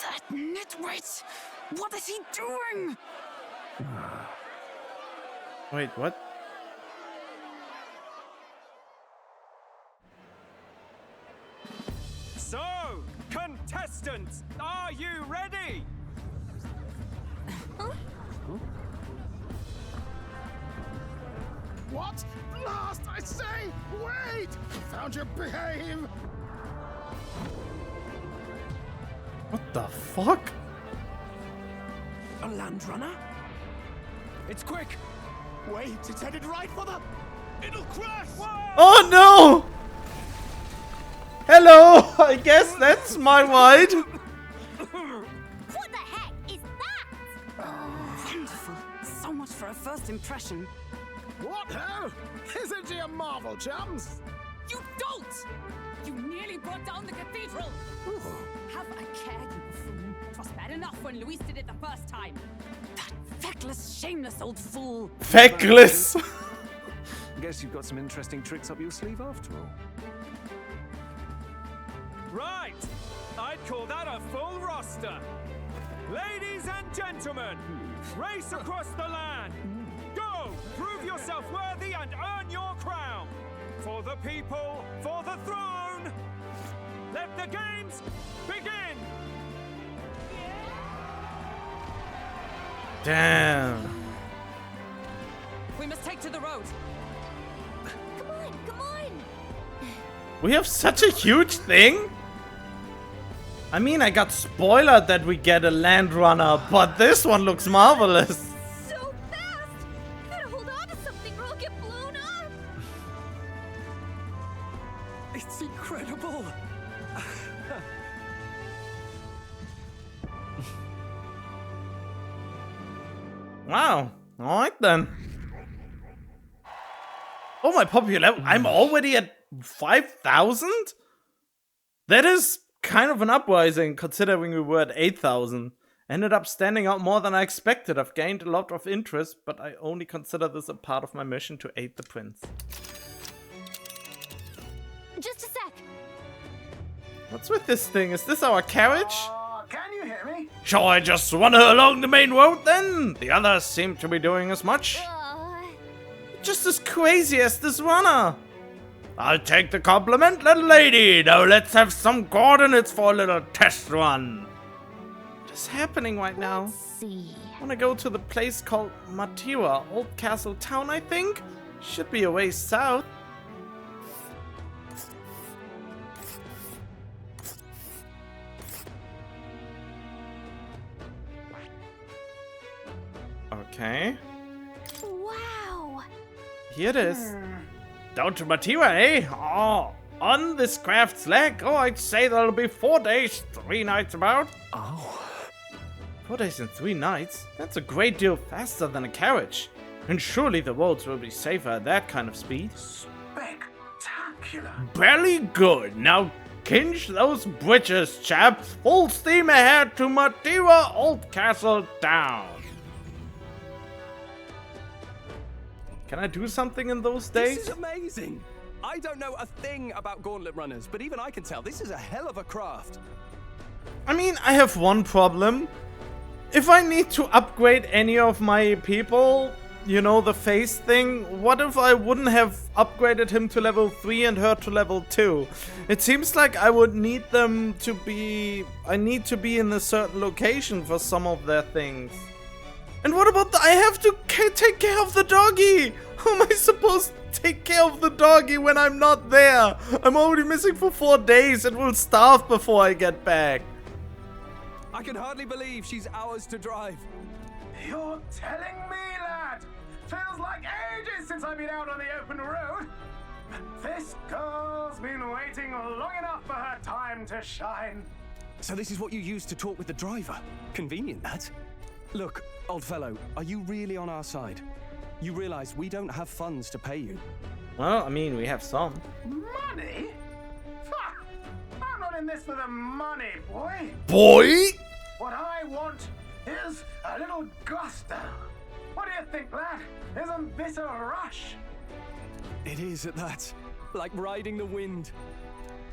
That nitwit! What is he doing? Wait, what? So, contestants, are you ready? What? Blast, I say! Wait! Found your behave! What the fuck? A land runner? It's quick! Wait, it's headed right for the... It'll crash! Oh no! Hello! I guess that's my ride. What the heck is that? Wonderful. So much for a first impression. What hell? Isn't he a marvel, chums? You don't! You nearly brought down the cathedral! Have a care, you buffoon. 'Twas bad enough when Luis did it the first time. That feckless, shameless old fool. Feckless! Guess you've got some interesting tricks up your sleeve after all. Right! I'd call that a full roster. Ladies and gentlemen, race across the land. Go! Prove yourself worthy and earn your crown. For the people, for the throne. Let the games begin! Damn. We must take to the road. Come on, come on! We have such a huge thing? I mean, I got spoiled that we get a land runner, but this one looks marvelous. So fast! Gotta hold on to something or I'll get blown up! It's incredible! Wow. Alright then. Oh, my popularity. I'm already at 5,000? That is kind of an uprising considering we were at 8,000. Ended up standing out more than I expected. I've gained a lot of interest, but I only consider this a part of my mission to aid the prince. Just a sec. What's with this thing? Is this our carriage? Can you hear me? Shall I just run her along the main road then? The others seem to be doing as much. Just as crazy as this runner. I'll take the compliment, little lady. Now let's have some coordinates for a little test run. What is happening right now? See. I want to go to the place called Matira, Old Castle Town, I think. Should be a ways south. Okay. Wow. Here it is. Down to Matira, eh? Oh, on this craft's leg. Oh, I'd say that'll be 4 days, 3 nights about. Oh. 4 days and 3 nights? That's a great deal faster than a carriage. And surely the roads will be safer at that kind of speed. Spectacular. Barely good. Now kinch those bridges, chaps. Full steam ahead to Matira, Old Castle Town. Can I do something in those days? This is amazing! I don't know a thing about gauntlet runners, but even I can tell this is a hell of a craft. I mean, I have one problem. If I need to upgrade any of my people, you know, the face thing, what if I wouldn't have upgraded him to level 3 and her to level 2? It seems like I would need them to be... I need to be in a certain location for some of their things. And what about I have to take care of the doggy? How am I supposed to take care of the doggy when I'm not there? I'm already missing for 4 days and will starve before I get back. I can hardly believe she's ours to drive. You're telling me, lad? Feels like ages since I've been out on the open road. This girl's been waiting long enough for her time to shine. So this is what you used to talk with the driver? Convenient, that. Look, old fellow, are you really on our side? You realize we don't have funds to pay you. Well, I mean, we have some. Money? Ha! I'm not in this for the money, boy. Boy? What I want is a little gusto. What do you think, lad? Isn't this a rush? It is at that. Like riding the wind.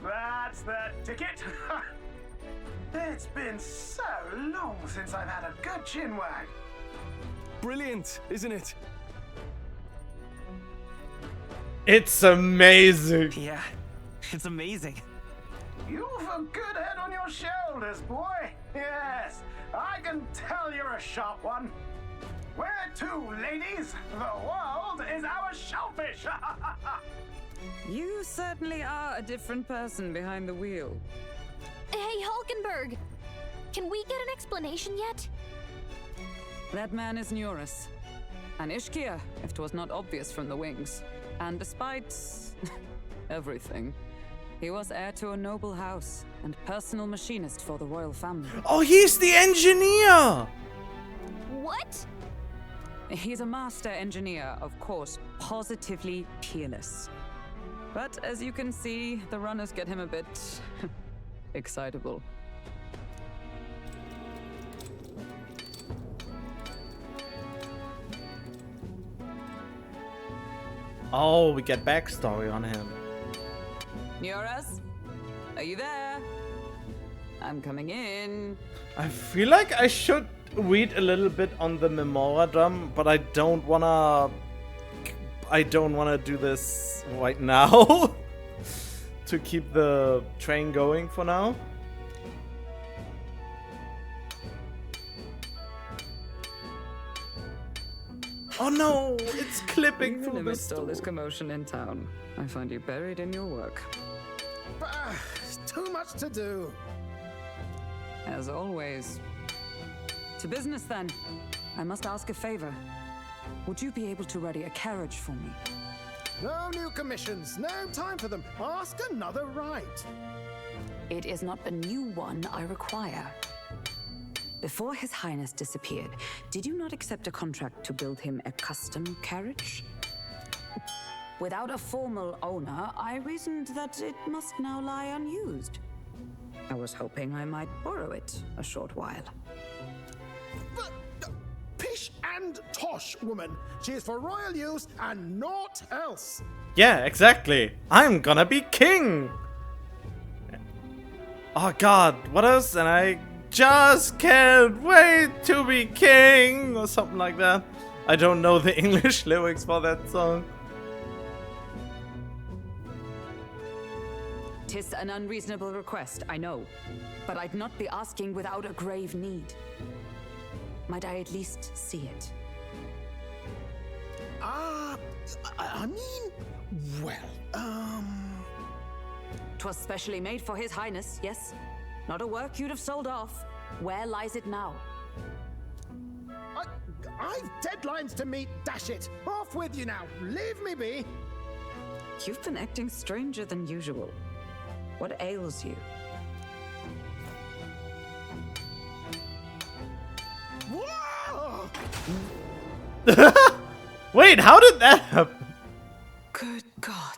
That's the ticket. It's been so long since I've had a good chinwag. Brilliant, isn't it? It's amazing. Yeah, it's amazing. You've a good head on your shoulders, boy. Yes, I can tell you're a sharp one. Where to, ladies? The world is our shellfish. You certainly are a different person behind the wheel. Hey, Hulkenberg! Can we get an explanation yet? That man is Neurus. An Ishkia, if 'twas not obvious from the wings. And despite everything, he was heir to a noble house and personal machinist for the royal family. Oh, he's the engineer! What? He's a master engineer, of course, positively peerless. But as you can see, the runners get him a bit excitable. Oh, we get backstory on him. Neurus, are you there? I'm coming in. I feel like I should read a little bit on the memorandum, but I don't wanna do this right now. To keep the train going for now. Oh no, it's clipping Even through the amidst all store. this commotion in town, I find you buried in your work. Too much to do. As always. To business, then. I must ask a favor. Would you be able to ready a carriage for me? No new commissions. No time for them. Ask another right. It is not a new one I require. Before His Highness disappeared, did you not accept a contract to build him a custom carriage? Without a formal owner, I reasoned that it must now lie unused. I was hoping I might borrow it a short while. Pish and tosh, woman. She is for royal use and naught else. Yeah, exactly. I'm gonna be king. Oh god, what else? And I just can't wait to be king, or something like that. I don't know the English lyrics for that song. 'Tis an unreasonable request, I know, but I'd not be asking without a grave need. Might I at least see it? I mean, well, 'Twas specially made for His Highness, yes? Not a work you'd have sold off. Where lies it now? I've deadlines to meet, dash it. Off with you now. Leave me be. You've been acting stranger than usual. What ails you? Whoa! Wait, how did that happen? Good God.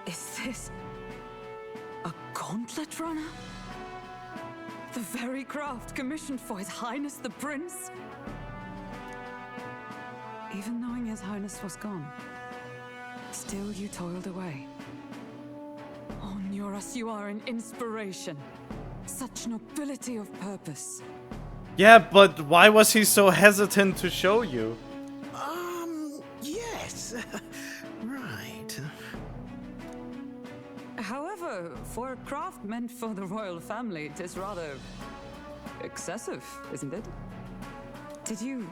Is this a gauntlet runner? The very craft commissioned for His Highness the Prince? Even knowing His Highness was gone, still you toiled away. Oh, Nuras, you are an inspiration. Such nobility of purpose. Yeah, but why was he so hesitant to show you? Yes. Right. However, for a craft meant for the royal family, it is rather excessive, isn't it? Did you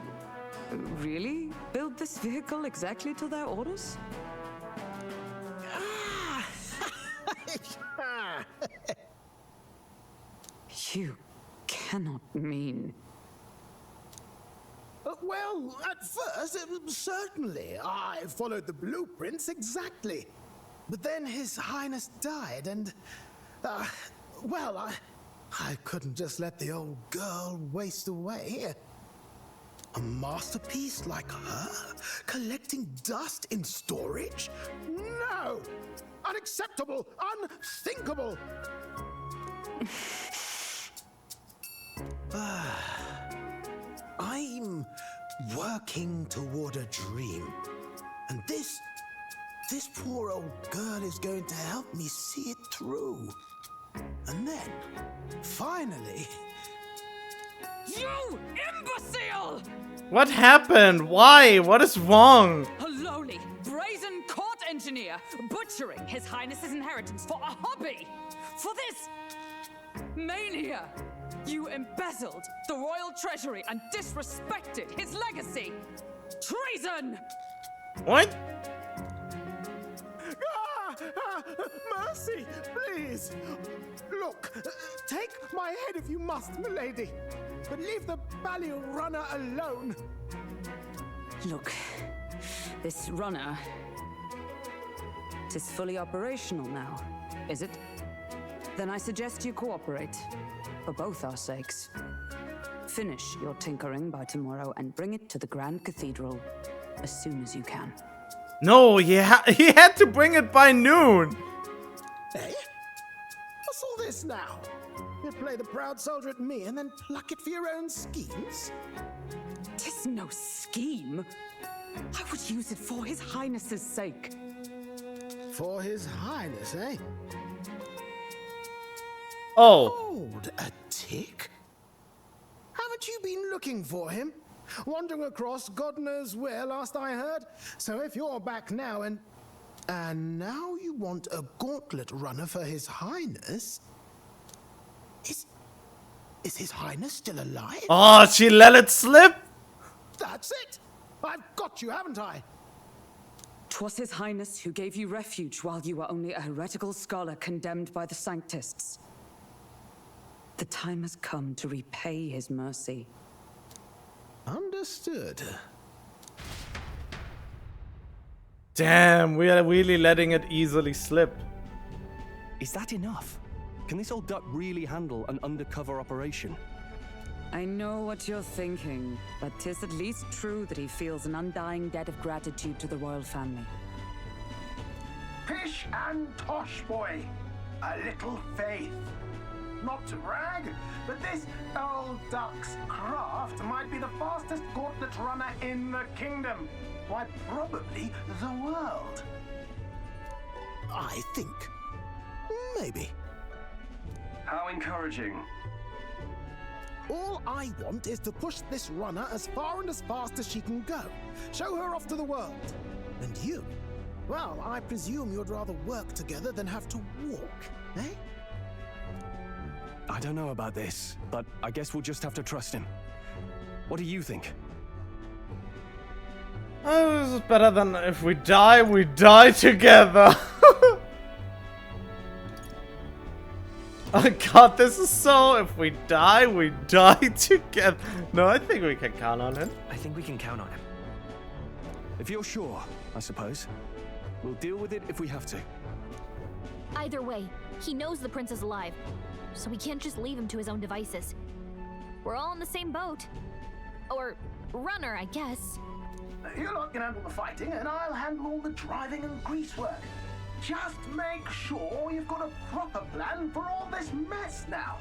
really build this vehicle exactly to their orders? You cannot mean... Well, at first, certainly. I followed the blueprints exactly. But then His Highness died and... well, I couldn't just let the old girl waste away. A masterpiece like her? Collecting dust in storage? No! Unacceptable! Unthinkable! I'm working toward a dream. And this poor old girl is going to help me see it through. And then, finally... You imbecile! What happened? Why? What is wrong? A lowly, brazen court engineer butchering His Highness's inheritance for a hobby! For this mania! You embezzled the royal treasury and disrespected his legacy! Treason! What? Mercy, please! Look, take my head if you must, milady, but leave the balliol runner alone. Look, this runner... Tis fully operational now, is it? Then I suggest you cooperate, for both our sakes. Finish your tinkering by tomorrow and bring it to the Grand Cathedral as soon as you can. No, he had to bring it by noon. Eh? What's all this now? You play the proud soldier at me and then pluck it for your own schemes? 'Tis no scheme. I would use it for His Highness's sake. For His Highness, eh? Oh. Hold a tick. Haven't you been looking for him? Wandering across God knows where last I heard. So if you're back now and now you want a gauntlet runner for His Highness? Is His Highness still alive? Oh, she let it slip? That's it! I've got you, haven't I? 'Twas His Highness who gave you refuge while you were only a heretical scholar condemned by the Sanctists. The time has come to repay his mercy. Understood. Damn, we are really letting it easily slip. Is that enough? Can this old duck really handle an undercover operation? I know what you're thinking, but 'tis at least true that he feels an undying debt of gratitude to the royal family. Pish and tosh, boy. A little faith. Not to brag, but this old duck's craft might be the fastest gauntlet runner in the kingdom. Why, probably the world. I think. Maybe. How encouraging. All I want is to push this runner as far and as fast as she can go. Show her off to the world. And you? Well, I presume you'd rather work together than have to walk, eh? I don't know about this, but I guess we'll just have to trust him. What do you think? Oh, this is better than if we die together. Oh god, this is so... If we die together. No, I think we can count on him. I think we can count on him. If you're sure, I suppose. We'll deal with it if we have to. Either way, he knows the prince is alive, so we can't just leave him to his own devices. We're all in the same boat. Or runner, I guess. You lot can handle the fighting, and I'll handle all the driving and grease work. Just make sure you've got a proper plan for all this mess now.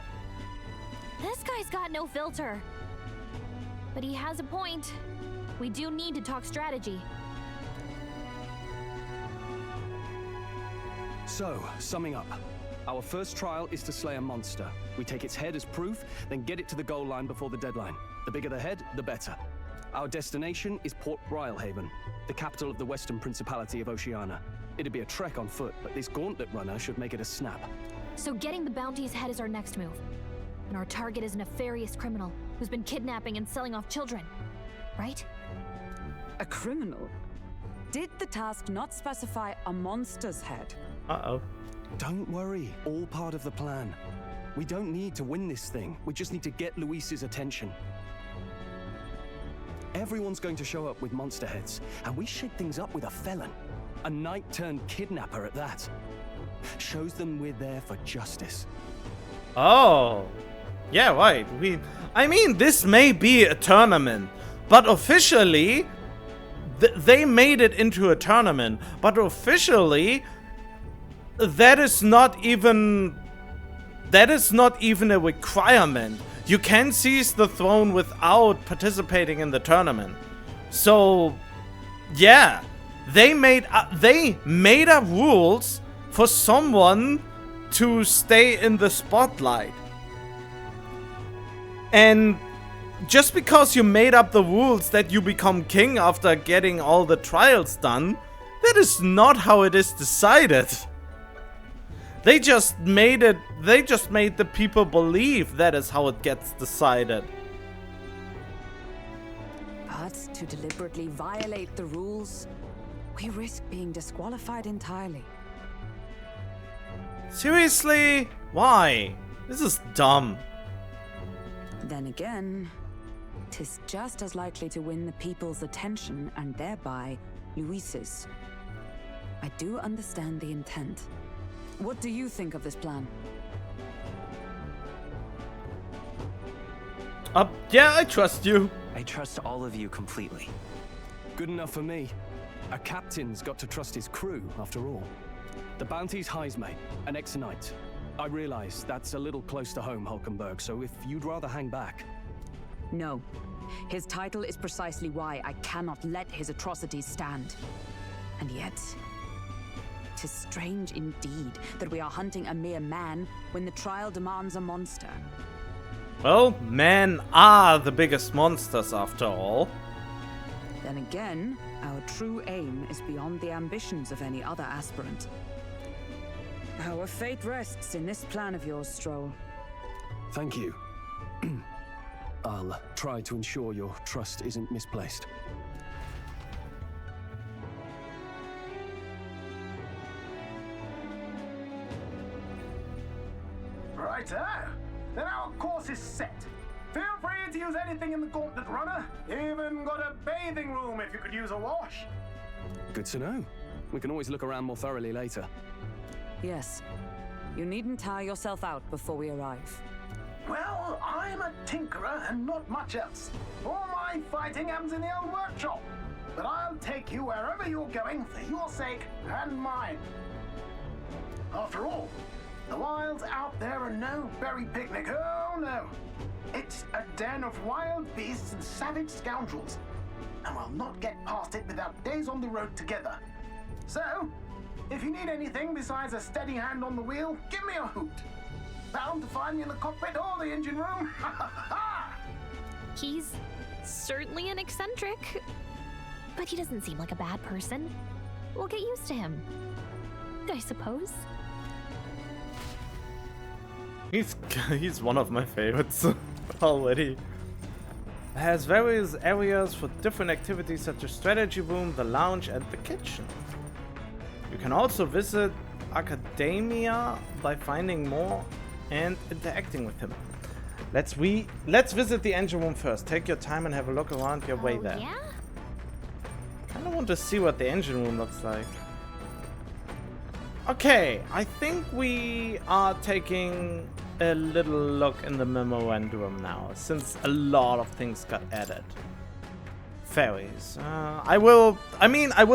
This guy's got no filter. But he has a point. We do need to talk strategy. So, summing up. Our first trial is to slay a monster. We take its head as proof, then get it to the goal line before the deadline. The bigger the head, the better. Our destination is Port Brylehaven, the capital of the Western Principality of Oceania. It'd be a trek on foot, but this gauntlet runner should make it a snap. So getting the bounty's head is our next move. And our target is a nefarious criminal who's been kidnapping and selling off children. Right? A criminal? Did the task not specify a monster's head? Uh-oh. Don't worry, all part of the plan. We don't need to win this thing. We just need to get Luis's attention. Everyone's going to show up with monster heads, and we shake things up with a felon. A knight-turned-kidnapper at that. Shows them we're there for justice. Oh. Yeah, right. I mean, this may be a tournament, but officially... they made it into a tournament, but officially... That is not even a requirement. You can seize the throne without participating in the tournament. So, yeah, they made up rules for someone to stay in the spotlight. And just because you made up the rules that you become king after getting all the trials done, that is not how it is decided. They just made the people believe that is how it gets decided. But to deliberately violate the rules, we risk being disqualified entirely. Seriously? Why? This is dumb. Then again, 'tis just as likely to win the people's attention and thereby Luis's. I do understand the intent. What do you think of this plan? Yeah, I trust you. I trust all of you completely. Good enough for me. A captain's got to trust his crew, after all. The bounty's Heismay, an ex-knight. I realize that's a little close to home, Hulkenberg, so if you'd rather hang back... No. His title is precisely why I cannot let his atrocities stand. And yet... 'tis strange indeed that we are hunting a mere man when the trial demands a monster. Well, men are the biggest monsters after all. Then again, our true aim is beyond the ambitions of any other aspirant. Our fate rests in this plan of yours, Stroll. Thank you. I'll try to ensure your trust isn't misplaced. Right-o. Then our course is set. Feel free to use anything in the Gauntlet Runner. Even got a bathing room if you could use a wash. Good to know. We can always look around more thoroughly later. Yes. You needn't tire yourself out before we arrive. Well, I'm a tinkerer and not much else. All my fighting happens in the old workshop. But I'll take you wherever you're going for your sake and mine. After all, the wilds out there are no berry picnic. Oh no. It's a den of wild beasts and savage scoundrels. And we'll not get past it without days on the road together. So, if you need anything besides a steady hand on the wheel, give me a hoot. Bound to find me in the cockpit or the engine room. He's certainly an eccentric, but he doesn't seem like a bad person. We'll get used to him, I suppose. He's one of my favorites already. It has various areas for different activities such as strategy room, the lounge, and the kitchen. You can also visit Academia by finding more and interacting with him. Let's visit the engine room first. Take your time and have a look around your way there. Yeah? Kinda want to see what the engine room looks like. Okay, I think we are taking a little look in the memorandum now, since a lot of things got added. Fairies. I will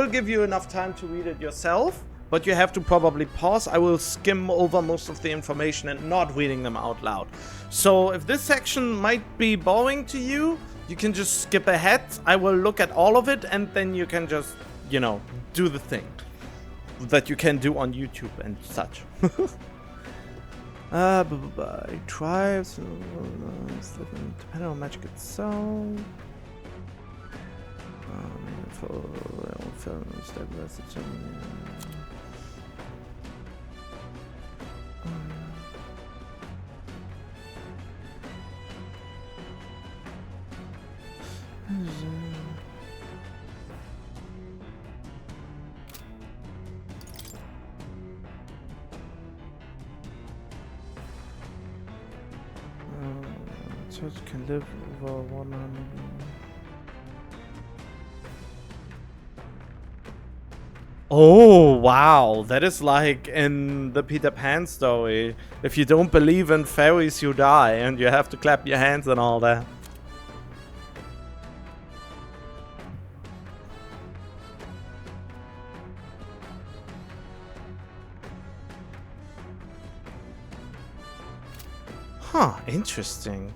give you enough time to read it yourself, but you have to probably pause. I will skim over most of the information and not reading them out loud. So if this section might be boring to you, you can just skip ahead. I will look at all of it and then you can just, you know, do the thing that you can do on YouTube and such. Tribes, depending on magic itself. Church can live over 100. Oh, wow. That is like in the Peter Pan story. If you don't believe in fairies, you die, and you have to clap your hands and all that. Huh, interesting.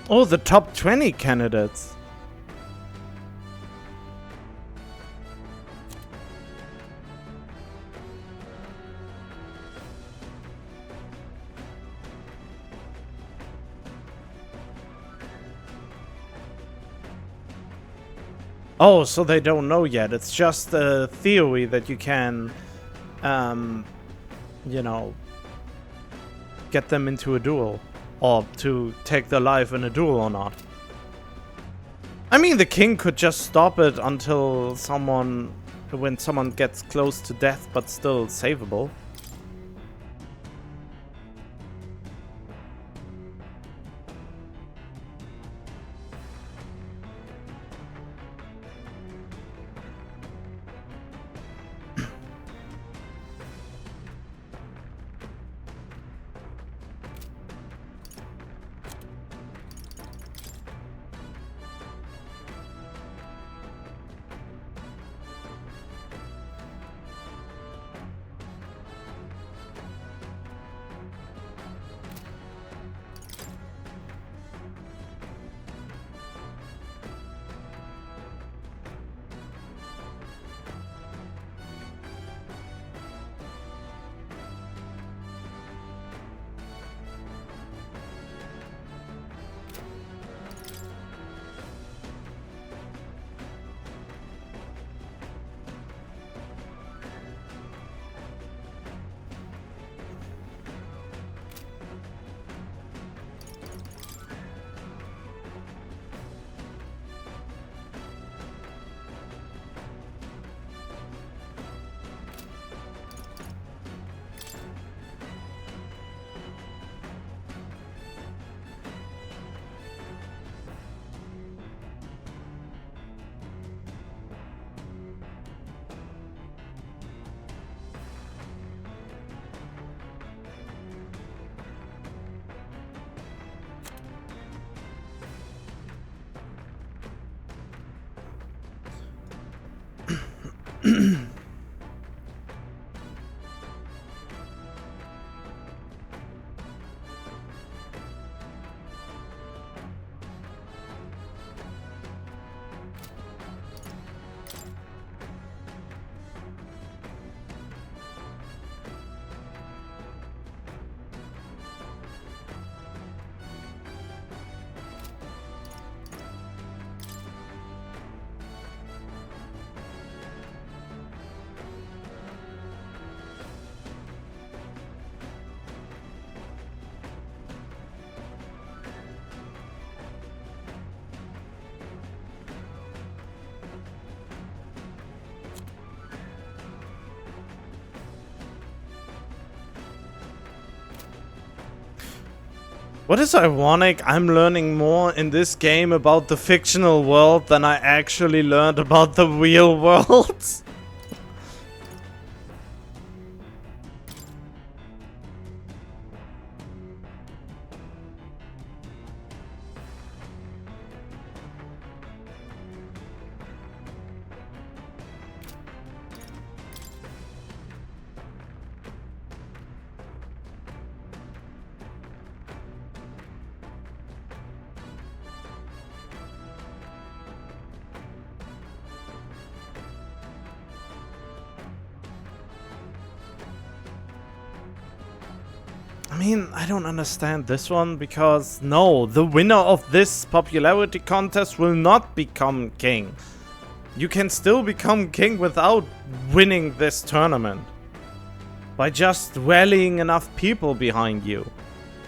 Oh, the top 20 candidates. Oh, so they don't know yet. It's just a theory that you can, you know, get them into a duel. Or to take their life in a duel or not. I mean, the king could just stop it until when someone gets close to death, but still savable. What is ironic, I'm learning more in this game about the fictional world than I actually learned about the real world. I mean, I don't understand this one because no, the winner of this popularity contest will not become king. You can still become king without winning this tournament. By just rallying enough people behind you.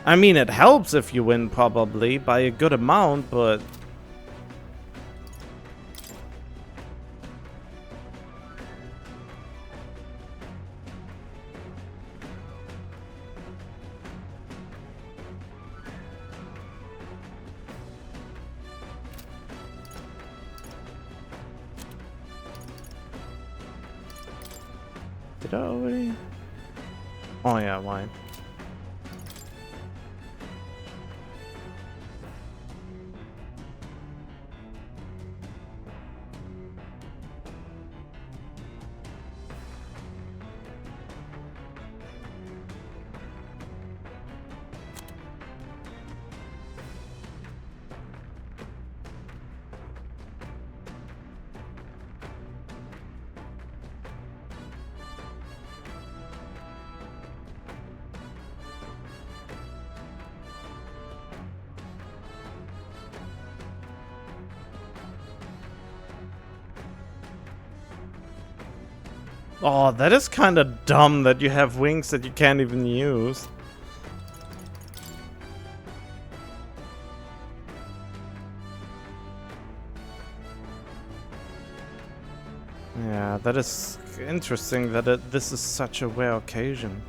I mean, it helps if you win probably by a good amount, but... Did I already? Oh yeah, why? Oh, that is kind of dumb that you have wings that you can't even use. Yeah, that is interesting that this is such a rare occasion.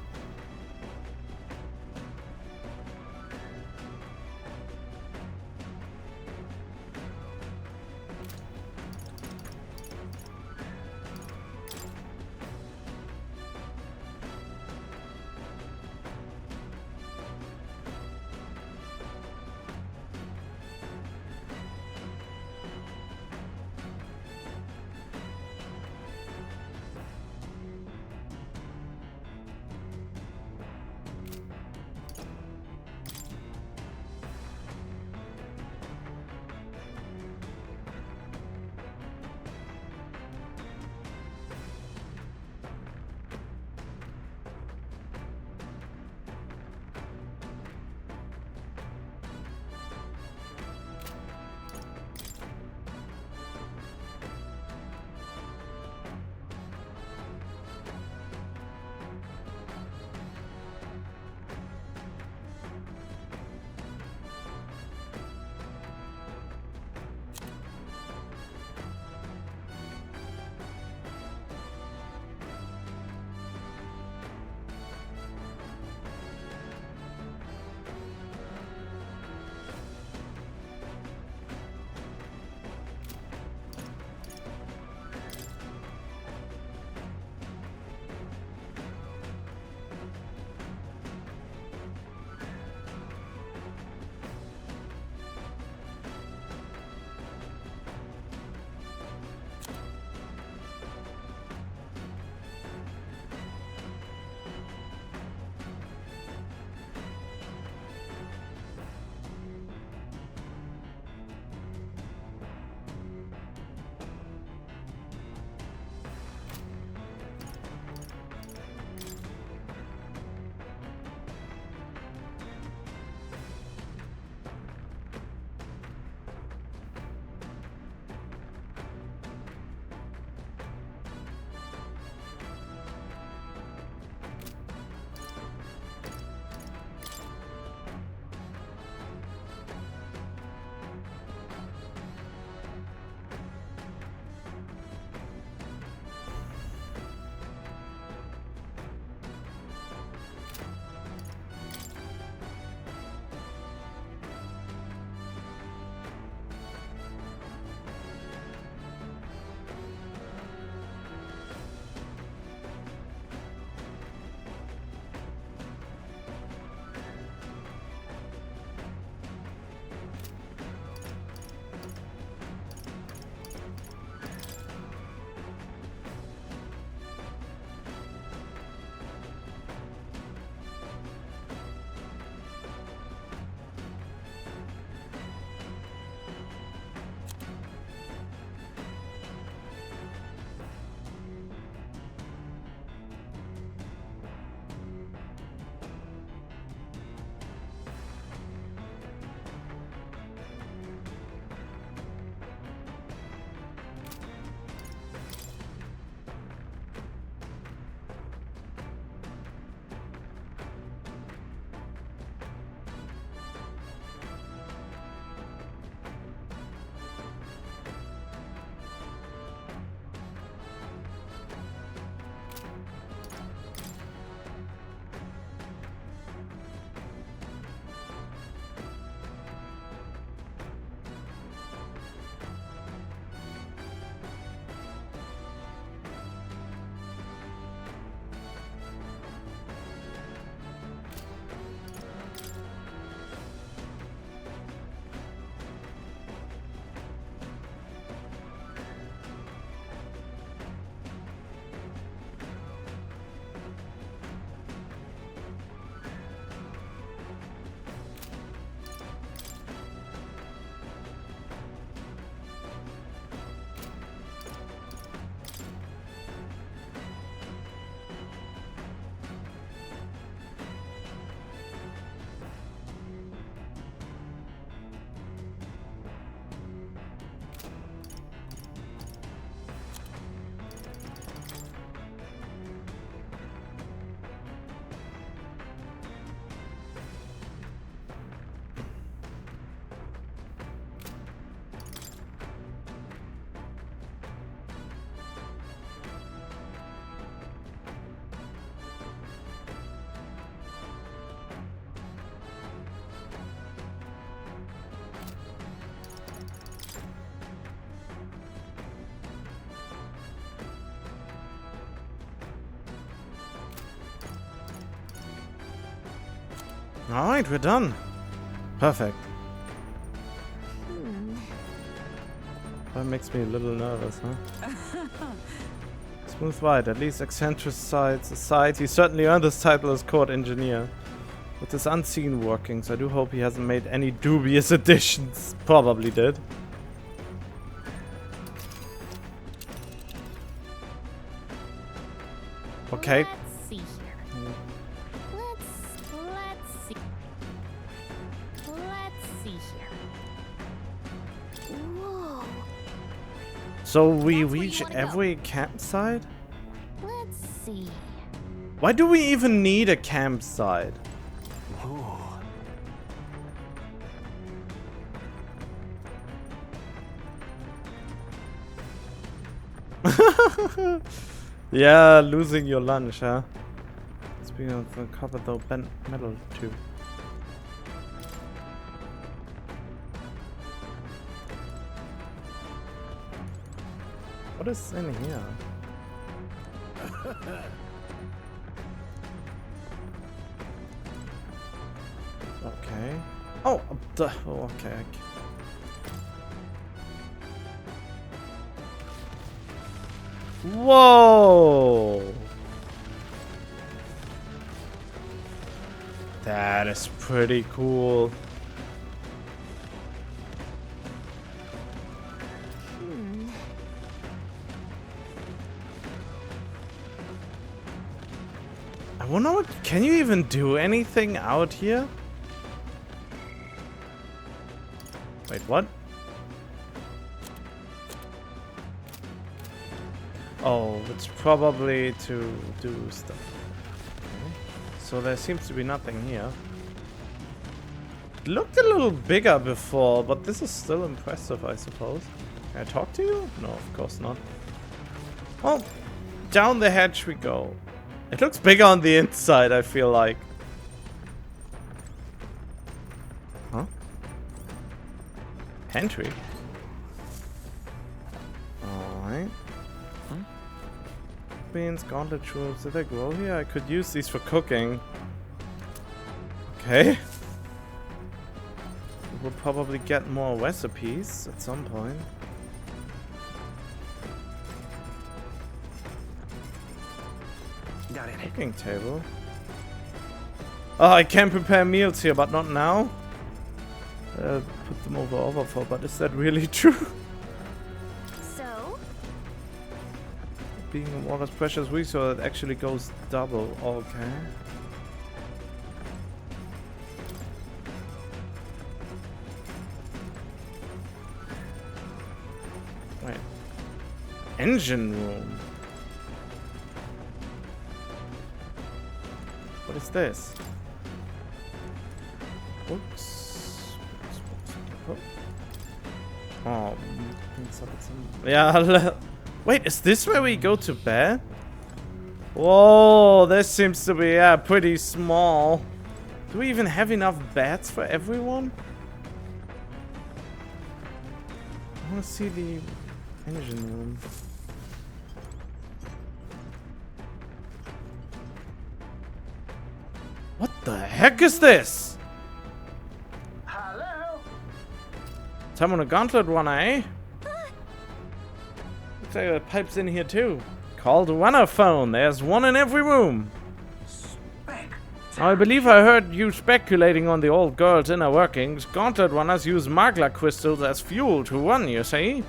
Alright, we're done. Perfect. That makes me a little nervous, huh? Smooth ride, at least eccentric sides aside, he certainly earned his title as court engineer. With his unseen workings, I do hope he hasn't made any dubious additions. Probably did. Okay. Let's see here. Let's see. Let's see here. Whoa. So we reach every campsite? Let's see. Why do we even need a campsite? Yeah, losing your lunch, huh? Speaking of the copper, though, bent metal too. What is in here? Okay. Oh, okay. Whoa! That is pretty cool. I wonder what. Can you even do anything out here? Wait, what? Oh, it's probably to do stuff. Okay. So there seems to be nothing here. It looked a little bigger before, but this is still impressive, I suppose. Can I talk to you? No, of course not. Oh, down the hatch we go. It looks bigger on the inside, I feel like. Huh? Pantry? Alright. Beans, gauntlet troops, did they grow here? I could use these for cooking. Okay. We'll probably get more recipes at some point. Got it. Cooking table. Oh, I can prepare meals here, but not now. Put them over overflow, but is that really true? So? Being a water's precious resource, it actually goes double. Okay. Wait. Engine room. What is this? Oops. Oh. Yeah. Wait, is this where we go to bed? Whoa, this seems to be, yeah, pretty small. Do we even have enough beds for everyone? I want to see the engine room. What the heck is this? Hello? Time on a gauntlet runner, eh? Looks like the pipe's in here too. Called runner phone. There's one in every room. I believe I heard you speculating on the old girl's inner workings. Gauntlet runners use magla crystals as fuel to run, you see?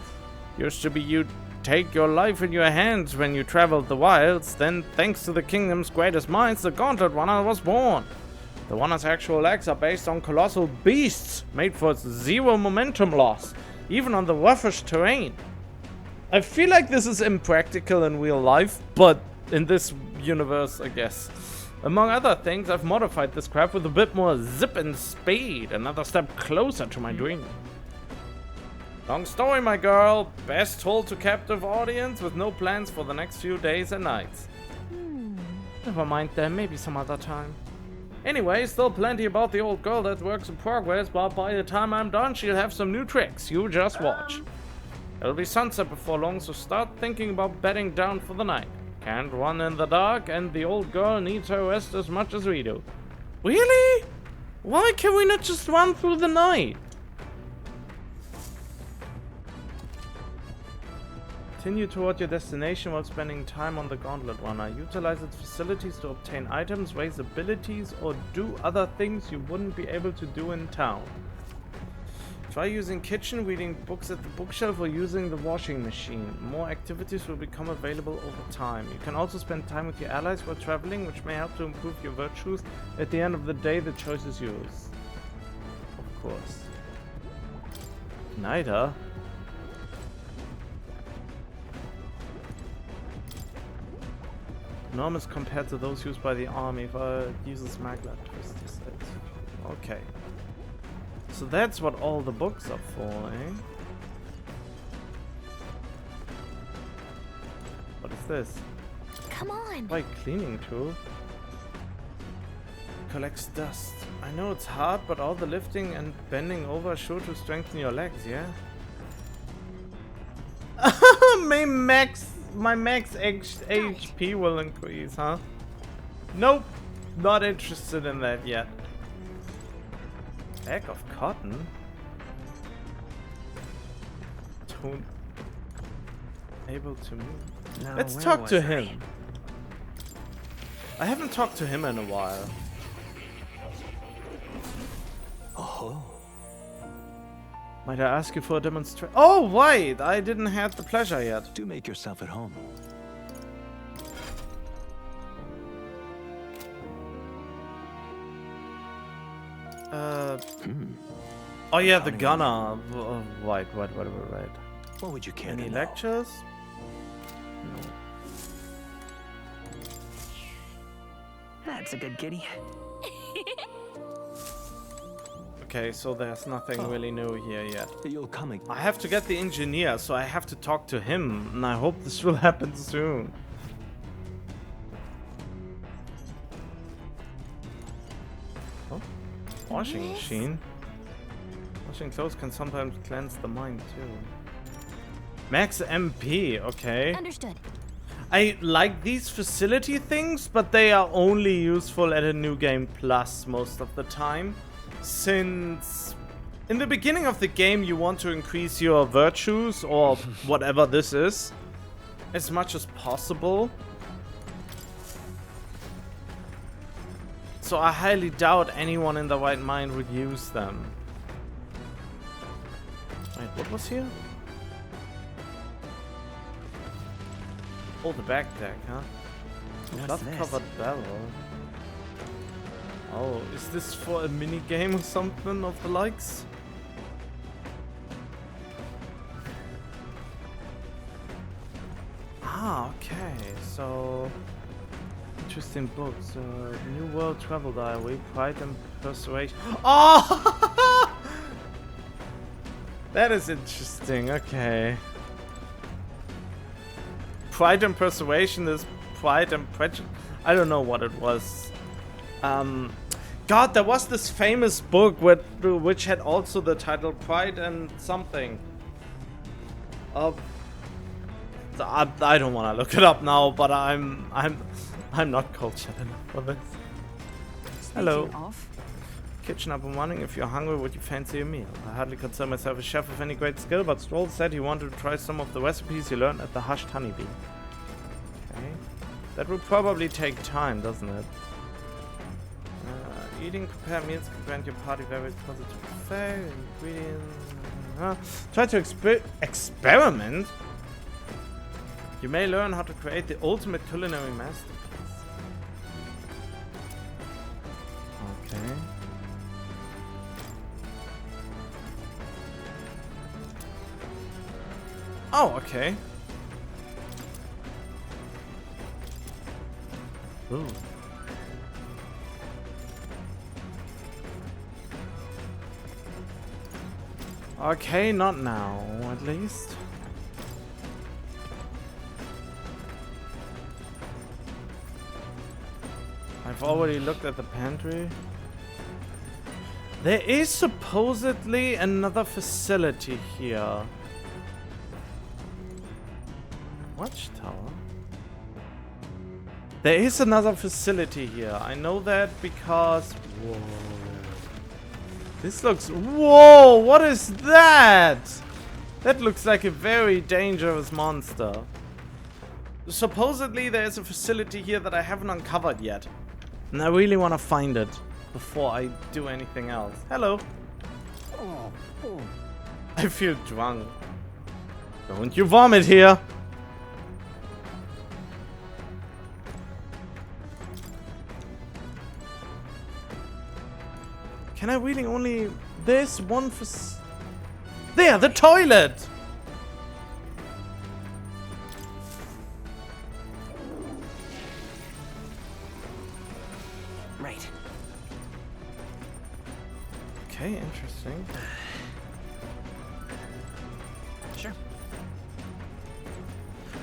Used to be you'd take your life in your hands when you traveled the wilds. Then, thanks to the kingdom's greatest minds, the Gauntlet Runner was born. The runner's actual legs are based on colossal beasts, made for zero momentum loss, even on the roughest terrain. I feel like this is impractical in real life, but in this universe, I guess. Among other things, I've modified this craft with a bit more zip and speed, another step closer to my dream. Long story, my girl. Best told to captive audience with no plans for the next few days and nights. Never mind then, maybe some other time. Anyway, still plenty about the old girl that's works in progress, but by the time I'm done, she'll have some new tricks. You just watch. It'll be sunset before long, so start thinking about bedding down for the night. Can't run in the dark, and the old girl needs her rest as much as we do. Really? Why can we not just run through the night? Continue toward your destination while spending time on the Gauntlet Runner. Utilize its facilities to obtain items, raise abilities, or do other things you wouldn't be able to do in town. Try using kitchen, reading books at the bookshelf, or using the washing machine. More activities will become available over time. You can also spend time with your allies while traveling, which may help to improve your virtues. At the end of the day, the choice is yours. Of course. Neither. Enormous compared to those used by the army. If I use a Smagler twist, is it? Okay. So that's what all the books are for, eh? What is this? Come on. Like cleaning tool. Collects dust. I know it's hard, but all the lifting and bending over are sure to strengthen your legs, yeah? My max HP will increase, huh? Nope. Not interested in that yet. Bag of cotton? Don't... Able to move. Now, Let's where talk to was him. I haven't talked to him in a while. Oh. Might I ask you for a demonstration? Oh, wait! I didn't have the pleasure yet. Do make yourself at home. Oh yeah, the gunner. Right. What would you care Any to know? lectures? No. That's a good kitty. Okay, so there's nothing really new here yet. You'll come again. I have to get the engineer, so I have to talk to him, and I hope this will happen soon. Oh, washing machine. Washing clothes can sometimes cleanse the mind too. Max MP, okay. Understood. I like these facility things, but they are only useful at a New Game Plus most of the time. Since in the beginning of the game you want to increase your virtues, or whatever this is, as much as possible. So I highly doubt anyone in the right mind would use them. Wait, what was here? Oh, the back deck, huh? Cloth-covered barrel. Oh, is this for a mini game or something of the likes? Ah, okay. So, interesting books. New World Travel Diary, Pride and Persuasion. Oh! That is interesting. Okay. Pride and Persuasion is Pride and Prejudice. I don't know what it was. God, there was this famous book which had also the title Pride and something. I don't want to look it up now, but I'm not cultured enough for this. Hello. Kitchen up and running. If you're hungry, would you fancy a meal? I hardly consider myself a chef of any great skill, but Stroll said he wanted to try some of the recipes he learned at the Hushed Honeybee. Okay. That will probably take time, doesn't it? Eating prepared meals can grant your party various positive effects. Ingredients. Try to experiment. You may learn how to create the ultimate culinary masterpiece. Okay. Oh, okay. Ooh. Okay, not now, at least. I've already looked at the pantry. There is supposedly another facility here. Watchtower? There is another facility here. I know that because... Whoa. This looks... Whoa! What is that? That looks like a very dangerous monster. Supposedly there is a facility here that I haven't uncovered yet. And I really want to find it before I do anything else. Hello. I feel drunk. Don't you vomit here. Can I really only... There's one for... There, the toilet! Right. Okay, interesting. Sure.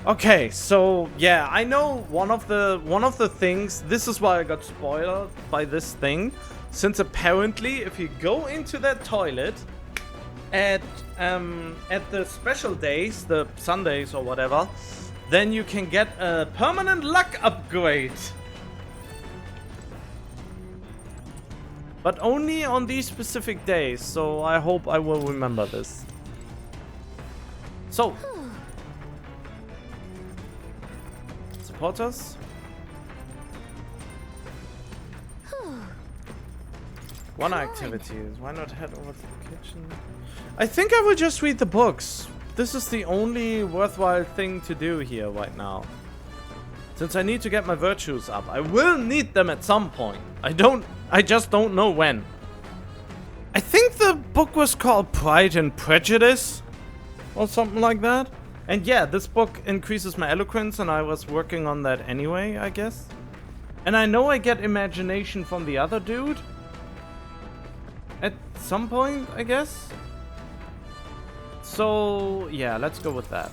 Okay, so yeah, I know one of the things. This is why I got spoiled by this thing, since apparently if you go into that toilet at the special days, the Sundays or whatever, then you can get a permanent luck upgrade. But only on these specific days, so I hope I will remember this. So, supporters. One activities. Why not head over to the kitchen? I think I will just read the books. This is the only worthwhile thing to do here right now. Since I need to get my virtues up. I will need them at some point. I just don't know when. I think the book was called Pride and Prejudice or something like that. And yeah, this book increases my eloquence and I was working on that anyway, I guess. And I know I get imagination from the other dude. At some point, I guess. So, yeah, let's go with that.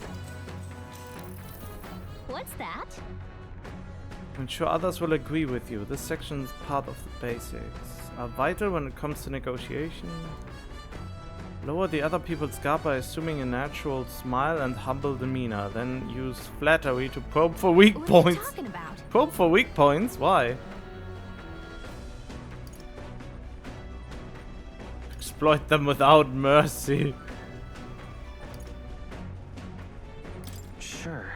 What's that? I'm sure others will agree with you. This section is part of the basics. Are vital when it comes to negotiation. Lower the other people's guard by assuming a natural smile and humble demeanor. Then use flattery to probe for weak points. What are you talking about? Probe for weak points? Why? Exploit them without mercy. Sure.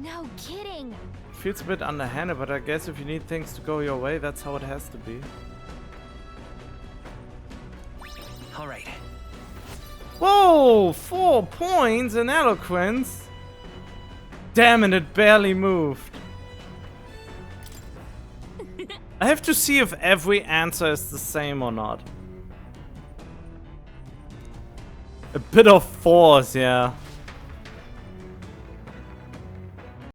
No kidding. Feels a bit underhanded, but I guess if you need things to go your way, that's how it has to be. All right. Whoa! 4 points in eloquence. Damn it, it barely moved. I have to see if every answer is the same or not. A bit of force, yeah.